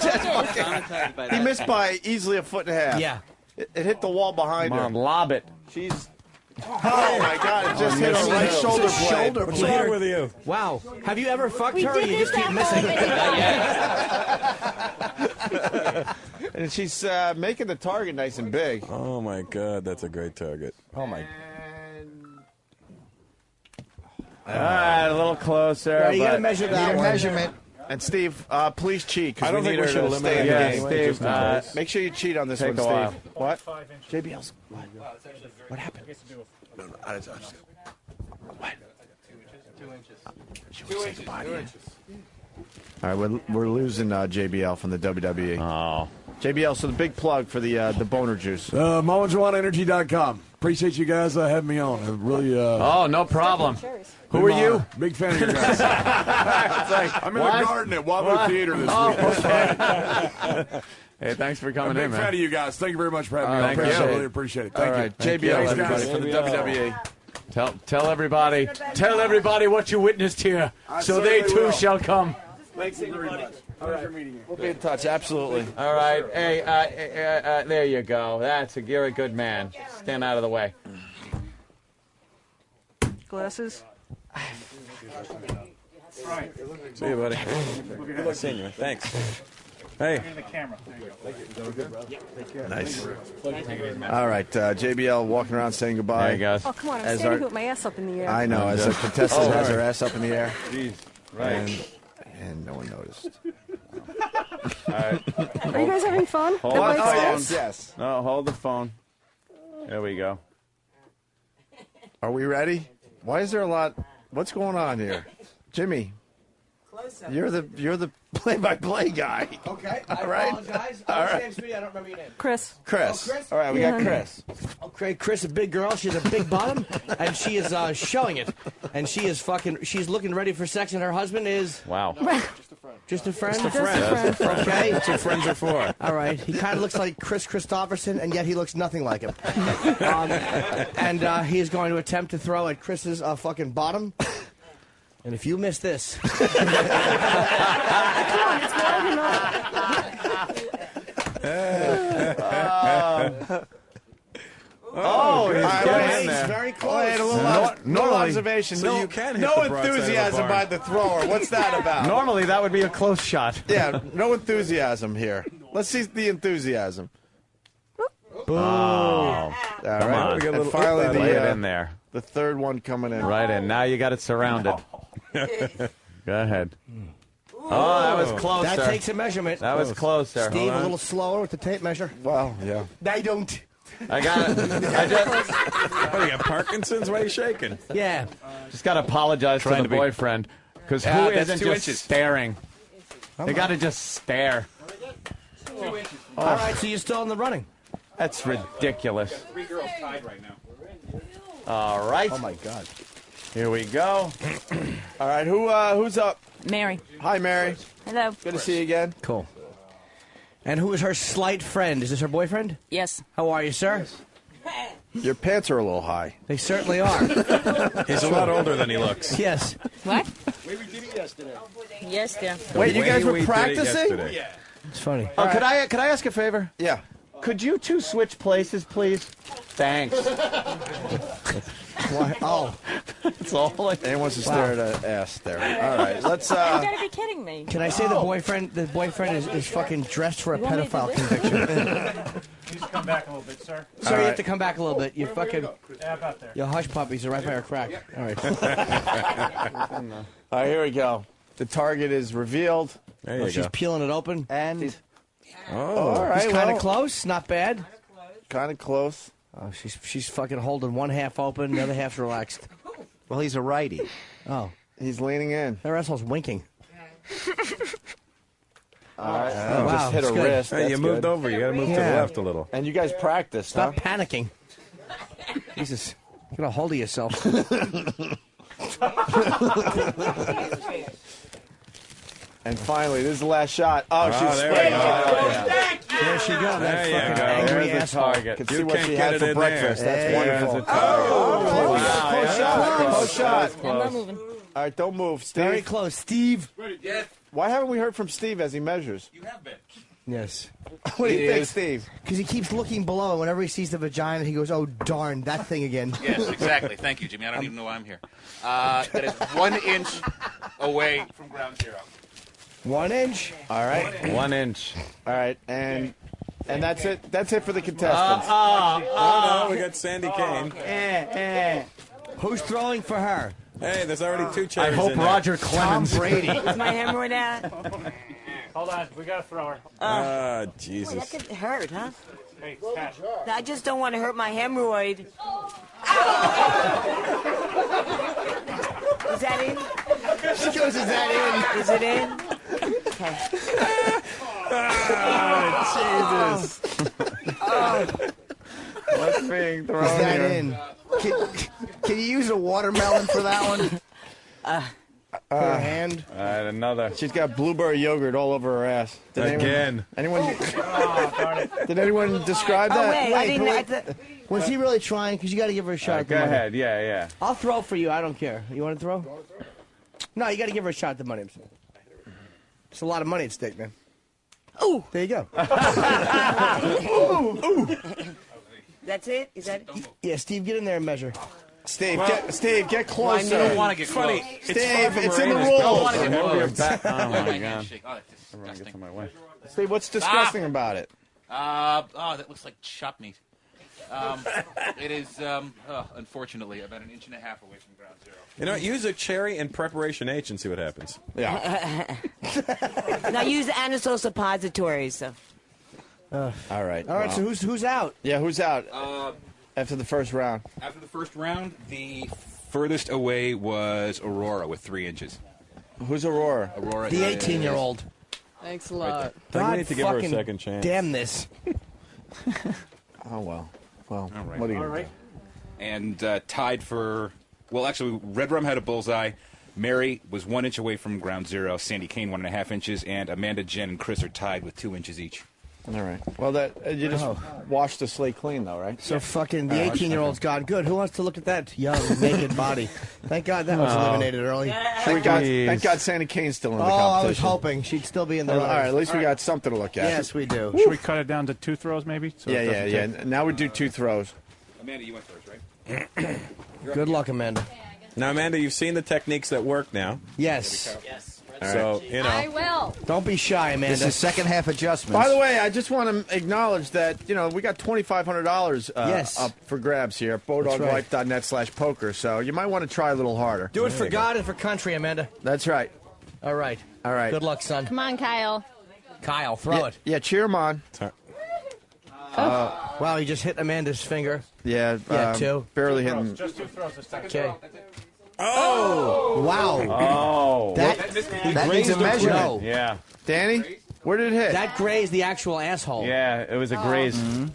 missed by easily a foot and a half. Yeah. It hit the wall behind Come her. on, lob it. She's... Oh, my God. It just hit her right shoulder blade. What's wrong with you? Wow. Have you ever fucked We her or did you this just keep at missing? home. And she's making the target nice and big. Oh my God, that's a great target. Oh, my. All right, a little closer. Yeah, you got to but- measure that one. Measurement. And Steve, please cheat because I don't we think need we her should to stay in eliminate the Yeah, game. anyway, Steve, just in case. Make sure you cheat on this Take one, a while. Steve. What? 5 inches. JBL's. What happened? No, I just... What? 2 inches. She would say goodbye to you. All right, we're losing JBL from the WWE. Oh. JBL, so the big plug for the boner juice. MullinsOneEnergy.com. Appreciate you guys having me on. I really. Oh, no problem. Who are you? Big fan of you guys. I'm in what? the garden at Waterloo Theater this week. Hey, thanks for I'm coming a big in, man. fan of you guys. Thank you very much for having me on. Thank Appreciate you. it. Really appreciate it. Thank All you. right, Thank you. JBL, Thanks, everybody, guys. for the WWE. Tell everybody. Tell everybody what you witnessed here, so they certainly too will. shall come. Thanks very much. Pleasure meeting you. We'll be in touch, absolutely. All right. Hey, there you go. You're a good man. Stand out of the way. Glasses? See you, buddy. Good seeing you. Thanks. Hey. In the camera. Nice. All right, JBL walking around saying goodbye. There you go. Oh, come on. I'm As standing our- here with my ass up in the air. I know, as a contestant has right. her ass up in the air. Jeez. Right. And no one noticed. All right. Are you guys having fun? Hold The on. lights Oh, down? Yes. No, hold the phone. There we go. Are we ready? Why is there a lot? What's going on here? Jimmy. You're the play-by-play guy. Okay, I All right. apologize. All right. I don't remember your name. Chris. Chris. Oh, Chris? All right, we got Chris. Okay, Chris, a big girl. She has a big bottom, and she is showing it. And she is she's looking ready for sex, and her husband is... Wow. Just a friend? Just a friend. Okay. That's what friends are for. All right. He kind of looks like Chris Christopherson, and yet he looks nothing like him. And he is going to attempt to throw at Chris's fucking bottom. And if you miss this... Come on, it's wide enough. He's He's in there. very close. Oh, I had a little no observation. So no, you can hit no the broadside of the enthusiasm barn. by the thrower. What's that about? Normally, that would be a close shot. Yeah, no enthusiasm here. Let's see the enthusiasm. Boom. All right. on. And finally, Lay it in there. The third one coming in. Right in. Now you got it surrounded. Go ahead. Oh, that was closer. That takes a measurement. That was closer. Steve, Hold a on. little slower with the tape measure. Well, yeah. I don't. I got it. I just, Oh, you got Parkinson's? Why are you shaking? Yeah. just got to apologize to Trying the to be- boyfriend. Because Yeah, who that's isn't 2 just inches. staring? They got to just stare. 2 inches. All right, so you're still in the running. That's ridiculous. 3 girls tied right now. All right. Oh, my God. Here we go. All right, who's up? Mary. Hi, Mary. Hello. Good to see you again. Cool. And who is her slight friend? Is this her boyfriend? Yes. How are you, sir? Your pants are a little high. They certainly are. He's a lot older than he looks. Yes. What? Wait, we did it yesterday. Yes, dear. Wait, you guys We were did it practicing? yesterday. Yeah. It's funny. Oh, could I ask a favor? Yeah. Could you two switch places, please? Thanks. Why? Oh. That's all. Anyone wants to stare at an ass there. All right, let's. You gotta be kidding me. Can I say the boyfriend is fucking dressed for a You want me to pedophile do this? conviction? Please come back a little bit, sir. Sir, you have to come back a little bit. You fucking... Yeah, about there. Your hush puppies are right by our crack. All right. All right, here we go. The target is revealed. There you She's go. peeling it open. And Oh. all right, He's kind of well, close. Not bad. kind of close. Oh, she's fucking holding one half open, the other half's relaxed. Well, he's a righty. Oh. He's leaning in. Her asshole's winking. All right. wow, Just hit that's a good. wrist. Hey, you That's moved good. over. You got to move to the Yeah. left a little. And you guys practiced, Stop huh? panicking. Jesus. Get a hold of yourself. And finally, this is the last shot. Oh, she's there we spraying. go. Yeah. There she goes. That There you fucking go. angry There's the asshole. target. Can You see what can't she get had it for in breakfast. there. That's There's wonderful. the target. Close yeah, shot. that's Close shot. I'm not moving. All right, don't move, Steve. Very close. Steve. Why haven't we heard from Steve as he measures? You have been. Yes. What do you think, Steve? Because he keeps looking below, and whenever he sees the vagina, he goes, oh, darn, that thing again. Yes, exactly. Thank you, Jimmy. I don't even know why I'm here. That is 1 inch away from ground zero. 1 inch. All right. 1 inch. All right, and that's it. That's it for the contestants. Oh, no, we got Sandy Kane. Who's throwing for her? Hey, there's already 2 I chairs hope in there. Roger Tom Clemens. Brady. Is my hemorrhoid out? Hold on. We got to throw her. Ah, Boy, Jesus. that could hurt, huh? Hey, Cash. I just don't want to hurt my hemorrhoid. Is that in? She goes, is that in? Is it in? Okay. What's being thrown Is that here? in? Can you use a watermelon for that one? For her hand? All right, another. She's got blueberry yogurt all over her ass. Again. Anyone? Oh, darn it. Did anyone describe Oh, that? wait. I didn't. Was he really trying? Because you got to give her a shot. At the Go money. ahead. Yeah, yeah. I'll throw for you. I don't care. You want to throw? No, you got to give her a shot at the money. It's a lot of money at stake, man. Ooh. There you go. That's it? Is that it? Yeah, Steve, get in there and measure. Steve, get closer. You don't want to get close. Steve, it's in the rules. don't want to get Remember your close. back. Oh, my God. Handshake. Oh, that's Everyone gets disgusting. in my way. Steve, what's disgusting about it? That looks like chopped meat. It is, unfortunately, about 1.5 inches away from ground zero. You know, use a cherry in preparation H and see what happens. Yeah. Now use anisole suppositories. So. All right. All right, so who's out? Yeah, who's out after the first round? After the first round, the furthest away was Aurora with 3 inches. Who's Aurora? Aurora. The 18-year-old. Thanks a lot. I need to give her a fucking second chance. Damn this. Oh, well. Well, All right. what are you going to do? And tied for, well, actually, Red Rum had a bullseye. Mary was 1 inch away from ground zero. Sandy Kane 1.5 inches, and Amanda, Jen, and Chris are tied with 2 inches each. All right. Well, that you just washed the slate clean, though, right? So fucking the 18-year-old's gone. Good. Who wants to look at that young, naked body? Thank God that was eliminated early. Thank God Sandy Kane's still in the I was competition. hoping she'd still be in the All running. right, at least we got something to look at. Yes, we do. Should we cut it down to 2 throws, maybe? So it doesn't Yeah. take- Now we do 2 throws. Amanda, you went first, right? Good luck, Amanda. Now, Amanda, you've seen the techniques that work now. Yes. So, you know. I will. Don't be shy, Amanda. This is second half adjustments. By the way, I just want to acknowledge that, we got $2,500 Yes. up for grabs here at BowDogLife.net/poker, so you might want to try a little harder. Do it for God and for country, Amanda. That's right. All right. All right. Good luck, son. Come on, Kyle. Kyle, throw it. Yeah, cheer him on. Wow, he just hit Amanda's finger. Yeah, two. barely hitting. Just 2 throws this time. Okay. Oh! Wow. Oh. That needs a measurement. No. Yeah. Danny, where did it hit? That grazed the actual asshole. Yeah, it was a graze. Oh,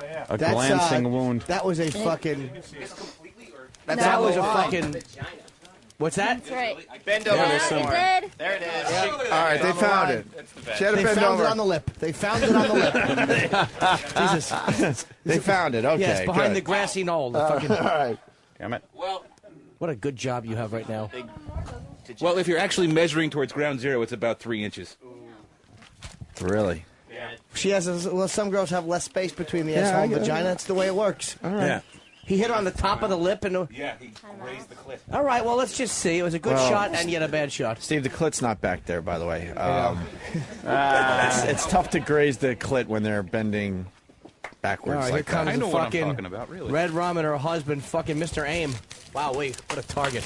yeah. A That's, glancing wound. That was a fucking... No. That was a fucking... What's that? That's right. Bend over. Yeah, it did. There it is. All right, they found it. She had to They bend found over. it on the lip. They found it on the lip. Jesus. They found it. Okay, Yes, behind the good. grassy knoll. The fucking... All right. Damn it. Well, What a good job you have right now. if you're actually measuring towards ground zero, it's about 3 inches. Really? She has, some girls have less space between the asshole and vagina. That's the way it works. All right. Yeah. He hit her on the top of the lip and... Yeah, he raised the clit. All right, well, let's just see. It was a good Well, shot and yet a bad shot. Steve, the clit's not back there, by the way. It's tough to graze the clit when they're bending backwards All right, like here comes I know the what I'm fucking talking about, really. Red Rum and her husband, fucking Mr. Aim. Wow, wait, what a target.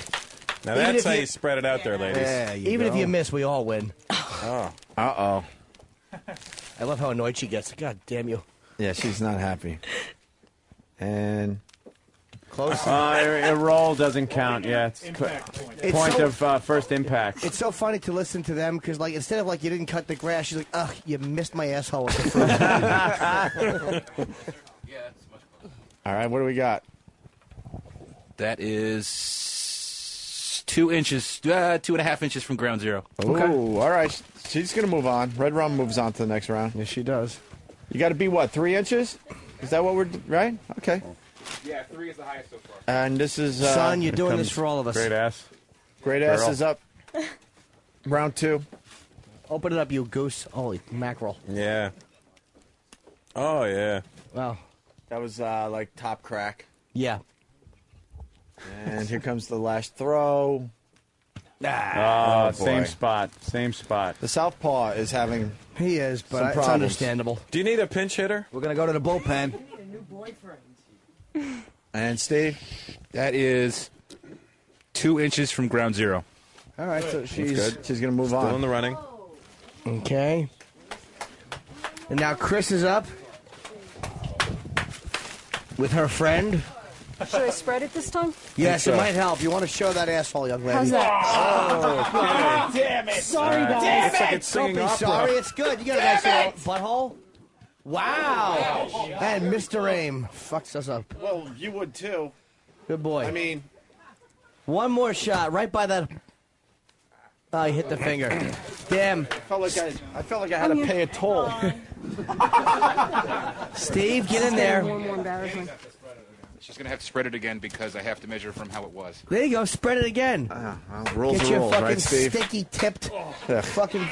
Now, Even that's if how you- you spread it out there, ladies. Yeah, you Even go. if you miss, we all win. Oh. Uh-oh. I love how annoyed she gets. God damn you. Yeah, she's not happy. And... Close. A roll doesn't count. Yeah, it's It's point so- of first impact. It's so funny to listen to them because, like, instead of like you didn't cut the grass, she's like, "Ugh, you missed my asshole with the first." All right, what do we got? That is 2 inches, 2.5 inches from ground zero. Oh, all right. She's going to move on. Red Rum moves on to the next round. Yes, she does. You got to be, what, 3 inches? Is that what we're... Right? Okay. Yeah, 3 is the highest so far. And this is... Son, you're doing this for all of us. Great ass. Great ass Girl. is up. Round 2. Open it up, you goose. Holy mackerel. Yeah. Oh, yeah. Wow. That was like top crack. Yeah. And here comes the last throw. Oh, boy. same spot. Same spot. The southpaw is having... He is, but Some it's problems. understandable. Do you need a pinch hitter? We're going to go to the bullpen. And Steve? That is 2 inches from ground zero. All right, so she's She's going to move Still on. in the running. okay. And now Chris is up with her friend. Should I spread it this time? Yes, it might help. You want to show that asshole, young lady. How's that? Oh, damn it. Sorry, guys. It's like it's singing Don't be opera. sorry. It's good. You got a nice little butthole. Wow. And Mr. Aim fucks us up. Well, you would too. Good boy. I mean... One more shot right by that. Oh, he hit the finger. Damn. I felt like I had to pay a toll. Steve, get in there. More and more embarrassing. She's going to have to spread it again because I have to measure from how it was. There you go. Spread it again. Rules Get are your rules, fucking right, Steve? sticky tipped fucking.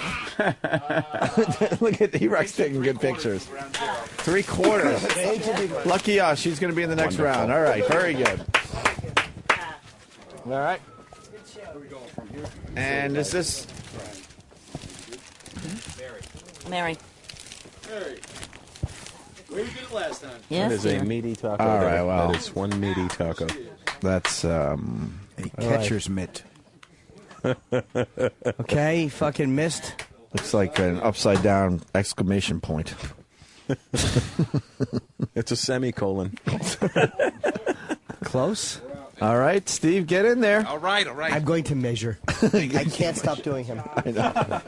Look at E-Rex taking good pictures. 3/4. Lucky us. She's going to be in the next round. All right. Very good. All right. And is this... Mary. Where you did it last time? That is a meaty taco. All right, well. That is one meaty taco. That's a catcher's mitt. Okay, he fucking missed. Looks like an upside down exclamation point. It's a semicolon. Close. All right, Steve, get in there. All right. I'm going to measure. I can't stop doing him. I know.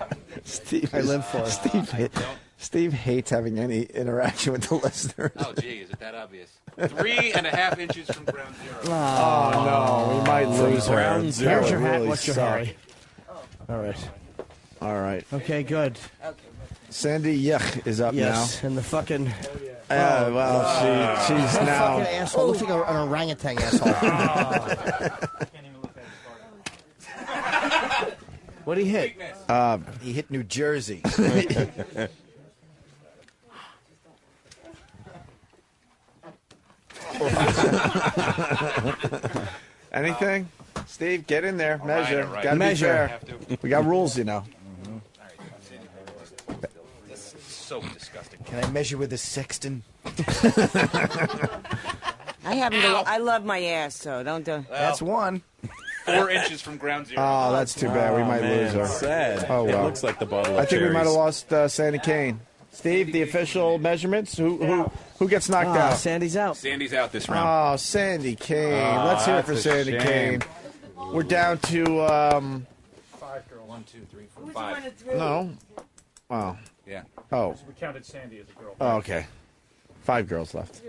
Steve, I live for it. Steve hates having any interaction with the listeners. Oh, gee, is it that obvious? 3.5 inches from ground zero. Oh, no, we might lose her. Ground zero. Here's your hat. Really What's your suck. hurry? All right. Okay, good. Sandy Yuck is up Yes, and the fucking... well, she's that now... fucking asshole looks like an orangutan asshole. What did he hit? He hit New Jersey. Anything? Steve, get in there. Measure. all right. Gotta Measure. be fair. We got rules, you know. This is so disgusting. Can I measure with a sextant? I love my ass, so don't do. That's one. 4 inches from ground zero. Oh, that's too bad. We might lose her. Sad. Oh, well. It looks like the bottle of I think we cherries. might have lost Sandy Kane. Steve, the official measurements. Who gets knocked out? Sandy's out. Sandy's out this round. Oh, Sandy Kane. Let's hear it for that's a Sandy shame. Kane. We're down to 5 girl. 1, 2, 3, 4, 5. no. Wow. Yeah. Oh. We counted Sandy as a girl. Oh, okay. 5 girls left.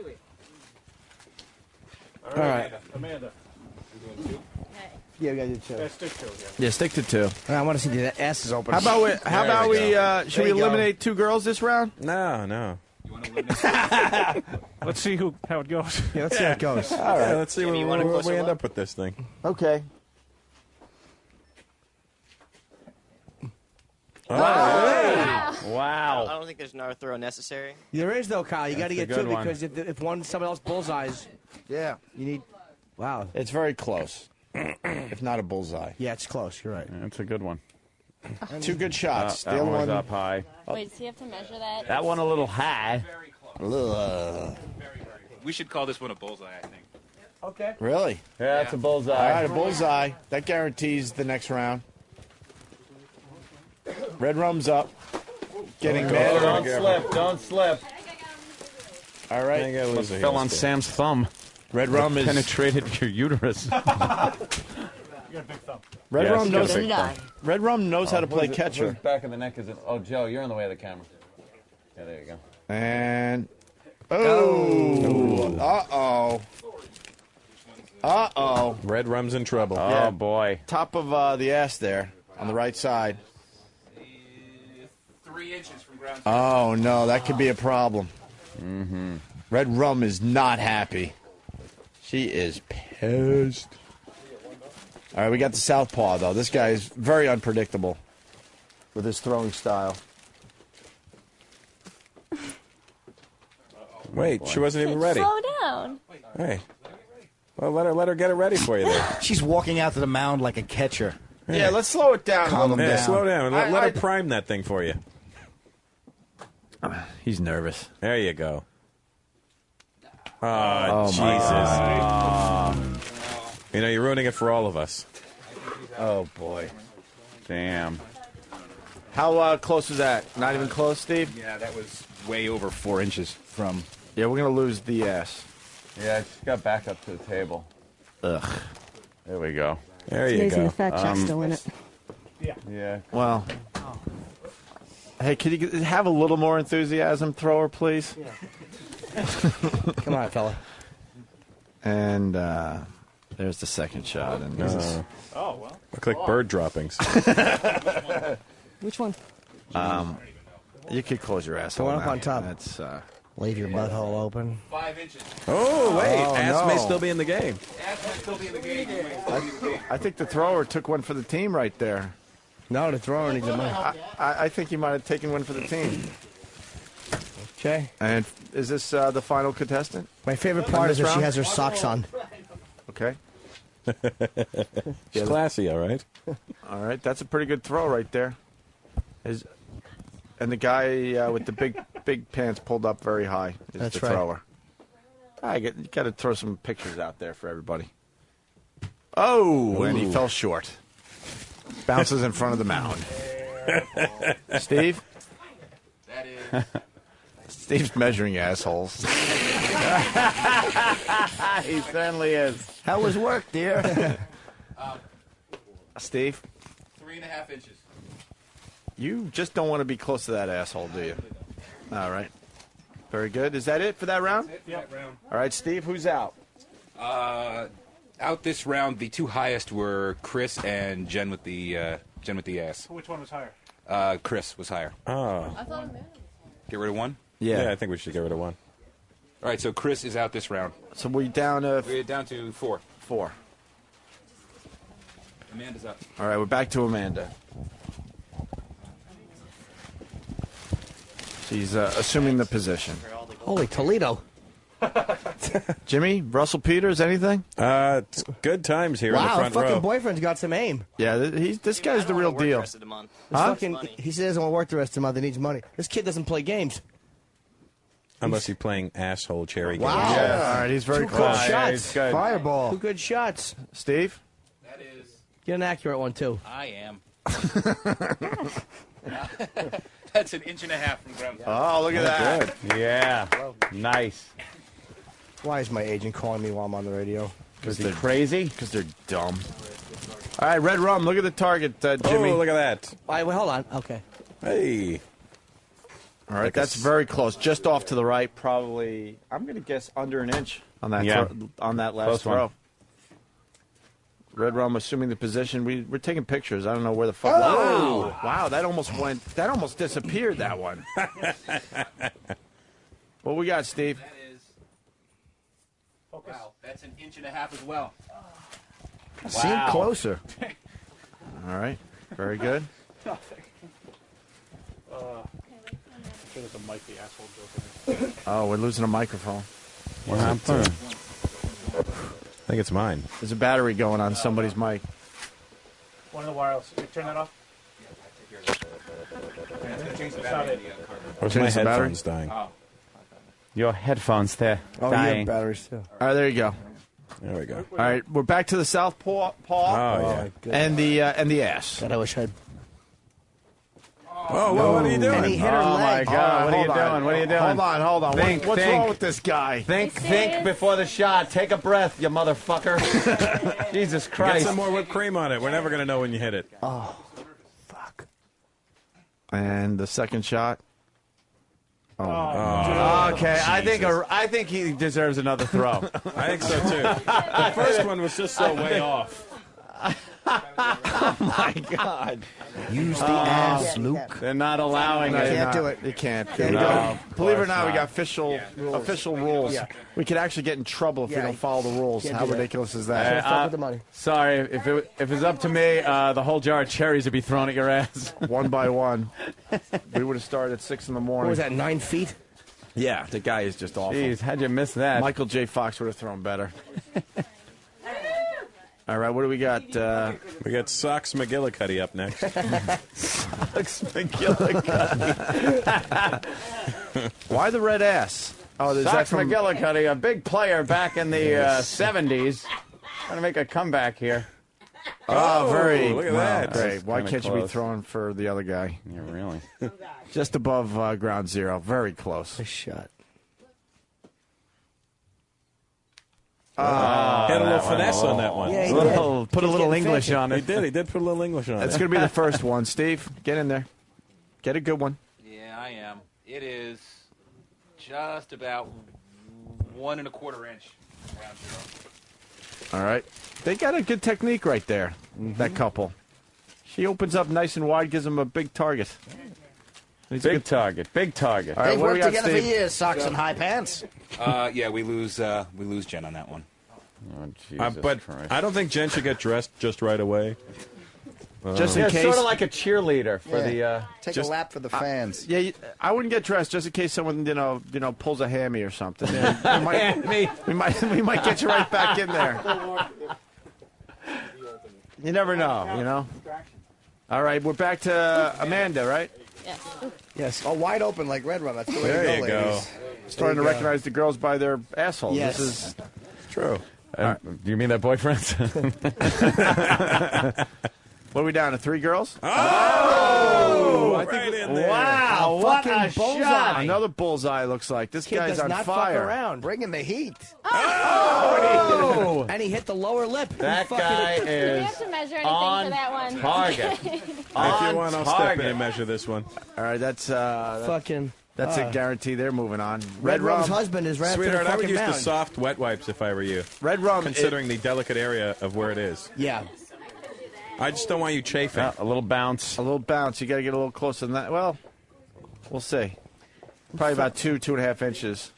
All right. Amanda. Yeah, we got to do two. Yeah, stick to it, Yeah, stick to 2. I want to see the asses open. How about we should There we you go. eliminate 2 girls this round? No. Let's see how it goes. Yeah, let's see how it goes. All right, let's see Jimmy, you where want a we closer end look? up with this thing. Okay. Wow. I don't think there's another throw necessary. There is, though, Kyle. You got to That's get a two good one. because if someone else bullseyes, Yeah. you need... Wow. It's very close. If not a bullseye. Yeah, it's close. You're right. That's a good one. 2 good shots. That The other one was one up high. Wait, does he have to measure that? That one a little high. We should call this one a bullseye, I think. Okay. Really? Yeah, that's a bullseye. All right, a bullseye. That guarantees the next round. Red rum's up. Getting mad. Don't slip. All right. Fell on Sam's thumb. Red rum is penetrated your uterus. You got a big thumb. Red Yes, rum knows. so did I. Red rum knows how to play catcher. Whose back of the neck is it? Oh, Joe, you're in the way of the camera. Yeah, there you go. And uh-oh. Red rum's in trouble. Oh, Yeah. boy. Top of the ass there on the right side. 3 inches from ground zero. Oh, no, that could be a problem. Mm-hmm. Red rum is not happy. She is pissed. All right, we got the southpaw, though. This guy is very unpredictable with his throwing style. Wait, she wasn't even ready. Slow down. Hey. Well, let her get it ready for you there. She's walking out to the mound like a catcher. Yeah, let's slow it down. Calm him Yeah, down. slow down. Let her prime that thing for you. He's nervous. There you go. Oh, Jesus. You know, you're ruining it for all of us. Oh, boy. Damn. How close was that? Not even close, Steve? Yeah, that was way over 4 inches from... Yeah, we're going to lose the ass. Yeah, she got back up to the table. Ugh. There we go. There you Amazing go. the fat check's still in it. Yeah. Well. Hey, could you have a little more enthusiasm, thrower, please? Come on, fella. And there's the second shot. And Oh, well. Look like bird droppings. Which one? You could close your asshole. The one up now. on top. That's Leave your butthole open. 5 inches. Oh, wait. Oh, Ass may no. still be in the game. Ass might still be in the game. I think the thrower took one for the team right there. No, the thrower needs a money. I think he might have taken one for the team. Okay. And is this the final contestant? My favorite part is this that she round? has her socks on. Okay. She's classy, all right? All right. That's a pretty good throw right there. And the guy with the big pants pulled up very high is That's the right. thrower. You got to throw some pictures out there for everybody. Oh, and he fell short. Bounces in front of the mound. Steve? That is... Steve's measuring assholes. He certainly is. How was work, dear? Steve? 3.5 inches. You just don't want to be close to that asshole, do you? All right. Very good. Is that it for that round? Yep. Round. All right, Steve, who's out? Out this round, the two highest were Chris and Jen with the ass. Which one was higher? Chris was higher. Oh. I thought Amanda. Get rid of one? Yeah, I think we should get rid of one. All right, so Chris is out this round. So we're down to... We're down to 4. 4. Amanda's up. All right, we're back to Amanda. She's assuming the position. Holy Toledo. Jimmy, Russell Peters, anything? It's good times here in the front fucking row. boyfriend's got some aim. Yeah, this guy's the real deal. This fucking, he says he doesn't want to work the rest of the month. He needs money. This kid doesn't play games. Unless you're playing asshole cherry games. Wow. Yeah, all right, he's very Two close. good shots. Good. Fireball. 2 good shots. Steve? That is... Get an accurate one, too. I am. That's 1.5 inches from ground zero. Oh, look at that. Good. Yeah. Nice. Why is my agent calling me while I'm on the radio? Because they're crazy? Because they're dumb. All right, Red Rum, look at the target, Jimmy. Oh, look at that. Wait, hold on. Okay. Hey. All right, that's very close. Just off to the right, probably, I'm going to guess under an inch on that on that last Close throw. one. Red Rum assuming the position. We're taking pictures. I don't know where the fuck. Oh! Wow, that almost disappeared, that one. What we got, Steve? That is... Wow, that's 1.5 inches as well. Seem closer. All right, very good. I feel like a Mike the asshole joke in there. Oh, we're losing a microphone. What happened? I think it's mine. There's a battery going on somebody's mic. One of the wireless. Can you turn that off? Where's Change my the battery? headphones dying? Your headphones there. Oh, you dying. have batteries, too. All right, there you go. There we go. All right, we're back to the south paw, Oh, yeah. and the ass. God, I wish I'd... Oh, what are you doing? And he hit her Oh, my leg. God. What are you Hold on. doing? What are you doing? Hold on. Think, What's think. wrong with this guy? Think before the shot. Take a breath, you motherfucker. Jesus Get Christ. some more whipped cream on it. We're never going to know when you hit it. Oh, fuck. And the second shot. Okay, I think he deserves another throw. I think so, too. The first one was just so way off. Oh, my God. Use the ass, Luke. They're not allowing You it. can't do it. You can't. No, Believe it or of not, course we got not. official rules. Yeah. We could actually get in trouble if we Yeah, don't follow the rules. can't How do that. ridiculous is that? Fuck with the money. Sorry, if it was up to me, the whole jar of cherries would be thrown at your ass. One by one. We would have started at 6 in the morning. What was that, 9 feet? Yeah, the guy is just awful. Jeez, how'd you miss that? Michael J. Fox would have thrown better. All right, what do we got? We got Sox McGillicuddy up next. Sox McGillicuddy. Why the red ass? Oh, there's Sox that from McGillicuddy, a big player back in the 70s. Trying to make a comeback here. Oh, very. look at well, that. Great. Why Kinda can't you be close. throwing for the other guy? Yeah, really. Just above ground zero. Very close. Nice shot. Had a little finesse on that one. Yeah, he Put a little getting English fancy. on He it. did put a little English on That's it. going to be the first one. Steve, get in there. Get a good one. Yeah, I am. It is just about 1 1/4 inch. Ground zero. All right. They got a good technique right there, that couple. She opens up nice and wide, gives him a big target. Big target. Big target. All right, They've what do we worked got, together Steve? for years, socks and high pants. Yeah, we lose Jen on that one. Oh, Jesus But Christ. I don't think Jen should get dressed just right away. Just in Yeah, case. sort of like a cheerleader for the... Take Just- a lap for the fans. Yeah, I wouldn't get dressed just in case someone pulls a hammy or something. we might get you right back in there. You never know. All right, we're back to Amanda, right? Yes. Yes. Oh, wide open like Red Rum. That's the way There to you go, go. ladies. Starting to There you go. recognize the girls by their assholes. Yes. This is True. Do you mean their boyfriends? What are we down to? 3 girls? Oh! I think Right in there. Wow, what a fucking bullseye. shot. Another bullseye looks like. This Kid guy's does on not fire. fuck around. Bringing the heat. Oh! And he hit the lower lip. That He fucking- guy Do we is have to measure anything on for that one? target. If you want, I'll step in and measure this one. All right, that's fucking. that's a guarantee. They're moving on. Red Rum's husband is right Sweetheart, to the I would fucking use the mound. soft wet wipes if I were you. Red Rum, considering the delicate area of where it is. Yeah. I just don't want you chafing. A little bounce. A little bounce. You got to get a little closer than that. Well, we'll see. Probably about 2.5 inches.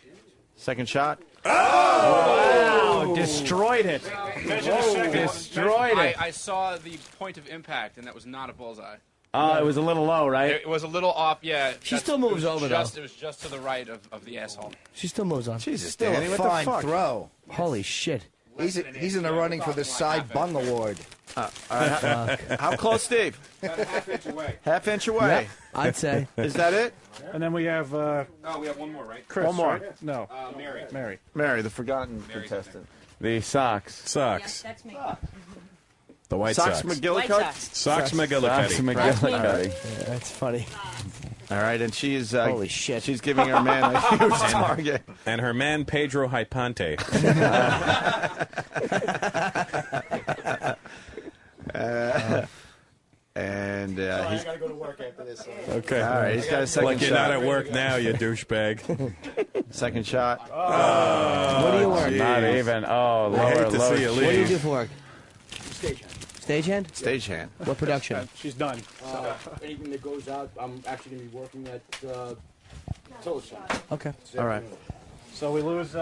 Second shot. Wow, destroyed it. Destroyed it. I saw the point of impact, and that was not a bullseye. Oh, it was a little low, right? It was a little off, yeah. She still moves over, though. It was just to the right of the asshole. She still moves on. Jesus, still Danny, a what the fine fuck? throw. Holy shit. He's in the running for the side bung award. How close, Steve? About a half inch away. Half inch away. Yep, I'd say. Is that it? And then we have No, we have one more, right? Chris. One more. Right? No. Mary. Mary, the forgotten contestant. The socks. Socks. That's me. The White Socks Sox. McGillicuddy? White Sox. Socks Socks McGillicuddy. McGillicuddy. Yeah, that's funny. All right, and she is. Holy shit. She's giving her man a huge target. And her man, Pedro Hypante. And he's got to go to work after this. Okay. all right. He's got a second Like you're shot. not at work now, you douchebag. Second shot. What do you work? Not even. Oh, I hate lower, to lower. see you What do you leave. do for work? Stagehand? Stagehand. What production? she's done. Anything that goes out, I'm actually going to be working at Television. Okay. All right. So we lose.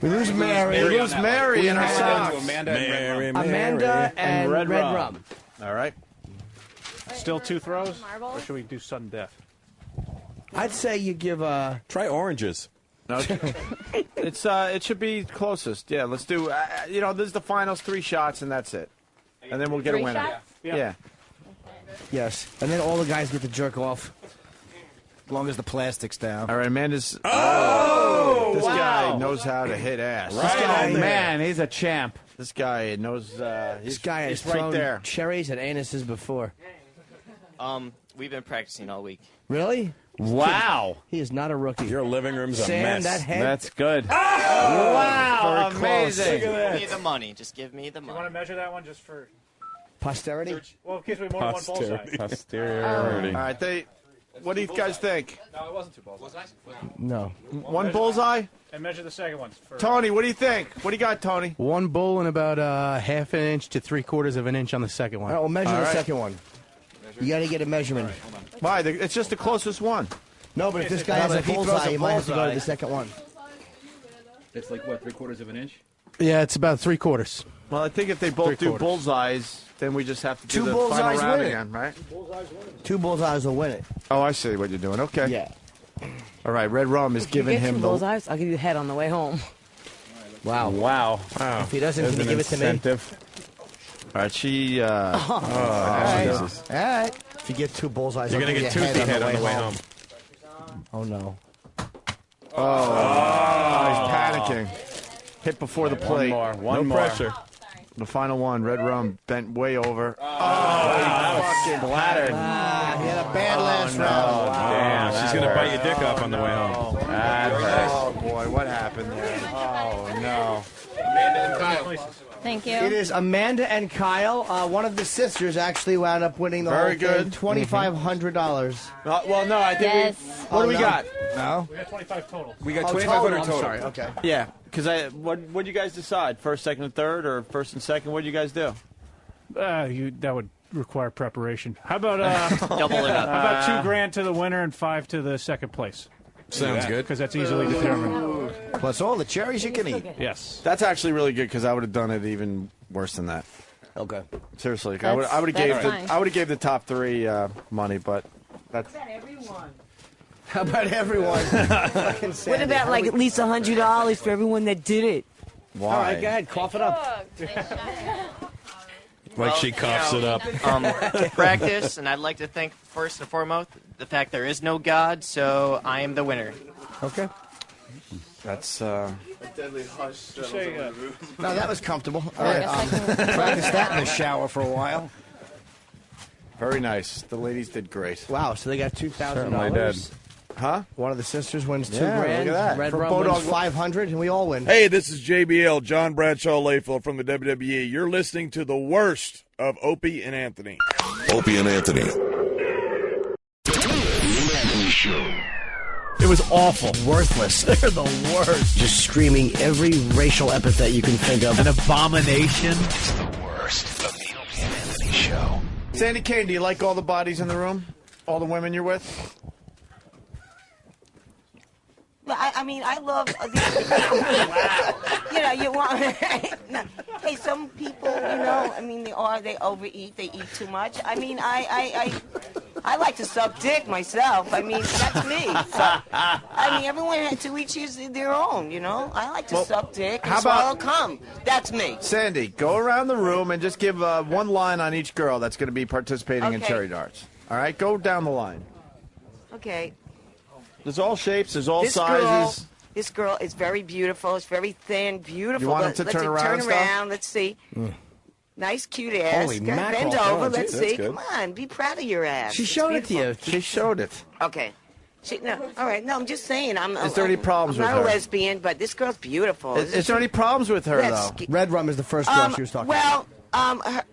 We lose Mary. We lose Mary in her Down socks. to Amanda and Red Rum. Amanda and Red Rum. All right. Still 2 throws? Marble? Or should we do sudden death? I'd say you give Try oranges. No, it's it should be closest. Yeah, let's do. This is the finals 3 shots and that's it, and then we'll get 3 a winner. shots? Yeah. yes, and then all the guys get to jerk off. As long as the plastic's down. All right, Amanda's. Oh! This guy knows how to hit ass. Right. This guy, Oh, man, he's a champ. This guy knows. This guy has he's right thrown there. cherries at anuses before. We've been practicing all week. Really? Wow. He is not a rookie. Your living room's a Sam, mess. that head. That's good. Wow, Very close. amazing. Give me the money. Just give me the You want to money. measure that one just for. Posterity? Well, in case we have more than one bullseye. Posteriority. All right, what do you guys think? No, it wasn't 2 bullseyes. No. One bullseye? And measure the second one. For, Tony, what do you think? What do you got, Tony? One bull and about half an inch to 3/4 of an inch on the second one. All right, we'll measure All the right. second one. You got to get a measurement. Why? It's just the closest one. No, but if this guy No, has but a if he throws bullseye, a you might have to go to bullseye- the second one. It's like, what, 3/4 of an inch? Yeah, it's about 3/4. Well, I think if they both do 3/4. bullseyes, then we just have to do 2 the final bullseyes round win it. again, right? 2 bullseyes will win it. Oh, I see what you're doing. Okay. Yeah. All right, Red Rum is giving Get him 2 the. bullseyes. I'll give you the head on the way home. Wow. Wow. If he doesn't, There's can he an give it to me? incentive. All right, she. All right. Jesus. All right. If you get 2 bullseyes, You're I'll going to give get you a toothy head on the way home. home. Oh, no. He's panicking. Hit before the plate. One No more. pressure. The final one, Red Rum bent way over. Fucking splattered. He had a bad last no. round. Damn, she's going to bite your dick off on the way home. Oh, boy, what happened there? Oh, no. Amanda and Kyle. Thank you. It is Amanda and Kyle. One of the sisters actually wound up winning the Very whole thing. good. $2,500. Well, no, I think Yes. What do we no. got? No? We got 25 total. We got Oh, 2,500 I'm total. sorry. Okay. Yeah, because what you guys decide? First, second, and third, or first and second? What do you guys do? That would require preparation. How about Double it up. How about $2,000 to the winner and 5 to the second place? Sounds good. Because that's easily determined. Plus all the cherries you can eat. Yes. That's actually really good because I would have done it even worse than that. Okay. Seriously, That's- I would have that's fine. gave the top 3 money, but that's. How about everyone? Fucking What Sandy, about how like we- at least $100 for everyone that did it? Why? All right, go ahead. Cough it up. Like she coughs it up. Practice, and I'd like to thank first and foremost the fact there is no God, so I am the winner. Okay. That's. A deadly hush. No, that was comfortable. All I right. guess I can- Practice that in the shower for a while. Very nice. The ladies did great. Wow, so they got Certainly did. $2,000. Huh? One of the sisters wins $2 Yeah, grand. look at that. Red From Rum wins Bodog- 500, and we all win. Hey, this is JBL, John Bradshaw Layfield from the WWE. You're listening to the worst of Opie and Anthony. Opie and Anthony. It was awful. Worthless. They're the worst. Just screaming every racial epithet you can think of. An abomination. It's the worst of the Opie and Anthony show. Sandy Kane, do you like all the bodies in the room? All the women you're with? Well, I mean, I love. You know, you want. No. Hey, some people, you know, I mean, they overeat, they eat too much. I mean, I like to suck dick myself. I mean, that's me. So, I mean, everyone had to each use their own, you know. I like to suck dick and swallow cum. That's me. Sandy, go around the room and just give one line on each girl that's going to be participating in Okay. cherry darts. All right, go down the line. Okay. There's all shapes, there's all This sizes. This girl is very beautiful. It's very thin, beautiful. You want him to Let's turn see, around Turn and stuff? around. Let's see. Nice, cute ass. Holy Go- mackerel. Bend over. Oh, Let's that's see. good. Come on, be proud of your ass. She It's showed it to beautiful. you. She showed it. Okay. All right. No, I'm just saying. Is there any problems I'm with not her? a lesbian, but this girl's beautiful. Is there any problems with her, Let's though? Red Rum is the first girl she was talking about.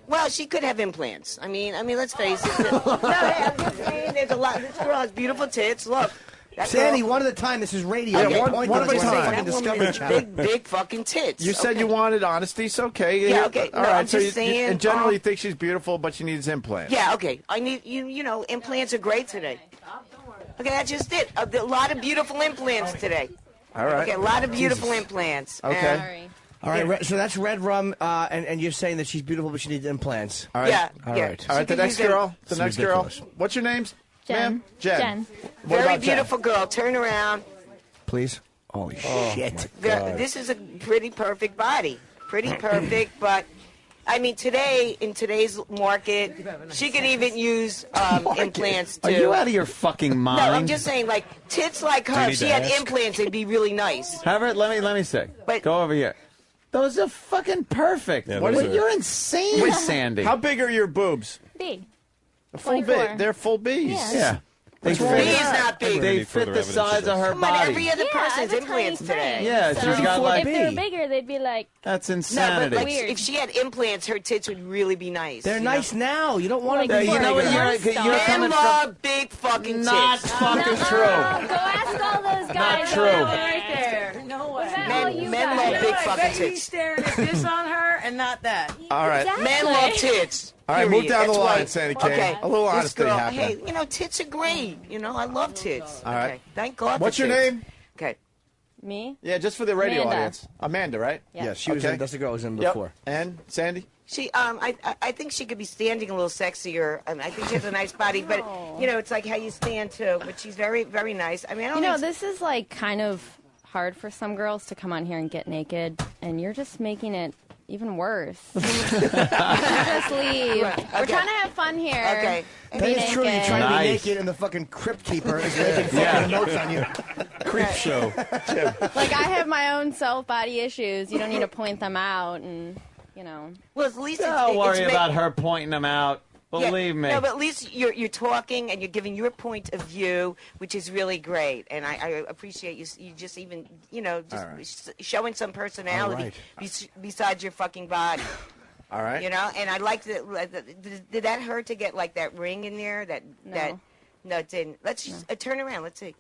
Well, she could have implants. I mean, let's face it. No, hey, I'm just saying, there's a lot. This girl has beautiful tits. Look. That Sandy, girl- one at a time. This is radio. Okay, Get one point at a on time. fucking That Discovery woman has Channel. big fucking tits. You said Okay. you wanted honesty, so okay. Yeah, okay. All No, right, I'm so just saying, and generally you think she's beautiful, but she needs implants. Yeah, okay. I need you know, implants are great today. Okay, that's just it. A lot of beautiful implants today. All right. Okay, a lot of beautiful implants. Okay. All right, so that's Red Rum, and you're saying that she's beautiful, but she needs implants. All right. Yeah, All yeah. right. She All right. The could next use girl. them. The It's next ridiculous. girl. What's your name, Jen. ma'am? Jen. Jen. What Very about Jen? beautiful girl. Turn around. Please. Holy shit. This is a pretty perfect body. Pretty perfect, but I mean, in today's market, she could even use implants too. Are you out of your fucking mind? No, I'm just saying, like tits like Do you her. need If she to had ask? implants, it'd be really nice. Have it. Let me see. Go over here. Those are fucking perfect. Yeah, What those are- are- You're insane, Wait, Sandy. How big are your boobs? Big. A full 24. big. They're full B's. Yeah. They What's fit, wrong with B's that? not big. they fit the size of her Come on, body. every other Yeah, person has I have a tiny implants today. frame. Yeah, So she's got like if they were bigger, they'd be like. That's No, but insanity. like, if she had implants, her tits would really be nice. They're you nice now. You don't want Like to. you know what? You're Men coming love from. big fucking Not tits. fucking true. Go ask all those guys. true. Right there. No way. Men love big fucking tits. staring at this on her and not that. All right. Men love tits. All right, move period. down the That's line, right. Sandy Kane. Okay. A little This honesty girl, happening. hey, you know, tits are great. You know, I love tits. All right. Okay. Thank God. What's for your tits. name? Okay. Me? Yeah, just for the radio Amanda. audience. Amanda, right? Yeah. Yeah, she was Okay. in. That's the girl who was in Yep. before. And Sandy? She, I think she could be standing a little sexier. I mean, I think she has a nice body, but you know, it's like how you stand too. But she's very, very nice. I mean, I don't You know, think this is like kind of hard for some girls to come on here and get naked, and you're just making it even worse. You just leave. We're trying to have fun here. Okay. And That be is true. You're naked. trying to be Nice. naked, and the fucking crypt keeper is making fucking notes on you. Creep show. Like, I have my own self-body issues. You don't need to point them out, and, you know. Well, at least Don't worry it's about her pointing them out. Yeah, Believe me. No, but at least you're talking and you're giving your point of view, which is really great, and I appreciate you just even just showing some personality besides your fucking body. All right. You know, and I like did that hurt to get like that ring in there? No, it didn't. Let's just, turn around. Let's see.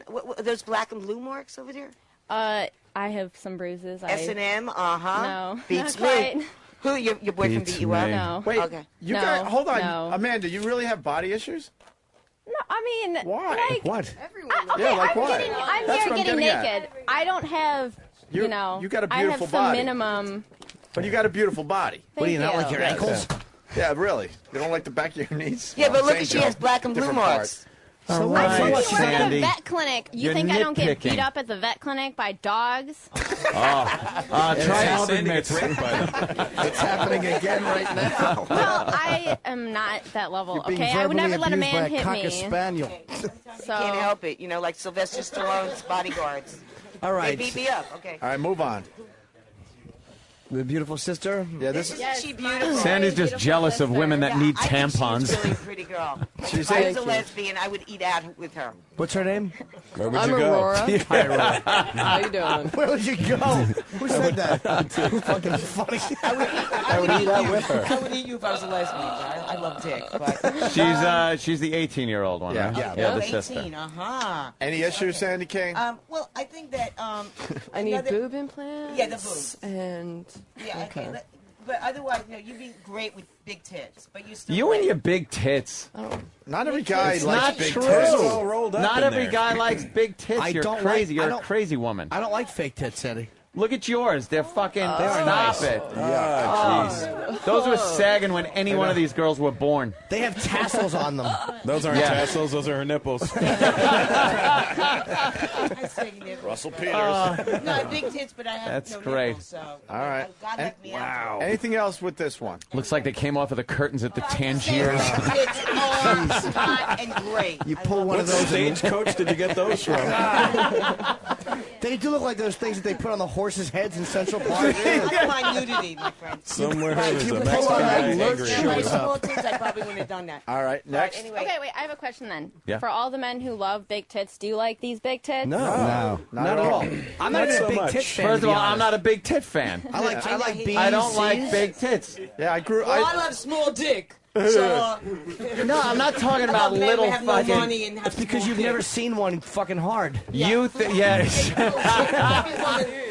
What, are those black and blue marks over there? I have some bruises. S&M, No, beats not quite. me. Who your boyfriend beat you up? No. Wait, Okay. you No, guys, hold on. no. Amanda, you really have body issues? No, I mean, Why? like, What? okay, Yeah, like I'm what? Getting, I'm That's here what I'm getting getting naked. I don't have, you know, you got a I have beautiful some body. minimum. But you got a beautiful body. What do you not like like your your ankles? Yeah, really. You don't like the back of your knees? Yeah, No, but look, same she deal. has black and blue Different marks. part. So right, I work at a Sandy. vet clinic. You You're think I don't get nitpicking. beat up at the vet clinic by dogs? Try Alvin Mitz. It's happening again right now. Well, I am not that level. You're being Okay, I would verbally never let a abused by man a hit cocker me. spaniel. So Can't help it. You know, like Sylvester Stallone's bodyguards. All right. They beat me up. Okay. All right, move on. The beautiful sister. Yeah, this Isn't she beautiful? Sandy's just jealous of women that need I think tampons. she's really a pretty girl. She's if I was thank a you. lesbian, I would eat out with her. What's her name? Where would I'm you go? Aurora. Hi, Aurora. How you doing? Where would you go? Who said that? Fucking funny. I would eat out with her. I would eat you if I was a lesbian. I love dick. But She's the 18-year-old one, right? Yeah. the 18. sister. Any issues, Sandy Kane? Well, I think that I need boob implants. Yeah, the boobs. And Yeah, okay. But otherwise, you'd be great with big tits. But you still. You and your big tits. Not every guy It's likes not big true. tits. All rolled up Not in every there. guy likes big tits. You're don't crazy. like- I You're a don't- crazy woman. I don't like fake tits, Sandy. Look at yours. They're fucking. They are Stop nice. it. Yeah. Jeez. Those were sagging when any one of these girls were born. They have tassels on them. Those aren't tassels. Those are her nipples. Russell Peters. No, big tits, but I have That's no great. nipples, so. All right. God left me out. Anything else with this one? Looks like they came off of the curtains at the Tangiers. It's all hot and great. You pull one of those. Stagecoach did you get those from? They do look like those things that they put on the horses' heads in Central Park. That's my nudity, my friend. Somewhere Right, there's you a put Mexican on guy my angry. lurch shows my small tits, I probably wouldn't have done that. All right, next. Anyway. Okay, wait. I have a question then. Yeah. For all the men who love big tits, do you like these big tits? No, not at all. I'm not even a big tit fan. First to of be all, I'm honest. not a big tit fan. I like B's. I don't like big tits. Yeah, I grew. Well, I love small dick. So, No, I'm not talking I about love men little that have no fucking. money and have It's because small you've dick. never seen one fucking hard. Yes.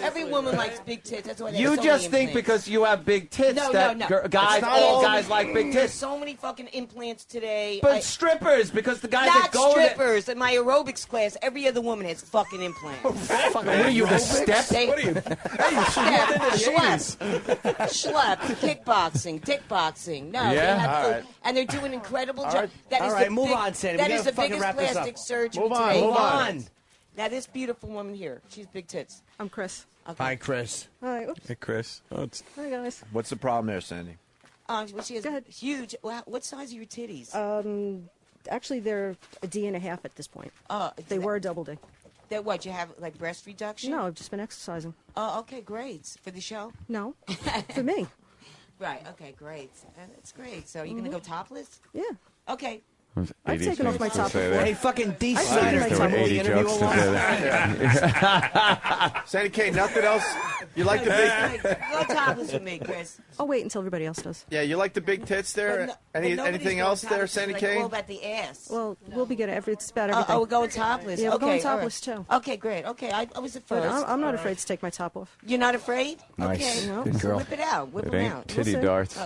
Every woman likes big tits. That's why they You have so just many think implants. because you have big tits No, that no. guys, It's not all all- guys like big There's tits. so many fucking implants today. But strippers, because the guys Not that go there. strippers. In my aerobics class, every other woman has fucking implants. What are you, the step? What are you? Schlep, kickboxing, dickboxing. No, Yeah? they have All full- right. and they're doing an incredible All job. right. That All is right, the move big- on, Sandy. That We is gotta the fucking biggest wrap this up. plastic surgery Move on, today. move on. Now this beautiful woman here, she's big tits. I'm Chris. Okay. Hi, Chris. Hi. Oops. Hey, Chris. Oh, it's Hi, guys. What's the problem there, Sandy? Well, she has huge. Wow, what size are your titties? Actually, they're a D and a half at this point. They were a double D. That what you have like breast reduction? No, I've just been exercising. Oh, okay, great. For the show? No, for me. Right. Okay, great. That's great. So you're gonna go topless? Yeah. Okay. I've taken off my top before. Hey, fucking D. I've taken my there top were off. 80 jokes to do that. Sandy Kane, nothing else? You like the big? Go topless with me, Chris. I'll wait until everybody else does. Yeah, you like the big tits there? But nobody's Anything going else there, topless. Sandy It's like all Kane? about the ass. Well, we'll be getting it's about everything. We're going topless. Yeah, we're okay, going all topless right. too. Okay, great. Okay, I was at But first. I'm not afraid to take my top off. You're not afraid? Nice. Okay. No. Good So girl. whip it out. Whip It them ain't out. titty We'll see. darts.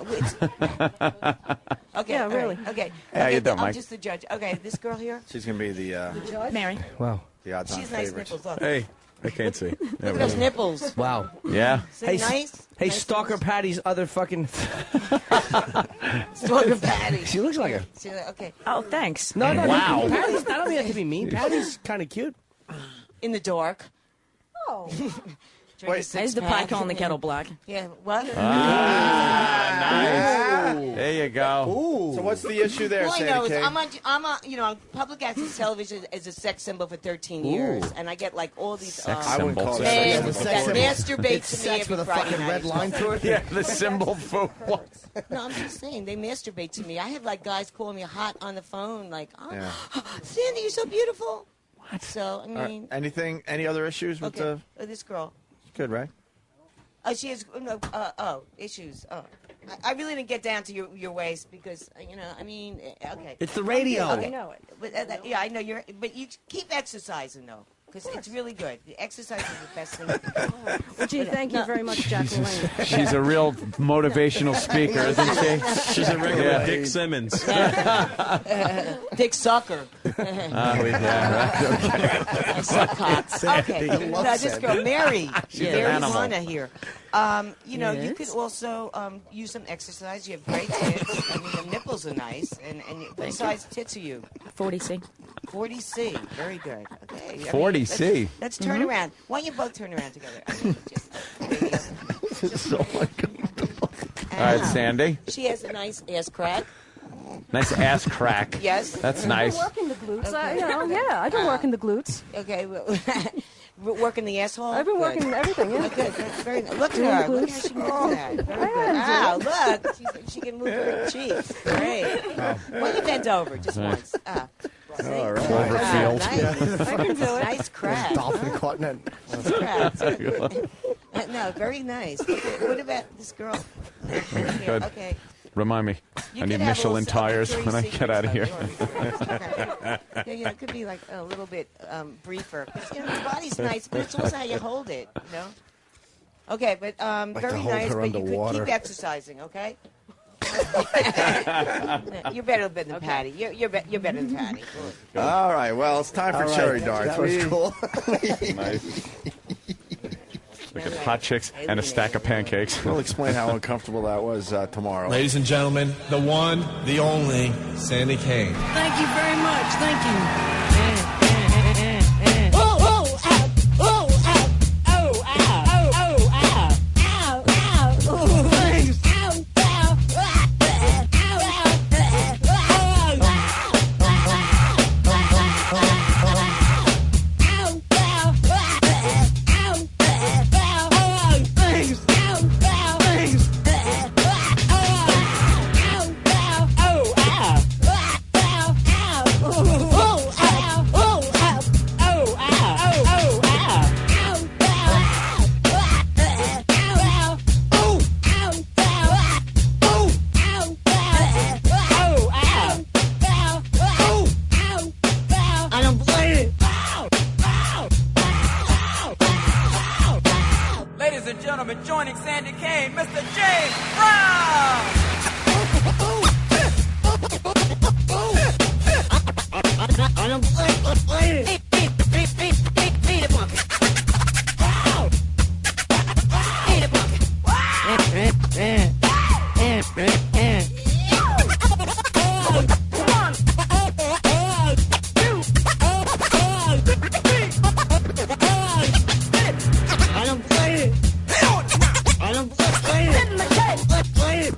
Okay. Yeah, all right, really. Okay. How you doing, I'm Mike? just the judge. Okay, this girl here. She's gonna be the Mary. Wow. the odds-on She's nice favorite. nipples. Look. Hey, I can't see. Look at those nipples. Wow. Yeah. Say Hey, nice. Hey, Nice Stalker Patty's other fucking. Stalker Patty. She looks like her. See, okay. Oh, thanks. No, Wow. Patty's. I don't mean that to be mean. Patty's kind of cute. In the dark. Oh. Wait, Is the pie calling the kettle black? Yeah. What? Nice. There you go. So what's the issue there, All I know Sandy is Kane? I'm on public access television as a sex symbol for 13 years, and I get like all these Sex I wouldn't call it a men sex that symbol. masturbate It's to me sex every with a Friday fucking night. red line through it. Yeah, the symbol for what? No, I'm just saying they masturbate to me. I have like guys calling me hot on the phone, like, "Oh, Yeah. Sandy, you're so beautiful." What? So I All right, mean, any other issues with okay, this girl. Good, right? She has issues. I really didn't get down to your waist because I mean, okay. It's the radio. Okay. I know it. But yeah, I know but you keep exercising though, because it's really good. The exercise is the best thing. Well, gee, thank you very much, Jack LaLanne. She's a real motivational speaker, isn't she? She's a regular Dick Simmons. Dick Sucker. Yeah, Suck cocks. Okay. Now this girl, Mary, She's an Mary animal. Lana here. You could also use some exercise. You have great tits. I mean, the nipples are nice. And what size tits are you? 40C. 40C. Very good. Okay. I mean, 40C. Let's turn around. Why don't you both turn around together? I mean, just So all right, Sandy. She has a nice ass crack. Nice ass crack. Yes. That's I nice. work in the glutes. I can work in the glutes. Okay. Well, Working the asshole? I've been working everything, yeah. Good. That's very nice. Look at her. Look how she can do that. Very good. Wow, look. She can move her cheeks. Great. Well, you bent over just once. See? All right. Cloverfield. Nice. I can do it. Nice crack. Dolphin caught in Nice crack. No, very nice. Okay, what about this girl? Good. Okay. Remind me. You I need could have Michelin little tires Victoria's when I get out of here. Yeah, it could be like a little bit briefer. 'Cause, your body's nice, but it's also how you hold it, Okay, but very nice, but you could keep exercising, okay? You're better than Patty. You're better than Patty. All right, well, it's time for cherry darts. That was cool. Nice. We get hot chicks and a stack of pancakes. We'll explain how uncomfortable that was tomorrow. Ladies and gentlemen, the one, the only, Sandy Kane. Thank you very much. Thank you. Ladies and gentlemen, joining Sandy Kane, Mr. James Brown! I don't play it. Beat it, monkey. Beat it, monkey. I don't play it. I don't play it. Play it.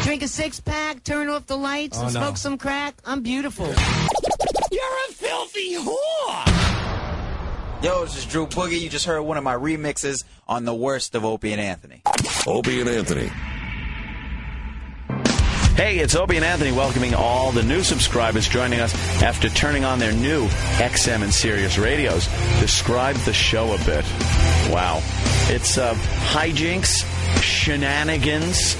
Drink a six-pack, turn off the lights, and smoke some crack. I'm beautiful. You're a filthy whore! Yo, this is Drew Boogie. You just heard one of my remixes on the worst of Opie and Anthony. Opie and Anthony. Hey, it's Opie and Anthony welcoming all the new subscribers joining us after turning on their new XM and Sirius radios. Describe the show a bit. Wow. It's hijinks, shenanigans,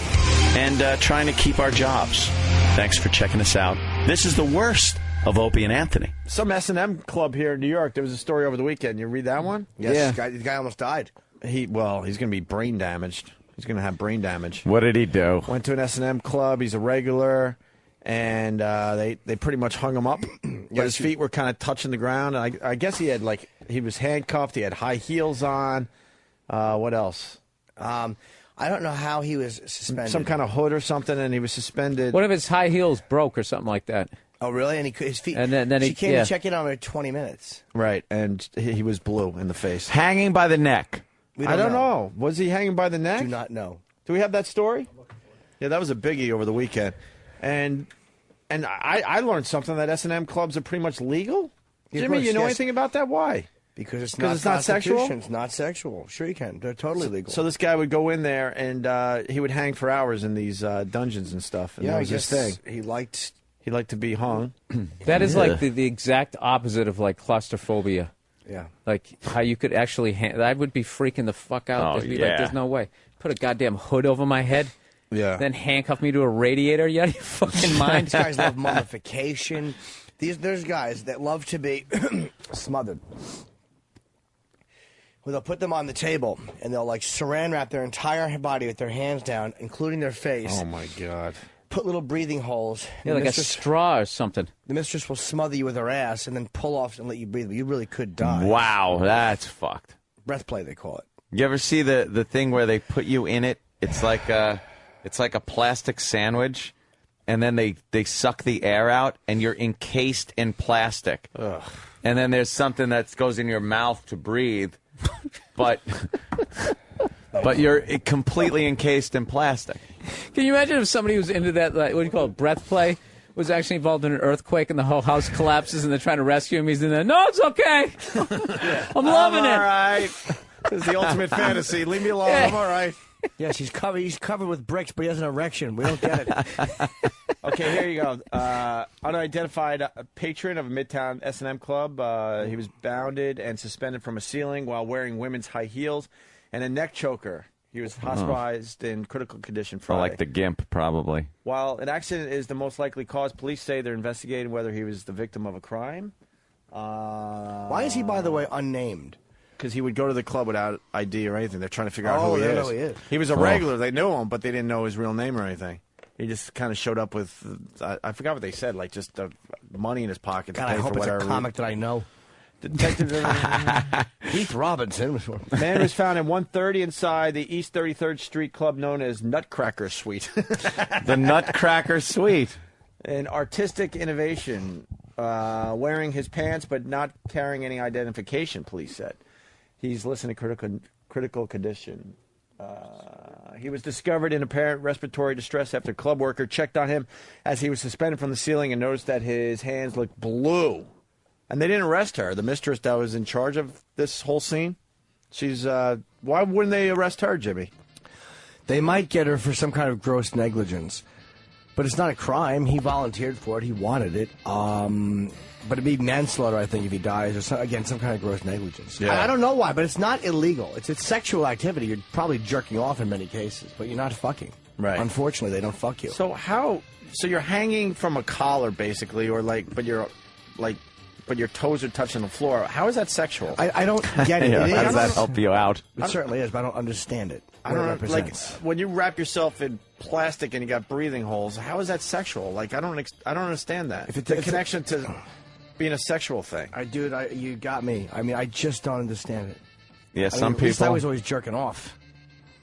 and trying to keep our jobs. Thanks for checking us out. This is the worst of Opie and Anthony. Some S&M club here in New York. There was a story over the weekend. You read that one? Yes, the guy almost died. He's going to be brain damaged. He's going to have brain damage. What did he do? Went to an S&M club. He's a regular, and they pretty much hung him up. But his feet were kind of touching the ground. And I guess he had he was handcuffed. He had high heels on. What else? I don't know how he was suspended. Some kind of hood or something, and he was suspended. What if his high heels broke or something like that? Oh, really? And his feet. And then she came to check in on him in 20 minutes. Right, and he was blue in the face. Hanging by the neck. I don't know. Was he hanging by the neck? Do not know. Do we have that story? Yeah, that was a biggie over the weekend. And I learned something that S&M clubs are pretty much legal. Jimmy, you know anything about that? Why? Because it's not sexual? It's not sexual. Sure you can. They're totally legal. So this guy would go in there, and he would hang for hours in these dungeons and stuff. And that was his thing. He liked to be hung. That is like the exact opposite of like claustrophobia. Yeah. Like how you could actually I would be freaking the fuck out. Oh, Just be yeah. like, there's no way. Put a goddamn hood over my head. Yeah. Then handcuff me to a radiator. You out of your fucking mind? These guys love mummification. There's guys that love to be smothered. Well, they'll put them on the table, and they'll saran wrap their entire body with their hands down, including their face. Oh, my God. Put little breathing holes. Yeah, like a straw or something. The mistress will smother you with her ass and then pull off and let you breathe. But you really could die. Wow, that's fucked. Breath play, they call it. You ever see the thing where they put you in it? It's like a plastic sandwich, and then they suck the air out, and you're encased in plastic. And then there's something that goes in your mouth to breathe, but you're completely encased in plastic. Can you imagine if somebody who's into that, like, what do you call it, breath play, was actually involved in an earthquake and the whole house collapses and they're trying to rescue him? He's in there. No, it's okay. I'm loving it. All right. This is the ultimate fantasy. Leave me alone. I'm all right. Yes, he's covered with bricks, but he has an erection. We don't get it. Okay, here you go. Unidentified patron of a Midtown S&M club. He was bounded and suspended from a ceiling while wearing women's high heels and a neck choker. He was hospitalized in critical condition Friday. Like the GIMP, probably. While an accident is the most likely cause, police say they're investigating whether he was the victim of a crime. Why is he, by the way, unnamed? Because he would go to the club without ID or anything. They're trying to figure out who he they is. know he is. He was a regular. They knew him, but they didn't know his real name or anything. He just kind of showed up with, I forgot what they said, like just money in his pocket. God, to pay I hope for it's a whatever. comic that I know. Detective Keith Robinson. Man was found at 1:30 inside the East 33rd Street club known as Nutcracker Suite. The Nutcracker Suite. An artistic innovation, wearing his pants but not carrying any identification, police said. He's listed in critical condition. He was discovered in apparent respiratory distress after a club worker checked on him as he was suspended from the ceiling and noticed that his hands looked blue. And they didn't arrest her, the mistress that was in charge of this whole scene. She's, why wouldn't they arrest her, Jimmy? They might get her for some kind of gross negligence. But it's not a crime. He volunteered for it. He wanted it. But it'd be manslaughter, I think, if he dies. Or some kind of gross negligence. Yeah. I don't know why, but it's not illegal. It's sexual activity. You're probably jerking off in many cases, but you're not fucking. Right. Unfortunately, they don't fuck you. So you're hanging from a collar, basically, or but your toes are touching the floor. How is that sexual? I don't get it. Yeah, It how is. does that help you out? It certainly is, but I don't understand it. I don't know, like when you wrap yourself in plastic and you got breathing holes. How is that sexual? Like I don't understand that. The connection to being a sexual thing. You got me. I mean, I just don't understand it. Yeah, At least I was always jerking off.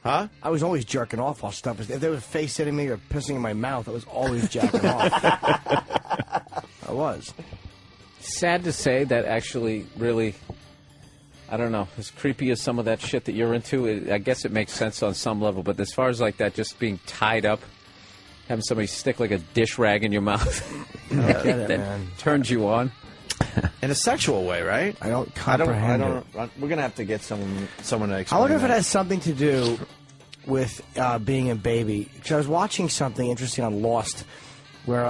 Huh? I was always jerking off while stuff was. If there was face hitting me or pissing in my mouth, I was always jacking off. I was. Sad to say that actually really, I don't know, as creepy as some of that shit that you're into, I guess it makes sense on some level, but as far as like that just being tied up, having somebody stick like a dish rag in your mouth, that turns you on. In a sexual way, right? I don't comprehend it. We're going to have to get someone to explain I wonder if that. it has something to do with being a baby. Because I was watching something interesting on Lost where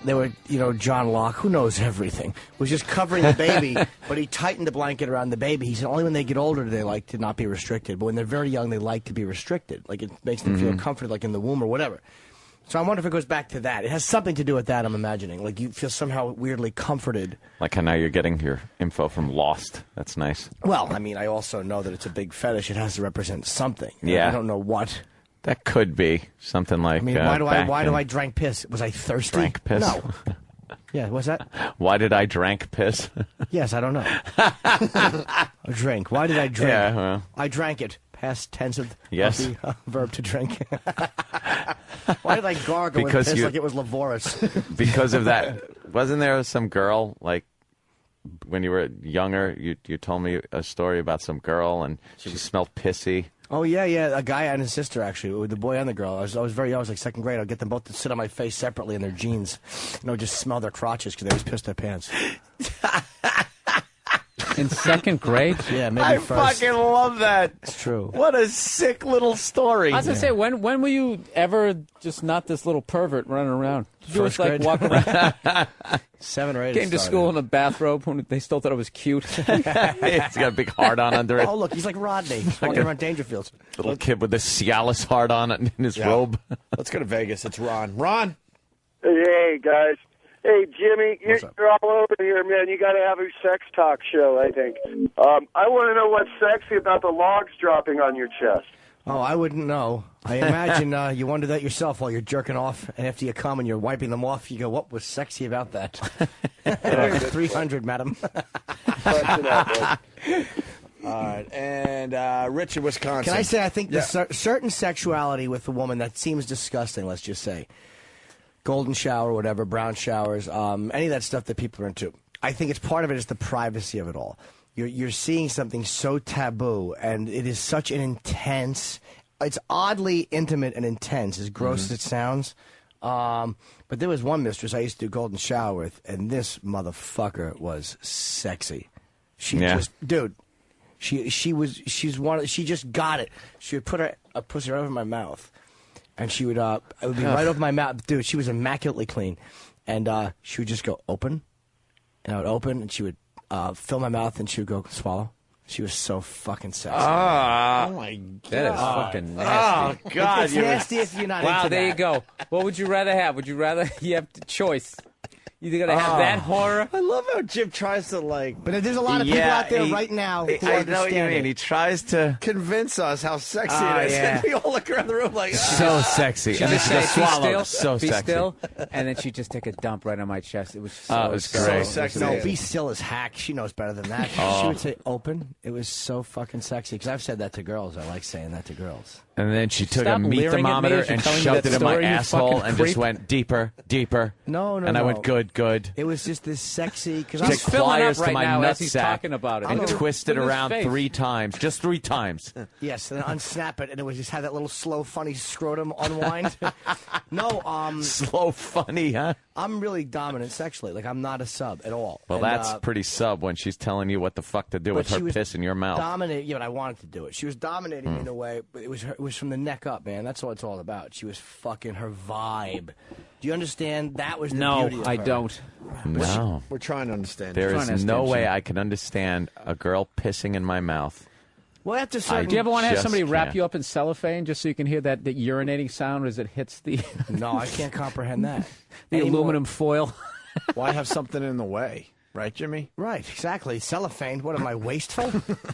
they were, John Locke, who knows everything, was just covering the baby, but he tightened the blanket around the baby. He said only when they get older do they like to not be restricted, but when they're very young they like to be restricted. Like it makes them feel comforted, like in the womb or whatever. So I wonder if it goes back to that. It has something to do with that, I'm imagining. Like you feel somehow weirdly comforted. Like how now you're getting your info from Lost. That's nice. Well, I mean, I also know that it's a big fetish. It has to represent something. Yeah. I don't know what. That could be something like. I mean, why do I drank piss? Was I thirsty? Drank piss? No. Yeah, what's that? Why did I drank piss? Yes, I don't know. A drink. Why did I drink? Yeah, well. I drank it. Past tense of Yes. the verb to drink. Why did I gargle with piss like it was Lavorus? Because of that. Wasn't there some girl, like, when you were younger, you told me a story about some girl and she smelled pissy. Oh, yeah, a guy and his sister, actually, with the boy and the girl. I was very young. I was like second grade. I'd get them both to sit on my face separately in their jeans. Just smell their crotches because they always pissed their pants. In second grade? Yeah, maybe I first. fucking love that. It's true. What a sick little story. I was going to say, when were you ever just not this little pervert running around? Did you First just like grade. walk around? 7 or 8. Came to school in a bathrobe when they still thought it was cute. He's got a big heart on under it. Oh, look, he's like Rodney. Walking around Dangerfields. Little kid with a Cialis heart on it in his robe. Let's go to Vegas. It's Ron. Ron. Hey, guys. Hey, Jimmy, you're all over here, man. You got to have a sex talk show, I think. I want to know what's sexy about the logs dropping on your chest. Oh, I wouldn't know. I imagine you wonder that yourself while you're jerking off, and after you come and you're wiping them off, you go, what was sexy about that? 300, madam. All right, and Rich in Wisconsin. Can I say, I think there's certain sexuality with a woman that seems disgusting, let's just say. golden shower, whatever, brown showers, any of that stuff that people are into. I think it's part of it is the privacy of it all. You're seeing something so taboo, and it is such an intense. It's oddly intimate and intense, as gross as it sounds. But there was one mistress I used to do golden shower with, and this motherfucker was sexy. She just, dude. She just got it. She would put her pussy right over my mouth, and she would it would be right over my mouth, dude. She was immaculately clean, and she would just go open, and I would open, and she would fill my mouth, and she would go swallow. She was so fucking sexy. Oh my God, that is fucking nasty. Oh God, it's nasty if you're not. Wow, into there that. you go. What would you rather have? Would you rather you have the choice? You're gonna have that horror. I love how Jim tries to But there's a lot of people out there right now who I know what you mean. He tries to convince us how sexy it is. Yeah. And we all look around the room like, so sexy. She And just then say, she be swallowed. still, So be sexy. still, and then she just take a dump right on my chest. It was so it was great. So sexy. No, be still is hack. She knows better than that. Oh. She would say open. It was so fucking sexy. Because I've said that to girls. I like saying that to girls. And then she took Stop a meat leering at me thermometer as you're and telling me shoved that it in my story, you asshole fucking and creep. just went deeper, deeper. No. And I went good. It was just this sexy. Because He's Took filling up pliers right to my now as he's nutsack talking about it. and Look at twisted his around face. 3 times. Just 3 times. Yes, and then unsnap it, and it would just have that little slow, funny scrotum unwind. No, Slow funny, huh? I'm really dominant sexually. Like, I'm not a sub at all. Well, And, that's pretty sub when she's telling you what the fuck to do with she her was piss in your mouth. Dominate, yeah, but I wanted to do it. She was dominating in a way, but it was from the neck up, man. That's what it's all about. She was fucking her vibe. Do you understand? That was the beauty of I her. don't. No. we're trying to understand. There Trying to is no understand, way Jim. I can understand a girl pissing in my mouth. Well, after certain... Do you ever want to have just somebody wrap can't. you up in cellophane just so you can hear that urinating sound as it hits the No, I can't comprehend that. the Anymore. aluminum foil? Why have something in the way, right, Jimmy? Right, exactly. Cellophane. What am I, wasteful?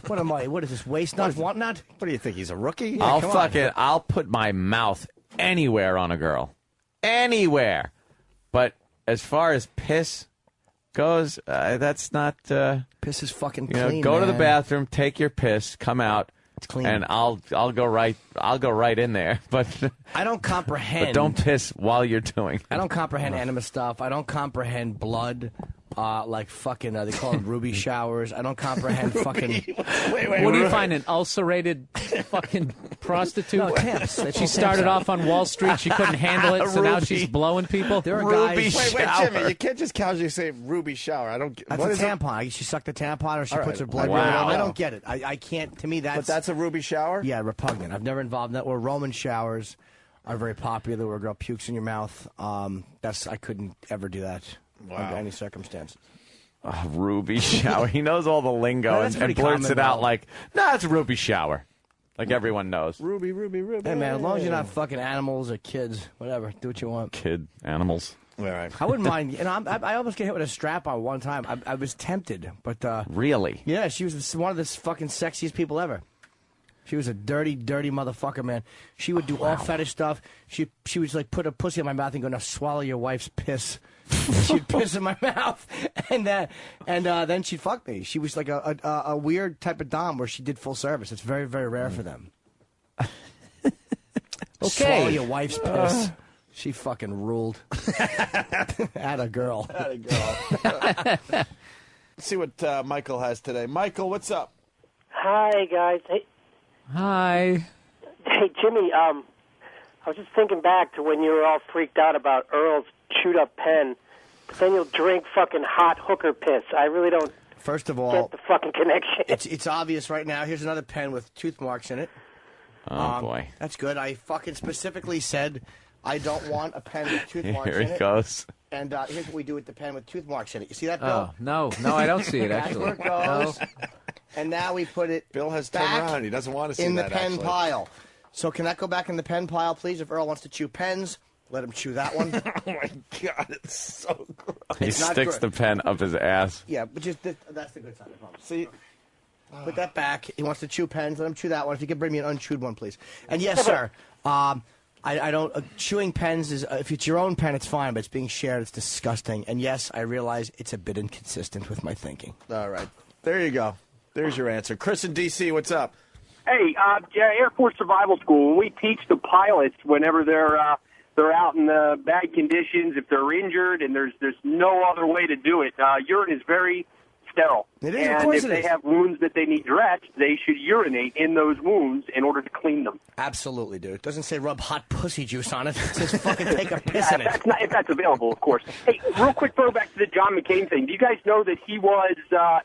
What is this, waste not, want not? What do you think? He's a rookie? I'll come fucking I'll put my mouth anywhere on a girl. Anywhere. But as far as piss goes, that's not Piss is fucking you know, clean, go to the man. bathroom, take your piss, come out. It's clean. And I'll go right in there. But I don't comprehend. But don't piss while you're doing. I don't comprehend enema stuff. I don't comprehend blood. Like fucking, they call them ruby showers. I don't comprehend fucking. Wait. What do you find, an ulcerated fucking prostitute? No, temps. They She pull started temps off on Wall Street. She couldn't handle it, so now Ruby. she's blowing people. There are Ruby guys. Wait, shower. Jimmy, you can't just casually say ruby shower. I don't. That's what a is it? tampon. She sucked the tampon, or she All puts her right. blood. Wow. I don't get it. I can't. To me, But that's a ruby shower. yeah, repugnant. I've never involved in that. Or Roman showers are very popular, where a girl pukes in your mouth. I couldn't ever do that under any circumstances. Ruby shower. He knows all the lingo No, that's and pretty blurts common, it out though. like, "No, it's a ruby shower." Like everyone knows. Ruby. Hey man, as long as you're not fucking animals or kids, whatever, do what you want. Kid animals. All right. I wouldn't mind. You know, I almost get hit with a strap on one time. I was tempted, but Really? yeah, she was one of the fucking sexiest people ever. She was a dirty, dirty motherfucker, man. She would do all fetish stuff. She would like put a pussy in my mouth and go, "Now swallow your wife's piss." She'd piss in my mouth, and then she'd fuck me. She was like a weird type of dom where she did full service. It's very, very rare for them. Swallow your wife's piss. She fucking ruled. At a girl. Let's see what Michael has today. Michael, what's up? Hi, guys. Hey, Hi. hey, Jimmy. I was just thinking back to when you were all freaked out about Earl's chewed-up pen. But then you'll drink fucking hot hooker piss. I really don't First of all, get the fucking connection. it's obvious right now. Here's another pen with tooth marks in it. Oh boy. That's good. I fucking specifically said I don't want a pen with tooth marks Here in he it. goes. And here's what we do with the pen with tooth marks in it. You see that, Bill? Oh, no, I don't see it, That's actually. where it goes. And now we put it Bill has turned back around. He doesn't want to see in the that, pen actually. pile. So can that go back in the pen pile, please? If Earl wants to chew pens, let him chew that one. Oh, my God. It's so gross. He It's not sticks good. the pen up his ass. Yeah, but just that's the good side. I promise. See, Put that back. He wants to chew pens. Let him chew that one. If you could bring me an unchewed one, please. And yes, sir. I don't. Chewing pens is if it's your own pen, it's fine. But it's being shared, it's disgusting. And yes, I realize it's a bit inconsistent with my thinking. all right. There you go. There's your answer. Chris in D.C., what's up? Hey, Air Force Survival School, when we teach the pilots whenever they're they're out in bad conditions, if they're injured, and there's no other way to do it. Urine is very sterile. It is, of and course if it they is. have wounds that they need dressed, they should urinate in those wounds in order to clean them. Absolutely, dude. It doesn't say rub hot pussy juice on it. It says fucking take a piss in it. If that's available, of course. Hey, real quick throwback to the John McCain thing. Do you guys know that he was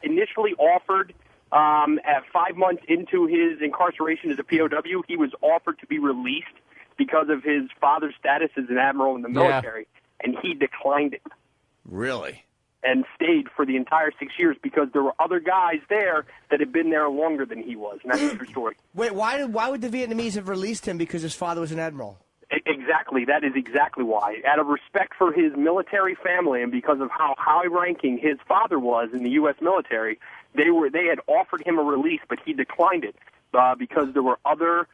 initially offered at 5 months into his incarceration as a POW, he was offered to be released because of his father's status as an admiral in the military, and he declined it. Really? And stayed for the entire 6 years because there were other guys there that had been there longer than he was, and that's a true story. Wait, why would the Vietnamese have released him because his father was an admiral? Exactly. That is exactly why. Out of respect for his military family and because of how high-ranking his father was in the U.S. military, they had offered him a release, but he declined it because there were other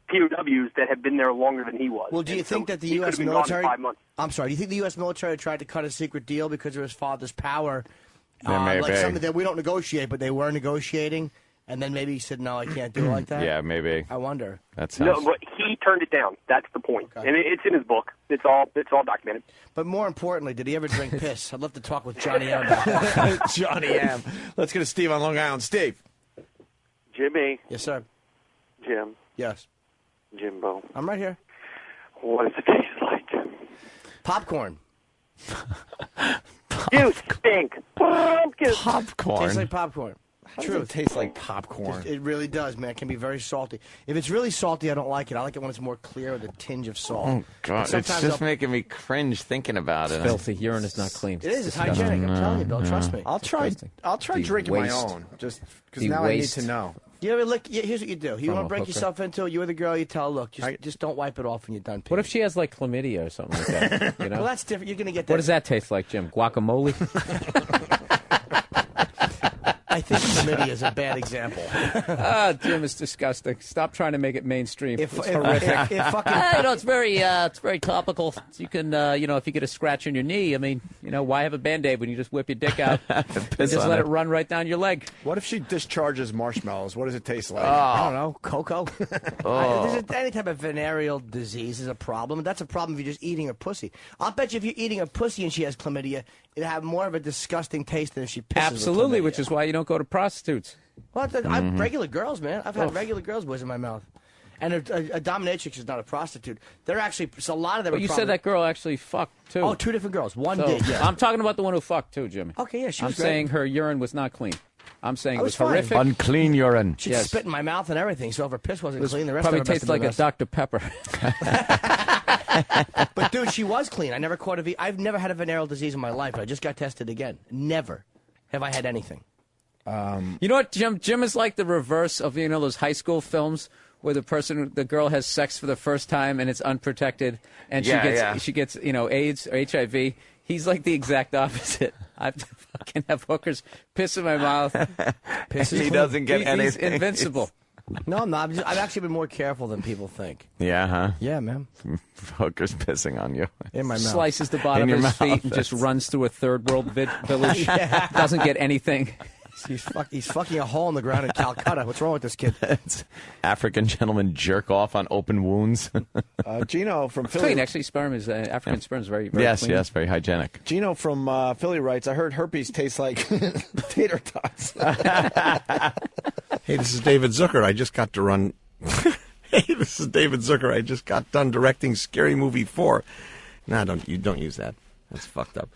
POWs that had been there longer than he was. Well, do you think that the he U.S. could have been gone in military? 5 months. I'm sorry. Do you think the U.S. military tried to cut a secret deal because of his father's power? There may like be. something that we don't negotiate, but they were negotiating, and then maybe he said, "No, I can't do it like that." Yeah, maybe. I wonder. That sounds. No, but he turned it down. That's the point, and it's in his book. It's all documented. But more importantly, did he ever drink piss? I'd love to talk with Johnny M. about that. Johnny M. Let's go to Steve on Long Island. Steve. Jimmy. Yes, sir. Jim. Yes. Jimbo. I'm right here. What does it taste like? Popcorn. You stink. Popcorn. Tastes like popcorn. How does it taste like popcorn? It really does, man. It can be very salty. If it's really salty, I don't like it. I like it when it's more clear with a tinge of salt. Oh God! It's Sometimes just making me cringe thinking about it. Filthy. Urine is not clean. It is. It's hygienic. I'm telling you, Bill. Trust me. I'll try The drinking waste. my own, just because The now waste. I need to know. You ever look? Here's what you do. You From want a to break hooker. yourself into it. You're the girl. You tell her, look, just don't wipe it off when you're done. What if she has like chlamydia or something like that? You know? Well, that's different. You're gonna get that. What does that taste like, Jim? Guacamole? I think chlamydia is a bad example. Jim is disgusting. Stop trying to make it mainstream. It's if horrific. fucking- it's very topical. You can, if you get a scratch on your knee, I mean, why have a Band-Aid when you just whip your dick out and Piss just on let it. it run right down your leg? What if she discharges marshmallows? What does it taste like? I don't know, cocoa. Oh. Any type of venereal disease is a problem. That's a problem if you're just eating a pussy. I'll bet you if you're eating a pussy and she has chlamydia, it'll have more of a disgusting taste than if she pisses with Absolutely, chlamydia. which is why you don't go to prostitutes. Well, Mm-hmm. I've regular girls, man. I've had regular girls' boys in my mouth. And a dominatrix is not a prostitute. They're actually, so a lot of them But are you probably, said that girl actually fucked, too. Oh, two different girls. One So, did, yeah. I'm talking about the one who fucked, too, Jimmy. Okay, yeah, she I'm was great. saying her urine was not clean. I'm saying I it was was fine. horrific. Unclean urine. She'd spit in my mouth and everything, so if her piss wasn't clean, the rest Probably of her tastes like a Dr. Pepper. But, dude, she was clean. I never caught I've never had a venereal disease in my life. I just got tested again. Never have I had anything. You know what, Jim? Jim is like the reverse of those high school films where the girl has sex for the first time and it's unprotected, and she gets AIDS or HIV. He's like the exact opposite. I fucking have hookers piss in my mouth. He doesn't get He's anything. invincible. No, I'm not. I've actually been more careful than people think. Yeah, huh? Yeah, man. Hookers pissing on you. In my mouth. Slices the bottom In of your his feet mouth, and just that's- runs through a third world village. Yeah. Doesn't get anything. He's fucking a hole in the ground in Calcutta. What's wrong with this kid? African gentlemen jerk off on open wounds. Gino from Philly. Clean, actually, sperm is African sperm is very, very yes, clean. yes, very hygienic. Gino from Philly writes, I heard herpes tastes like tater tots. Hey, this is David Zucker. I just got to run. Hey, this is David Zucker. I just got done directing Scary Movie 4. No, don't use that. That's fucked up.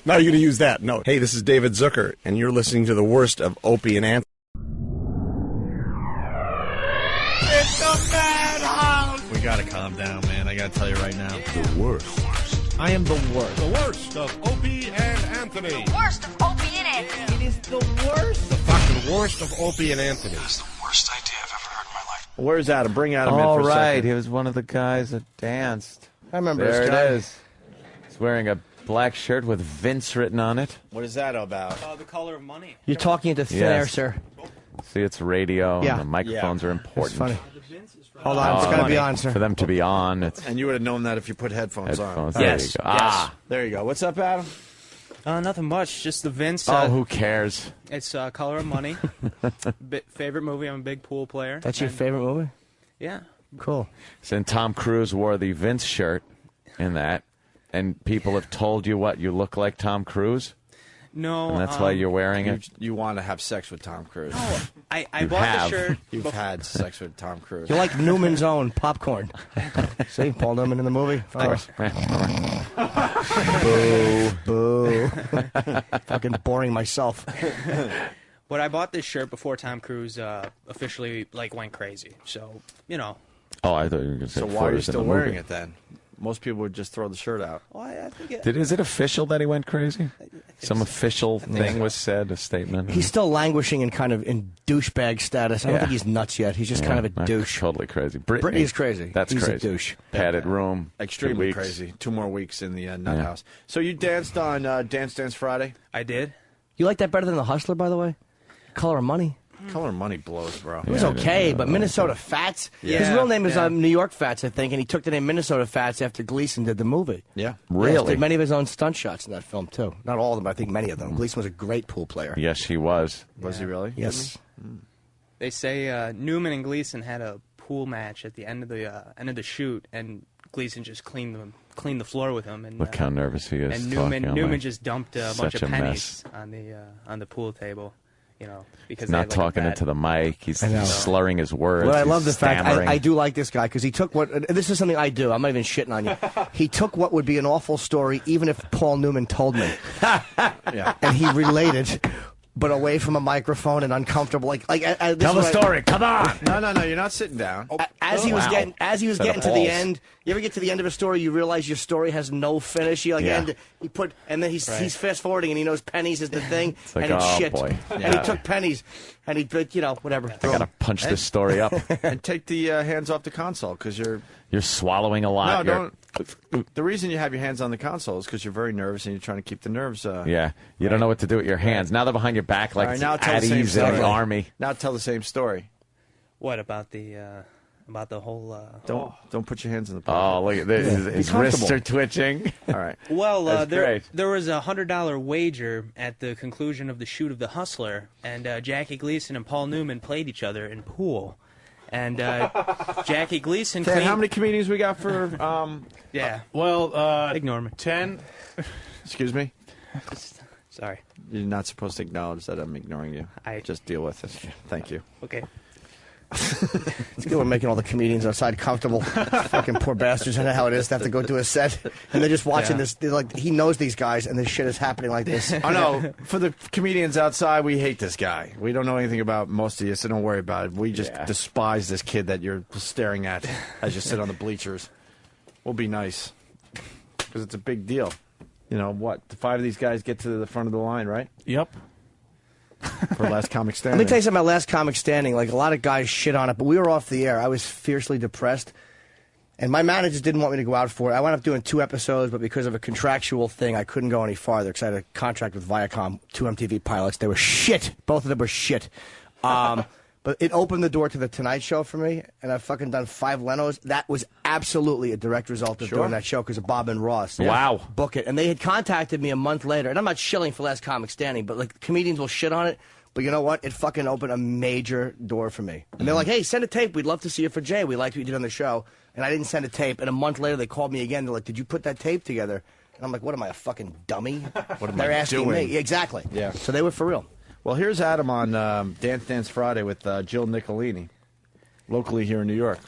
Now you're going to use that. No. Hey, this is David Zucker, and you're listening to the worst of Opie and Anthony. It's the madhouse! We gotta calm down, man. I gotta tell you right now. The worst. I am the worst. The worst of Opie and Anthony. Worst of Opie and Anthony. It is the worst. The fucking worst of Opie and Anthony. That's the worst idea I've ever heard in my life. Where's Adam? Bring Adam in All for a right, second. he was one of the guys that danced. I remember there this guy. it is. He's wearing a black shirt with Vince written on it. What is that about? The color of money. You're talking into thin Yes. air, sir. See, it's radio, Yeah. and the microphones are important. It's funny. Hold on, it's got to be on, sir. For them to be on, it's And you would have known that if you put headphones headphones. on. There Yes. you go. Yes. Ah, There you go. What's up, Adam? Nothing much. Just the Vince. oh, who cares? It's Color of Money. Favorite movie. I'm a big pool player. That's your favorite movie? Yeah. Cool. And Tom Cruise wore the Vince shirt in that, and people have told you what you look like Tom Cruise. No, and that's why you're wearing it. You want to have sex with Tom Cruise? Oh, I bought the shirt. You've had sex with Tom Cruise. You like Newman's Own popcorn. See, Paul Newman in the movie? Thanks. Boo. Fucking boring myself. But I bought this shirt before Tom Cruise officially went crazy. So, Oh, I thought you were going to say. So why are you still wearing it then? Most people would just throw the shirt out. Well, I think is it official that he went crazy? Some official thing was said, a statement. He's still languishing in douchebag status. I don't think he's nuts yet. He's just kind of a douche. Totally crazy. Britney's crazy. That's He's crazy. a douche. Padded room. Extremely 2 weeks. crazy. 2 more weeks in the nut house. So you danced on Dance Friday? I did. You like that better than The Hustler, by the way? Color of Money? Color of Money blows, bro. It was okay, but Minnesota Fats. His real name is New York Fats, I think, and he took the name Minnesota Fats after Gleason did the movie. Yeah. Really? He did many of his own stunt shots in that film, too. Not all of them, but I think many of them. Gleason was a great pool player. Yes, he was. Was he really? Yes. They say Newman and Gleason had a pool match at the end of the shoot, and Gleason just cleaned the floor with him. And Look how nervous he is. And Newman just dumped a bunch of pennies on the pool table. Because he's not talking into the mic. He's slurring his words. But I love the fact stammering. I do like this guy because he took what. And this is something I do. I'm not even shitting on you. He took what would be an awful story, even if Paul Newman told me, and he related. But away from a microphone and uncomfortable, Tell the story. Come on. No. You're not sitting down. As he was getting to the end, you ever get to the end of a story, you realize your story has no finish. You and then he's fast forwarding and he knows pennies is the thing, like, and it's oh, shit. boy. And he took pennies, and he whatever. I gotta punch this story up. And take the hands off the console because you're swallowing a lot. No, don't. The reason you have your hands on the console is because you're very nervous and you're trying to keep the nerves. You don't know what to do with your hands. Now they're behind your back like now tell at the same ease in story. the army. Now tell the same story. What about the whole? Don't put your hands in the pocket. Oh, look at this. His wrists are twitching. All right. Well, great. there was a $100 wager at the conclusion of the shoot of The Hustler, and Jackie Gleason and Paul Newman played each other in pool. And Jackie Gleason. How many comedians we got for? Ignore me. 10. Excuse me. Sorry. You're not supposed to acknowledge that I'm ignoring you. Just deal with it. Thank you. Okay. It's good we're making all the comedians outside comfortable. Fucking poor bastards. I know how it is to have to go to a set. And they're just watching this. They're like, he knows these guys, and this shit is happening like this. I know. For the comedians outside, we hate this guy. We don't know anything about most of you, so don't worry about it. We just despise this kid that you're staring at as you sit on the bleachers. We'll be nice. Because it's a big deal. The 5 of these guys get to the front of the line, right? Yep. For Last Comic Standing. Let me tell you something about Last Comic Standing. Like, a lot of guys shit on it, but we were off the air. I was fiercely depressed. And my managers didn't want me to go out for it. I wound up doing 2 episodes, but because of a contractual thing, I couldn't go any farther because I had a contract with Viacom, 2 MTV pilots. They were shit. Both of them were shit. But it opened the door to The Tonight Show for me, and I've fucking done 5 Lenos. That was absolutely a direct result of doing that show because of Bob and Ross. Wow. Book it. And they had contacted me a month later, and I'm not shilling for Last Comic Standing, but like comedians will shit on it. But you know what? It fucking opened a major door for me. And they're like, hey, send a tape. We'd love to see you for Jay. We liked what you did on the show. And I didn't send a tape. And a month later, they called me again. They're like, did you put that tape together? And I'm like, what am I, a fucking dummy? What am They're I asking doing? me. Exactly. Yeah. So they were for real. Well, here's Adam on Dance Friday with Jill Nicolini, locally here in New York.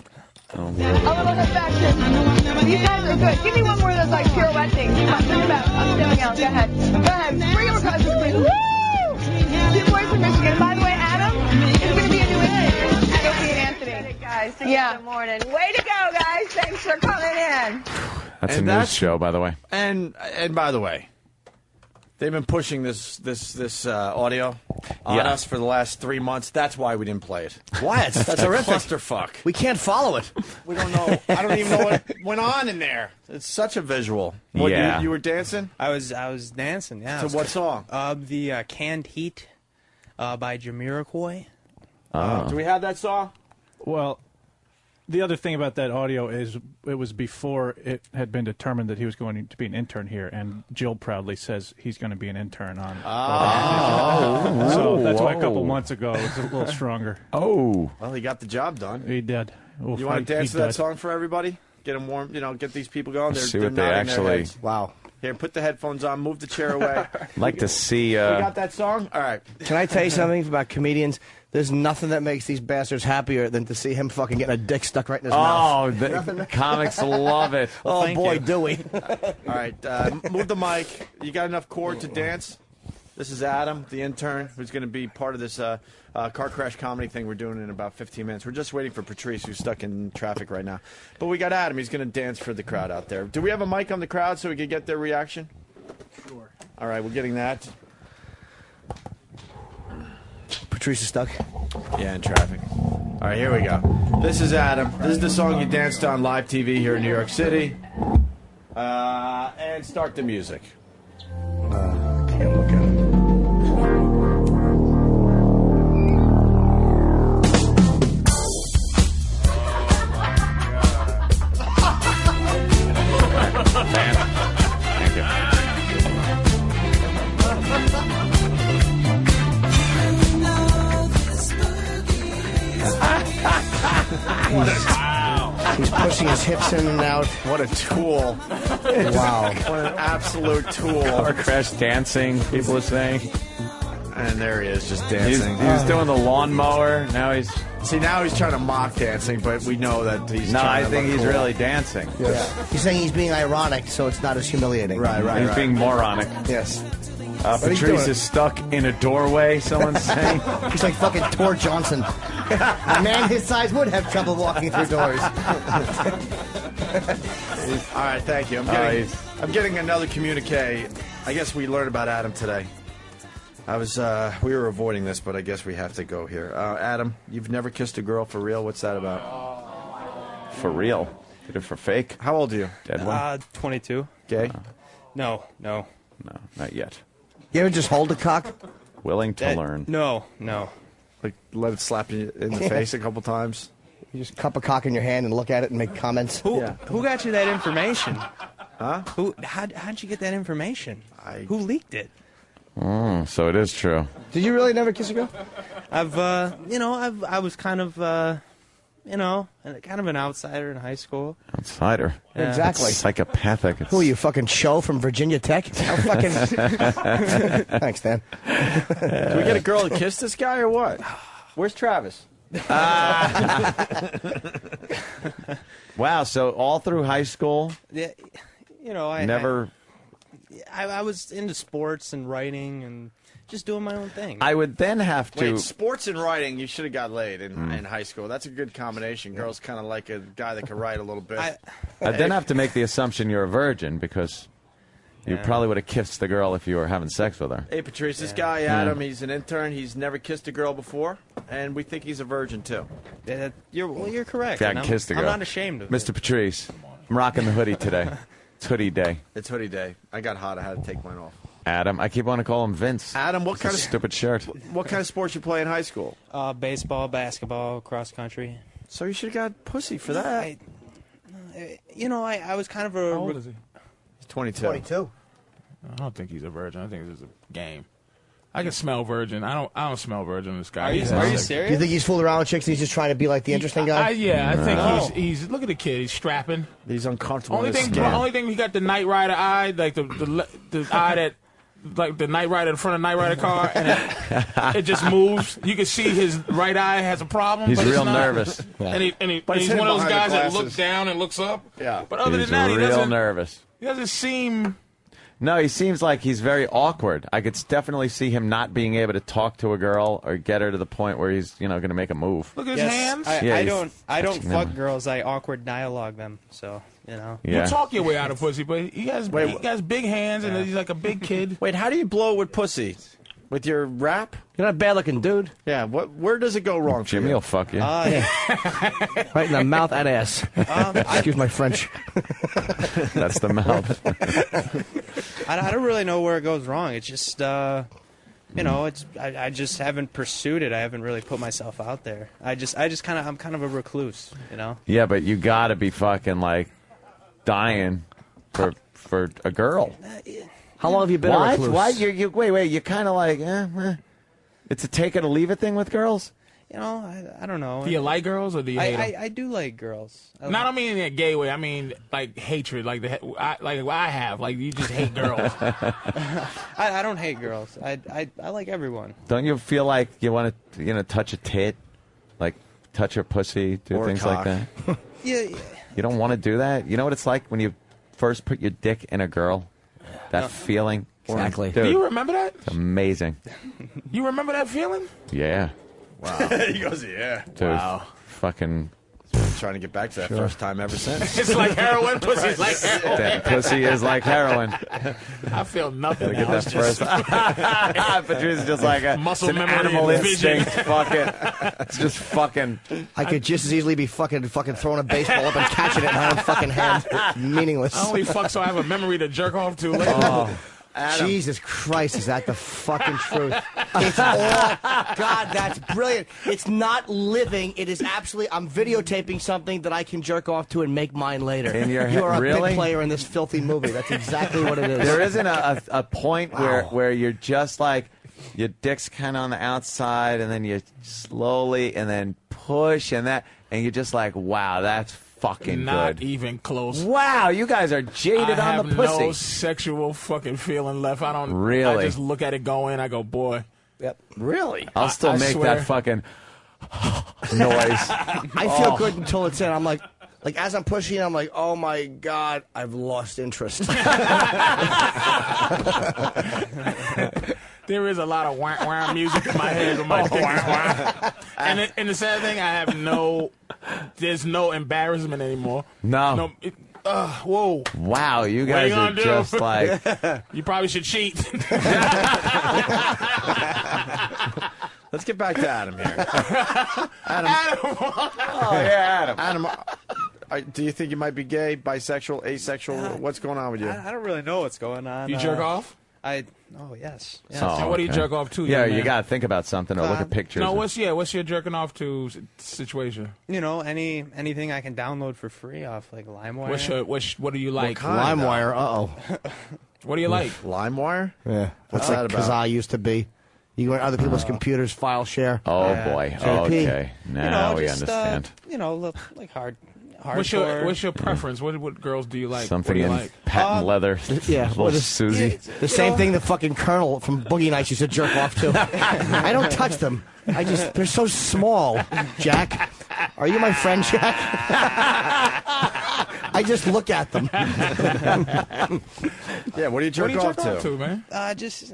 A little affection. You guys are good. Give me one more of those like pirouette things. Come on, bring it back. I'm stepping out. Go ahead. Go ahead. Bring your cousins, please. Woo! 2 boys from Michigan. By the way, Adam is going to be a new intern at Opie and Anthony. Hey guys, good morning. Way to go, guys. Thanks for coming in. That's a news show, by the way. And by the way, they've been pushing this audio on us for the last 3 months. That's why we didn't play it. Why? That's horrific. Clusterfuck. We can't follow it. We don't know. I don't even know what went on in there. It's such a visual. What, you were dancing? I was dancing. Yeah. To what song? The Canned Heat by Jamiroquai. Do we have that song? Well, the other thing about that audio is it was before it had been determined that he was going to be an intern here, and Jill proudly says he's going to be an intern on. So that's why a couple months ago it was a little stronger. Well, he got the job done. He did. Oof, You want to he dance to that does. song for everybody? Get them warm. Get these people going. See They're what they nodding their actually- heads. Wow. Here, put the headphones on. Move the chair away. I'd like to see. We got that song? All right. Can I tell you something about comedians? There's nothing that makes these bastards happier than to see him fucking getting a dick stuck right in his mouth. Oh, the comics love it. Oh, boy, do we. All right. Move the mic. You got enough cord to dance? This is Adam, the intern, who's going to be part of this car crash comedy thing we're doing in about 15 minutes. We're just waiting for Patrice, who's stuck in traffic right now. But we got Adam. He's going to dance for the crowd out there. Do we have a mic on the crowd so we can get their reaction? Sure. All right, we're getting that. Patrice is stuck. Yeah, in traffic. All right, here we go. This is Adam. This is the song you danced on live TV here in New York City. And start the music. Can't look at it. Thank you. He's pushing his hips in and out. What a tool. Wow. What an absolute tool. Car crash dancing, people are saying. And there he is, just dancing. He was doing the lawnmower. Now he's. See, now he's trying to mock dancing, but we know that he's No, trying I to think look he's cool. really dancing. Yeah. He's saying he's being ironic, so it's not as humiliating. Right. He's being moronic. Yes. What are you Patrice doing? is stuck in a doorway, someone's saying. He's like fucking Tor Johnson. A man his size would have trouble walking through doors. All right, thank you. I'm getting another communique. I guess we learned about Adam today. We were avoiding this, but I guess we have to go here. Adam, you've never kissed a girl for real? What's that about? For real? Did it for fake? How old are you? Dead one? 22. Gay? No. No, not yet. You ever just hold a cock? Willing to learn. No. Like, let it slap you in the face a couple times? You just cup a cock in your hand and look at it and make comments. Who got you that information? Huh? How'd you get that information? Who leaked it? So it is true. Did you really never kiss a girl? I was kind of, kind of an outsider in high school. Outsider. Yeah. Exactly. It's psychopathic. Who are you, fucking show from Virginia Tech? How fucking... Thanks, Dan. Can we get a girl to kiss this guy or what? Where's Travis? Wow, so all through high school, Yeah, I was into sports and writing and just doing my own thing. I would then have to. Wait, sports and writing, you should have got laid in high school. That's a good combination. Girls kind of like a guy that can write a little bit. I'd then have to make the assumption you're a virgin because you probably would have kissed the girl if you were having sex with her. Hey, Patrice, this guy, Adam, he's an intern. He's never kissed a girl before, and we think he's a virgin, too. You're correct. If I and hadn't kissed a girl. I'm not ashamed of it. Mr. Patrice, I'm rocking the hoodie today. It's hoodie day. It's hoodie day. I got hot. I had to take mine off. Adam, I keep wanting to call him Vince. Adam, what It's kind a of stupid shirt? What kind of sports you play in high school? Baseball, basketball, cross country. So you should have got pussy for that. I was kind of a... How old is he? He's 22. 22. I don't think he's a virgin. I think this is a game. I can smell virgin. I don't smell virgin. This guy. Are you serious? Do you think he's fooling around with chicks and he's just trying to be like the interesting guy? I think he's. Look at the kid. He's strapping. He's uncomfortable. Only thing he got the Knight Rider eye, like the eye that. Like the Knight Rider in front of the Knight Rider car, and it just moves. You can see his right eye has a problem. He's but it's real not. nervous. And he's hidden one of those behind the guys that glasses. looks down and looks up. Yeah. But other He's than that, he real doesn't. nervous. He doesn't seem. No, he seems like he's very awkward. I could definitely see him not being able to talk to a girl or get her to the point where he's, going to make a move. Look at his hands. I don't fuck girls. I awkward dialogue them. So Yeah. You talk your way out of pussy, but he has big hands and he's like a big kid. Wait, how do you blow with pussy? With your rap? You're not a bad looking dude. Yeah. Where does it go wrong? Jimmy will fuck you. Right in the mouth and ass. Excuse my French. That's the mouth. I don't really know where it goes wrong. It's just, it's I just haven't pursued it. I haven't really put myself out there. I'm kind of a recluse, Yeah, but you got to be fucking like dying for a girl. How long have you been a recluse? Why? Wait. You're kind of like, it's a take it or leave it thing with girls? You know, I don't know. Do you like girls or do you hate them? I do like girls. I don't mean in a gay way. I mean like hatred, like like I have. Like you just hate girls. I don't hate girls. I like everyone. Don't you feel like you want to touch a tit, like touch her pussy, do Or a things like cock. that? Yeah. You don't want to do that. You know what it's like when you first put your dick in a girl. That feeling. Exactly. Dude, Do you remember that? it's amazing. You remember that feeling? Yeah. Wow. He goes, yeah. Dude, Wow. fucking. Trying to get back to that first time ever since. It's like heroin. Pussy's like heroin. That pussy is like heroin. I feel nothing. Gotta get now. that It's first. just Patrice is just like muscle it's an memory animal and vision. instinct. Fuck it. It's just fucking. I could just as easily be fucking throwing a baseball up and catching it in my own fucking hand. Meaningless. I only fuck so I have a memory to jerk off to later. Oh. Adam. Jesus Christ, is that the fucking truth? It's all, God, that's brilliant. It's not living. It is absolutely, I'm videotaping something that I can jerk off to and make mine later. In your You are a really? big player in this filthy movie. That's exactly what it is. There isn't a point where you're just like your dick's kind of on the outside, and then you slowly and then push and you're just like, wow, that's fucking Not good. even close. Wow, you guys are jaded I on have the pussy. no sexual fucking feeling left. I don't. Really? I just look at it go in. I go, boy. Yep. Really? I'll still I make swear. that fucking noise. I feel good until it's in. I'm like as I'm pushing, I'm like, oh my God, I've lost interest. There is a lot of wah wah music in my head with my dick. And the sad thing, I have there's no embarrassment anymore. No. Whoa. Wow, you What guys you are gonna do? just like. You probably should cheat. Let's get back to Adam here. Adam. Oh, yeah, Adam. Do you think you might be gay, bisexual, asexual? What's going on with you? I don't really know what's going on. You jerk off? Oh yes. Oh, And what do you okay. jerk off to? Yeah, young you man? got to think about something or look at pictures. No, what's your jerking off to situation? You know, anything I can download for free off like LimeWire. What do you like? LimeWire, What do you like? LimeWire? Yeah. What's That's that like about? Kazaa used to be. You go on other people's computers, file share. Oh boy. JP. Okay. Now we just, understand. like hard. What's your preference? What girls do you like? Something what do you in like? patent leather. Yeah, Little well, Susie. The same thing the fucking Colonel from Boogie Nights used to jerk off to. I don't touch them. They're so small, Jack. Are you my friend, Jack? I just look at them. Yeah, what do you jerk off to? man? Just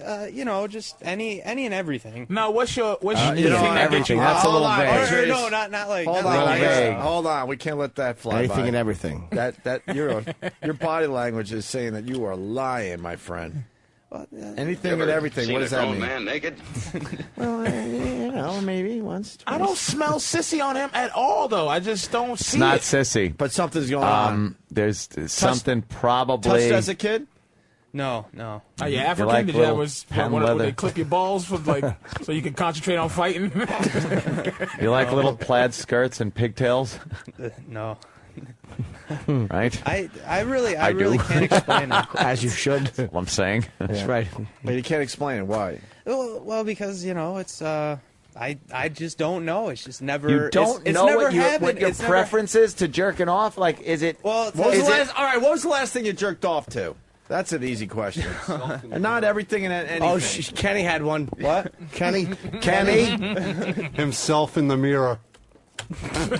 any and everything. No, what's your you thing know, that everything. you That's a little Or vague. no, not like. Hold not on, like I guess- hold on. We can't let that fly Anything by. and everything. That your body language is saying that you are lying, my friend. Anything and everything. What does that mean? Man naked. Well, maybe once. I don't smell sissy on him at all, though. I just don't see It's not it. sissy. But something's going on. There's something probably. Touched as a kid? No. Are you African? like Did you little ever pen would leather? they clip your balls for so you can concentrate on fighting? You like little plaid skirts and pigtails, No. right? I really do. can't explain it. As you should. That's what I'm saying. That's right. But you can't explain it. Why? Well, because it's I just don't know. It's just never. You don't it's know never what your happened. It's never- preference is to jerking off? Like, is it... Well, What was Is the it- last? All right. What was the last thing you jerked off to? That's an easy question. And not everything and anything. Oh, Kenny had one. What? Kenny? Himself in the mirror.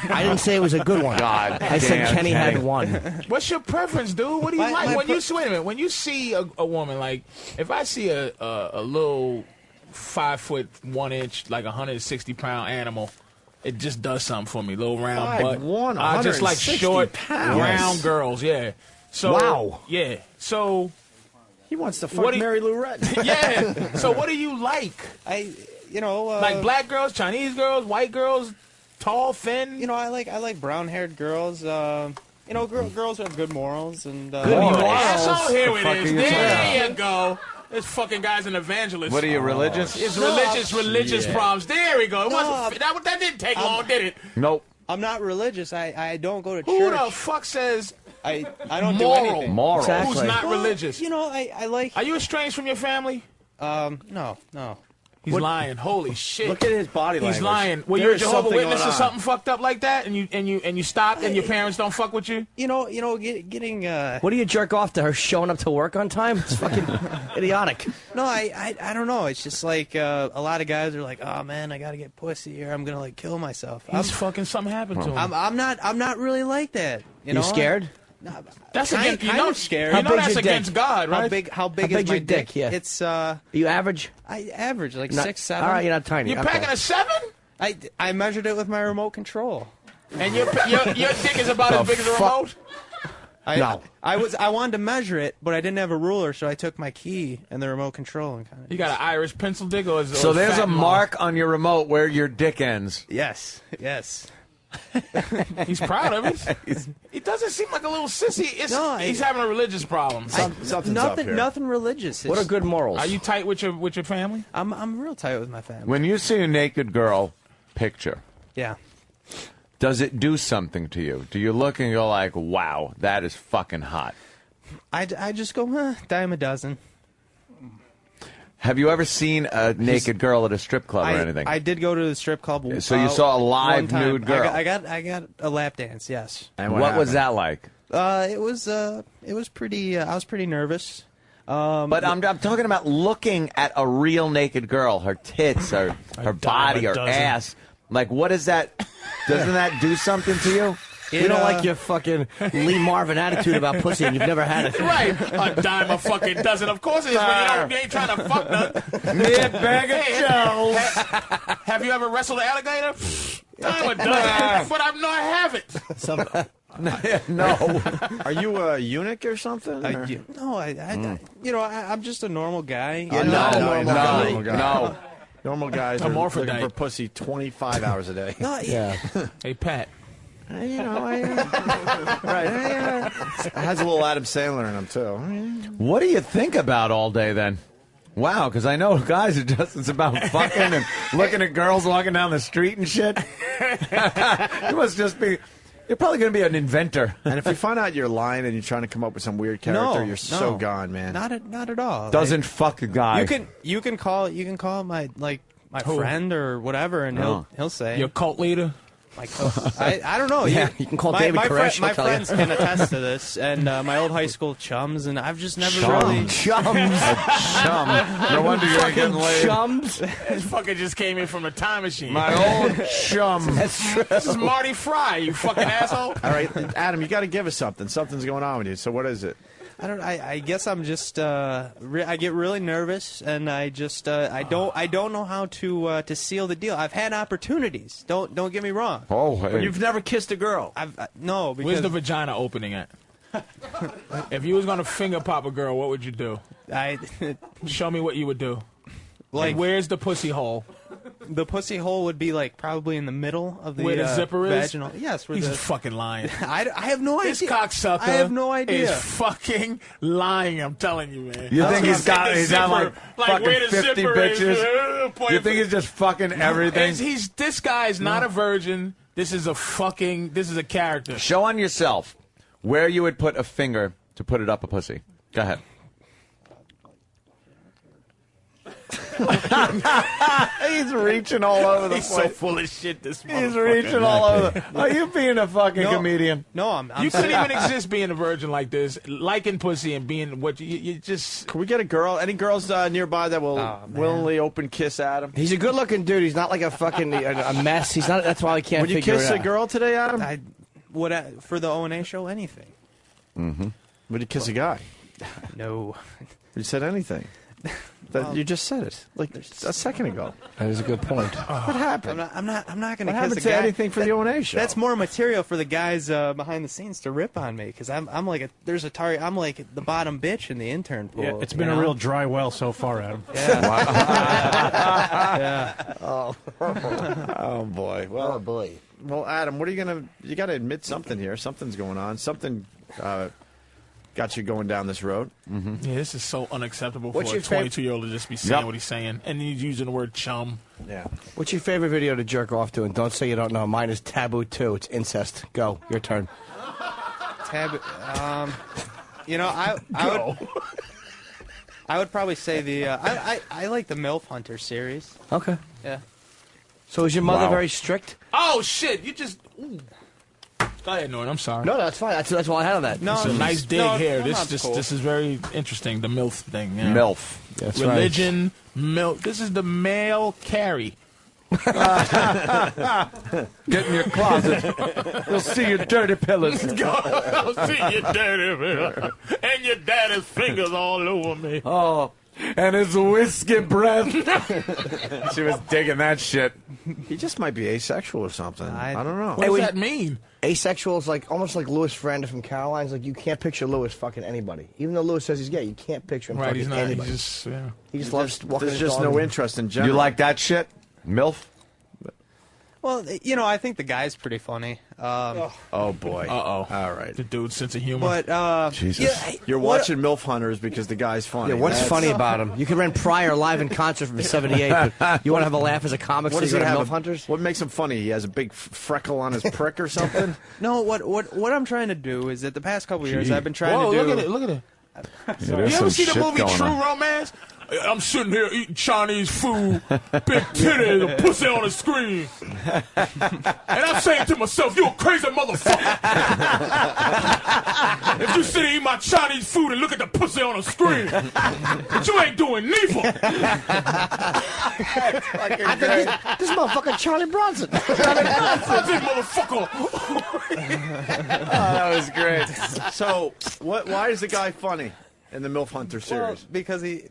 I didn't say it was a good one. God I said damn, Kenny had one. What's your preference, dude? What do you My- like? my Wait a minute. When you see a woman, like if I see a little 5'1", like 160-pound animal, it just does something for me. Little round butt. 5'1", I just like 160 short, pounds. round girls. Yeah. So Wow. Yeah. So He wants to fuck What do you- Mary Lou Retton. yeah. So what do you like? like Black girls, Chinese girls, white girls, tall, thin. I like brown-haired girls. Girls who have good morals and. Good morals. morals. So here The it fuck is. are you talking There you go. This fucking guy's an evangelist. What are you, religious? It's religious problems. There we go. It wasn't, that didn't take long, did it? Nope. I'm not religious. I don't go to Who church. the fuck says I don't do moral? anything. Moral. Exactly. Who's not Well, religious? I like. Are you estranged from your family? No. He's lying. Holy shit! Look at his body language. He's lying. Well, There you're a is Jehovah's something Witness going or on. something fucked up like that, and you stop, and your parents don't fuck with you. Getting. What do you jerk off to her showing up to work on time? It's fucking idiotic. No, I don't know. It's just like a lot of guys are like, oh man, I gotta get pussy or I'm gonna like kill myself. Fucking something happened to him. I'm not really like that. You know? scared? That's kind against, you know, of scared. You know that's against God, right? How big How is big my your dick? Yeah. It's Are you average? I average like Not- 6'7". All right, you're not tiny. You're Okay. packing a 7, I measured it with my remote control. and your dick is about as big as a remote. No. I wanted to measure it, but I didn't have a ruler, so I took my key and the remote control and kind of. You got an Irish pencil dick, or is So there's fat a mark on your remote where your dick ends. Yes. He's proud of it. He doesn't seem like a little sissy. He's having a religious problem. Something's up here. Nothing religious. What are good morals? Are you tight with your family? I'm real tight with my family. When you see a naked girl picture, Yeah. does it do something to you? Do you look and go like, wow, that is fucking hot? I just go, dime a dozen. Have you ever seen a naked girl at a strip club or anything? I did go to the strip club. So you saw a live one time. nude girl. I got a lap dance. Yes. And what was that like? It was pretty. I was pretty nervous. But I'm talking about looking at a real naked girl, her tits, her body, her ass. Like, what is that? Doesn't that do something to you? We don't like your fucking Lee Marvin attitude about pussy, and you've never had it. Right. A dime a fucking dozen. Of course it is when you ain't trying to fuck nothing. Me a bag of Joe. Have you ever wrestled an alligator? Dime a dozen. But I No. Are you a eunuch or something? or? I'm just a normal guy. No. Normal guys are Hermaphrodite. looking for pussy 25 hours a day. Hey, Pat. It has a little Adam Sandler in him, too. What do you think about all day then? Wow, because I know guys are just, it's about fucking and looking at girls walking down the street and shit. You must just be, you're probably going to be an inventor. And if you find out you're lying and you're trying to come up with some weird character, you're so gone, man. Not at all. Doesn't fuck a guy. You can call my friend or whatever, and he'll say Your cult leader. I don't know. Yeah, you can call David Koresh. My friends can attest to this, and my old high school chums, and I've just never really chum. No wonder you ain't getting laid. Chums. This fucker just came in from a time machine. My old chum. That's true. This is Marty Fry, you fucking asshole. All right, Adam, you got to give us something. Something's going on with you. So what is it? I guess I'm just. I get really nervous, and I just. I don't know how to seal the deal. I've had opportunities. Don't get me wrong. Oh, hey. But you've never kissed a girl. No. Because Where's the vagina opening at? If you was gonna finger pop a girl, what would you do? Show me what you would do. Like, where's the pussy hole? The pussy hole would be like probably in the middle of the where the zipper is. vaginal. Yes, where He's the fucking lying. I have no idea. This cocksucker. I have no idea. Is fucking lying. I'm telling you, man. You think he's got like fucking where the 50 zipper bitches? is, You think he's just fucking everything? This guy's not a virgin. This is a character. Show on yourself where you would put a finger to put it up a pussy. Go ahead. He's reaching all over the place. He's so full of shit, this motherfucker. He's reaching all over. Are you being a fucking comedian? No, I'm you couldn't even exist being a virgin like this, liking pussy and being what you just. Can we get a girl? Any girls nearby that will willingly open kiss Adam? He's a good-looking dude. He's not like a fucking a mess. He's not. That's why I can't. Would you figure kiss it a out. girl today, Adam? For the O&A show, anything. Mm-hmm. Would you kiss a guy? No. You said anything. You just said it like a second ago. That is a good point. What happened? I'm not going to kiss I haven't a said guy. anything for the O&A show. That's more material for the guys behind the scenes to rip on me because I'm like there's a target. I'm like the bottom bitch in the intern pool. Yeah, it's been a real dry well so far, Adam. Yeah. Oh boy. Well, Well, Adam, what are you gonna? You got to admit something here. Something's going on. Something got you going down this road. Mm-hmm. Yeah, this is so unacceptable for What's a your 22-year-old to just be saying what he's saying, and he's using the word chum. Yeah. What's your favorite video to jerk off to? And don't say you don't know. Mine is Taboo 2. It's incest. Go. Your turn. Taboo. I would. I would probably say the I like the MILF Hunter series. Okay. Yeah. So is your mother Wow. very strict? Oh shit! You just. Ooh. Go ahead, Norton. I'm sorry. No, that's fine. That's all I had on that. It's a nice dig here. my mom's This cool. this is very interesting. The MILF thing. Yeah. MILF. That's Religion, MILF. This is the male carry. Get in your closet. You'll see your dirty pillows. I'll see your dirty pillows. And your daddy's fingers all over me. Oh, and his whiskey breath. She was digging that shit. He just might be asexual or something. I don't know. What does that mean? Asexual is like almost like Louis Ferranda from Caroline's. Like you can't picture Louis fucking anybody. Even though Louis says he's gay, you can't picture him Right, fucking he's not. anybody. He just loves walking There's his just dog. no interest in general. You like that shit? MILF? Well, you know, I think the guy's pretty funny. Oh boy. Uh-oh. All right. The dude's sense of humor. But Jesus. yeah, You're what- watching MILF Hunters because the guy's funny. Yeah, what's That's- funny about him? You can rent Pryor live in concert from '78, but you want to have a laugh as a comic, What so does you he go to have? MILF Hunters? What makes him funny? He has a big freckle on his prick or something? No, what I'm trying to do is that the past couple of years I've been trying Whoa, to do. look at it. Look at it. Yeah, You there's ever some see the shit movie going True on. Romance? I'm sitting here eating Chinese food, big titties, and pussy on the screen. And I'm saying to myself, you a crazy motherfucker. If you sit here eat my Chinese food and look at the pussy on the screen, but you ain't doing neither. I think this motherfucker Charlie Bronson. That's it, motherfucker. That was great. So, why is the guy funny in the MILF Hunter Well, series? because he,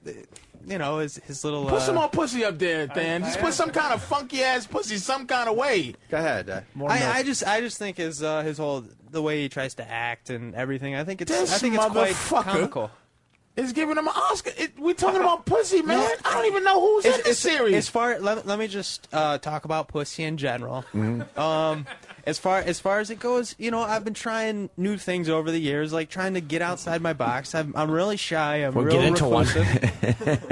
you know, his little. Put some more pussy up there, Dan. Just put some kind of funky ass pussy some kind of way. Go ahead. I just think his whole the way he tries to act and everything. I think it's This quite motherfucker comical. is giving him an Oscar. We're talking about pussy, man. I don't even know who's in this series. As far let me just talk about pussy in general. As far as it goes, you know, I've been trying new things over the years, like trying to get outside my box. I'm really shy. I'm We'll real get into one. reclusive.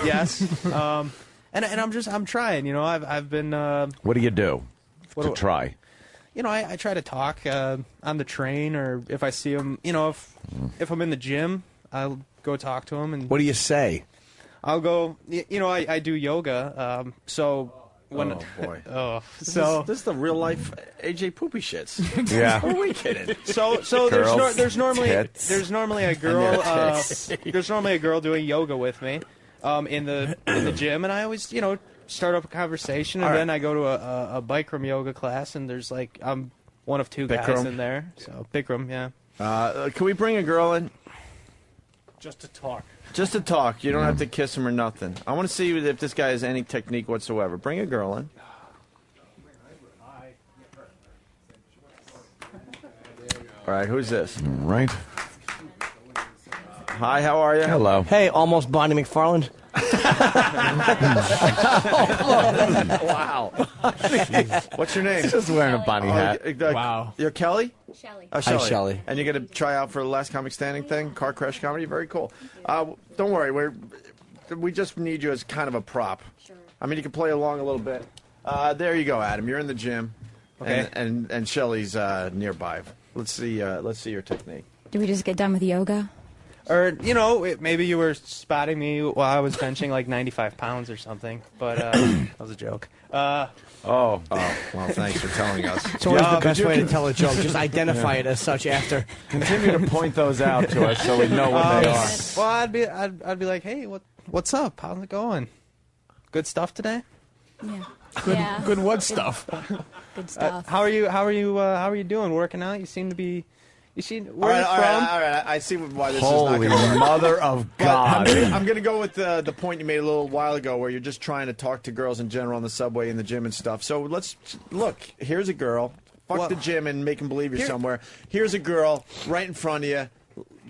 Yes. And I'm trying. You know, I've been. What do you do What to do- try? You know, I try to talk on the train, or if I see him, you know, if I'm in the gym, I'll go talk to him. And What do you say? I'll go. You know, I do yoga, so when Oh boy. so this is the real life AJ Poopy shits. Yeah. Who are we kidding? so Girls, there's normally tits. there's normally a And girl their tits. there's normally a girl doing yoga with me in the gym, and I always, you know, start up a conversation, and All right. then I go to a Bikram yoga class, and there's like I'm one of two guys Bikram? in there, so Bikram, yeah. Can we bring a girl in? Just to talk. Just to talk. You don't have to kiss him or nothing. I want to see if this guy has any technique whatsoever. Bring a girl in. All right, who's this? Right. Hi, how are you? Hello. Hey, almost Bonnie McFarland. Wow. What's your name? Just wearing a bunny hat. Wow. You're Kelly? Shelly. Shelley. Shelley. And you're going to try out for the Last Comic Standing thing? Car crash comedy? Very cool. Don't worry. We just need you as kind of a prop. Sure. I mean, you can play along a little bit. There you go, Adam. You're in the gym. Okay. And Shelley's nearby. Let's see your technique. Did we just get done with yoga? Or, you know, maybe you were spotting me while I was benching like 95 pounds or something, but that was a joke. Oh, well, thanks for telling us. It's always the best way to tell a joke. Just identify it as such after. Continue to point those out to us so we know what they are. Well, I'd be like, hey, what's up? How's it going? Good stuff today? Yeah. Good, Yeah. good what stuff? Good stuff. How are you doing? Working out? You seem to be. You see, where All are you from? right. I see why this Holy is not going to work. mother of But God. I'm going to go with the point you made a little while ago where you're just trying to talk to girls in general on the subway, in the gym and stuff. So let's look. Here's a girl. Fuck Well, the gym and make them believe you're somewhere. Here's a girl right in front of you.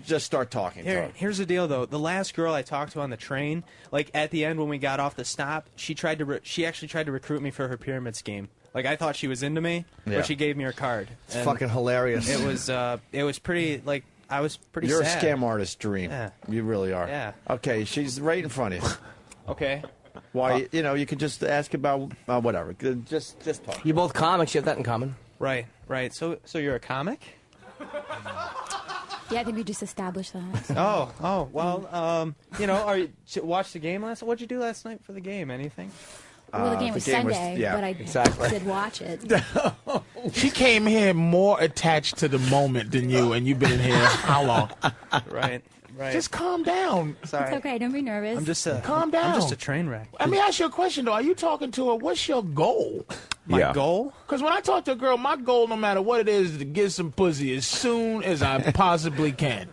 Just start talking to her. Here's the deal, though. The last girl I talked to on the train, like at the end when we got off the stop, she actually tried to recruit me for her pyramid scheme. Like I thought she was into me, Yeah. but she gave me her card. It's fucking hilarious. It was pretty. Like I was pretty. You're sad. a scam artist, Dream. Yeah. You really are. Yeah. Okay, she's right in front of you. Okay. Why? You could just ask about whatever. Just talk. You're both comics. You have that in common. Right. So you're a comic? Yeah, I think we just established that. Oh, well, you know, watch the game last. What'd you do last night for the game? Anything? Well, the game was Sunday, but I did watch it. She came here more attached to the moment than you, and you've been in here how long? Right. Just calm down. Sorry. It's okay. Don't be nervous. I'm just calm down. I'm just a train wreck. Let me ask you a question, though. Are you talking to her? What's your goal? My goal? Because when I talk to a girl, my goal, no matter what it is, is to get some pussy as soon as I possibly can.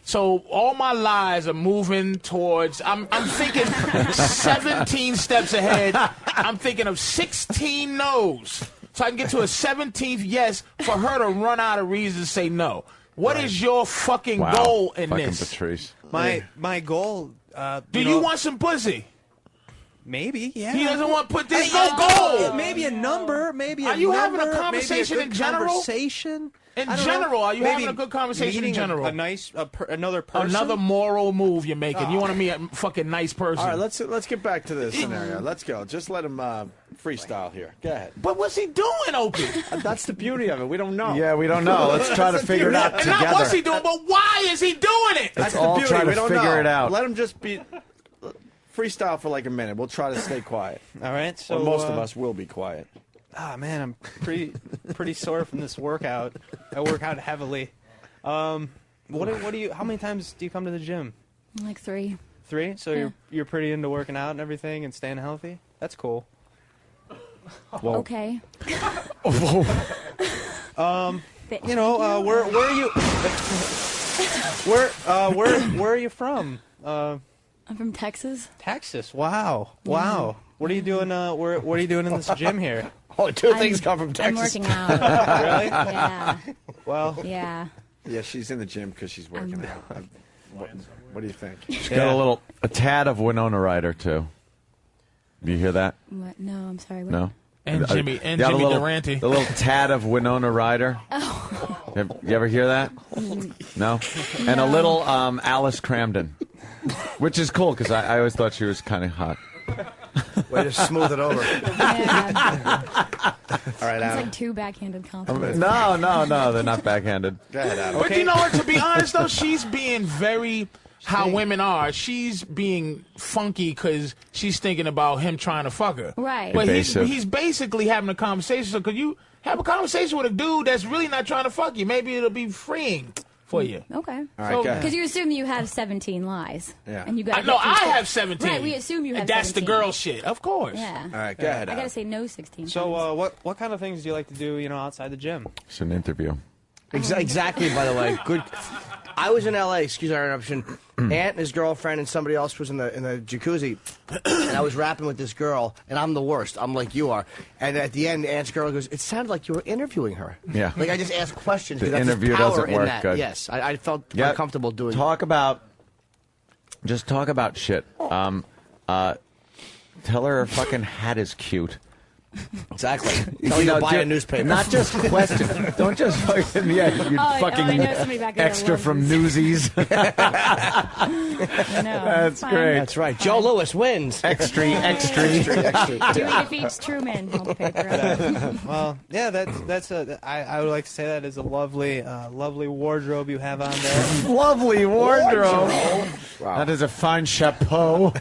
So all my lies are moving towards. I'm thinking 17 steps ahead. I'm thinking of 16 no's, so I can get to a 17th yes for her to run out of reasons to say no. What is your fucking goal in this? Patrice. My goal. Do you want some pussy? Maybe, yeah. He doesn't want to put this no goal. Maybe a number. Maybe. Are you having a conversation in general? Conversation. In general, are you having a good conversation in general? A nice, another person. Another moral move you're making. You want to meet a fucking nice person. All right, let's get back to this scenario. Let's go. Just let him freestyle here. Go ahead. But what's he doing, Opie? That's the beauty of it. We don't know. Yeah, we don't know. Let's try to figure it out and together. not what's he doing, but why is he doing it? Let's all try to figure it out. Let him just be freestyle for like a minute. We'll try to stay quiet. All right. So most of us will be quiet. Ah, man, I'm pretty sore from this workout. I work out heavily. What do you? How many times do you come to the gym? Like 3. 3? So you're pretty into working out and everything and staying healthy. That's cool. Well, okay. You know, where are you? Where are you from? I'm from Texas. Texas. Wow. What are you doing? What are you doing in this gym here? Oh, two things come from Texas. I'm working out. Really? Yeah. Well. Yeah. Yeah, she's in the gym because she's working out. What do you think? She's got a tad of Winona Ryder too. You hear that? What? No, I'm sorry. What? No. And Jimmy Durante. The little tad of Winona Ryder. Oh. You ever hear that? No. And a little Alice Cramden, which is cool because I always thought she was kind of hot. Way to smooth it over. Yeah. All right, Adam. It's like 2 backhanded compliments. No, they're not backhanded. Go ahead, Adam. But you know what? To be honest, though, she's being very how women are. She's being funky because she's thinking about him trying to fuck her. Right. But he's basically having a conversation. So could you have a conversation with a dude that's really not trying to fuck you? Maybe it'll be freeing for you. Okay. All right, because you assume you have 17 lies. Yeah. And you got. No, I have 17. Right. We assume you have. That's 17. the girl shit. Of course. Yeah. All right, go ahead. I gotta say no 16. So, what kind of things do you like to do? You know, outside the gym? It's an interview. Exactly. By the way, good. I was in L.A. Excuse our interruption. Ant and his girlfriend and somebody else was in the jacuzzi, and I was rapping with this girl, and I'm the worst. I'm like you are. And at the end, Ant's girl goes, "It sounded like you were interviewing her." Yeah. Like I just asked questions. The that's interview power doesn't in work that. good. Yes, I felt uncomfortable doing. Talk about shit. Tell her her fucking hat is cute. Exactly. Tell you to buy a newspaper. Not just question. Don't just fucking you fucking I know somebody back there extra that from loves Newsies. I know. That's Fine. great. That's right. Joe Lewis wins. Extra. Dewey defeats Truman. Hold the paper. Well, yeah, that's I would like to say that is a lovely wardrobe you have on there. Lovely wardrobe. Wow. That is a fine chapeau.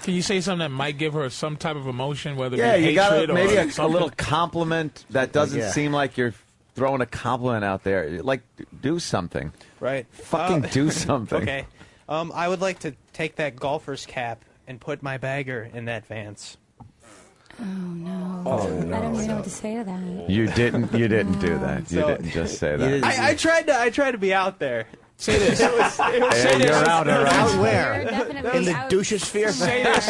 Can you say something that might give her some type of emotion, whether it be you got hatred maybe or a little compliment that doesn't seem like you're throwing a compliment out there. Like, do something. Right. Fucking do something. Okay. I would like to take that golfer's cap and put my bagger in that Vance. Oh no. Oh, no. I don't even know what to say to that. You didn't do that. You didn't just say that. I tried to be out there. Say this. You're out, all right. Out where? You're definitely In the out. douche sphere? Say this.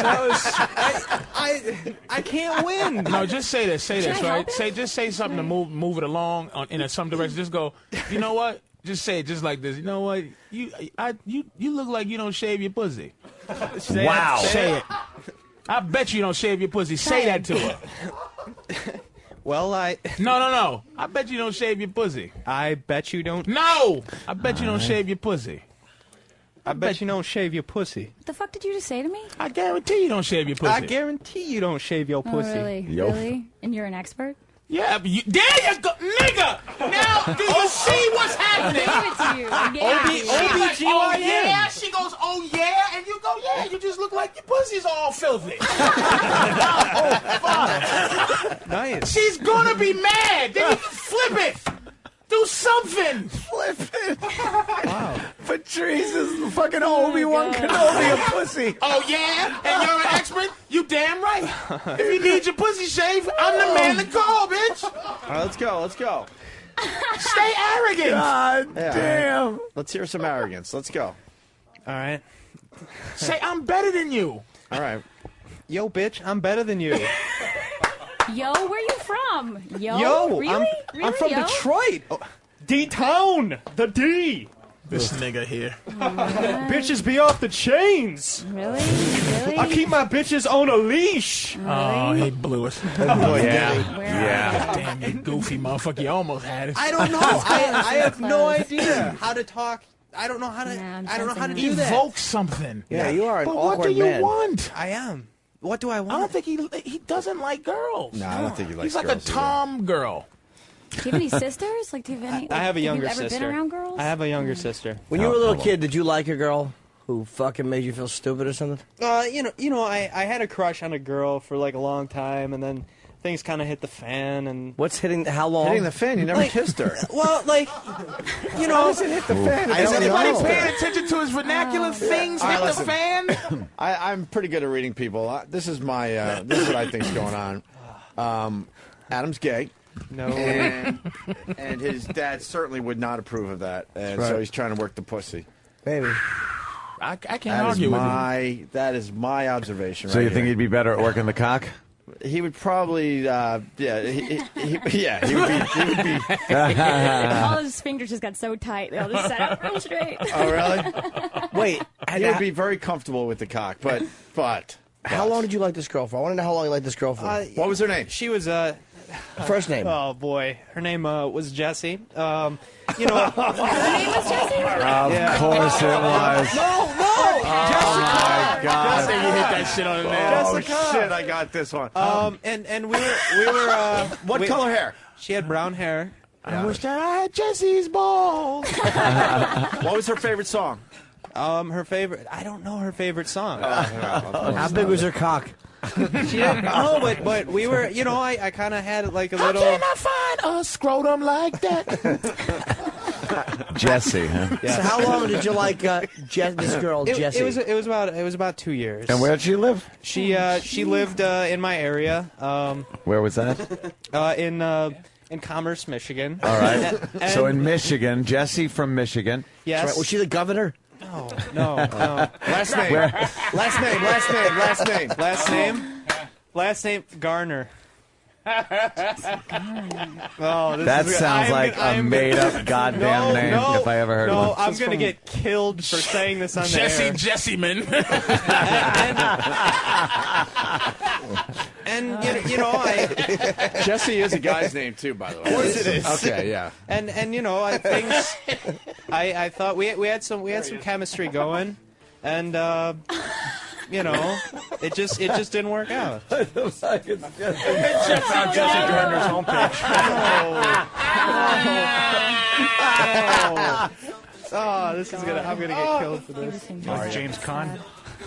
I can't win. No, just say this. Say this, I right? help Just say something to move it along in some direction. Just go. You know what? Just say it just like this. You know what? You look like you don't shave your pussy. Wow. Say it. I bet you don't shave your pussy. Say that to her. Well, No. I bet you don't shave your pussy. I bet you don't. No! I bet you don't shave your pussy. I bet you don't shave your pussy. What the fuck did you just say to me? I guarantee you don't shave your pussy. I guarantee you don't shave your pussy. Oh, really? Yo. Really? And you're an expert? Yeah, but there you go, nigga. Now, do you see what's happening? Oh yeah. She goes, oh yeah, and you go, yeah. You just look like your pussy's all filthy. Nice. She's gonna be mad. Then you flip it. Do something. Flip it. Wow. Patrice is fucking Obi-Wan Kenobi a pussy. Oh, yeah? And you're an expert? You damn right. If you need your pussy shaved, I'm the man to call, bitch. All right, let's go. Let's go. Stay arrogant. God Yeah, damn. all right. Let's hear some arrogance. Let's go. All right. Say, I'm better than you. All right. Yo, bitch, I'm better than you. Yo, where you from? Yo, really? I'm from Yo? Detroit. Oh, D-Town, the D. This nigga here. Bitches be off the chains. Really? Really? I keep my bitches on a leash. Oh, he blew it. Yeah. Damn, you goofy motherfucker. You almost had it. I don't know. I have no idea how to talk. I don't know how to. I don't know how to do that. Evoke something. Yeah, you are an But awkward what do you man. want? I am. What do I I want? don't think he doesn't like girls. No, I don't think he likes He's like girls a Tom girl. Do you have any sisters? Like, do you have any? I have a younger have you ever sister. been around girls? I have a younger sister. When you were a little kid, did you like a girl who fucking made you feel stupid or something? I had a crush on a girl for like a long time, and then things kind of hit the fan. And What's hitting? How long? Hitting the fan? You never kissed her. well, like, you know, How does it hit the fan? Is anybody paying attention to his vernacular things? All right, Hit the listen. fan? I'm pretty good at reading people. This is my. This is what I think's going on. Adam's gay. No. And his dad certainly would not approve of that, and so he's trying to work the pussy. Baby. I can't argue with you. That is my observation. So right you think here. he'd be better at working the cock? He would probably, he would be. All his fingers just got so tight; they all just sat up real straight. Oh, really? Wait. He would be very comfortable with the cock, but. How long did you like this girl for? I want to know how long you liked this girl for. What was her name? She was First name. Oh boy, her name was Jessie. You know, Her name was Jessie. Of course it was. No, Oh my God. You hit that shit on the nail. Oh shit! I got this one. and we were. What color hair? She had brown hair. I wish that I had Jesse's balls. What was her favorite song? Her favorite. I don't know her favorite song. How big was her cock? She didn't, but we were. You know, I kind of had like a little. How can I find a scrotum like that? Jesse, huh? So how long did you like this girl, Jessie? It was about 2 years. And where'd she live? She lived in my area. Where was that? In Commerce, Michigan. All right. And- So in Michigan, Jesse from Michigan. Yes. Right. Was she the governor? No. Last name. Last name Garner. That sounds like a made-up goddamn name if I ever heard No, one. I'm going to get killed for saying this on the air. Jesseman. And you know, Jesse is a guy's name too, by the way. Of course it is. Okay, yeah. And you know, I thought we had some chemistry going, and you know, it just didn't work out. Check out Jesse Gardner's homepage. Oh, this is I'm gonna get killed for this. Like James Caan.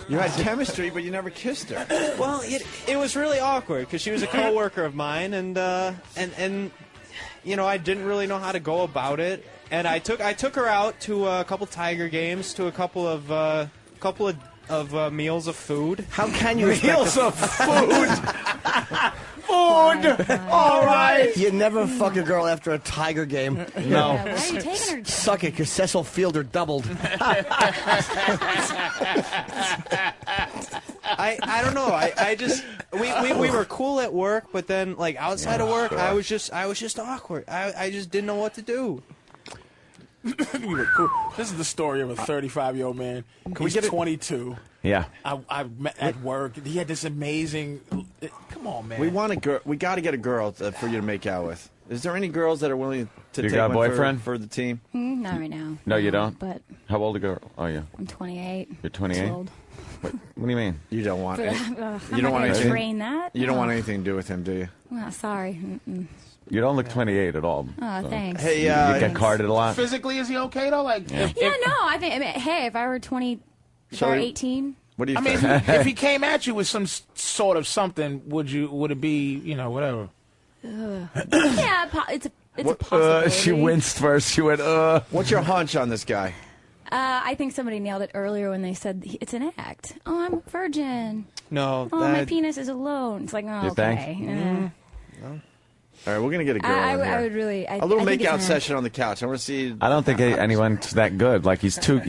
You had chemistry, but you never kissed her. Well, it was really awkward because she was a coworker of mine, and you know, I didn't really know how to go about it, and I took her out to a couple Tiger games, to a couple of meals of food. How can you Meals of food? Food! All right! You never fuck a girl after a Tiger game. No. Why are you taking her? Suck it, because Cecil Fielder doubled. I don't know. I just we were cool at work, but then like outside of work, I was just awkward. I just didn't know what to do. You were cool. This is the story of a 35-year-old man. He's 22. Yeah. I met at work. He had this amazing. Come on, man. We want a girl. We got to get a girl for you to make out with. Is there any girls that are willing to You take got a one boyfriend? for the team? Not right now. No, you don't? But How old a girl are you? I'm 28. You're 28? Old. What do you mean? You don't want. But, Any, I'm you don't not want gonna anything. train that. You don't No. want anything to do with him, do you? Well, sorry. You don't look 28 at all. Oh, thanks. Hey, you get carded a lot. Physically, is he okay though? Like, No. I mean, hey, if I were 20, if I were 18. What do you I mean, think? if he came at you with some sort of something, would it be, whatever? Yeah, it's a possibility. She winced first. She went, What's your hunch on this guy? I think somebody nailed it earlier when they said it's an act. Oh, I'm a virgin. No. Oh, my penis is alone. It's like, oh, You okay. think? All right, we're gonna get a girl I in here. would really. A little I think makeout it's session on the couch. I want to see. I don't think anyone's that good. Like he's too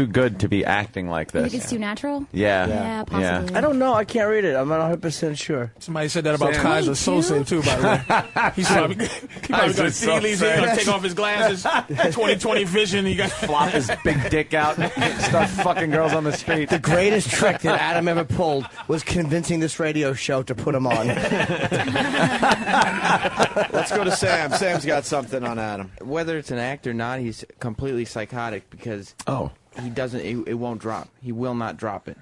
good to be acting like You this. think it's too natural? Yeah. Yeah, possibly. I don't know. I can't read it. I'm not 100% sure. Somebody said that about Kaiser Sose too, by the way. He's probably going to take off his glasses. 20/20 vision. He got flop his big dick out and start fucking girls on the street. The greatest trick that Adam ever pulled was convincing this radio show to put him on. Let's go to Sam. Sam's got something on Adam. Whether it's an act or not, he's completely psychotic because he doesn't. It won't drop. He will not drop it.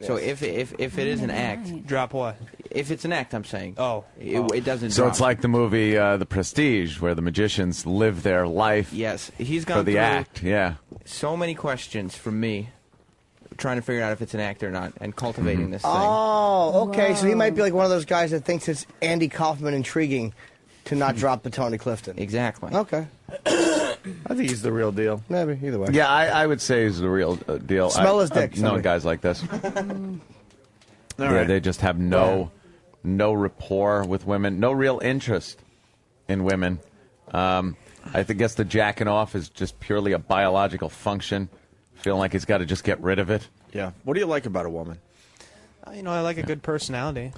So if it is an act, drop what? If it's an act, I'm saying. It doesn't. So drop. it's like the movie The Prestige, where the magicians live their life. Yes, he's gone for the through act. Yeah. So many questions from me, trying to figure out if it's an act or not, and cultivating this thing. Oh, okay. So he might be like one of those guys that thinks it's Andy Kaufman intriguing to not drop the Tony Clifton. Exactly. Okay. I think he's the real deal. Maybe, either way. Yeah, I would say he's the real deal. Smell his dick, I've known somebody. guys like this. right. They just have no rapport with women, no real interest in women. I guess the jacking off is just purely a biological function, feeling like he's got to just get rid of it. Yeah. What do you like about a woman? I like a good personality.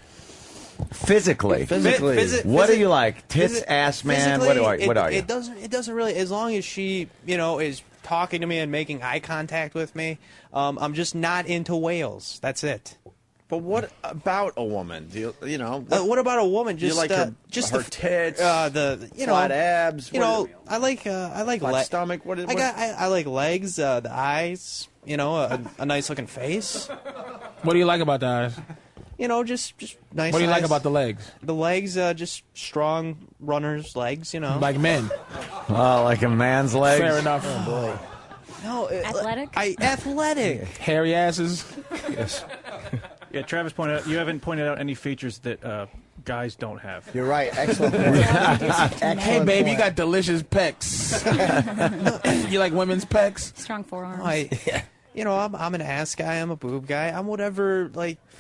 Physically. What do you like? Tits, ass, man? What are you? It doesn't really. As long as she, is talking to me and making eye contact with me, I'm just not into whales. That's it. But what about a woman? Do you know? What about a woman? Do you like her just her the tits, flat abs. I like flat stomach. I like legs, the eyes. A nice looking face. What do you like about the eyes? Just nice. What do you like eyes. about the legs? The legs, just strong runners' legs. Like men. Like a man's legs. Fair enough. Oh boy. No, athletic. Athletic. Hairy asses. Yes. Yeah, Travis pointed out you haven't pointed out any features that guys don't have. You're right. Excellent point. Hey, babe, you got delicious pecs. You like women's pecs? Strong forearms. I'm an ass guy. I'm a boob guy. I'm whatever.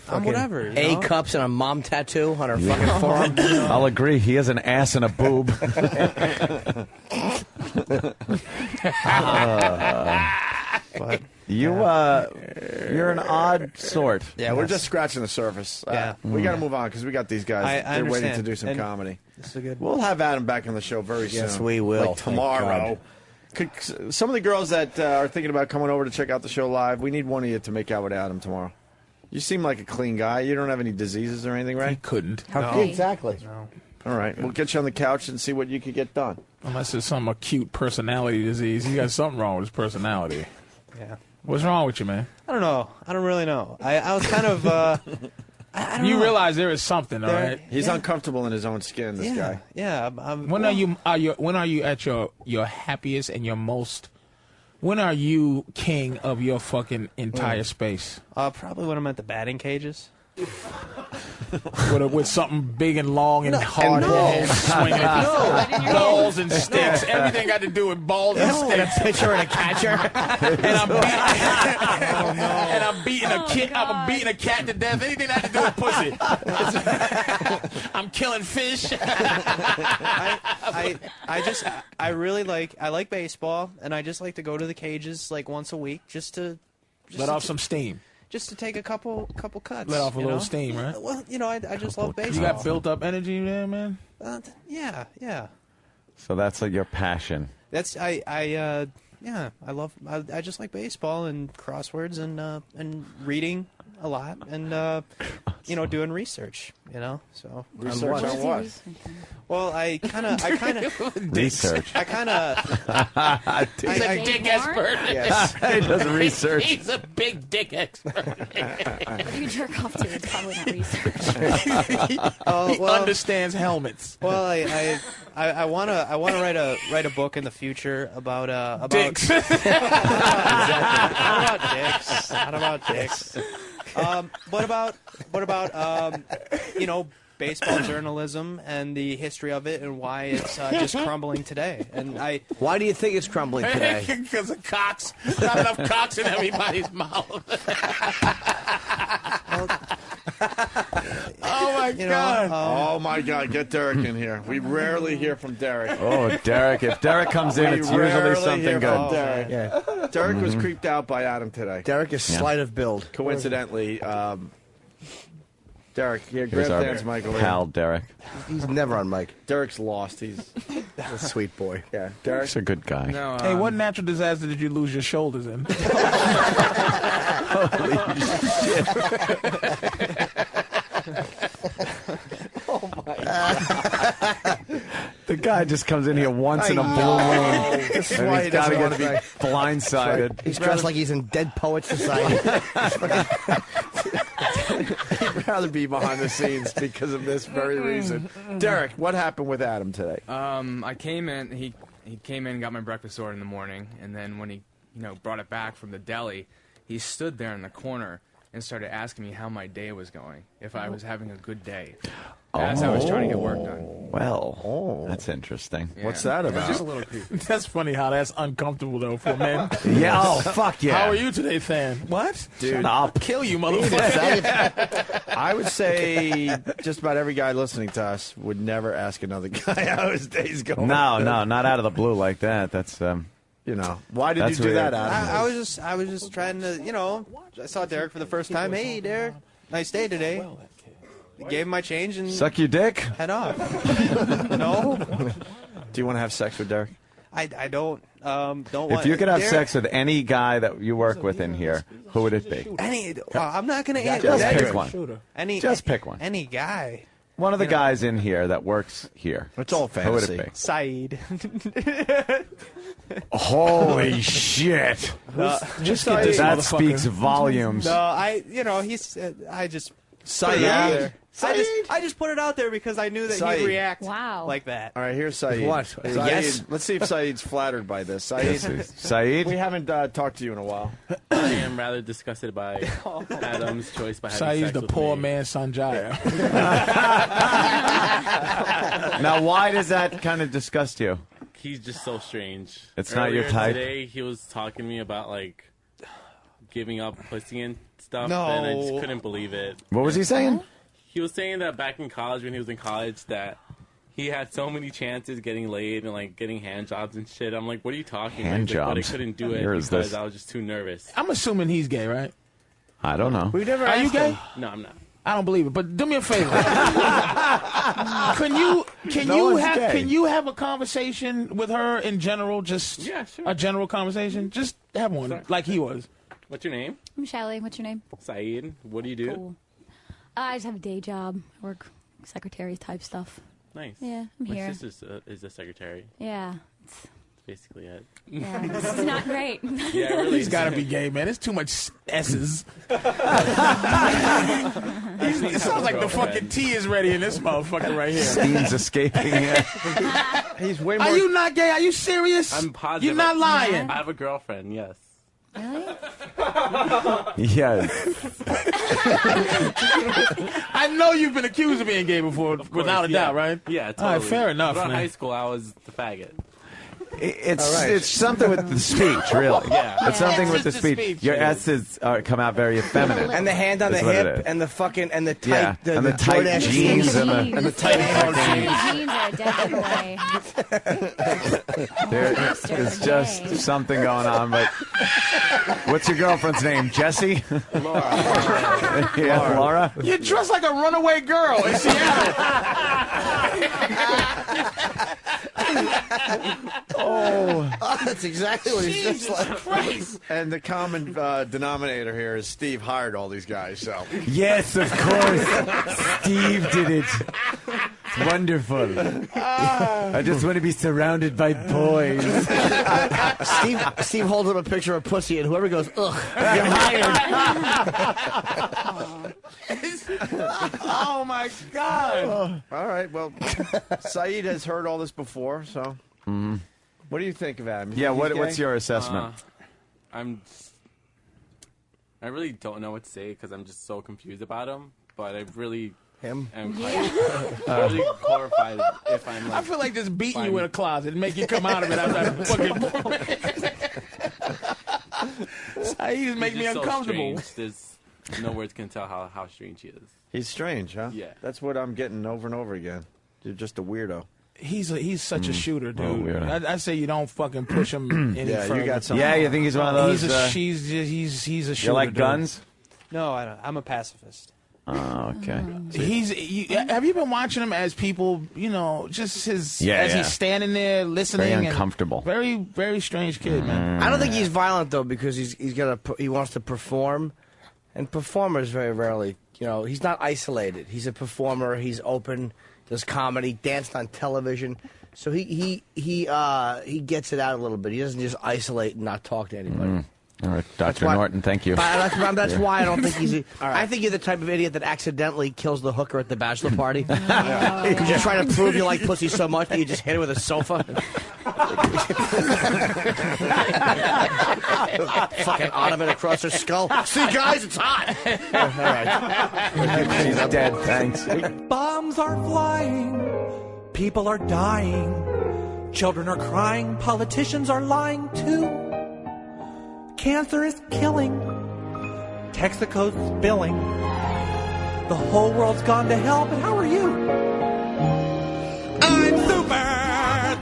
I'm whatever. A cups and a mom tattoo on her fucking forearm. I'll agree. He has an ass and a boob. But you're an odd sort. Yeah, we're just scratching the surface. Yeah. We got to move on because we got these guys. I They're waiting understand. to do some And comedy. this is good. We'll have Adam back on the show very soon. Yes, we will. Like Thank tomorrow. Some of the girls that are thinking about coming over to check out the show live, we need one of you to make out with Adam tomorrow. You seem like a clean guy. You don't have any diseases or anything, right? He couldn't. Exactly. No. All right. We'll get you on the couch and see what you could get done. Unless it's some acute personality disease. He got something wrong with his personality. Yeah. What's wrong with you, man? I don't know. I don't really know. I was kind of. I don't You know. realize there is something, all right? He's uncomfortable in his own skin, this guy. Yeah. When are you at your happiest and your most? When are you king of your fucking entire space? Probably when I'm at the batting cages. with something big and long and hard no. swinging at balls and sticks. Everything got to do with balls and sticks. A pitcher and a catcher. And I'm beating a kid. I'm beating a cat to death. Anything that has to do with pussy. I'm killing fish. I really like baseball, and I just like to go to the cages like once a week just to let off some steam. Just to take a couple cuts. Let off a little steam, right? Well, I just love baseball. You got built up energy there, man. Yeah. So that's your passion. That's I just like baseball and crosswords and reading a lot and doing research. So research on what? Well, I kind of research. I kind of. He's a dick expert. Yes, he does research. He's a big dick expert. What you jerk off to is probably not research. He understands helmets. Well, I want to write a book in the future about dicks. Not about dicks. But about baseball journalism and the history of it and why it's just crumbling today. And why do you think it's crumbling today? Because of cocks. Not enough cocks in everybody's mouth. Oh my God! Oh my God! Get Derek in here. We rarely hear from Derek. Oh, Derek! If Derek comes in, it's usually something good. Derek. Yeah. Derek was creeped out by Adam today. Derek is slight of build. Coincidentally, Derek, Here's grab our Dan's mic over pal, here. Derek. He's never on mic. Derek's lost. He's a sweet boy. Yeah, Derek's a good guy. No, hey, what natural disaster did you lose your shoulders in? Holy shit! Oh my God. The guy just comes in here once in a blue moon. This is and why he's he got to doesn't get want to blindsided. He's dressed like he's in Dead Poets Society. He'd rather be behind the scenes because of this very reason. Derek, what happened with Adam today? I came in. He came in and got my breakfast order in the morning, and then when he brought it back from the deli, he stood there in the corner and started asking me how my day was going, if I was having a good day, as I was trying to get work done. Well, that's interesting. Yeah. What's that It was about? just a little creepy. That's funny how that's uncomfortable though for men. Yeah. Oh, fuck yeah. How are you today, fan? What? Dude. Shut up. Kill you, motherfucker. I would say just about every guy listening to us would never ask another guy how his day's going. No, not out of the blue like that. That's why did you do that, Adam? I was just trying to, I saw Derek for the first time. Hey, Derek, nice day today. Gave him my change and suck your dick. Head off. No. Do you want to have sex with Derek? I don't want. If you could have Derek, sex with any guy that you work with in here, who would it be? I'm not gonna answer. Just that. pick one. Just pick one. Any guy. One of the guys in here that works here. It's all fantasy. Who would it be? Saeed. Holy shit! Just get this that motherfucker. speaks volumes. No, I just. Saeed. I just put it out there because I knew that Saeed. he'd react Wow. like that. All right, here's Saeed. What? Saeed, Yes? Let's see if Saeed's flattered by this. Saeed, Saeed? we haven't talked to you in a while. I am rather disgusted by Adam's choice by having Saeed's sex the with poor me. man Sanjaya. Now, why does that kind of disgust you? He's just so strange. It's not your Earlier type? Today, he was talking to me about, like, giving up pussy and stuff, No. and I just couldn't believe it. What was he saying? He was saying that back in college, when he was in college, that he had so many chances getting laid and, like, getting hand jobs and shit. I'm like, what are you talking Hand about? He's like, but I jobs? couldn't do it Where is because this? I was just too nervous. I'm assuming he's gay, right? I don't know. We've never Are you asked gay? him. No, I'm not. I don't believe it, but do me a favor. Can No you one's have gay. can you have a conversation with her in general? Just Yeah, sure. a general conversation. Just have one like he was. What's your name? I'm Shelly. What's your name? Saeed. What do you do? Cool. I just have a day job. Work secretary type stuff. Nice. Yeah, I'm My here. sister is a secretary. Yeah. That's basically it. Yeah, this is not great. Yeah, it really He's is. got to be gay, man. It's too much S's. It sounds like the fucking tea is ready in this motherfucker right here. Steam's escaping here. He's way more. Are you not gay? Are you serious? I'm positive. You're not lying. I have a girlfriend, yes. Really? Yes. I know you've been accused of being gay before, Of course, without a yeah. doubt, right? Yeah, totally. All right, fair enough, Throughout man. high school, I was the faggot. It's something with the speech, really. Yeah. It's something It's with the just the speech. speech, Your yeah. S's come out very effeminate. And the hand on the That's what it hip, is. and the fucking, and the tight, Yeah, and the tight DoorDash jeans jeans. and and the tight anal jeans. Jeans are a dead giveaway. There's just something going on, but what's your girlfriend's name? Jessie? Laura. Yeah, Laura? You're dressed like a runaway girl in Seattle. Oh, that's exactly what he's just like. Christ. And the common denominator here is Steve hired all these guys. So Yes, of course. Steve did it. It's wonderful. I just want to be surrounded by boys. Steve holds up a picture of pussy, and whoever goes, ugh, you're hired. Oh my God! All right. Well, Saeed has heard all this before. So, what do you think of Adam? Yeah. He's What's gay? your assessment? I really don't know what to say because I'm just so confused about him. But I really am quite really horrified if I'm. Like, I feel like just beating you in a closet and make you come out of it after I fucking. Saeed make me just so uncomfortable. strange. There's no words can tell how strange he is. He's strange, huh? Yeah. That's what I'm getting over and over again. You're just a weirdo. He's such a shooter, dude. weirdo. I say you don't fucking push him any Yeah, further. you got some. Yeah, you think he's one of those? He's a shooter. You like dude. guns? No, I don't. I'm a pacifist. Oh, okay. Have you been watching him as people? You know, just his he's standing there listening. Very uncomfortable. And very, very strange kid, man. I don't think he's violent though, because he wants to perform, and performers very rarely, he's not isolated. He's a performer. He's open. Does comedy, danced on television, so he gets it out a little bit. He doesn't just isolate and not talk to anybody. All right, Dr. Norton, thank you. That's why I don't think he's. I think you're the type of idiot that accidentally kills the hooker at the bachelor party. Because you're trying to prove you like pussy so much that you just hit her with a sofa. Fucking ornament across her skull. See, guys, it's hot. All right. She's dead, thanks. Bombs are flying. People are dying. Children are crying. Politicians are lying too. Cancer is killing. Texaco's spilling. The whole world's gone to hell, but how are you? I'm super!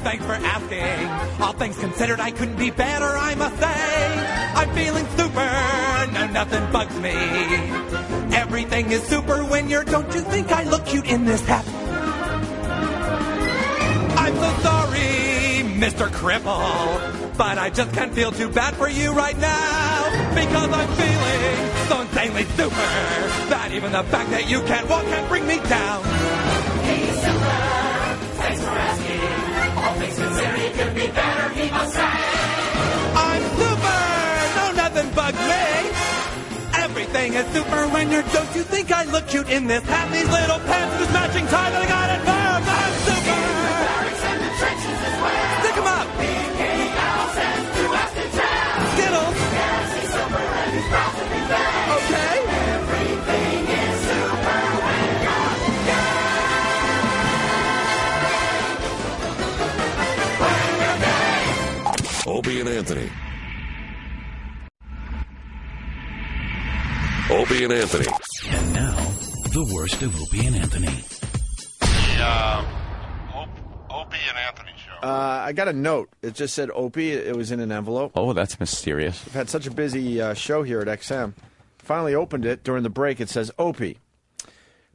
Thanks for asking. All things considered, I couldn't be better, I must say. I'm feeling super. No, nothing bugs me. Everything is super when you're. Don't you think I look cute in this hat? I'm so sorry, Mr. Cripple. But I just can't feel too bad for you right now, because I'm feeling so insanely super that even the fact that you can't walk can bring me down. He's super. Thanks for asking. All things considered, he could be better, he must say. I'm super. No, nothing bugs me. Everything is super when you're. Don't you think I look cute in this hat? These little pants, this matching tie that I got at home. I'm super. Stick 'em up. Skittles. Okay. Everything is super when you're gay. Opie and Anthony. Opie and Anthony. And now, the worst of Opie and Anthony. Opie and Anthony show. I got a note. It just said Opie. It was in an envelope. Oh, that's mysterious. We've had such a busy show here at XM. Finally opened it during the break. It says, Opie,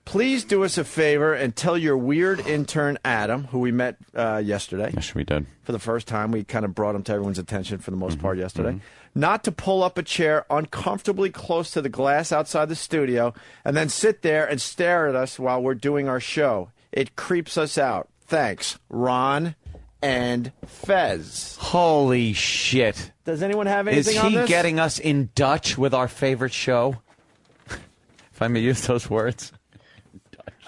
please do us a favor and tell your weird intern, Adam, who we met yesterday. Yes, we did. For the first time. We kind of brought him to everyone's attention for the most part yesterday. Not to pull up a chair uncomfortably close to the glass outside the studio and then sit there and stare at us while we're doing our show. It creeps us out. Thanks, Ron and Fez. Holy shit. Does anyone have anything on this? Is he getting us in Dutch with our favorite show? If I may use those words.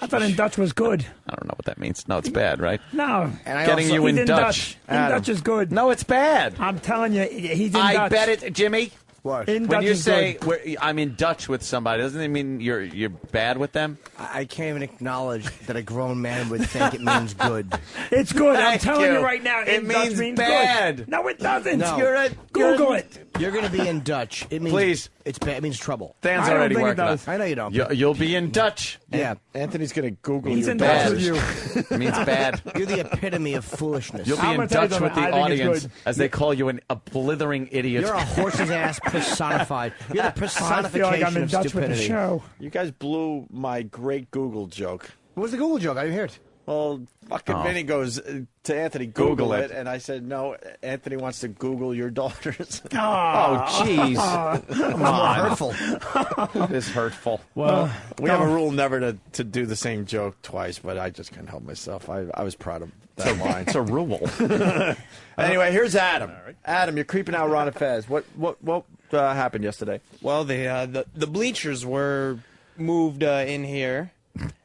I thought in Dutch was good. I don't know what that means. No, it's bad, right? No. Getting you in Dutch. In Dutch is good. No, it's bad. I'm telling you, he's in Dutch. I bet it, Jimmy. What? In When Dutch you is say good. I'm in Dutch with somebody, doesn't it mean you're bad with them? I can't even acknowledge that a grown man would think it means good. It's good. I'm Thank telling you you. right now. It in Dutch means means bad. Good. No, it doesn't. No. Google it. You're going to be in Dutch. It means Please. It's bad. It means trouble. Dan's I don't already think it working on does. it. I know you don't. You'll be in Dutch. Yeah. Anthony's going to Google He's your in Dutch Dutch. with you. It means bad. You're the epitome of foolishness. You'll be I'm in gonna tell you Dutch with the something. I think it's audience good. as they call you a blithering idiot. You're a horse's ass personified. You're the I feel personification like I'm in of Dutch with the stupidity. show. You guys blew my great Google joke. What was the Google joke? I didn't hear it. Well, fucking Oh. Vinny goes to Anthony, Google it. And I said, no, Anthony wants to Google your daughters. Oh, jeez. Come on. hurtful. It is hurtful. Well, we have a rule never to do the same joke twice, but I just couldn't help myself. I was proud of that line. It's a rule. Anyway, here's Adam. Adam, you're creeping out Ron and Fez. What happened yesterday? Well, the bleachers were moved in here,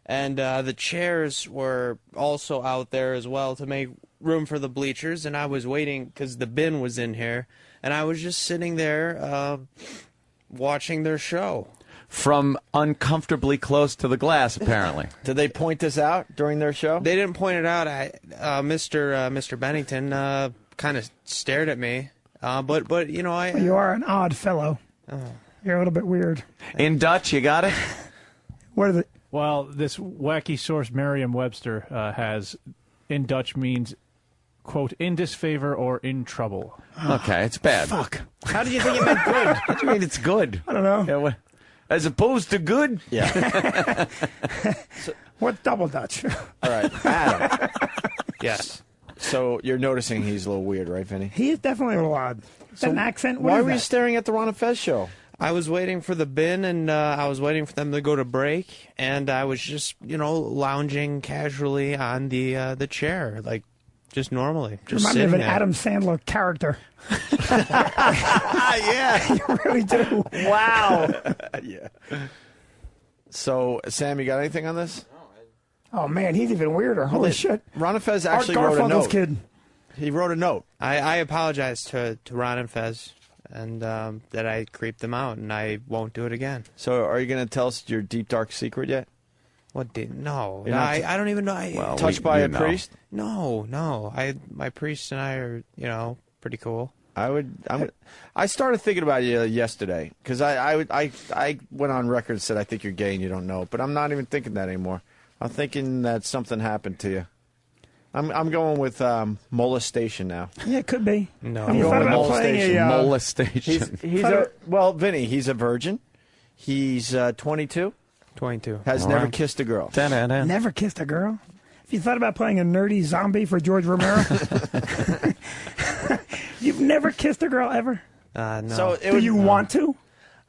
and the chairs were also out there as well to make room for the bleachers. And I was waiting because the bin was in here, and I was just sitting there watching their show. From uncomfortably close to the glass, apparently. Did they point this out during their show? They didn't point it out. Mr. Bennington kind of stared at me, but you know You are an odd fellow. You're a little bit weird. In Dutch, you got it? What is it? Well, this wacky source Merriam-Webster has in Dutch means, quote, in disfavor or in trouble. Okay, it's bad. Fuck. How do you think it meant good? What do you mean it's good? I don't know. Yeah, as opposed to good? Yeah. What's double Dutch? All right, Adam. Yes. So you're noticing he's a little weird, right, Vinny? He is definitely a little odd. Is that an accent? What Why is were you that? staring at the Ron and Fez show? I was waiting for the bin, and I was waiting for them to go to break, and I was just, lounging casually on the chair, like just normally. Just Remind me of an sitting there. Adam Sandler character. Yeah. You really do. Wow. Yeah. So, Sam, you got anything on this? Oh, man, he's even weirder. Holy shit. Ron and Fez Art actually wrote a Garfunkel's note. kid. He wrote a note. I apologize to Ron and Fez, and that I creeped them out, and I won't do it again. So, are you going to tell us your deep, dark secret yet? What did? No, You're not I don't even know. Well, touched by a know. priest? No. My priest and I are, pretty cool. I started thinking about you yesterday because I went on record and said I think you're gay and you don't know, but I'm not even thinking that anymore. I'm thinking that something happened to you. I'm going with molestation now. Yeah, it could be. No, Have you thought about playing a molestation. Well, Vinny, he's a virgin. He's 22. 22. Has never kissed a girl. Never kissed a girl? Have you thought about playing a nerdy zombie for George Romero? You've never kissed a girl ever? No. So Do you want to?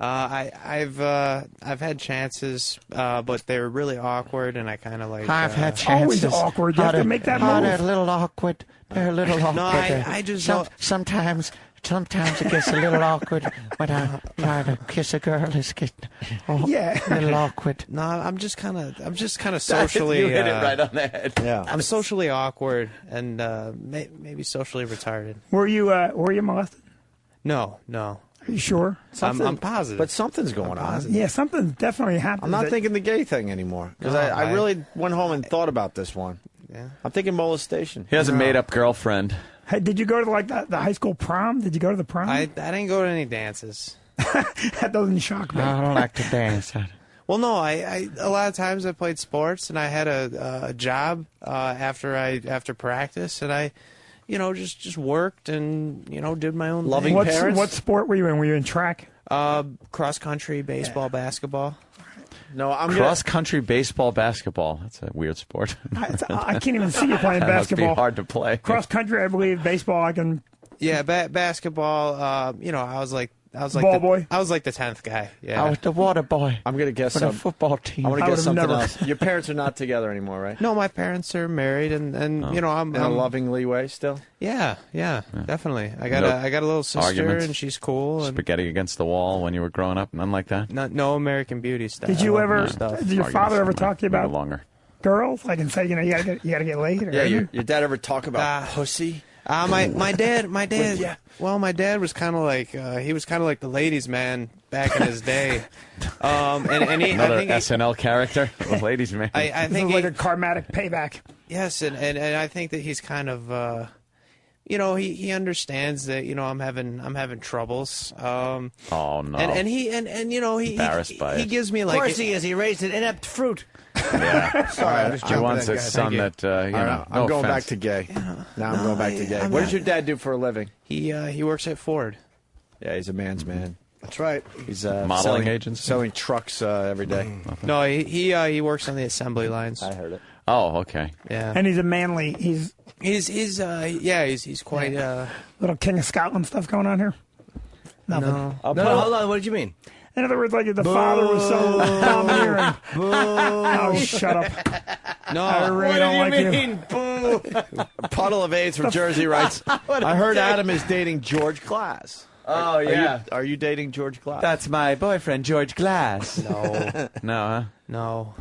I've had chances, but they were really awkward, and I kind of like. I've had Always chances. awkward. You have to make that move. They're a little awkward. They're a little awkward. No, I just Sometimes it gets a little awkward when I try to kiss a girl. It's getting a little awkward. No, I'm just kind of socially. You hit it right on the head. Yeah, I'm socially awkward and maybe socially retarded. Were you molested? No. Are you sure? I'm positive. But something's going on. Yeah, something definitely happened. I'm not thinking the gay thing anymore because No, I really went home and thought about this one. Yeah. I'm thinking molestation. He has a made-up girlfriend. Hey, did you go to the high school prom? Did you go to the prom? I didn't go to any dances. That doesn't shock me. I don't like to dance. Well, no, I a lot of times I played sports and I had a job after practice, and I, just worked and did my own Loving thing. parents? What sport were you in? Were you in track? Cross country, baseball, basketball. No, Cross country, baseball, basketball. That's a weird sport. I can't even see you playing That must be basketball. hard to play. Cross country, I believe. Baseball, I can. Yeah, basketball. I was like Ball boy? I was like the 10th guy. Yeah. I was the water boy. I'm gonna guess for the some football team. I'm gonna I guess would've something never. else. Your parents are not together anymore, right? No, my parents are married, and In a lovingly way, still. Yeah, definitely. I got a little sister, arguments? and she's cool. And Spaghetti against the wall when you were growing up, none like that. no American Beauty stuff. Did you I love ever? that stuff. Did your father ever talk to you about longer? girls? Like and say, you gotta get laid. Or Yeah, your dad ever talk about pussy? My dad. Well, my dad was kind of like he was kind of like the ladies' man back in his day. And he, Another I think SNL character, the ladies' man. I This think is like a karmatic payback. yes, and I think that he's kind of. He understands that I'm having troubles. Oh no! And he Embarrassed by he it. gives me Of like course he is. He raised an inept fruit. Yeah. Sorry, I'm just He joking. wants a son that I'm no going back offense. to gay. Now I'm going back to gay. I'm What not- does your dad do for a living? he works at Ford. Yeah, he's a man's man. That's right. He's Modeling agency? selling trucks every day. No, he works on the assembly lines. I heard it. Oh, okay. Yeah. And he's a manly. He's quite little King of Scotland stuff going on here. Nothing. No. Hold on. What did you mean? In other words, like the father was so domineering. Oh, shut up. No. I really don't like you. Boo. A puddle of AIDS from Jersey writes, I heard Adam is dating George Glass. Oh, yeah. Are you dating George Glass? That's my boyfriend, George Glass. No. No, huh? No.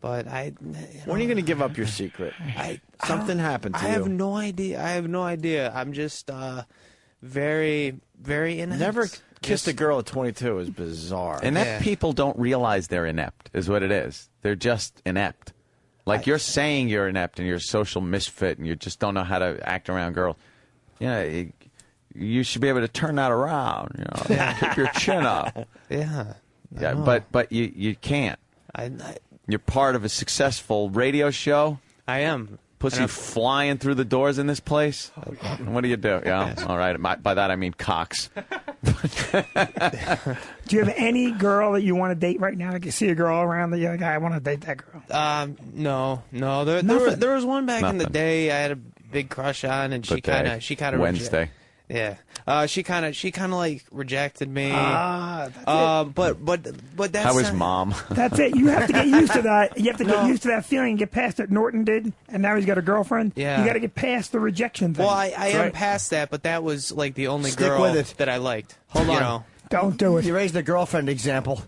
But when are you going to give up your secret? Something happened to you. I have no idea. I'm just very, very inept. Never kissed a girl at 22 is bizarre. Inept people don't realize they're inept, is what it is. They're just inept. Like you're saying you're inept and you're a social misfit and you just don't know how to act around girls. You should be able to turn that around. Keep your chin up. Yeah. Yeah, but you can't. You're part of a successful radio show. I am. Pussy flying through the doors in this place. What do you do? Yeah, all right. By that I mean cocks. Do you have any girl that you want to date right now? Like you see a girl around that you're like, I want to date that girl. No. There was one back in the day I had a big crush on, and she kind of Wednesday. Yeah. She kind of like rejected me. That's but that's how is mom? That's it. You have to get used to that. You have to get used to that feeling and get past it. Norton did, and now he's got a girlfriend. Yeah. You got to get past the rejection thing. Well, I am past that, but that was like the only Stick girl with it. that I liked. Hold on. know? Don't do it. You raised the girlfriend example.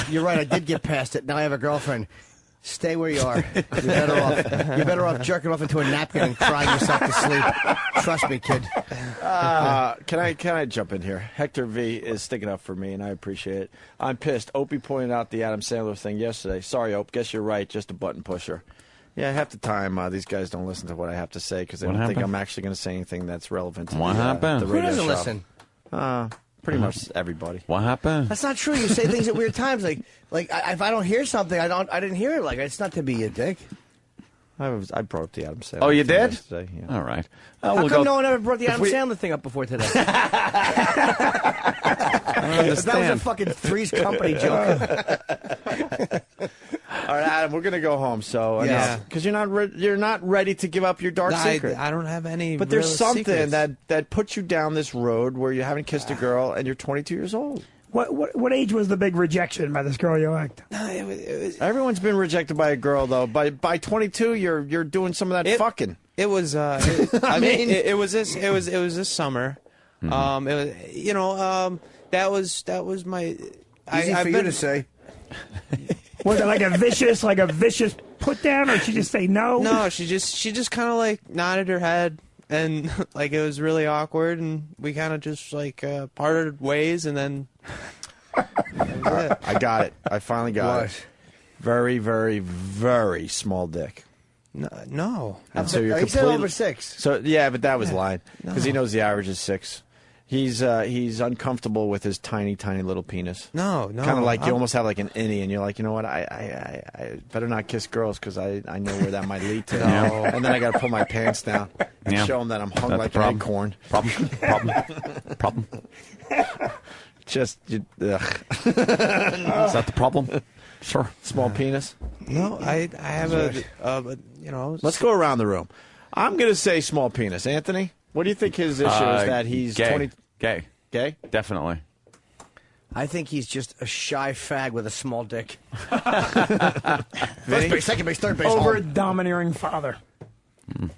You're right. I did get past it. Now I have a girlfriend. Stay where you are. You're better off jerking off into a napkin and crying yourself to sleep. Trust me, kid. Can I jump in here? Hector V is sticking up for me, and I appreciate it. I'm pissed. Opie pointed out the Adam Sandler thing yesterday. Sorry, Ope. Guess you're right. Just a button pusher. Yeah, half the time these guys don't listen to what I have to say because they don't think I'm actually going to say anything that's relevant to What happened? the radio Who doesn't show. listen? Pretty much everybody. What happened? That's not true. You say things at weird times. Like if I don't hear something, I didn't hear it. Like it's not to be a dick. I brought up the Adam Sandler. Oh, you thing did? yesterday, yeah. All right. How come no one ever brought the Adam Sandler thing up before today? I don't That was a fucking Three's Company joke. All right, Adam, we're gonna go home. So Yeah. because you're not ready to give up your dark secret. I don't have any. But there's real something secrets. that puts you down this road where you haven't kissed a girl and you're 22 years old. What age was the big rejection by this girl you liked? Everyone's been rejected by a girl though. By 22, you're doing some of that fucking. It was. It was this summer. Mm-hmm. It was. That was my. Easy for you to say. Was it like a vicious put down, or she just say no? No, she just kind of like nodded her head, and like it was really awkward, and we kind of just like parted ways, and then that was it. I got it. I finally got it. Very, very, very small dick. No. And so you're He said completely over 6. So yeah, but that was lying because he knows the average is 6. He's uncomfortable with his tiny, tiny little penis. No. Kind of like you almost have like an innie, and you're like, you know what? I better not kiss girls because I know where that might lead to. No. And then I got to pull my pants down and Yeah. show them that I'm hung That's like the an problem. acorn. Problem. Just, ugh. Is that the problem? Sure. Small penis. No, I have Let's go around the room. I'm going to say small penis. Anthony, what do you think his issue is that he's gay. 20? Gay. Gay? Definitely. I think he's just a shy fag with a small dick. Vinny? First base, second base, third base. Over home. domineering father.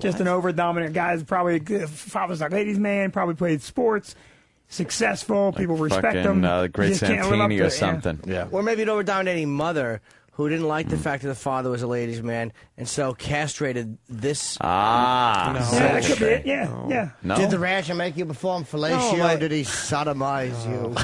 Just an over dominant guy. Probably father's like ladies' man. Probably played sports. Successful. People respect him. The Great You just can't live up Santini to or it, something. Yeah. Or maybe an over dominating mother who didn't like the fact that the father was a ladies' man and so castrated this. Ah. No. Yeah, that could be it. Yeah. No. Did the rancher make you perform fellatio? No, Did he sodomize you?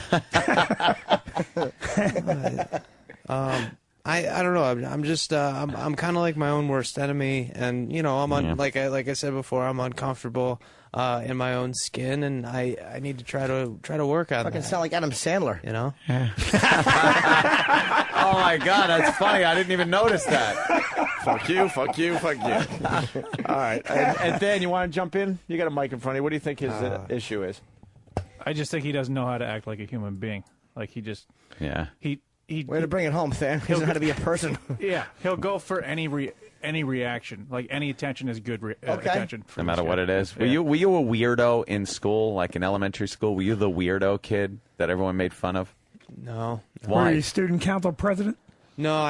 I don't know. I'm just I'm kind of like my own worst enemy, and I'm like I said before, I'm uncomfortable in my own skin, and I need to try to work on Fucking that. sound like Adam Sandler. Oh my God, that's funny. I didn't even notice that. Fuck you. All right. And Dan, you want to jump in? You got a mic in front of you. What do you think his issue is? I just think he doesn't know how to act like a human being. Like he Way to bring it home, Than. He doesn't know how to be a person. Yeah, he'll go for any reaction. Like any attention is good attention. No matter what it is. Were you a weirdo in school, like in elementary school? Were you the weirdo kid that everyone made fun of? No. Why? Were you student council president? No,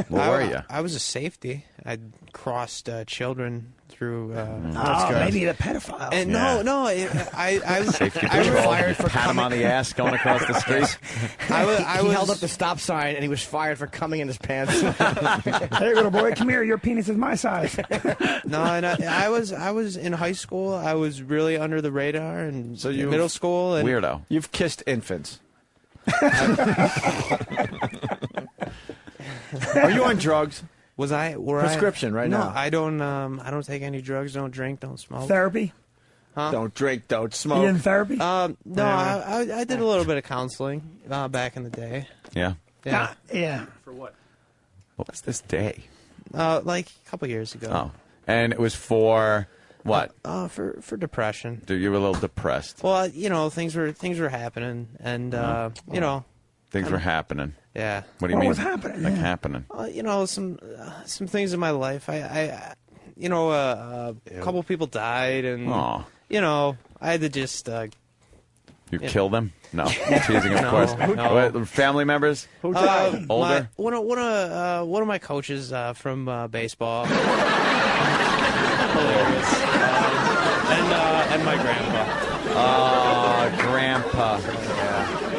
What were you? I was a safety. I crossed children through. Maybe the pedophile. And Yeah. I was Safety I was patrol. fired for Pat him on the ass going across the street. He held up the stop sign and he was fired for coming in his pants. Hey, little boy, come here. Your penis is my size. No, and I was in high school. I was really under the radar, and So you middle school. And Weirdo. You've kissed infants. Are you on drugs? Was I? Prescription right no, now. I don't take any drugs. Don't drink. Don't smoke. Therapy? Huh? Don't drink. Don't You smoke. in therapy? No, I did a little bit of counseling back in the day. Yeah. Yeah. Yeah. For what? What was this day? Like a couple years ago. Oh. And it was for what? For depression. You were a little depressed. Well, things were happening, and Things were happening. Yeah. What do you What mean? was happening? Like Yeah. happening. Some things in my life. A couple people died, and Aw. I had to just. You kill them? No. Teasing, of No, course. no. What, family members? Older? One of my coaches from baseball. Hilarious. And my grandpa. Oh, grandpa.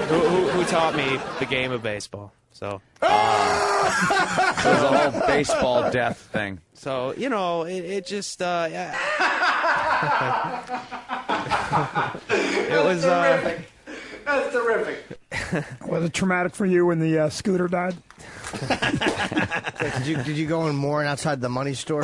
Who taught me the game of baseball. So. It was a whole baseball death thing. So, it just, it was, That's terrific. Was it traumatic for you when the scooter died? Did you go in more and outside the money store?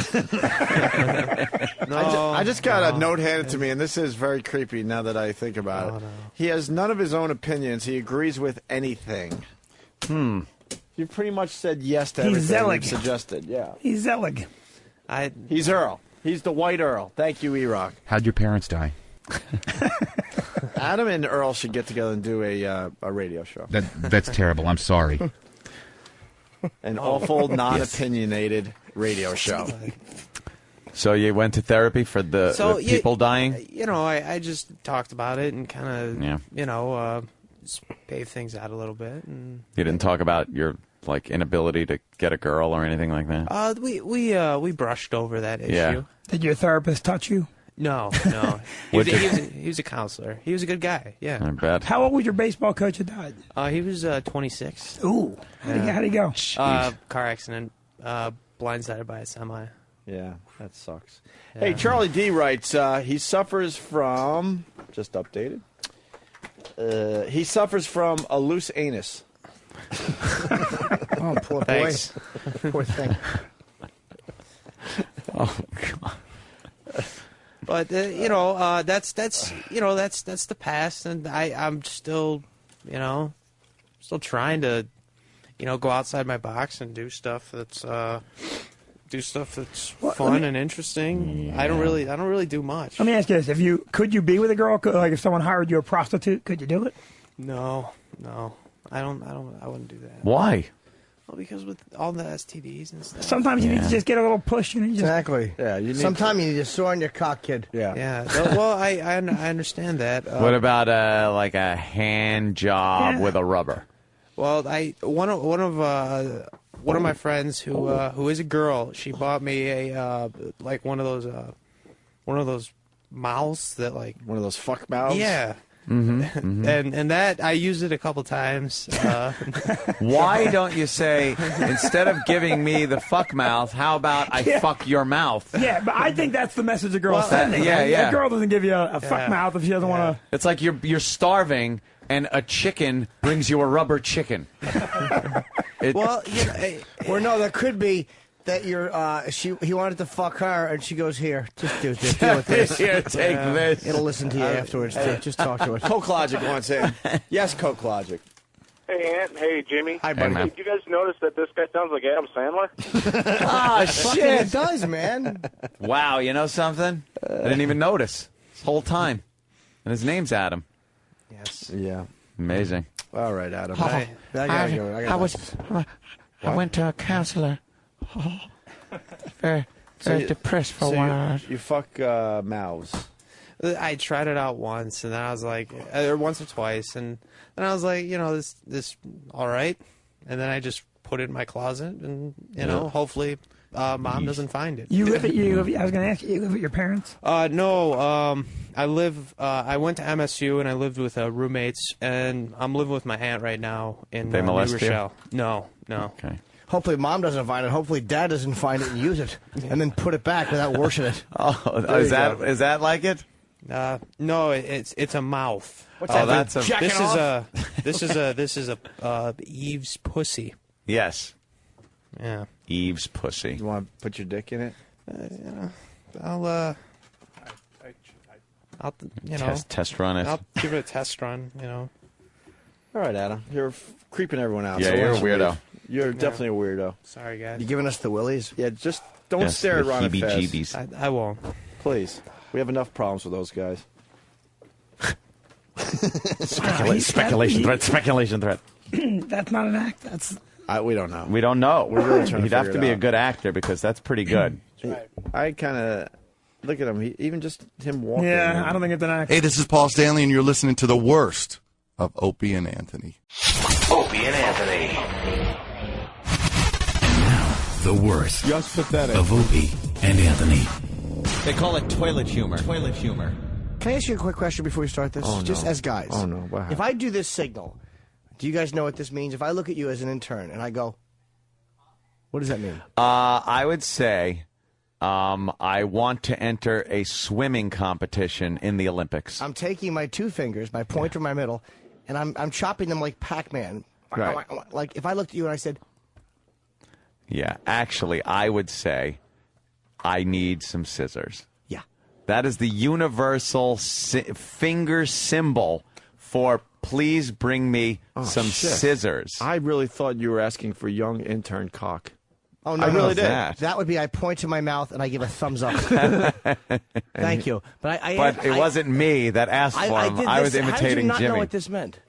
I just got a note handed to me, and this is very creepy now that I think about it. He has none of his own opinions. He agrees with anything. You pretty much said yes to He's everything Zelig. you've suggested. Yeah. He's Zelig. He's Earl. He's the white Earl. Thank you, E-Rock. How'd your parents die? Adam and Earl should get together and do a radio show. That's terrible. I'm sorry. An awful, non-opinionated radio show. So you went to therapy for the people dying? I just talked about it and kind of, pave things out a little bit. And You didn't talk about your inability to get a girl or anything like that? we brushed over that issue. Yeah. Did your therapist touch you? No. He was a counselor. He was a good guy. Yeah. I bet. How old was your baseball coach that died? He was 26. Ooh. How'd he go? Car accident. Blindsided by a semi. Yeah, that sucks. Yeah. Hey, Charlie D writes, he suffers from, just updated, he suffers from a loose anus. Oh, poor Thanks. boy. Poor thing. Oh, God. But that's the past, and I'm still trying to go outside my box and do stuff that's fun and interesting. Yeah. I don't really do much. Let me ask you this: could you be with a girl? If someone hired you a prostitute, could you do it? No, I wouldn't do that. Why? Well, because with all the STDs and stuff. Sometimes you need to just get a little push. Exactly. Yeah. Sometimes you need to sore on your cock, kid. Yeah. Yeah. Well, I understand that. What about a hand job with a rubber? Well, one of my friends who is a girl, she bought me a one of those mouths that one of those fuck mouths. Yeah. Mm-hmm. And that I used it a couple times. Why don't you say, instead of giving me the fuck mouth, how about I fuck your mouth? Yeah, but I think that's the message a girl's sending. Yeah. A girl doesn't give you a fuck mouth if she doesn't want to. It's like you're starving, and a chicken brings you a rubber chicken. Or no, there could be that he wanted to fuck her, and she goes, here, just do this. Deal with this. Here, take this. It'll listen to you afterwards. Just talk to it. Coke Logic wants in. Yes, Coke Logic. Hey, Ant. Hey, Jimmy. Hi, buddy. Did you guys notice that this guy sounds like Adam Sandler? Ah, Fucking shit. it does, man. Wow, you know something? I didn't even notice this whole time. And his name's Adam. Yes. Yeah. Amazing. All right, Adam. Oh, I gotta go. I went to a counselor. Oh, very depressed for a while. You fuck mouths. I tried it out once, and then I was like, or once or twice, and then I was like, this all right, and then I just put it in my closet, and hopefully, mom doesn't find it. I was going to ask you live with your parents? No. I live. I went to MSU, and I lived with roommates, and I'm living with my aunt right now in They New molest you? Rochelle. No. Okay. Hopefully mom doesn't find it. Hopefully dad doesn't find it and use it, and then put it back without washing it. Is that like it? No, it's a mouth. What's that? That's a. This is a Eve's pussy. Yes. Yeah. Eve's pussy. You want to put your dick in it? I'll test run it. I'll give it a test run. All right, Adam. You're creeping everyone out. Yeah, you're a weirdo. You're definitely a weirdo. Sorry, guys. You giving us the willies? Yeah, just don't stare at Ron and Fez. heebie-jeebies. I won't. Please. We have enough problems with those guys. Speculation threat. That's not an act. That's We don't know. We don't know. We're really trying to He'd have figure to it be a out. good actor because that's pretty good. I kind of look at him. Even just him walking. Yeah, I don't think it's an act. Hey, this is Paul Stanley, and you're listening to the worst of Opie and Anthony. Opie and Anthony. And now, the worst Just pathetic. of Opie and Anthony. They call it toilet humor. Toilet humor. Can I ask you a quick question before we start this? Oh, Just no. as guys. Oh, no. What happened? If I do this signal, do you guys know what this means? If I look at you as an intern and I go, what does that mean? I would say I want to enter a swimming competition in the Olympics. I'm taking my two fingers, my pointer, my middle, and I'm chopping them like Pac-Man. Right. Like if I looked at you and I said, Yeah, actually, I would say I need some scissors. Yeah. That is the universal finger symbol for please bring me some shit. scissors. I really thought you were asking for young intern cock. oh, no, I really did. That would be I point to my mouth and I give a thumbs up. Thank you. But it wasn't me that asked for him. did I was this. How did you imitating not Jimmy. know what this meant?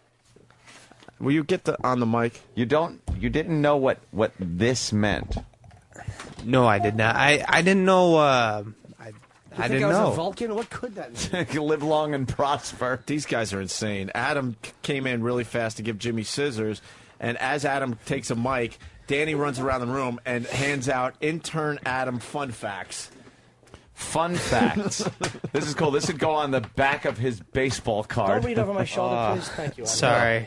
Will you get on the mic? You didn't know what this meant. No, I did not. I didn't know. I think didn't I was know. a Vulcan? What could that mean? You live long and prosper. These guys are insane. Adam came in really fast to give Jimmy scissors, and as Adam takes a mic, Danny runs around the room and hands out intern Adam fun facts. Fun facts. This is cool. This would go on the back of his baseball card. Don't read over my shoulder, please. Thank you. Adam. Sorry.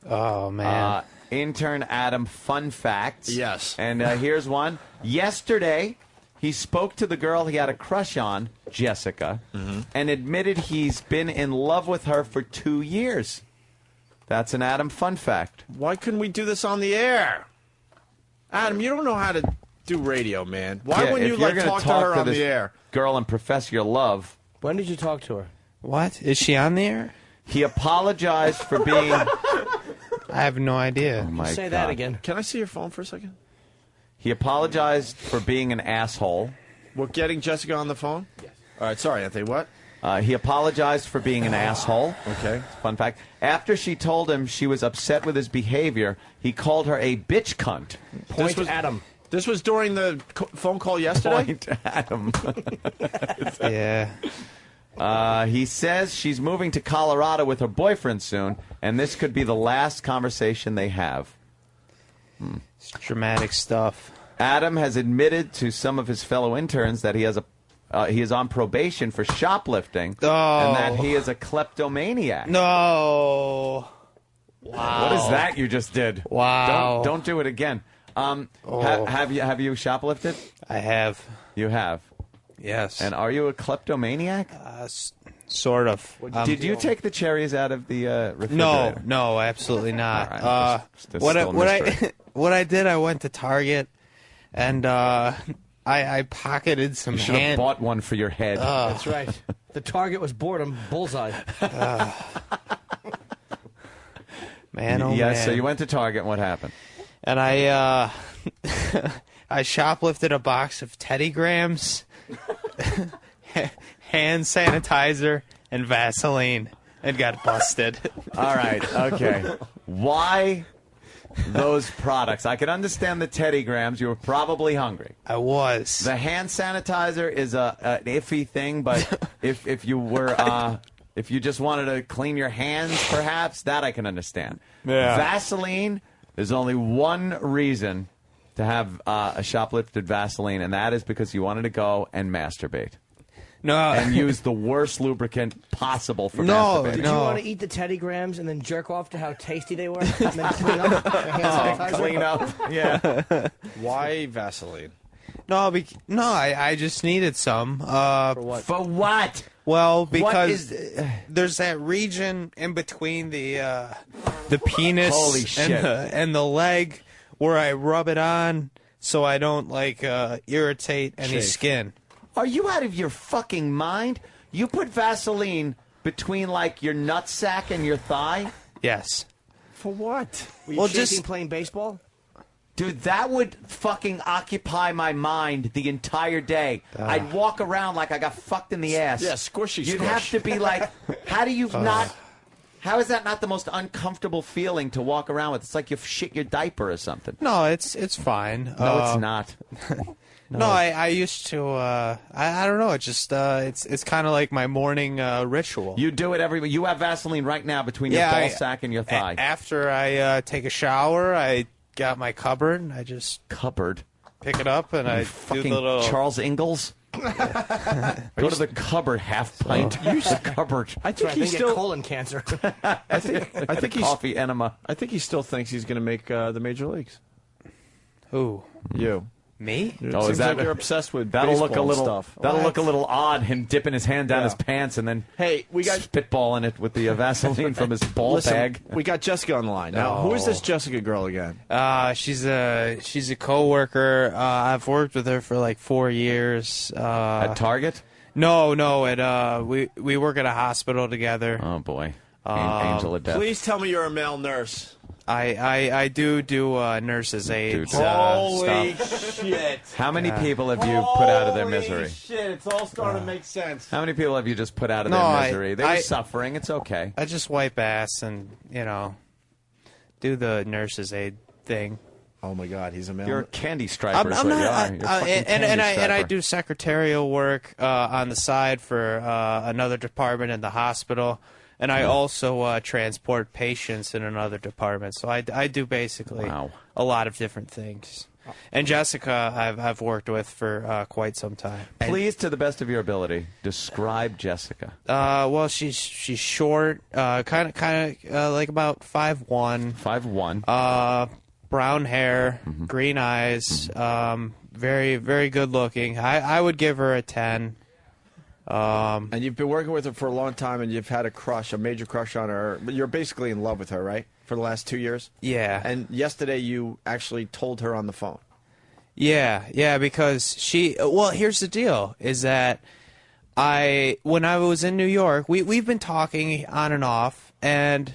Oh man. Intern Adam fun facts. Yes. And here's one. Yesterday, he spoke to the girl he had a crush on, Jessica, and admitted he's been in love with her for 2 years. That's an Adam fun fact. Why couldn't we do this on the air? Adam, you don't know how to do radio, man. Why wouldn't you talk to her on the air? Girl and profess your love. When did you talk to her? What? Is she on the air? He apologized for being... I have no idea. Oh my Say God. that again. Can I see your phone for a second? He apologized for being an asshole. We're getting Jessica on the phone? Yes. All right, sorry, Anthony. What? He apologized for being an asshole. Okay. Fun fact. After she told him she was upset with his behavior, he called her a bitch cunt. Point Adam. This was during the phone call yesterday? Point Adam. Yeah. He says she's moving to Colorado with her boyfriend soon, and this could be the last conversation they have. It's dramatic stuff. Adam has admitted to some of his fellow interns that he is on probation for shoplifting, and that he is a kleptomaniac. No. Wow. What is that you just did? Wow. Don't do it again. Have you shoplifted? I have. You have. Yes. And are you a kleptomaniac? Sort of. Did you take the cherries out of the refrigerator? No, absolutely not. All right, just what still a mystery. what I did, I went to Target, and I pocketed some You should have hand. bought one for your head. That's right. The target was boredom. Bullseye. Man, oh yes. man. So you went to Target. And what happened? And I I shoplifted a box of Teddy Grahams, hand sanitizer, and Vaseline. and got busted. All right, okay. Why those products? I can understand the Teddy Grahams. You were probably hungry. I was. The hand sanitizer is an iffy thing, but if you were if you just wanted to clean your hands, perhaps that I can understand. Yeah. Vaseline. There's only one reason to have a shoplifted Vaseline, and that is because you wanted to go and masturbate. No, and use the worst lubricant possible for Did masturbating. you want to eat the Teddy Grahams and then jerk off to how tasty they were? And then clean up? Hand sanitizer? Clean up, yeah. Why Vaseline? No, I just needed some. For what? For what? Well, because there's that region in between the penis Holy shit. and the leg where I rub it on so I don't irritate any skin. Are you out of your fucking mind? You put Vaseline between your nutsack and your thigh? Yes. For what? Were you shaking playing baseball? Dude, that would fucking occupy my mind the entire day. I'd walk around like I got fucked in the ass. Yeah, squishy You'd squish. have to be like, how do you not... How is that not the most uncomfortable feeling to walk around with? It's like you shit your diaper or something. No, it's fine. No, it's not. No, I used to. I don't know. It's just it's kind of like my morning ritual. You do it every. You have Vaseline right now between your ball sack and your thigh. After I take a shower, I got my cupboard. And I just pick it up and I do fucking the little Charles Ingalls. Go to the cupboard, half pint. Use the cupboard. I think He he still. colon cancer. I think he's coffee enema. I think he still thinks he's going to make the major leagues. Who? You. Me? It Oh, seems is that like you're obsessed with that'll baseball look a little stuff. that'll look a little odd. Him dipping his hand down his pants and then we got spitballing it with the Vaseline from his ball Listen, bag. We got Jessica on the line now. Who is this Jessica girl again? She's a coworker. I've worked with her for like 4 years. At Target? No. At we work at a hospital together. Oh boy, Angel of Death. Please tell me you're a male nurse. I do nurses' aid Holy stuff. shit! How many people have you put out of their misery? Holy shit! It's all starting to make sense. How many people have you just put out of their misery? They were suffering. It's okay. I just wipe ass and do the nurses' aid thing. Oh my God, he's a male. You're a candy striper. I'm not, and I do secretarial work on the side for another department in the hospital, and I also transport patients in another department. So I do basically a lot of different things. And Jessica, I've worked with for quite some time. Please, to the best of your ability, describe Jessica. Well, she's short, kind of like about 5'1". 5'1". Brown hair, green eyes, very, very good looking. I would give her a 10. And you've been working with her for a long time, and you've had a major crush on her. But you're basically in love with her, right? For the last 2 years? Yeah. And yesterday you actually told her on the phone. Yeah, because well, here's the deal, is that when I was in New York, we've been talking on and off, and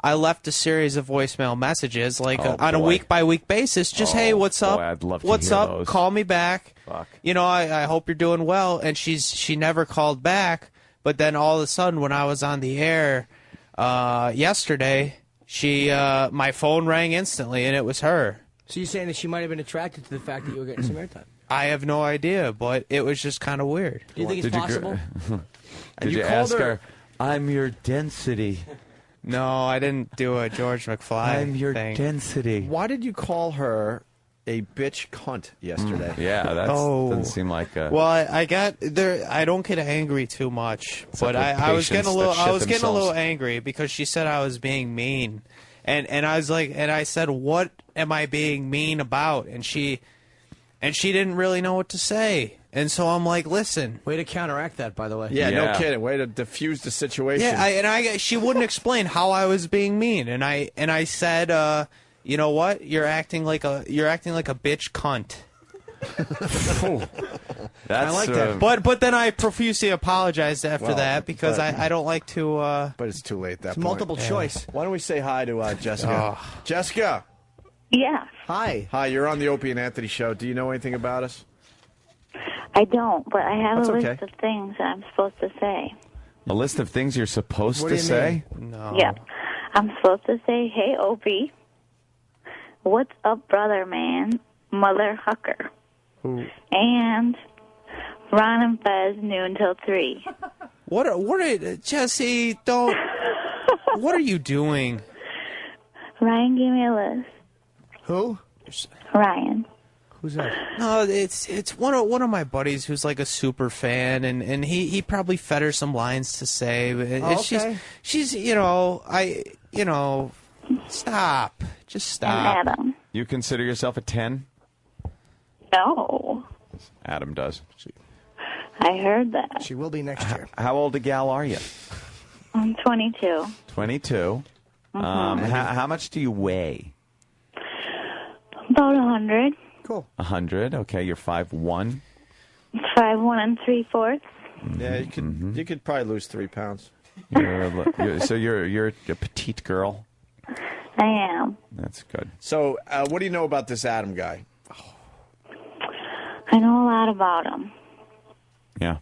I left a series of voicemail messages, on a week-by-week basis. Just, hey, what's up? I'd love to what's hear up? those. Call me back. Fuck. I hope you're doing well. And she never called back. But then all of a sudden, when I was on the air yesterday, my phone rang instantly, and it was her. So you're saying that she might have been attracted to the fact that you were getting some airtime? I have no idea, but it was just kind of weird. Do you think it's possible? Did you ask her, I'm your density? No, I didn't do a George McFly I'm your thing. density. Why did you call her a bitch cunt yesterday? Yeah, that doesn't seem like a... Well, I got there. I don't get angry too much, but I was getting a little. I was getting a little angry because she said I was being mean, and I was like, and I said, what am I being mean about? And she didn't really know what to say. And so I'm like, listen. Way to counteract that, by the way. Yeah, no kidding. Way to diffuse the situation. Yeah, she wouldn't explain how I was being mean, and I said, you know what? You're acting like a bitch cunt. I like that. But then I profusely apologized after that because I don't like to. But it's too late at that point. Multiple choice. Why don't we say hi to Jessica? Jessica. Yeah. Hi. Hi, you're on the Opie and Anthony show. Do you know anything about us? I don't, but I have That's a okay. list of things that I'm supposed to say. A list of things you're supposed What to do you say? No. Yeah. I'm supposed to say, hey, Opie. What's up, brother, man? Mother Hucker. And Ron and Fez noon till 3. What are Jesse? Don't. What are you doing? Ryan gave me a list. Who? Ryan. Who's that? No, it's one of my buddies who's like a super fan, and he probably fed her some lines to say. But okay. she's stop. Just stop. And Adam. You consider yourself a 10? No. Adam does. I heard that. She will be next year. How old a gal are you? I'm 22. 22. How much do you weigh? About 100. Cool. 100. Okay, you're 5'1". 5'1" 3/4. Yeah, you could probably lose 3 pounds. So you're a petite girl. I am. That's good. So, what do you know about this Adam guy? I know a lot about him. Yeah.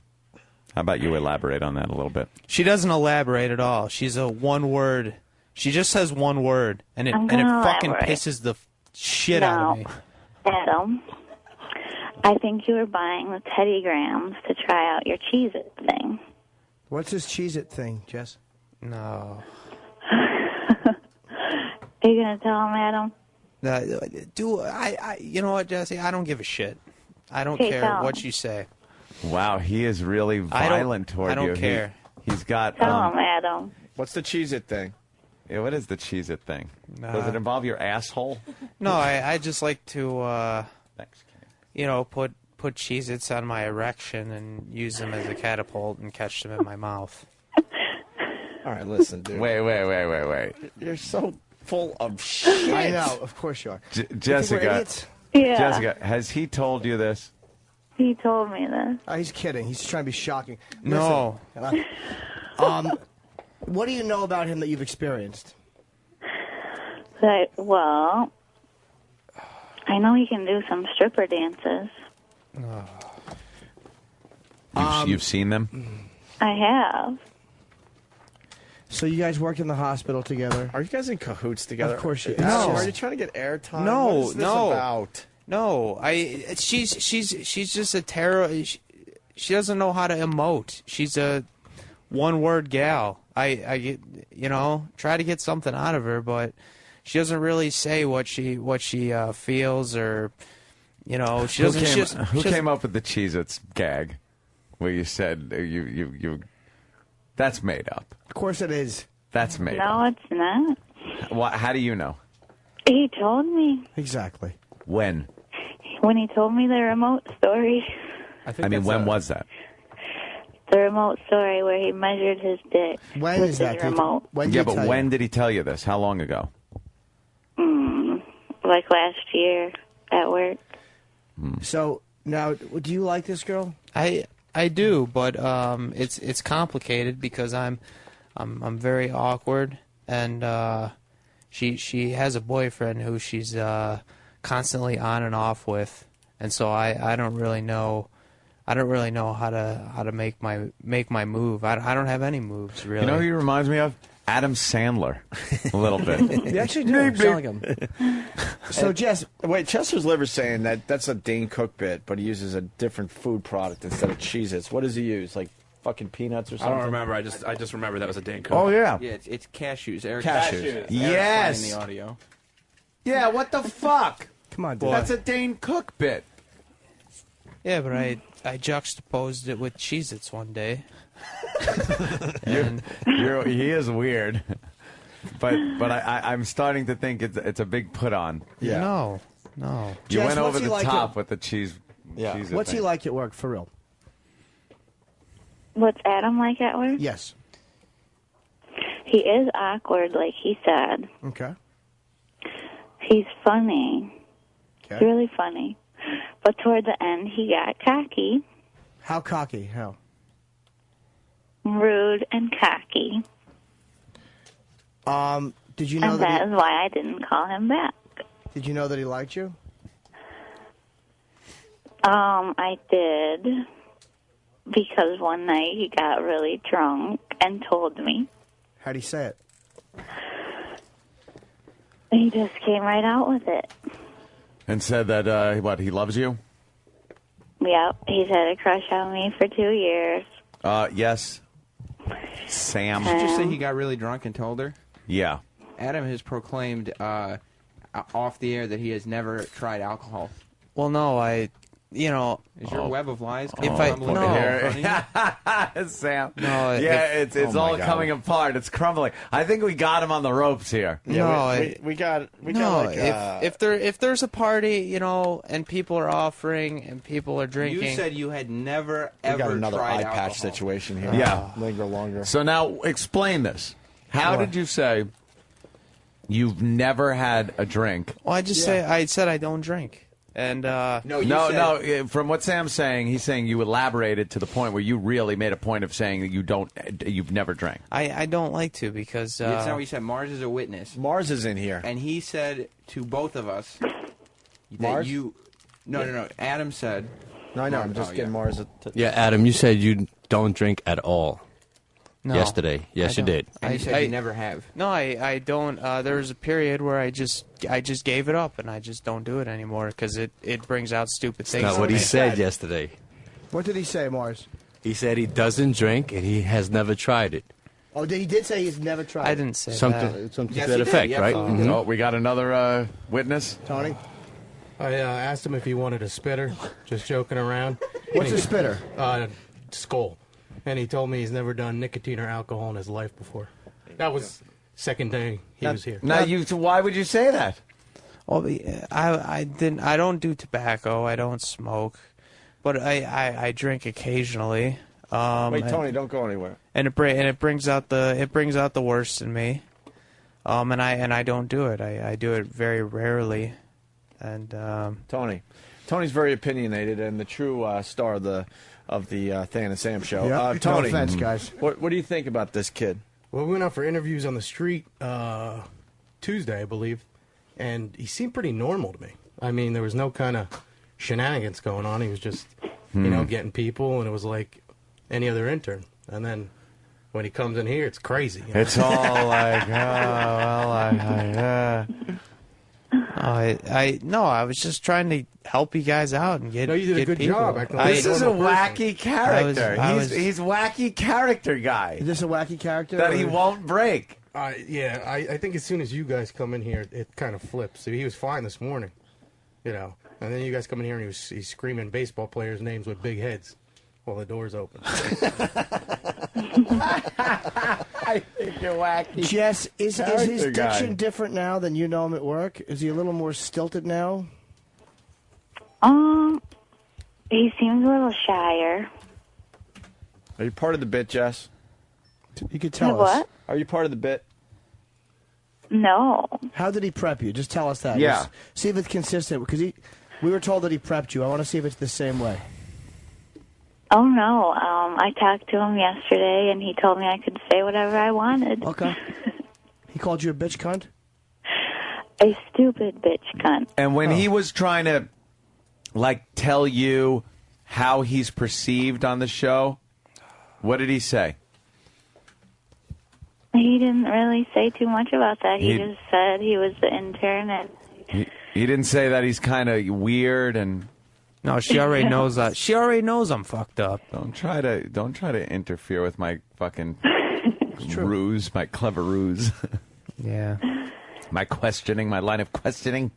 How about you elaborate on that a little bit? She doesn't elaborate at all. She's a one word. She just says one word, and it fucking pisses the shit out of me. Adam, I think you were buying the Teddy Grahams to try out your Cheez-It thing. What's this Cheez-It thing, Jess? No. Are you going to tell him, Adam? You know what, Jesse? I don't give a shit. I don't Okay, care tell what him. you say. Wow, he is really violent toward you. I don't care. He's got. Tell him, Adam. What's the Cheez-It thing? Yeah, what is the Cheez-It thing? Does it involve your asshole? No, I just like to, put Cheez-Its on my erection and use them as a catapult and catch them in my mouth. All right, listen, dude. Wait. You're so full of shit. I know, of course you are. Jessica. Yeah. Jessica, has he told you this? He told me this. Oh, he's kidding. He's trying to be shocking. No. Listen, what do you know about him that you've experienced? Well, I know he can do some stripper dances. You've seen them? I have. So you guys worked in the hospital together? Are you guys in cahoots together? Of course you are. No. Are you trying to get airtime? No, what is this about? No, she's just a terror. She doesn't know how to emote. She's a one-word gal. I try to get something out of her, but she doesn't really say what she feels, or she doesn't. Who came up with the Cheez-Its gag? Where you said you that's made up. Of course it is. That's made up. No, it's not. How do you know? He told me. Exactly. When? When he told me the remote story. When was that? The remote story where he measured his dick When with is his that? remote. When When did he tell you this? How long ago? Like last year at work. So now, do you like this girl? I do, but it's complicated because I'm very awkward, and she has a boyfriend who she's constantly on and off with, and so I don't really know. I don't really know how to make my move. I don't have any moves really. You know who he reminds me of? Adam Sandler, a little bit. You actually do. Sound like him. So, Jess, wait, Chester's Liver's saying that's a Dane Cook bit, but he uses a different food product instead of Cheez-Its. What does he use? Like fucking peanuts or something? I don't remember. I just remember that was a Dane Cook. Oh, yeah. Yeah, it's cashews. Eric Cashews. Yes. In the audio. Yeah, what the fuck? Come on, dude. That's a Dane Cook bit. Yeah, but I juxtaposed it with Cheez-Its one day. He is weird, but I'm starting to think it's a big put on. Yeah. No. You Jess, went over what's he the like top at- with the cheese. Yeah. cheese What's he thing. like at work, for real? What's Adam like at work? Yes. He is awkward, like he said. Okay. He's funny. Okay. Really funny. But toward the end, he got cocky, How cocky? How? rude, and cocky. Did you know And that is why I didn't call him back. Did you know that he liked you? I did. Because one night he got really drunk and told me. How'd he say it? He just came right out with it. And said that, what, he loves you? Yep, he's had a crush on me for 2 years. Yes. Sam. Did you say he got really drunk and told her? Yeah. Adam has proclaimed off the air that he has never tried alcohol. Well, no, is your web of lies Sam. No, it's all coming apart. It's crumbling. I think we got him on the ropes here. If there's a party, and people are offering and people are drinking. You said you had never We ever got another tried eye patch alcohol. situation here. Yeah. Linger longer. So now explain this. How What? did you say you've never had a drink? Well, I said I don't drink. And no. From what Sam's saying, he's saying you elaborated to the point where you really made a point of saying that you've never drank. I don't like to because That's not what you said. Mars is a witness. Mars is in here. And he said to both of us that Mars? you... No. Adam said... No, I know. I'm just getting Mars. Yeah, Adam, you said you don't drink at all. No, yesterday. Yes, you did. And you said you never have. No, I don't. There was a period where I just gave it up, and I just don't do it anymore because it brings out stupid things. That's not what he said yesterday. What did he say, Mars? He said he doesn't drink and he has never tried it. Oh, he did say he's never tried. I didn't say something to Yes, that he effect, did. right? Absolutely. Oh, we got another witness. Tony? I asked him if he wanted a spitter, just joking around. What's a spitter? Skull. And he told me he's never done nicotine or alcohol in his life before. That was second day he was here. Now, why would you say that? Well, I don't do tobacco. I don't smoke, but I drink occasionally. Wait, Tony, don't go anywhere. And it brings out the worst in me. And I don't do it. I do it very rarely. And Tony's very opinionated and the true star of the Than and Sam show. Yep. Tony, No offense, guys. What do you think about this kid? Well, we went out for interviews on the street Tuesday, I believe, and he seemed pretty normal to me. I mean, there was no kind of shenanigans going on. He was just, getting people, and it was like any other intern. And then when he comes in here, it's crazy. It's all like, I was just trying to help you guys out and get. No, you did a good people. job. This is a wacky character. He's wacky character guy. Is this a wacky character? That he won't break. Yeah, I think as soon as you guys come in here, it kind of flips. He was fine this morning, and then you guys come in here and he's screaming baseball players' names with big heads while the door's open. I think you're wacky. Jess, is his Character guy. diction different now than you know him at work? Is he a little more stilted now? He seems a little shyer. Are you part of the bit, Jess? You could tell What? us. Are you part of the bit? No. How did he prep you? Just tell us that. Yeah. Just see if it's consistent, because we were told that he prepped you. I want to see if it's the same way. Oh, no. I talked to him yesterday, and he told me I could say whatever I wanted. Okay. He called you a bitch cunt? A stupid bitch cunt. And when he was trying to, tell you how he's perceived on the show, what did he say? He didn't really say too much about that. He He- just said he was the intern, and He didn't say that he's kind of weird and. No, she already knows that. She already knows I'm fucked up. Don't try to interfere with my fucking ruse, my clever ruse. Yeah. My line of questioning.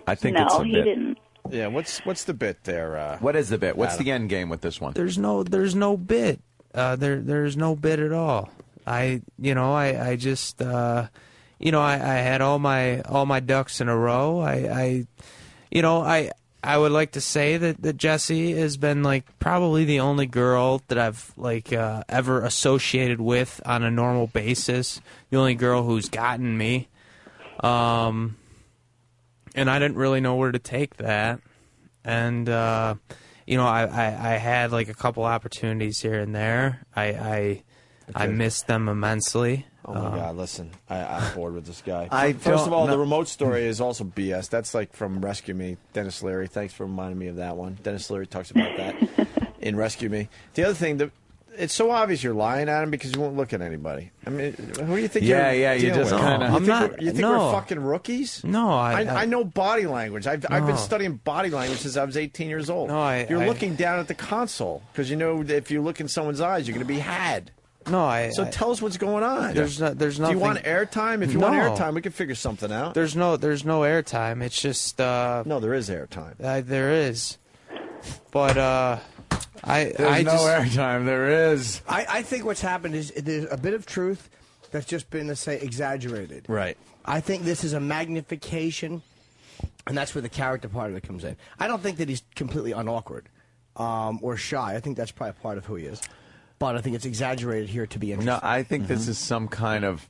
I think no, it's a he bit. didn't. Yeah, what's the bit there? What is the bit? What's Adam? the end game with this one? There's no bit. There's no bit at all. I just I had all my ducks in a row. I would like to say that Jessie has been probably the only girl that I've ever associated with on a normal basis. The only girl who's gotten me. And I didn't really know where to take that. And I had a couple opportunities here and there. I missed them immensely. Oh my God! Listen, I'm bored with this guy. First don't of all, know- the remote story is also BS. That's from Rescue Me. Dennis Leary. Thanks for reminding me of that one. Dennis Leary talks about that in Rescue Me. The other thing, it's so obvious you're lying at him because you won't look at anybody. I mean, who do you think Yeah, you're yeah, you dealing just with? kinda- You I'm think not- we're- You think no. we're fucking rookies? No, I know body language. I've No. been studying body language since I was 18 years old. No, you're I- looking down at the console because you know if you look in someone's eyes, you're going to be had. No, So tell us what's going on. There's Do nothing. you want airtime? If you want No. airtime, we can figure something out. There's no airtime. It's just no, there is airtime. There is, but There's I no just, airtime. There is. I think what's happened is there's a bit of truth that's just been, let's say, exaggerated. Right. I think this is a magnification, and that's where the character part of it comes in. I don't think that he's completely unawkward or shy. I think that's probably a part of who he is. But I think it's exaggerated here to be interesting. No, I think this is some kind of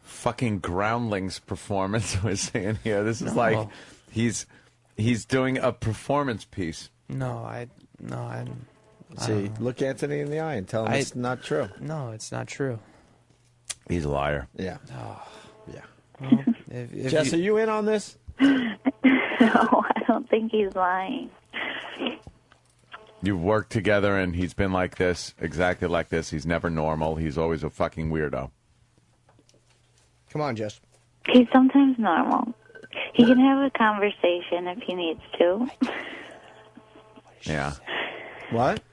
fucking Groundlings performance we're seeing here. This is No. like he's doing a performance piece. See, look Anthony in the eye and tell him it's not true. No, it's not true. He's a liar. Yeah. Yeah. Well, if Jess, are you in on this? No, I don't think he's lying. You've worked together, and he's been like this, exactly like this. He's never normal. He's always a fucking weirdo. Come on, Jess. He's sometimes normal. He can have a conversation if he needs to. Yeah. What?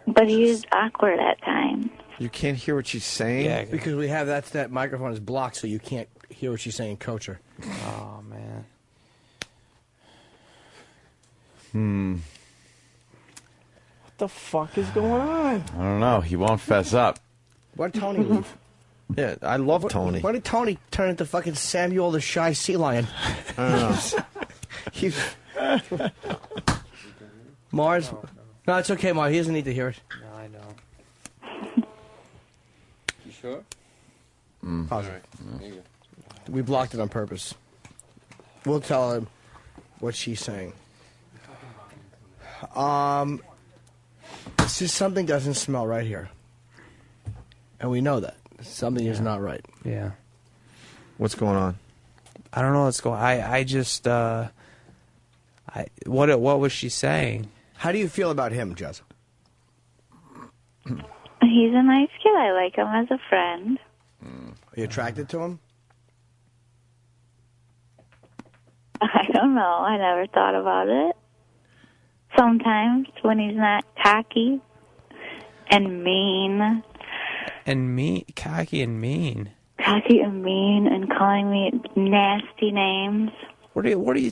But he is awkward at times. You can't hear what she's saying? Yeah, because we have that microphone is blocked, so you can't hear what she's saying, coach her. Oh, man. What the fuck is going on? I don't know. He won't fess up. Why did Tony leave? Yeah, I love Tony. Why did Tony turn into fucking Samuel the Shy Sea Lion? I don't know. He's... Mars? No, it's okay, Mars. He doesn't need to hear it. No, I know. You sure? Pause. There you go. We blocked it on purpose. We'll tell him what she's saying. This is something doesn't smell right here. And we know that. Something is not right. Yeah. What's going on? I don't know what's going. I just what was she saying? How do you feel about him, Jess? He's a nice kid. I like him as a friend. Are you attracted to him? I don't know. I never thought about it. Sometimes when he's not cocky and mean. And mean, cocky and mean. Cocky and mean and calling me nasty names. What are you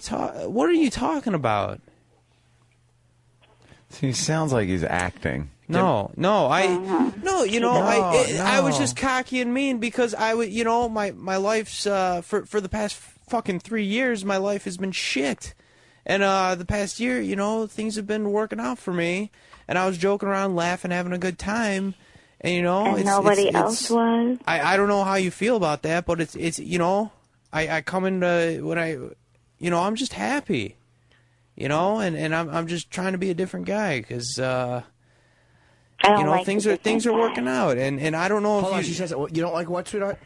talking about? He sounds like he's acting. No, you know, I was just cocky and mean because I would, you know, my life's for the past fucking 3 years, my life has been shit, and the past year, you know, things have been working out for me, and I was joking around, laughing, having a good time, and you know, And nobody else was. I don't know how you feel about that, but it's you know, I come into when I, you know, I'm just happy, you know, and I'm just trying to be a different guy because. You know, like things are working out, and I don't know Hold if on, she says, you don't like what, sweetheart?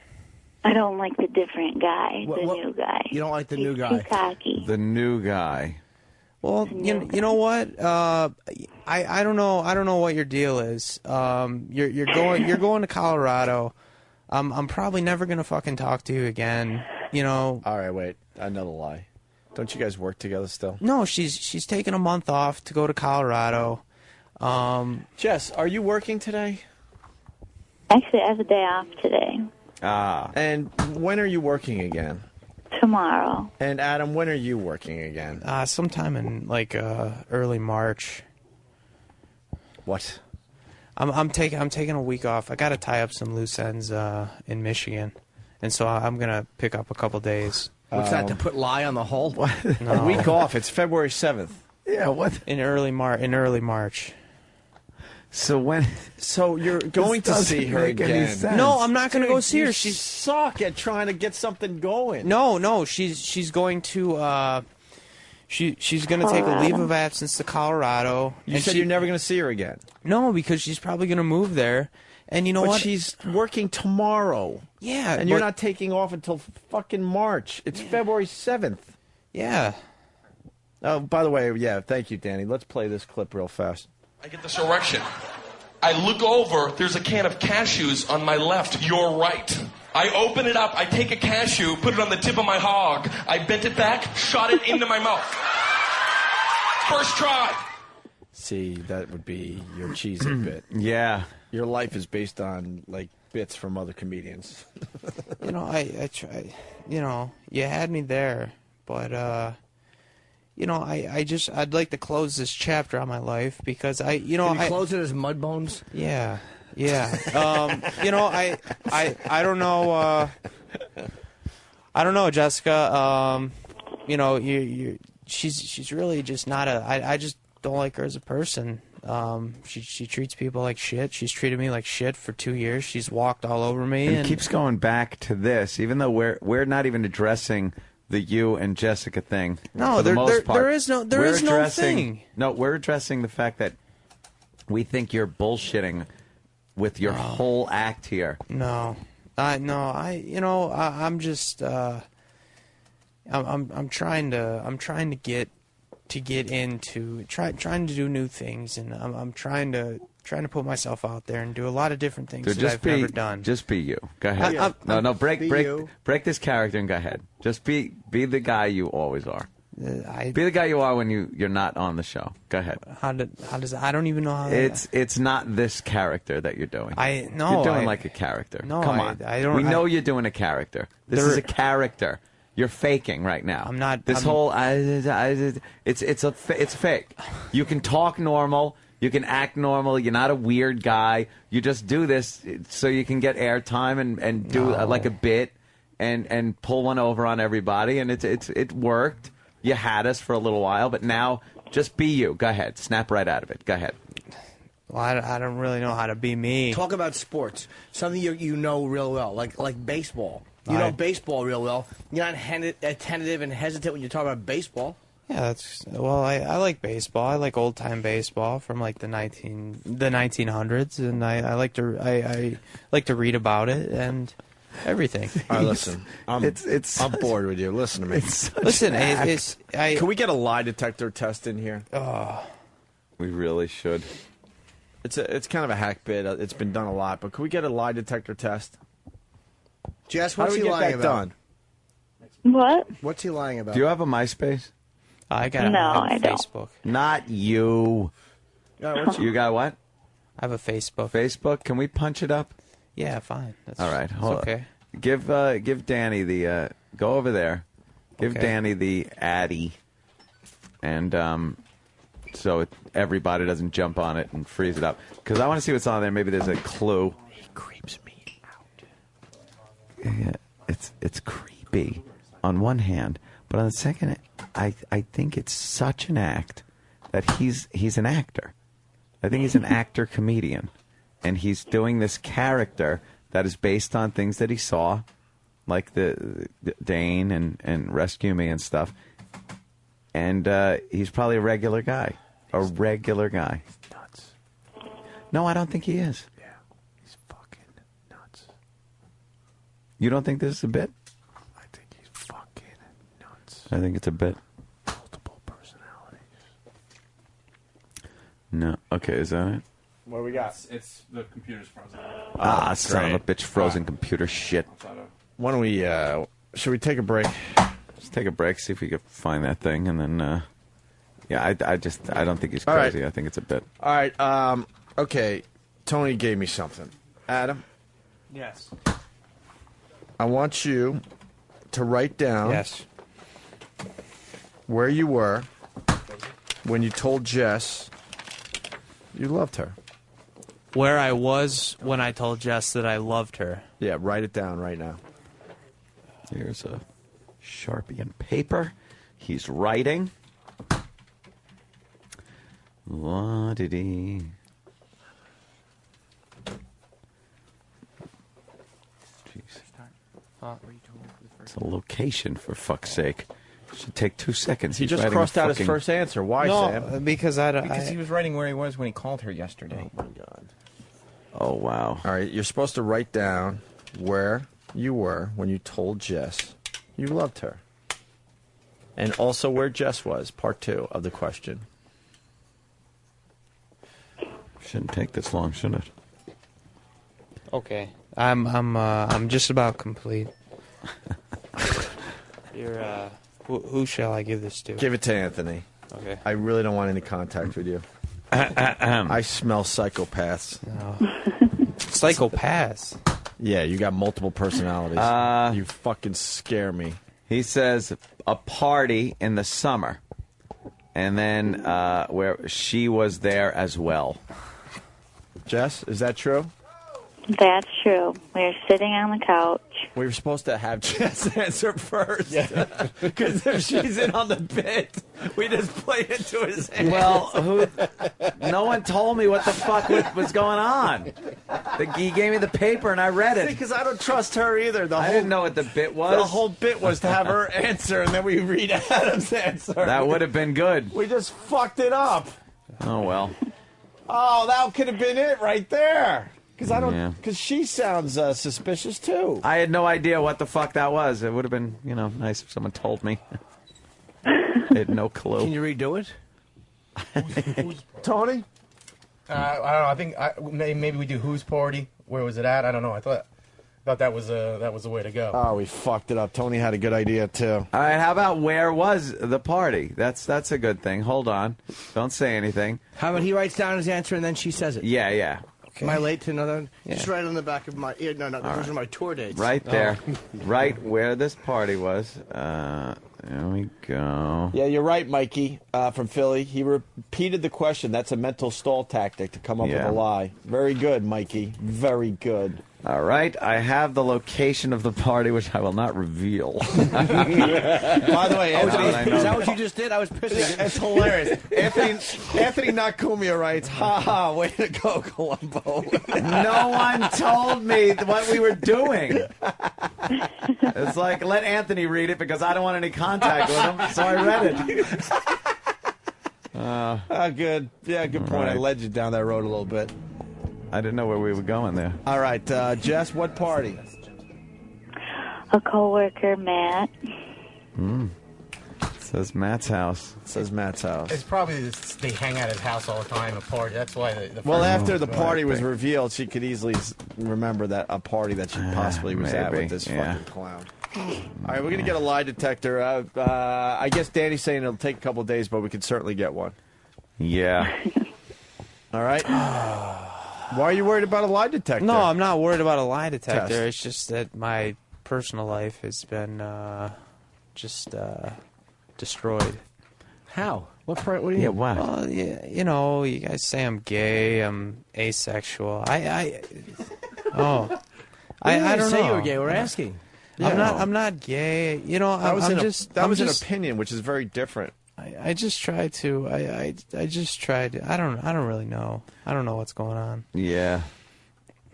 I don't like the different guy, new guy. You don't like the new He's guy? too cocky. The new guy. Well, you know what? I don't know what your deal is. You're going to Colorado. I'm probably never gonna fucking talk to you again. You know. All right, wait. Another lie. Don't you guys work together still? No, she's taking a month off to go to Colorado. Jess, are you working today? Actually, I have a day off today. Ah. And when are you working again? Tomorrow. And Adam, when are you working again? Sometime in like early March. What? I'm taking a week off. I got to tie up some loose ends in Michigan, and so I'm gonna pick up a couple days. What's that, to put lie on the hole? No. A week off. It's February 7th. Yeah, what? In early March. So when? So you're going to see her again? No, I'm not going to go see her. You She's suck at trying to get something going. No, she's going to she's going to take a leave of absence to Colorado. You said you're never going to see her again. No, because she's probably going to move there. And you know but what? She's working tomorrow. Yeah, and you're not taking off until fucking March. It's February 7th. Yeah. Oh, by the way, yeah, thank you, Danny. Let's play this clip real fast. I get this erection. I look over, there's a can of cashews on my left, your right. I open it up, I take a cashew, put it on the tip of my hog. I bent it back, shot it into my mouth. First try. See, that would be your Cheez-It bit. Yeah. Your life is based on, like, bits from other comedians. You know, I try. You know, you had me there, but you know, I'd like to close this chapter on my life because Can you close it as mud bones? Yeah. You know, I don't know. I don't know, Jessica. You know, she's really just not I just don't like her as a person. She treats people like shit. She's treated me like shit for 2 years. She's walked all over me. And keeps going back to this, even though we're not even addressing the you and Jessica thing. No, for the most part. there is no thing. No, we're addressing the fact that we think you're bullshitting with your whole act here. No, I'm just I'm trying to get into trying to do new things, and I'm trying to put myself out there and do a lot of different things that I've never done. Just be you. Go ahead. Break this character and go ahead. Just be the guy you always are. Be the guy you are when you're not on the show. Go ahead. How does I don't even know how. It's not this character that you're doing. You're doing like a character. No, come on. I don't. We know you're doing a character. This is a character. You're faking right now. I'm not. It's fake. You can talk normal. You can act normal. You're not a weird guy. You just do this so you can get airtime and do like a bit and pull one over on everybody. And it worked. You had us for a little while, but now just be you. Go ahead. Snap right out of it. Go ahead. Well, I don't really know how to be me. Talk about sports. Something you know real well, like baseball. You know baseball real well. You're not tentative and hesitant when you talk about baseball. Yeah, I like baseball. I like old time baseball from like the 1900s, and I like to read about it and everything. All right, listen. I'm bored with you. Listen to me. Can we get a lie detector test in here? We really should. It's kind of a hack bit. It's been done a lot, but can we get a lie detector test? Jess, what's he lying about? Done? What? What's he lying about? Do you have a MySpace? I got I don't. Facebook. Not you. You got what? I have a Facebook. Facebook? Can we punch it up? Yeah, fine. All right, hold okay. on. Give Danny the go over there. Give Danny the Addy, and so everybody doesn't jump on it and freeze it up. Because I want to see what's on there. Maybe there's a clue. He creeps me out. Yeah, it's creepy on one hand, but on the second, I think it's such an act that he's an actor. I think he's an actor comedian, and he's doing this character that is based on things that he saw, like the Dane and Rescue Me and stuff. And he's probably a regular guy. A regular guy. He's nuts. No, I don't think he is. Yeah, he's fucking nuts. You don't think this is a bit? I think he's fucking nuts. I think it's a bit. Multiple personalities. No. Okay, is that it? What do we got? It's the computer's frozen. Son of a bitch, frozen computer shit. Why don't we, should we take a break? Let's take a break, see if we can find that thing, and then, yeah, I don't think he's All right. crazy. I think it's a bit. All right, okay, Tony gave me something. Adam? Yes. I want you to write down where you were when you told Jess you loved her. Where I was when I told Jess that I loved her. Yeah, write it down right now. Here's a Sharpie and paper. He's writing. La-di-dee. It's a location, for fuck's sake. Should take 2 seconds. He He's just writing crossed out his fucking- first answer. Why, Sam? Because he was writing where he was when he called her yesterday. Oh, my God. Oh, wow. All right, you're supposed to write down where you were when you told Jess you loved her. And also where Jess was, part 2 of the question. Shouldn't take this long, should it? Okay, I'm just about complete. You're who shall I give this to? Give it to Anthony. Okay. I really don't want any contact with you. I smell psychopaths. Psychopaths? Yeah, you got multiple personalities. You fucking scare me. He says a party in the summer, and then where she was there as well. Jess, is that true? That's true. We were sitting on the couch. We were supposed to have Jess answer first. Because if she's in on the bit, we just play into his hands. Well, no one told me what the fuck was going on. He gave me the paper and I read it. Because I don't trust her either. I didn't know what the bit was. The whole bit was to have her answer, and then we read Adam's answer. That would have been good. We just fucked it up. Oh, well. Oh, that could have been it right there. Because I don't. Because she sounds suspicious too. I had no idea what the fuck that was. It would have been, nice if someone told me. I had no clue. Can you redo it? Tony? I don't know. I think maybe we do whose party. Where was it at? I don't know. I thought that was the way to go. Oh, we fucked it up. Tony had a good idea too. All right, how about where was the party? That's a good thing. Hold on. Don't say anything. How about he writes down his answer and then she says it? Yeah. Am I late to another? Yeah. Just right on the back of my ear. No, those are my tour dates. Right there. Right where this party was. There we go. Yeah, you're right, Mikey from Philly. He repeated the question. That's a mental stall tactic to come up with a lie. Very good, Mikey. Very good. All right, I have the location of the party, which I will not reveal. By the way, Anthony, is that what you just did? I was pissing. It's hilarious. Anthony Nakumia writes, "Ha ha, way to go, Columbo." No one told me what we were doing. It's like, let Anthony read it because I don't want any contact with him, so I read it. Good. Yeah, good point. Right. I led you down that road a little bit. I didn't know where we were going there. All right, Jess, what party? A coworker, Matt. It says Matt's house. It's probably they hang out at his house all the time, a party. That's why the Well, after the party was revealed, she could easily remember that a party that she possibly was at with this fucking clown. All right, we're going to get a lie detector. I guess Danny's saying it'll take a couple of days, but we could certainly get one. Yeah. All right. Why are you worried about a lie detector? No, I'm not worried about a lie detector. Test. It's just that my personal life has been destroyed. How? What part? What do you mean? What? Well, you guys say I'm gay, I'm asexual. I don't say know. you were gay. We're asking. I'm not gay. That was an an opinion, which is very different. I just try to. I just tried. I don't really know. I don't know what's going on. Yeah.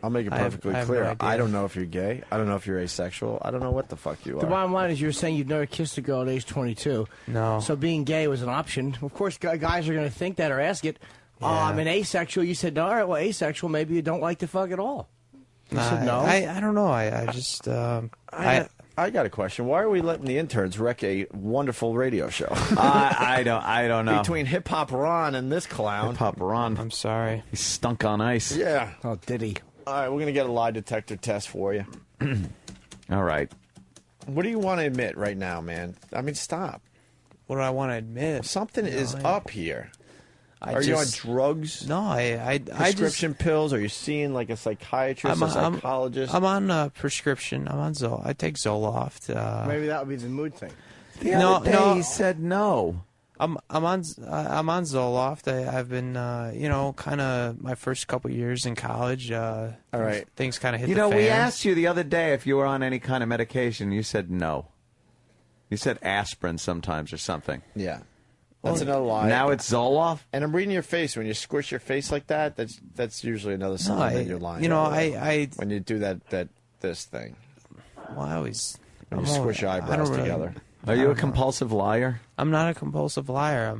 I'll make it I have perfectly no clear. idea. I don't know if you're gay. I don't know if you're asexual. I don't know what the fuck you The are. bottom line is you're saying you've never kissed a girl at age 22. No. So being gay was an option. Of course, guys are going to think that or ask it. I'm an asexual. You said, no, all right, well, asexual, maybe you don't like to fuck at all. You said no. I don't know. I just. I got a question. Why are we letting the interns wreck a wonderful radio show? I don't know. Between Hip Hop Ron and this clown. Hip Hop Ron. I'm sorry. He stunk on ice. Yeah. Oh, did he? All right, we're going to get a lie detector test for you. All right. What do you want to admit right now, man? I mean, stop. What do I want to admit? Something is up here. I Are you on just- drugs? No, I Prescription pills? Are you seeing like a psychiatrist, a psychologist? I'm on prescription. I'm on I take Zoloft. Maybe that would be the mood thing. The other day he said no. I'm on Zoloft. I've been kind of my first couple years in college. All right, things kind of hit. You the know, fan. we asked you the other day if you were on any kind of medication. You said no. You said aspirin sometimes or something. Yeah. That's another lie. Now it's Zoloft? And I'm reading your face. When you squish your face like that, that's usually another sign that you're lying. When you do this thing. Well, I always... When you squish your eyebrows together. Are you a compulsive liar? I'm not a compulsive liar.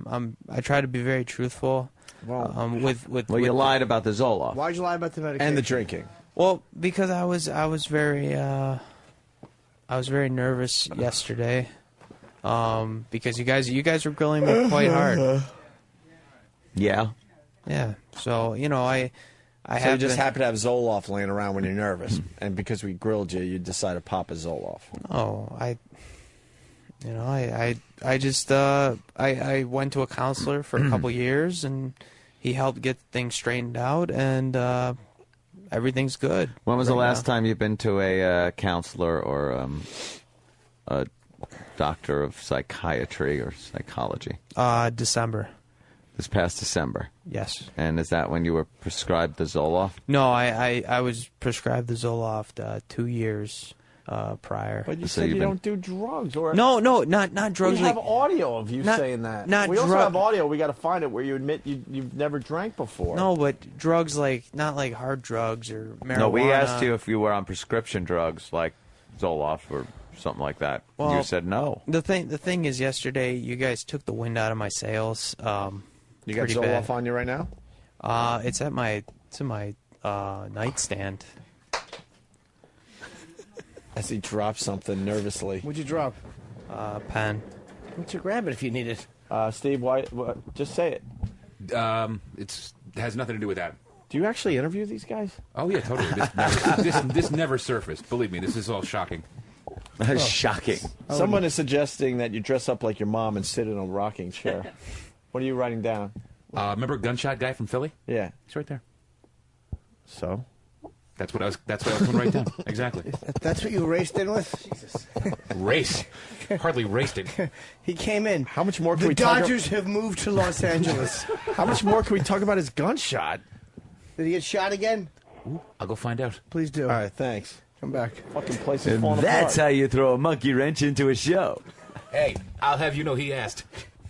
I try to be very truthful. Well, you lied about the Zoloft. Why'd you lie about the medication? And the drinking. Well, because I was very nervous yesterday. Because you guys were grilling me quite hard. Yeah. Yeah. So I So you're just happy to have Zoloft laying around when you're nervous, and because we grilled you, you decide to pop a Zoloft. Oh, I just I went to a counselor for a couple years, and he helped get things straightened out, and everything's good. When was right the last now. time you've been to a counselor or a doctor of psychiatry or psychology? December. This past December? Yes. And is that when you were prescribed the Zoloft? No, I was prescribed the Zoloft 2 years prior. But you said you don't do drugs, or No, not drugs. We have like- audio of you not- saying that. not we also drug- have audio. We got to find it where you admit you've never drank before. No, but drugs not like hard drugs or marijuana. No, we asked you if you were on prescription drugs like Zoloft or something like that. Well, you said no. The thing is, yesterday you guys took the wind out of my sails. You got pretty Zoloft bad. on you right now? It's in my nightstand. As he drops something nervously. What'd you drop? Pen. Why don't you grab it if you need it? Steve, why? Just say it. It has nothing to do with that. Do you actually interview these guys? Oh yeah, totally. This never surfaced. Believe me, this is all shocking. Shocking. Someone is suggesting that you dress up like your mom and sit in a rocking chair. What are you writing down? Remember Gunshot Guy from Philly? Yeah, he's right there. So. That's what I was going to write down. Exactly. That's what you raced in with? Jesus. Race. Hardly raced it. He came in. How much more can The we talk Dodgers have moved to Los Angeles. How much more can we talk about his gunshot? Did he get shot again? I'll go find out. Please do. All right, thanks. Come back. Fucking place is And falling that's how apart. you throw a monkey wrench into a show. Hey, I'll have you know he asked.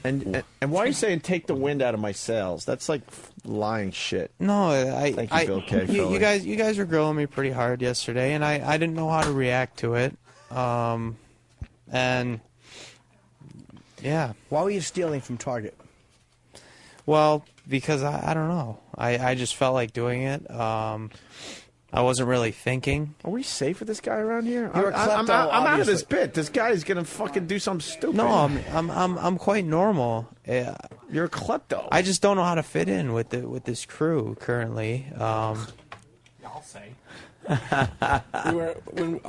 And why are you saying take the wind out of my sails? That's like lying shit. No, Thank you, Bill K. you guys were grilling me pretty hard yesterday, and I didn't know how to react to it. And yeah. Why were you stealing from Target? Well, because I don't know. I just felt like doing it. I wasn't really thinking. Are we safe with this guy around here? You're a I'm klepto, out of this obviously. bit. This guy is gonna fucking do something stupid. No, I'm quite normal. You're a klepto. I just don't know how to fit in with this crew currently. I'll say.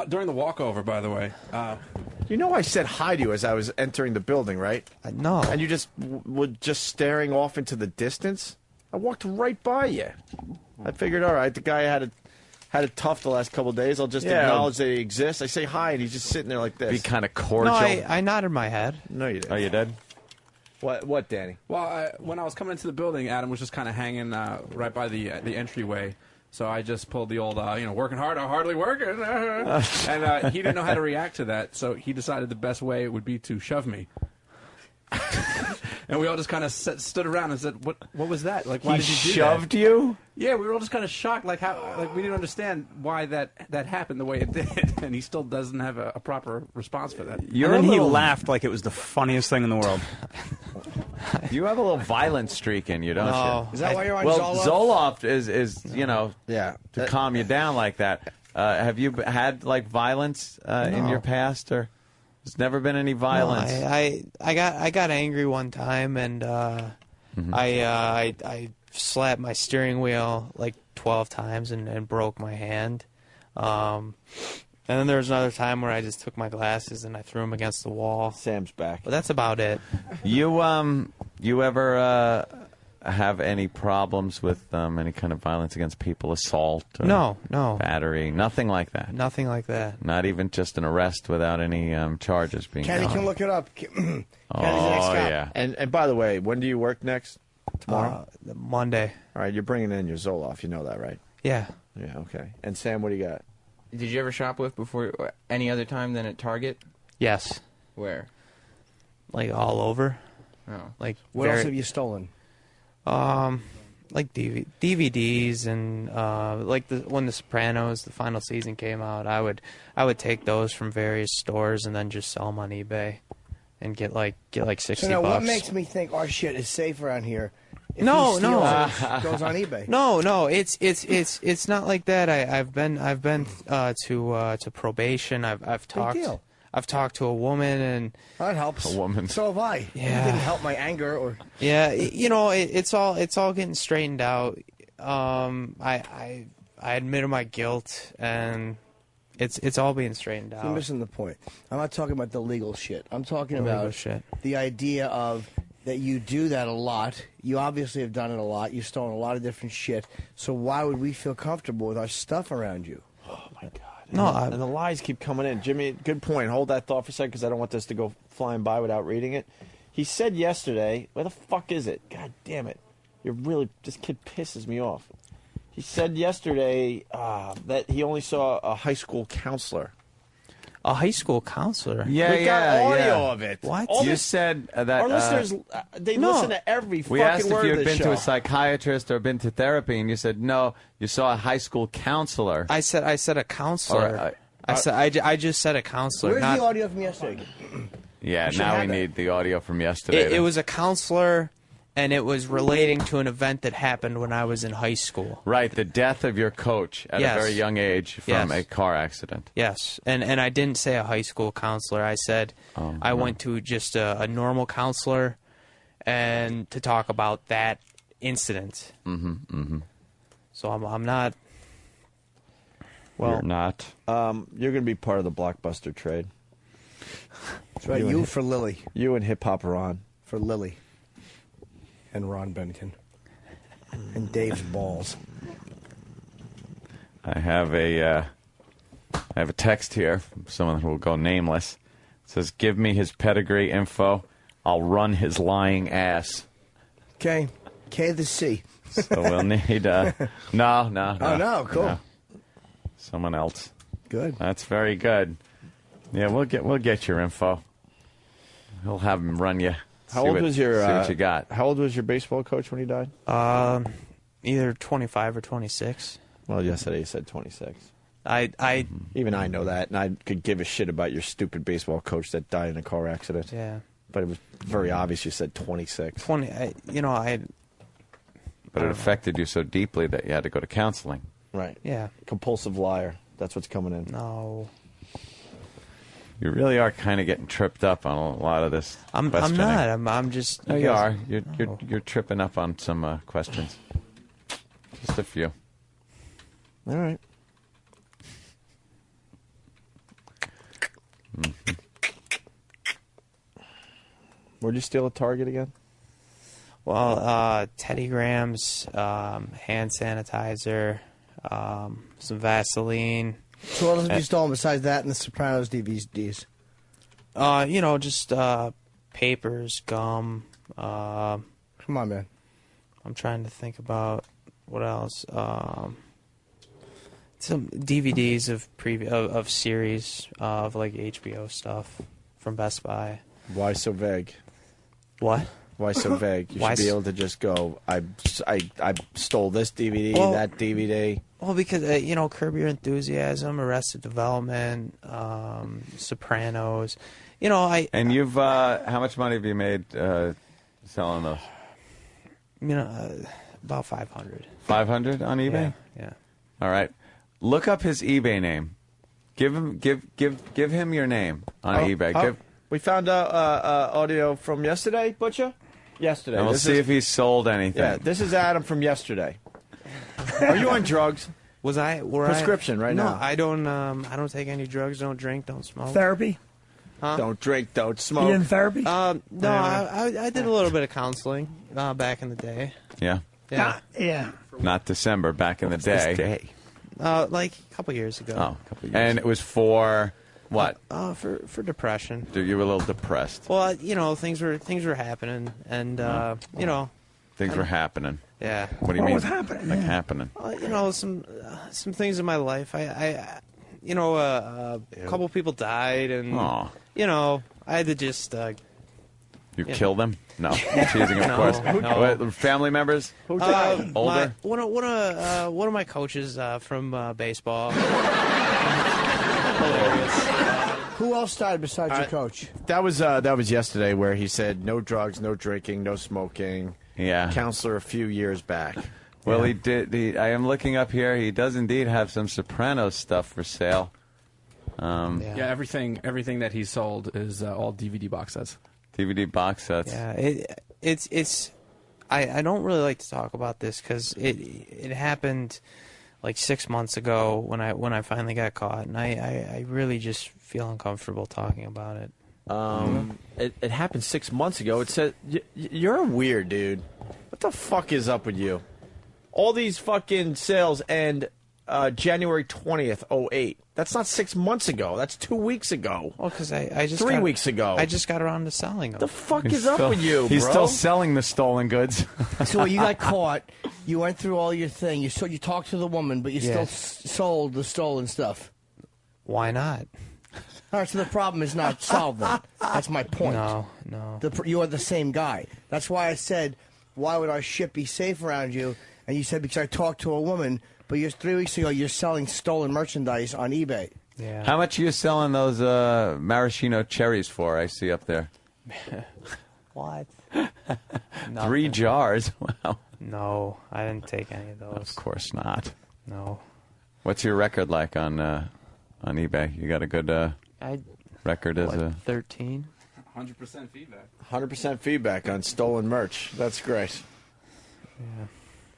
During the walkover, by the way. You know, I said hi to you as I was entering the building, right? No. And you just were just staring off into the distance. I walked right by you. I figured, all right, the guy had it tough the last couple of days. I'll just acknowledge that he exists. I say hi, and he's just sitting there like this. Be kind of cordial. No, I nodded my head. No, you didn't. Oh, you did? What, Danny? Well, when I was coming into the building, Adam was just kind of hanging right by the entryway. So I just pulled the old, working hard, hardly working. And he didn't know how to react to that, so he decided the best way would be to shove me. And we all just kind of stood around and said, "What was that? Like, why did you do that?" Shoved you? Yeah, we were all just kind of shocked, like we didn't understand why that happened the way it did, and he still doesn't have a proper response for that. And then he laughed like it was the funniest thing in the world. You have a little violent streak in you, don't No. you? Is that why you're on well, Zoloft? Zoloft is to calm you down like that. Have you had like violence in your past, or there's never been any violence? No, I got angry one time, and I slapped my steering wheel like 12 times and broke my hand. And then there was another time where I just took my glasses and I threw them against the wall. Sam's back. But that's about it. You ever have any problems with any kind of violence against people, assault? Or No. battery, nothing like that. Nothing like that. Not even just an arrest without any charges being. Kenny can look it up. Kenny's the next Oh cop. yeah. And by the way, when do you work next? Tomorrow? Monday. All right, you're bringing in your Zoloft. You know that, right? Yeah. Yeah, okay. And Sam, what do you got? Did you ever shoplift before any other time than at Target? Yes. Where? Like all over. Oh. Like What else have you stolen? Like DVDs and when The Sopranos, the final season came out, I would take those from various stores and then just sell them on eBay and get like $60. So now, what makes me think our shit is safe around here? If No, he no. steals it, goes on eBay. No, it's not like that. I've been to probation. I've talked. deal. I've talked to a woman, and that helps. A woman. So have I. Yeah. It didn't help my anger or. yeah, it's all getting straightened out. I admitted my guilt, and it's all being straightened out. You're missing the point. I'm not talking about the legal shit. I'm talking Legal about shit. the idea of that you do that a lot. You obviously have done it a lot. You've stolen a lot of different shit. So why would we feel comfortable with our stuff around you? Oh my God. No, and the lies keep coming in. Jimmy, good point. Hold that thought for a second because I don't want this to go flying by without reading it. He said yesterday, where the fuck is it? God damn it. This kid pisses me off. He said yesterday that he only saw a high school counselor. A high school counselor? Yeah, we got audio of it. What? You said that our listeners, they listen to every we fucking asked if word you of had this been show. to a psychiatrist or been to therapy, and you said no. You saw a high school counselor. I said a counselor. I just said a counselor. Where's not, the audio from yesterday? Yeah, should now we have it. need the audio from yesterday. It was a counselor, and it was relating to an event that happened when I was in high school. Right, the death of your coach at Yes. a very young age from a car accident. Yes, and I didn't say a high school counselor. I said I went to just a normal counselor, and to talk about that incident. Mm-hmm. Mm-hmm. So I'm not. Well, you're not. You're going to be part of the Blockbuster trade. That's right. You for Lily. You and Hip Hop Ron. For Lily. And Ron Bennington. And Dave's balls. I have a text here from someone who will go nameless. It says, "Give me his pedigree info. I'll run his lying ass." Okay. K to the C. So we'll need no. Oh, no. Cool. No. Someone else. Good. That's very good. Yeah, we'll get your info. We'll have him run you. How old was your? See what you got. How old was your baseball coach when he died? Either 25 or 26. Well, yesterday you said 26. I even I know that, and I could give a shit about your stupid baseball coach that died in a car accident. Yeah. But it was very obvious you said 26. 20. But it affected you so deeply that you had to go to counseling. Right. Yeah. Compulsive liar. That's what's coming in. No. You really are kind of getting tripped up on a lot of this. I'm questioning. not. I'm just. No, you are. You're tripping up on some questions. Just a few. All right. Mm-hmm. Where'd you steal at Target again? Well, Teddy Grahams, hand sanitizer, some Vaseline. So what else have you stolen besides that and the Sopranos DVDs? Just papers, gum. Come on, man. I'm trying to think about what else. Some DVDs of series of like HBO stuff from Best Buy. Why so vague? What? Why so vague? You Why should be able to just go, I stole this DVD, Well- that DVD. Well, because Curb Your Enthusiasm, Arrested Development, Sopranos. And you've how much money have you made selling those? About 500. 500 on eBay. Yeah. All right. Look up his eBay name. Give him your name on eBay. We found audio from yesterday, Butcher. Yesterday. And we'll see if he's sold anything. Yeah, this is Adam from yesterday. Are you on drugs? Prescription right no, now. I don't take any drugs. Don't drink. Don't smoke. Therapy? Huh? Don't drink. Don't smoke. You in therapy? No, I did a little bit of counseling back in the day. Yeah. Yeah. Yeah. Not December, back in the day. Like a couple years ago. Oh, a couple years. And it was for what? For depression. You were a little depressed. Well, things were happening, and Things were happening. Yeah. What do you mean? was happening? Like Yeah. happening. Some things in my life. A couple people died, and Aw. I had to just. You killed them? No. Teasing, of No, course. no. What, family members? Older? One of my coaches from baseball. Who else died besides your coach? That was yesterday, where he said no drugs, no drinking, no smoking. Yeah. Counselor a few years back. Well, Yeah. he did. I am looking up here. He does indeed have some Sopranos stuff for sale. Yeah, everything that he sold is all DVD box sets. DVD box sets. Yeah, it's. I don't really like to talk about this because it happened like 6 months ago when I finally got caught, and I really just feel uncomfortable talking about it. It happened 6 months ago. It said you're a weird dude. What the fuck is up with you? All these fucking sales end January 20th, 2008. That's not 6 months ago. That's 2 weeks ago. Well, because I just 3 weeks ago. I just got around to selling them. The fuck is up with you, He's bro? still selling the stolen goods. So when you got caught, you went through all your thing. You talked to the woman, but you still sold the stolen stuff. Why not? All right, so the problem is not solved then. That's my point. No. You are the same guy. That's why I said, why would our shit be safe around you? And you said, because I talked to a woman, but 3 weeks ago you're selling stolen merchandise on eBay. Yeah. How much are you selling those maraschino cherries for? I see up there. What? 3 jars. Wow. No, I didn't take any of those. Of course not. No. What's your record like on eBay? You got a good record as a 13. 100% feedback. 100% feedback on stolen merch. That's great. Yeah.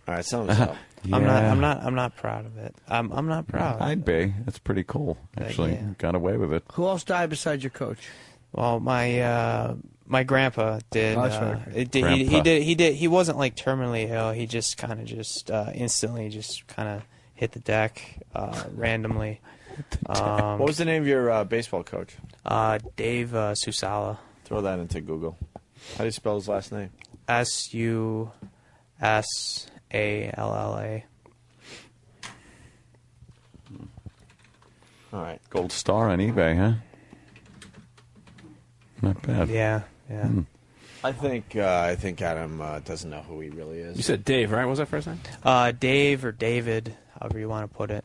All right, something's up. I'm not proud of it. I'm not proud. I'd be. That's pretty cool. Actually, got away with it. Who else died besides your coach? Well, my grandpa did. Oh, that's right. He wasn't like terminally ill. He just kind of instantly just kind of hit the deck randomly. What was the name of your baseball coach? Dave Susala. Throw that into Google. How do you spell his last name? Susalla. All right. Gold star on eBay, huh? Not bad. Yeah. I think Adam doesn't know who he really is. You said Dave, right? What was that first name? Dave or David, however you want to put it.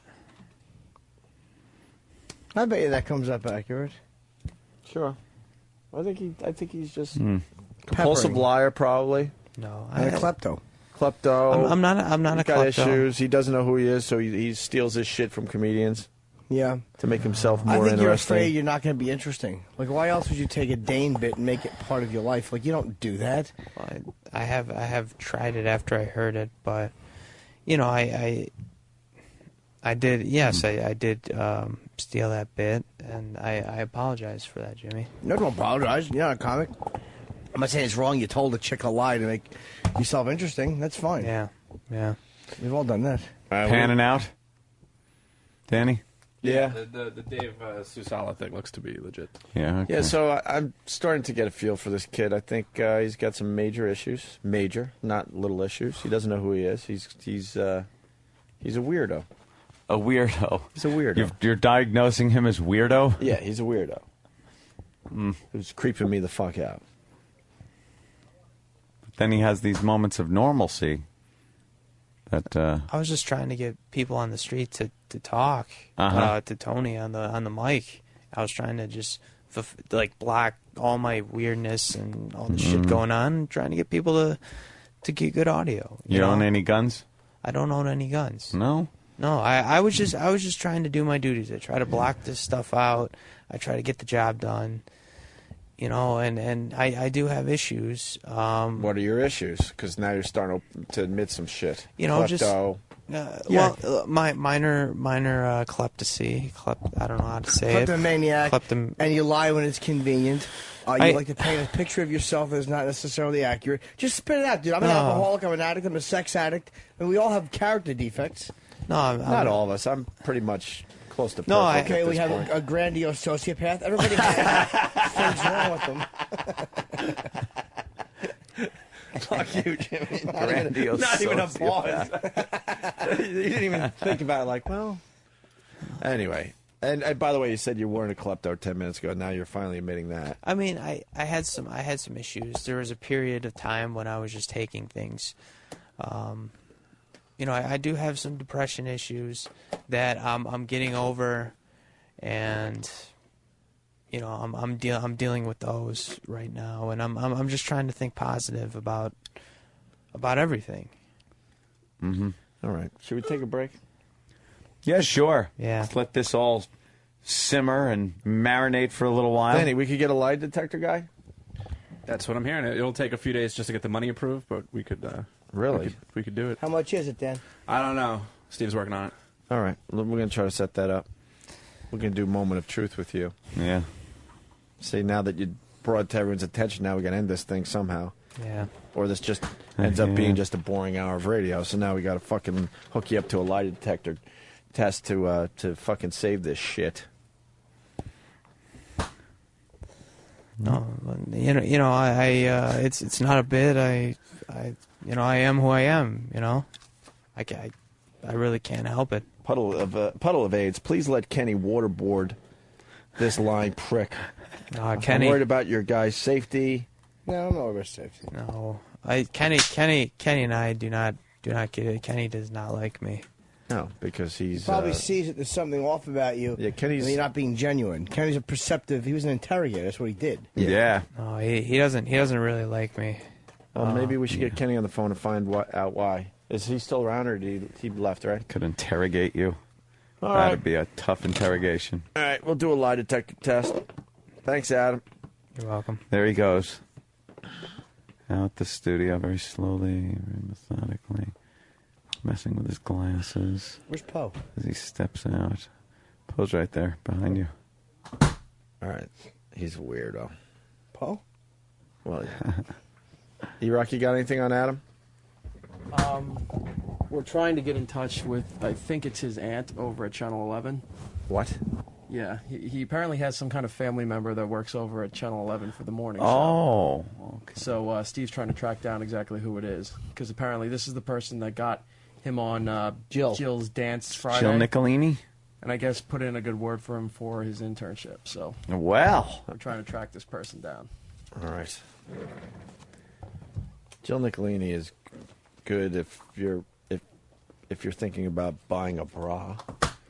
I bet you that comes up accurate. Sure. I think he's just Mm. compulsive liar, probably. No, And a klepto. Klepto. I'm not He's a got klepto. issues. He doesn't know who he is, so he steals his shit from comedians. Yeah. To make himself more I think interesting. you're afraid you're not going to be interesting. Like, why else would you take a Dane bit and make it part of your life? Like, you don't do that. Well, I have tried it after I heard it, but you know, I did. Yes, I did steal that bit, and I apologize for that, Jimmy. No, don't apologize. You're not a comic. I'm not saying it's wrong. You told a chick a lie to make yourself interesting. That's fine. Yeah. We've all done that. Panning out, Danny. Yeah. The Dave Susala thing looks to be legit. Yeah. Okay. Yeah, so I'm starting to get a feel for this kid. I think he's got some major issues. Major, not little issues. He doesn't know who he is. He's a weirdo. A weirdo. He's a weirdo. You're diagnosing him as weirdo? Yeah, he's a weirdo. Who's creeping me the fuck out. Then he has these moments of normalcy. That I was just trying to get people on the street to talk to Tony on the mic. I was trying to just block all my weirdness and all the shit going on, trying to get people to get good audio. You own any guns? I don't own any guns. No. No, I was just trying to do my duties. I try to block this stuff out. I try to get the job done. You know, and I do have issues. What are your issues? Because now you're starting to admit some shit. You know, Klepto. my minor kleptocracy. I don't know how to say it. Kleptomaniac. And you lie when it's convenient. You like to paint a picture of yourself that's not necessarily accurate. Just spit it out, dude. I'm an alcoholic. I'm an addict. I'm a sex addict. And we all have character defects. No, I'm not all of us. I'm pretty much close to perfect. No, at okay, this we have point. a grandiose sociopath. Everybody has things wrong with them. Fuck you, Jimmy. Not even a pause. You didn't even think about it like, well. Anyway. And by the way, you said you weren't a klepto 10 minutes ago. Now you're finally admitting that. I mean, I had some issues. There was a period of time when I was just taking things. You know, I do have some depression issues that I'm getting over, and you know, I'm dealing with those right now, and I'm just trying to think positive about everything. Mm-hmm. All right. Should we take a break? Yeah, sure. Yeah. Let's let this all simmer and marinate for a little while. Danny, we could get a lie detector guy. That's what I'm hearing. It'll take a few days just to get the money approved, but we could. Really? We could do it. How much is it, Dan? I don't know. Steve's working on it. All right, we're going to try to set that up. We're going to do moment of truth with you. Yeah. See, now that you brought to everyone's attention, now we got to end this thing somehow. Yeah. Or this just ends up being just a boring hour of radio. So now we got to fucking hook you up to a lie detector test to fucking save this shit. No, it's not a bit. I am who I am. I really can't help it. Puddle of AIDS. Please let Kenny waterboard this lying prick. Kenny. I'm worried about your guy's safety. No, I'm not worried about safety. No, Kenny and I do not get it. Kenny does not like me. No, because he's He probably sees that there's something off about you. Yeah, Kenny's. And you're not being genuine. Kenny's a perceptive. He was an interrogator. That's what he did. Yeah. No, he doesn't really like me. Maybe we should get Kenny on the phone and find out why. Is he still around, or did he left? Right? Could interrogate you. All That'd right. be a tough interrogation. All right, we'll do a lie detector test. Thanks, Adam. You're welcome. There he goes. Out the studio very slowly, very methodically, messing with his glasses. Where's Poe? As he steps out. Poe's right there, behind you. All right. He's a weirdo. Poe? Well, yeah. E-Rock, you got anything on Adam? We're trying to get in touch with, I think it's his aunt over at Channel 11. What? Yeah, he apparently has some kind of family member that works over at Channel 11 for the morning show. Oh. Okay. So Steve's trying to track down exactly who it is, because apparently this is the person that got him on Jill's Dance Friday. Jill Nicolini? And I guess put in a good word for him for his internship. So well, I'm trying to track this person down. All right. Jill Nicolini is good if you're thinking about buying a bra.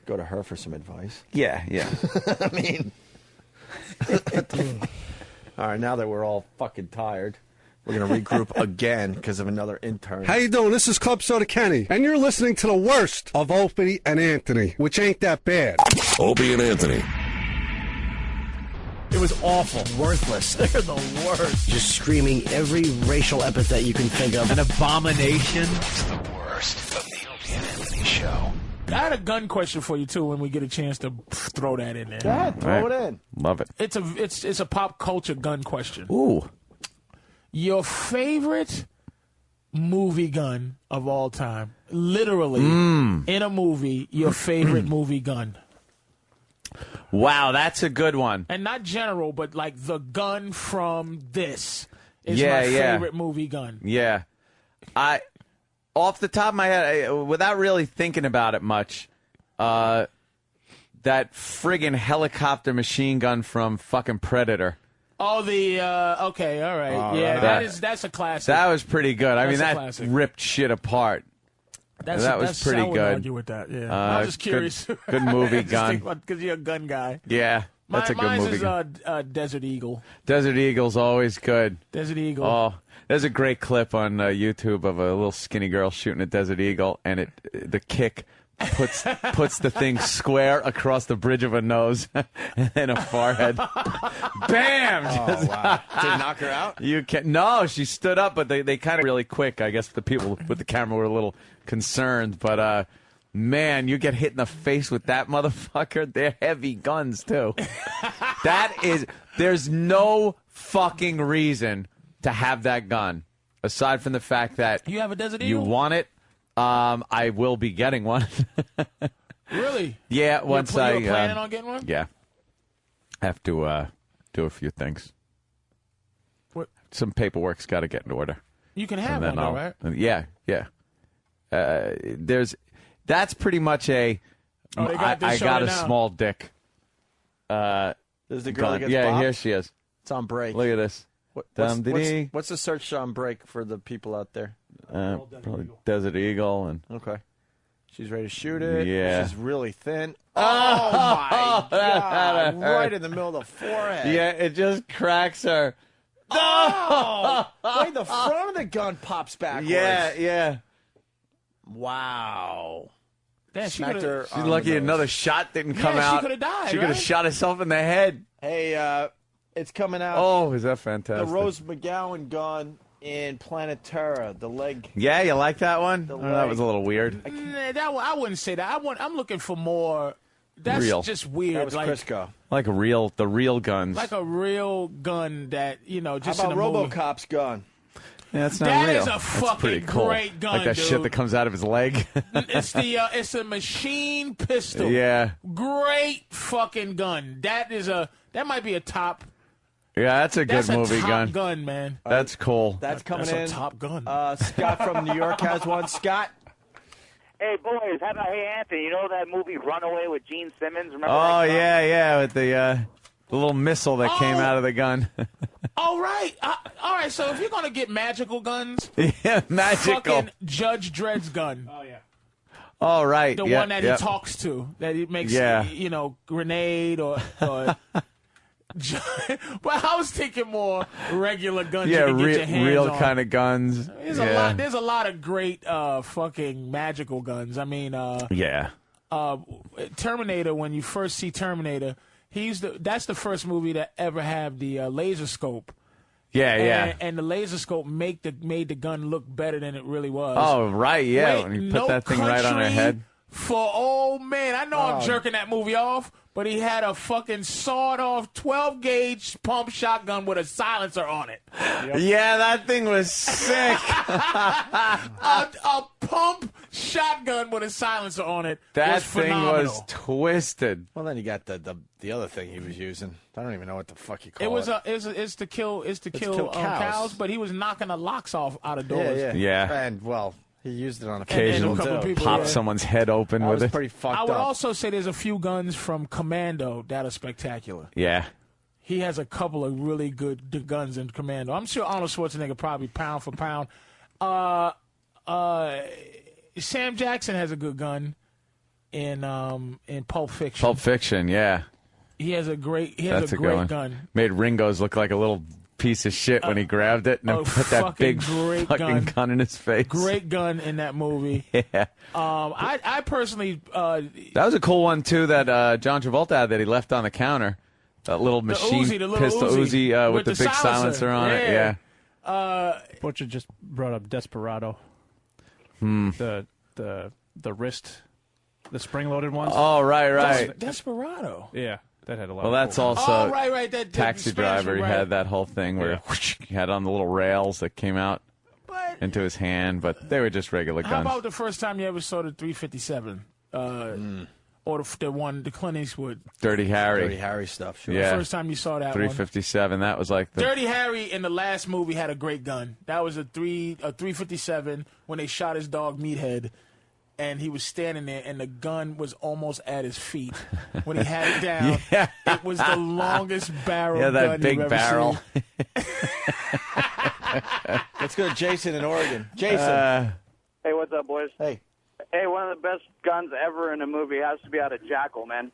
Go to her for some advice. Yeah. I mean, all right. Now that we're all fucking tired, we're gonna regroup again because of another intern. How you doing? This is Club Soda Kenny, and you're listening to the worst of Opie and Anthony, which ain't that bad. Opie and Anthony. It was awful. Worthless. They're the worst. Just screaming every racial epithet you can think of. An abomination. It's the worst of the Opie and Anthony show. I had a gun question for you too when we get a chance to throw that in there. Go ahead, throw it in. Love it. It's a pop culture gun question. Ooh. Your favorite movie gun of all time. Literally in a movie, your favorite movie gun. Wow, that's a good one. And not general, but like the gun from this is Yeah, my yeah. favorite movie gun. Yeah. Off the top of my head, without really thinking about it much, that friggin' helicopter machine gun from fucking Predator. Oh, the okay, all right, Oh, yeah, right. that's a classic. That was pretty good. I mean, That's a that classic. ripped shit apart. That was pretty I wouldn't good. argue with that. Yeah, I was just curious. Good movie gun. Because you're a gun guy. Yeah, that's a good mine's movie is, gun. Desert Eagle. Desert Eagle's always good. Desert Eagle. Oh, there's a great clip on YouTube of a little skinny girl shooting a Desert Eagle, and the kick puts the thing square across the bridge of a nose and a forehead. Bam! Oh, wow. Did it knock her out? You can no, she stood up, but they kind of really quick. I guess the people with the camera were a little concerned, but man, you get hit in the face with that motherfucker. They're heavy guns too. There's no fucking reason to have that gun aside from the fact that You have a Desert you Eagle? want it. I will be getting one. Really? Yeah, once you're planning on getting one? Yeah, have to do a few things. What? Some paperwork's got to get in order. You can have And one, then though, right? Yeah. That's pretty much a. Oh, they got this I got showing a now. small dick. There's the girl that gun. gets Yeah, bopped? here she is. It's on break. Look at this. What's the search on break for the people out there? Probably Desert Eagle and. Okay. She's ready to shoot it. Yeah. She's really thin. Oh, my God. Right in the middle of the forehead. Yeah, it just cracks her. Oh! Wait, the front of the gun pops backwards. Yeah. Wow. Damn, she Smacked her She's on the lucky nose. another shot didn't come Yeah, she out. coulda died, She could have right? shot herself in the head. Hey, it's coming out. Oh, is that The fantastic? Rose McGowan gun in Planet Terror. The leg. Yeah, you like that one? Oh, that leg. was a little weird. Nah, that one, I wouldn't say that. I'm looking for more. That's Real. just weird. That was like, Crisco. Like the real guns. like a real gun that just How in about a movie. RoboCop's gun? Yeah, that's not That real. is a That's fucking pretty cool. great gun, Like that shit dude. that comes out of his leg. It's a machine pistol. Yeah. Great fucking gun. That might be a top. Yeah, that's a good That's a movie top gun. man. That's cool. That's coming That's in. a top gun. Scott from New York has one. Scott. Hey, boys, how about, hey, Anthony, you know that movie Runaway with Gene Simmons? Remember Oh uh, yeah, with the little missile that came out of the gun. All right. All right, so if you're going to get magical guns, Yeah, magical. fucking Judge Dredd's gun. Oh, yeah. All right. The yep, one that yep. he talks to, that he makes, Yeah. grenade or but I was thinking more regular guns Yeah, you can get your hands real on. kind of guns. There's a lot of great fucking magical guns. I mean, Yeah. Terminator. When you first see Terminator, that's the first movie that ever had the laser scope. Yeah, yeah. And the laser scope made the gun look better than it really was. Oh, right, yeah. Wait, when you put No that thing right on her Country head. For old man, I know I'm Oh. jerking that movie off, but he had a fucking sawed-off 12-gauge pump shotgun with a silencer on it. Yeah, that thing was sick. a pump shotgun with a silencer on it. That was thing phenomenal. was twisted. Well, then you got the other thing he was using. I don't even know what the fuck you call It was it. it's to kill kill cows, but he was knocking the locks off out of doors. Yeah. And well, he used it on Occasionally a couple pop people, yeah. someone's head open with it. I would also say there's a few guns from Commando that are spectacular. Yeah. He has a couple of really good guns in Commando. I'm sure Arnold Schwarzenegger probably pound for pound. Sam Jackson has a good gun in Pulp Fiction. Pulp Fiction, yeah. He has a great That's a good great one. gun. Made Ringo's look like a little piece of shit when he grabbed it and then put that fucking big great fucking gun in his face. Great gun in that movie. Yeah. I personally That was a cool one, too, that John Travolta had that he left on the counter. That little machine Uzi, the little pistol Uzi, with the big silencer on it. Yeah. Butcher just brought up Desperado. Hmm. The wrist, the spring-loaded ones. Oh, right. Desperado. Yeah, that had a lot. Well, of that's cool also Oh, right. That Taxi Spanish Driver. one, He right. had that whole thing where he had on the little rails that came out into his hand, but they were just regular How guns. about the first time you ever saw the 357? Or the one, the Clint Eastwood. Dirty Harry. Dirty Harry stuff, sure. Yeah. The first time you saw that one. 357. That was like the Dirty Harry in the last movie had a great gun. That was a 357 when they shot his dog Meathead, and he was standing there, and the gun was almost at his feet when he had it down. Yeah. It was the longest barrel. Yeah, that gun big you've ever barrel. seen. Let's go to Jason in Oregon. Jason. Hey, what's up, boys? Hey. Hey, one of the best guns ever in a movie has to be out of Jackal, man.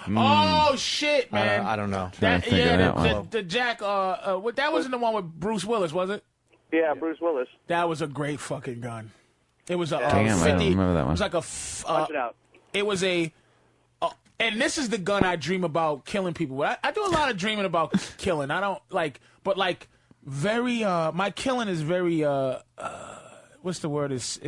Oh shit, man! I don't know. The Jack. That wasn't the one with Bruce Willis, was it? Yeah, Bruce Willis. That was a great fucking gun. It was a Damn, I don't 50. remember that one. It was like a. Watch it out. It was a. And this is the gun I dream about killing people with. I do a lot of dreaming about killing. I don't but very. My killing is very. What's the word? Is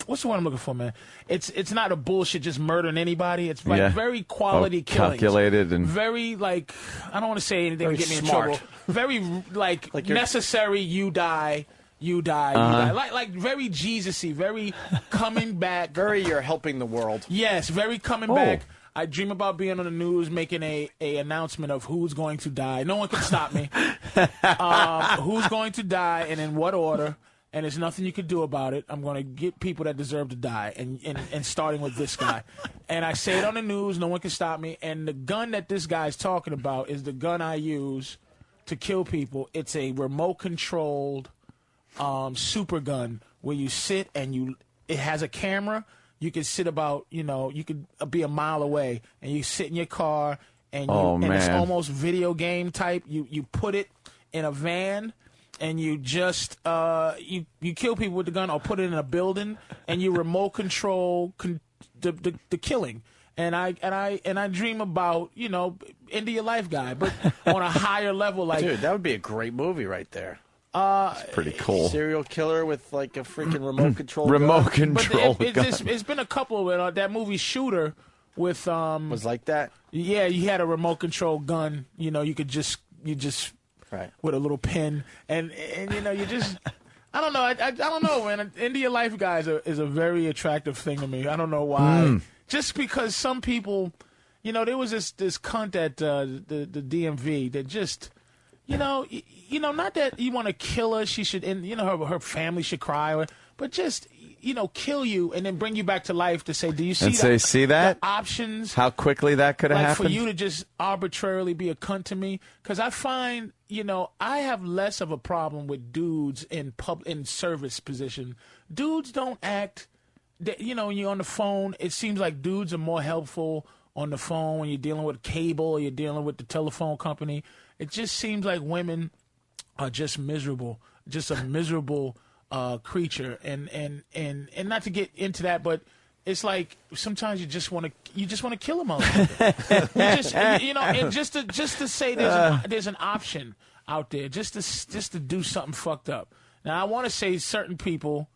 what's the word I'm looking for, man? It's not a bullshit just murdering anybody. It's like very quality killings. calculated and Very I don't want to say anything Very to get me smart. in trouble. Very Like you're- necessary. You die. You die. Uh-huh. You die. Like very Jesus-y. Very coming back. Very you're helping the world. Yes, very coming back. I dream about being on the news making a announcement of who's going to die. No one can stop me. Who's going to die and in what order. And there's nothing you can do about it. I'm going to get people that deserve to die, and starting with this guy. And I say it on the news. No one can stop me. And the gun that this guy's talking about is the gun I use to kill people. It's a remote-controlled super gun where you sit and it has a camera. You can sit about, you could be a mile away, and you sit in your car, and, and it's man. almost video game type. You put it in a van. and you just you kill people with the gun or put it in a building and you remote control the killing. And I dream about, you know, end of your life guy, but on a higher level. Like, dude, that would be a great movie right there. It's pretty cool. Serial killer with like a freaking remote control. Remote gun. control. But it's been a couple of it. That movie Shooter with was like that. Yeah, you had a remote control gun. You know, you just right with a little pin, and you know, you just. I don't know. I don't know, man. End of your life guy is a very attractive thing to me. I don't know why. Just because some people, you know, there was this cunt at the DMV that just, you know, not that you want to kill her. She should, and you know, her family should cry, but just, you know, kill you and then bring you back to life to say, do you see and say, see that? The options? How quickly that could have like happened? For you to just arbitrarily be a cunt to me? Because I find, you know, I have less of a problem with dudes in service position. Dudes don't act. You know, when you're on the phone, it seems like dudes are more helpful on the phone when you're dealing with cable or you're dealing with the telephone company. It just seems like women are just miserable, just a miserable creature. And not to get into that, but it's like sometimes you just want to kill a motherfucker. you know, and just to say there's an option out there, just to do something fucked up. Now I want to say certain people.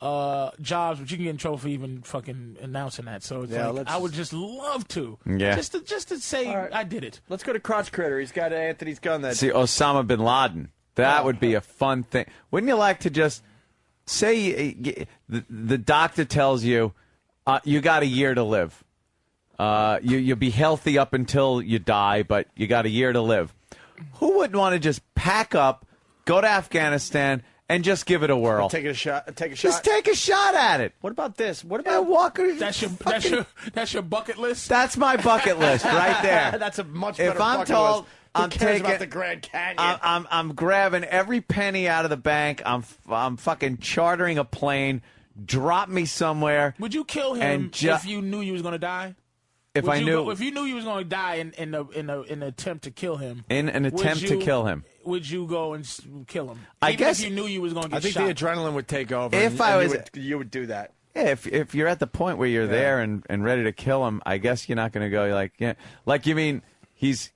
Jobs, but you can get in trouble for even fucking announcing that. So it's like, I would just love to. Yeah. Just to say I did it. Let's go to Crotch Critter. He's got Anthony's gun. That See, Osama bin Laden. That would be a fun thing. Wouldn't you like to just say the doctor tells you you got a year to live. You'll be healthy up until you die, but you got a year to live. Who wouldn't want to just pack up, go to Afghanistan, and just give it a whirl? Take a shot. Just take a shot at it. What about this? What about Walker? That's your bucket list. That's my bucket list right there. That's a much better If I'm bucket told, list. Who I'm cares taking about the Grand Canyon. I'm grabbing every penny out of the bank. I'm fucking chartering a plane. Drop me somewhere. Would you kill him if you knew you was going to die? If I knew, if you knew you was going to die in an attempt to kill him, in an attempt to kill him, would you go and kill him? I Even guess if you knew you was going to get I think shot. the adrenaline would take over. If I was, you would do that. Yeah, if you're at the point where you're there and ready to kill him, I guess you're not going to go like you mean he's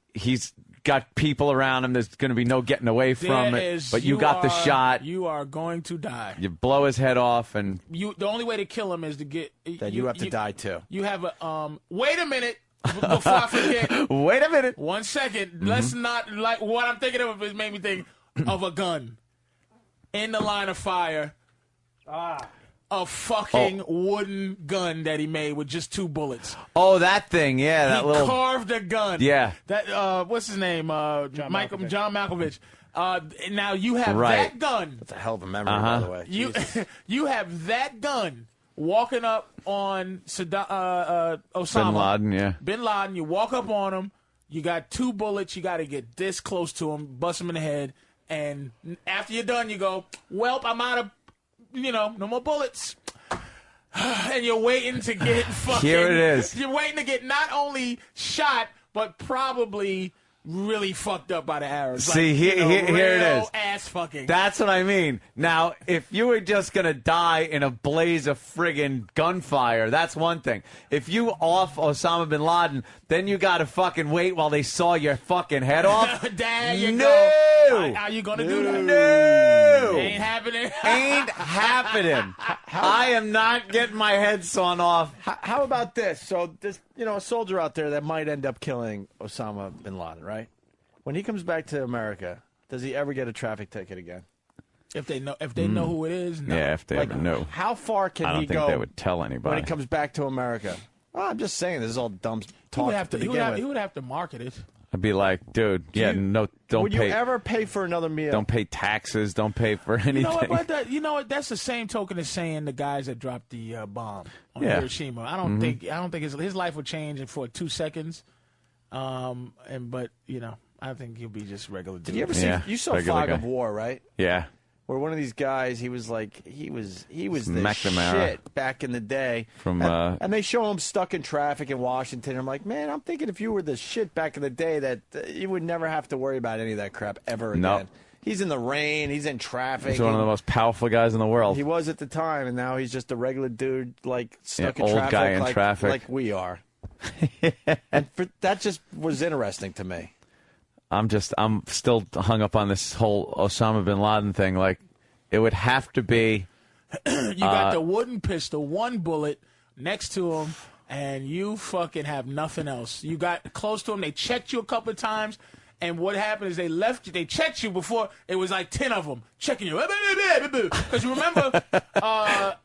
got people around him. There's going to be no getting away from it. But you got the shot. You are going to die. You blow his head off, and the only way to kill him is to get. Then you have to die too. You have a Wait a minute. Before I forget. Wait a minute. 1 second. Let's not like what I'm thinking of. It made me think of a gun in the line of fire. A fucking wooden gun that he made with just 2 bullets. Oh, that thing, yeah, that he little carved a gun. Yeah. That what's his name? John Malkovich. Now you have that gun. That's a hell of a memory, by the way. You have that gun walking up on Osama Bin Laden, yeah. Bin Laden. You walk up on him. You got 2 bullets. You got to get this close to him, bust him in the head, and after you're done, you go, "Welp, I'm out of, no more bullets." And you're waiting to get fucking. Here it is. You're waiting to get not only shot, but probably really fucked up by the Arabs. See, here it is. Ass fucking. That's what I mean. Now, if you were just going to die in a blaze of friggin' gunfire, that's one thing. If you off Osama bin Laden, then you got to fucking wait while they saw your fucking head off. There you no! go. How you going to do that? No! Ain't happening. Ain't happening. I am not getting my head sawn off. How about this? So there's a soldier out there that might end up killing Osama bin Laden, right? When he comes back to America, does he ever get a traffic ticket again? If they know who it is, no. Yeah, if they ever know. How far can he go? I don't think they would tell anybody. When he comes back to America. Well, I'm just saying, this is all dumb talk. He would have to market it. I'd be like, dude, don't would pay. you ever pay for another meal? Don't pay taxes. Don't pay for anything. You know what? That's the same token as saying the guys that dropped the bomb on Hiroshima. I don't think his life would change for 2 seconds. But I think he'll be just regular dude. Did you ever see? You saw Fog of War, right? Yeah. Where one of these guys, he was the McNamara. shit back in the day. And they show him stuck in traffic in Washington. I'm like, man, I'm thinking if you were the shit back in the day, that you would never have to worry about any of that crap ever again. He's in the rain. He's in traffic. He's one of the most powerful guys in the world. He was at the time, and now he's just a regular dude, like stuck in old traffic, guy in traffic, like we are. And that just was interesting to me. I'm still hung up on this whole Osama bin Laden thing. Like, it would have to be. You got the wooden pistol, one bullet next to him, and you fucking have nothing else. You got close to him. They checked you a couple of times, and what happened is they left you. They checked you before. It was like 10 of them checking you. Because you remember,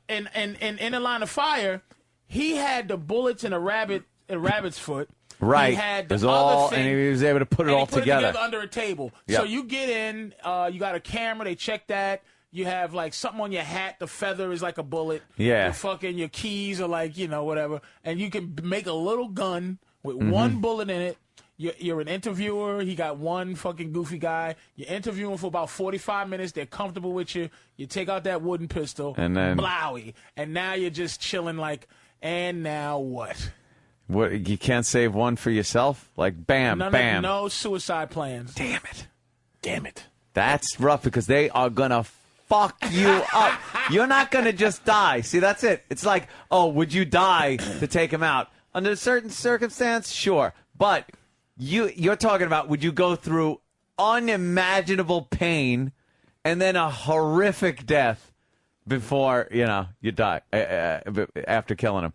in the line of fire, he had the bullets in a rabbit's foot. Right. He had the it was other all, thing, and he was able to put it all together. Under a table. Yep. So you get in. You got a camera. They check that. You have like something on your hat. The feather is like a bullet. Yeah. Your keys are like whatever, and you can make a little gun with one bullet in it. You're an interviewer. He got one fucking goofy guy. You're interviewing for about 45 minutes. They're comfortable with you. You take out that wooden pistol. And then blowy. And now you're just chilling like, and now what? What, you can't save one for yourself? Like, bam, bam. No suicide plans. Damn it. That's rough because they are going to fuck you up. You're not going to just die. See, that's it. It's like, oh, would you die to take him out? Under a certain circumstance, sure. But you're talking about, would you go through unimaginable pain and then a horrific death before, you die after killing him?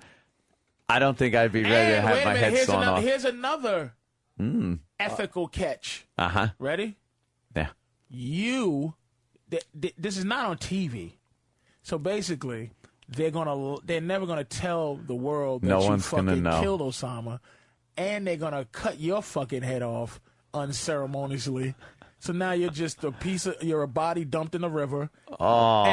I don't think I'd be ready to have my head sawn off. Here's another ethical catch. Uh-huh. Ready? Yeah. This is not on TV. So basically, they're never gonna tell the world that you fucking killed Osama, and they're gonna cut your fucking head off unceremoniously. So now you're just you're a body dumped in the river. Oh.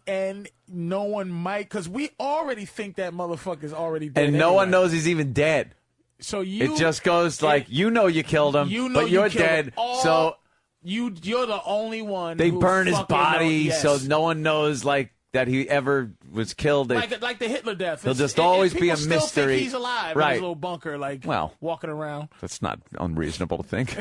And no one might, because we already think that motherfucker's already dead. And no one knows he's even dead. So it just goes like, you killed him, but you're dead. So you're the only one. They who burn his body, knows, so no one knows that he ever was killed. Like the Hitler death. He'll just always be a still mystery. Think he's alive in his little bunker, walking around. That's not unreasonable to think.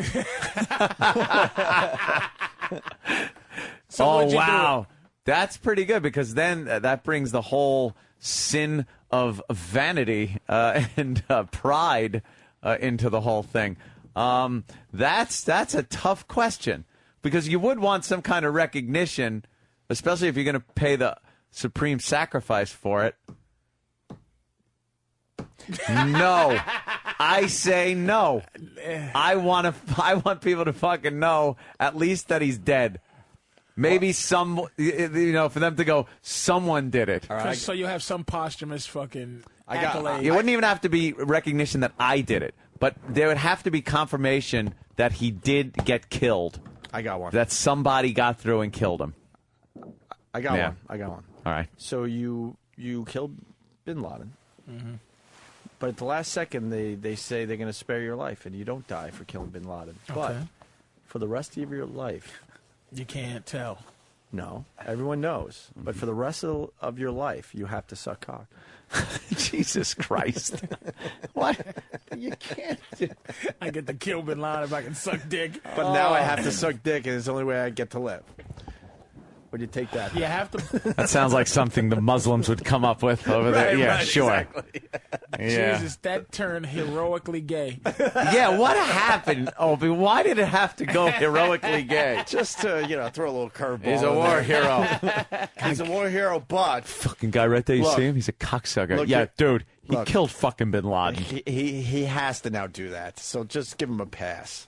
So oh wow. That's pretty good, because then that brings the whole sin of vanity and pride into the whole thing. That's a tough question, because you would want some kind of recognition, especially if you're going to pay the supreme sacrifice for it. No. I say no. I want people to fucking know at least that he's dead. Maybe for them to go, someone did it. Right. So you have some posthumous fucking accolade. It wouldn't even have to be recognition that I did it, but there would have to be confirmation that he did get killed. I got one. That somebody got through and killed him. I got one. All right. So you killed bin Laden. Mm-hmm. But at the last second, they say they're going to spare your life, and you don't die for killing bin Laden. Okay. But for the rest of your life... You can't tell. No, everyone knows. But for the rest of your life, you have to suck cock. Jesus Christ. What? You can't. I get to kill bin Laden if I can suck dick. But now I have to suck dick, and it's the only way I get to live. Would you take that? You have to. That sounds like something the Muslims would come up with over there. Yeah, right, sure. Exactly. Yeah. Jesus, that turned heroically gay. Yeah, what happened, Opie? Why did it have to go heroically gay? Just to, throw a little curveball. He's a war hero. He's a war hero, but... Fucking guy right there, you see him? He's a cocksucker. Yeah, dude, he killed fucking bin Laden. He has to now do that, so just give him a pass.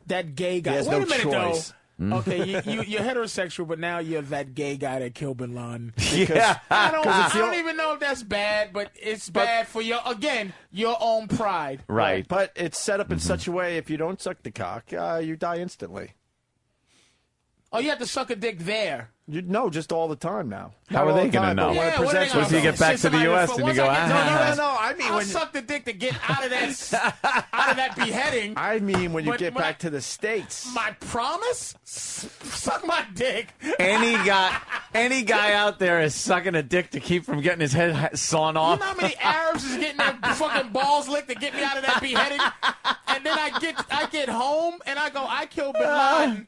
That gay guy. He has Wait no a minute, choice. though. Okay, you're heterosexual, but now you're that gay guy that killed bin Laden. Yeah. I don't even know if that's bad, but it's bad for your own pride. Right. But it's set up in such a way, if you don't suck the cock, you die instantly. Oh, you have to suck a dick there. No, just all the time now. How are they going to know? What if you get back to the U.S. and you go, No. I mean, I'll suck the dick to get out of that beheading. I mean, when you get back to the States. My promise? Suck my dick. Any guy out there is sucking a dick to keep from getting his head sawn off. You know how many Arabs is getting their fucking balls licked to get me out of that beheading? And then I get home and I go, I killed bin Laden.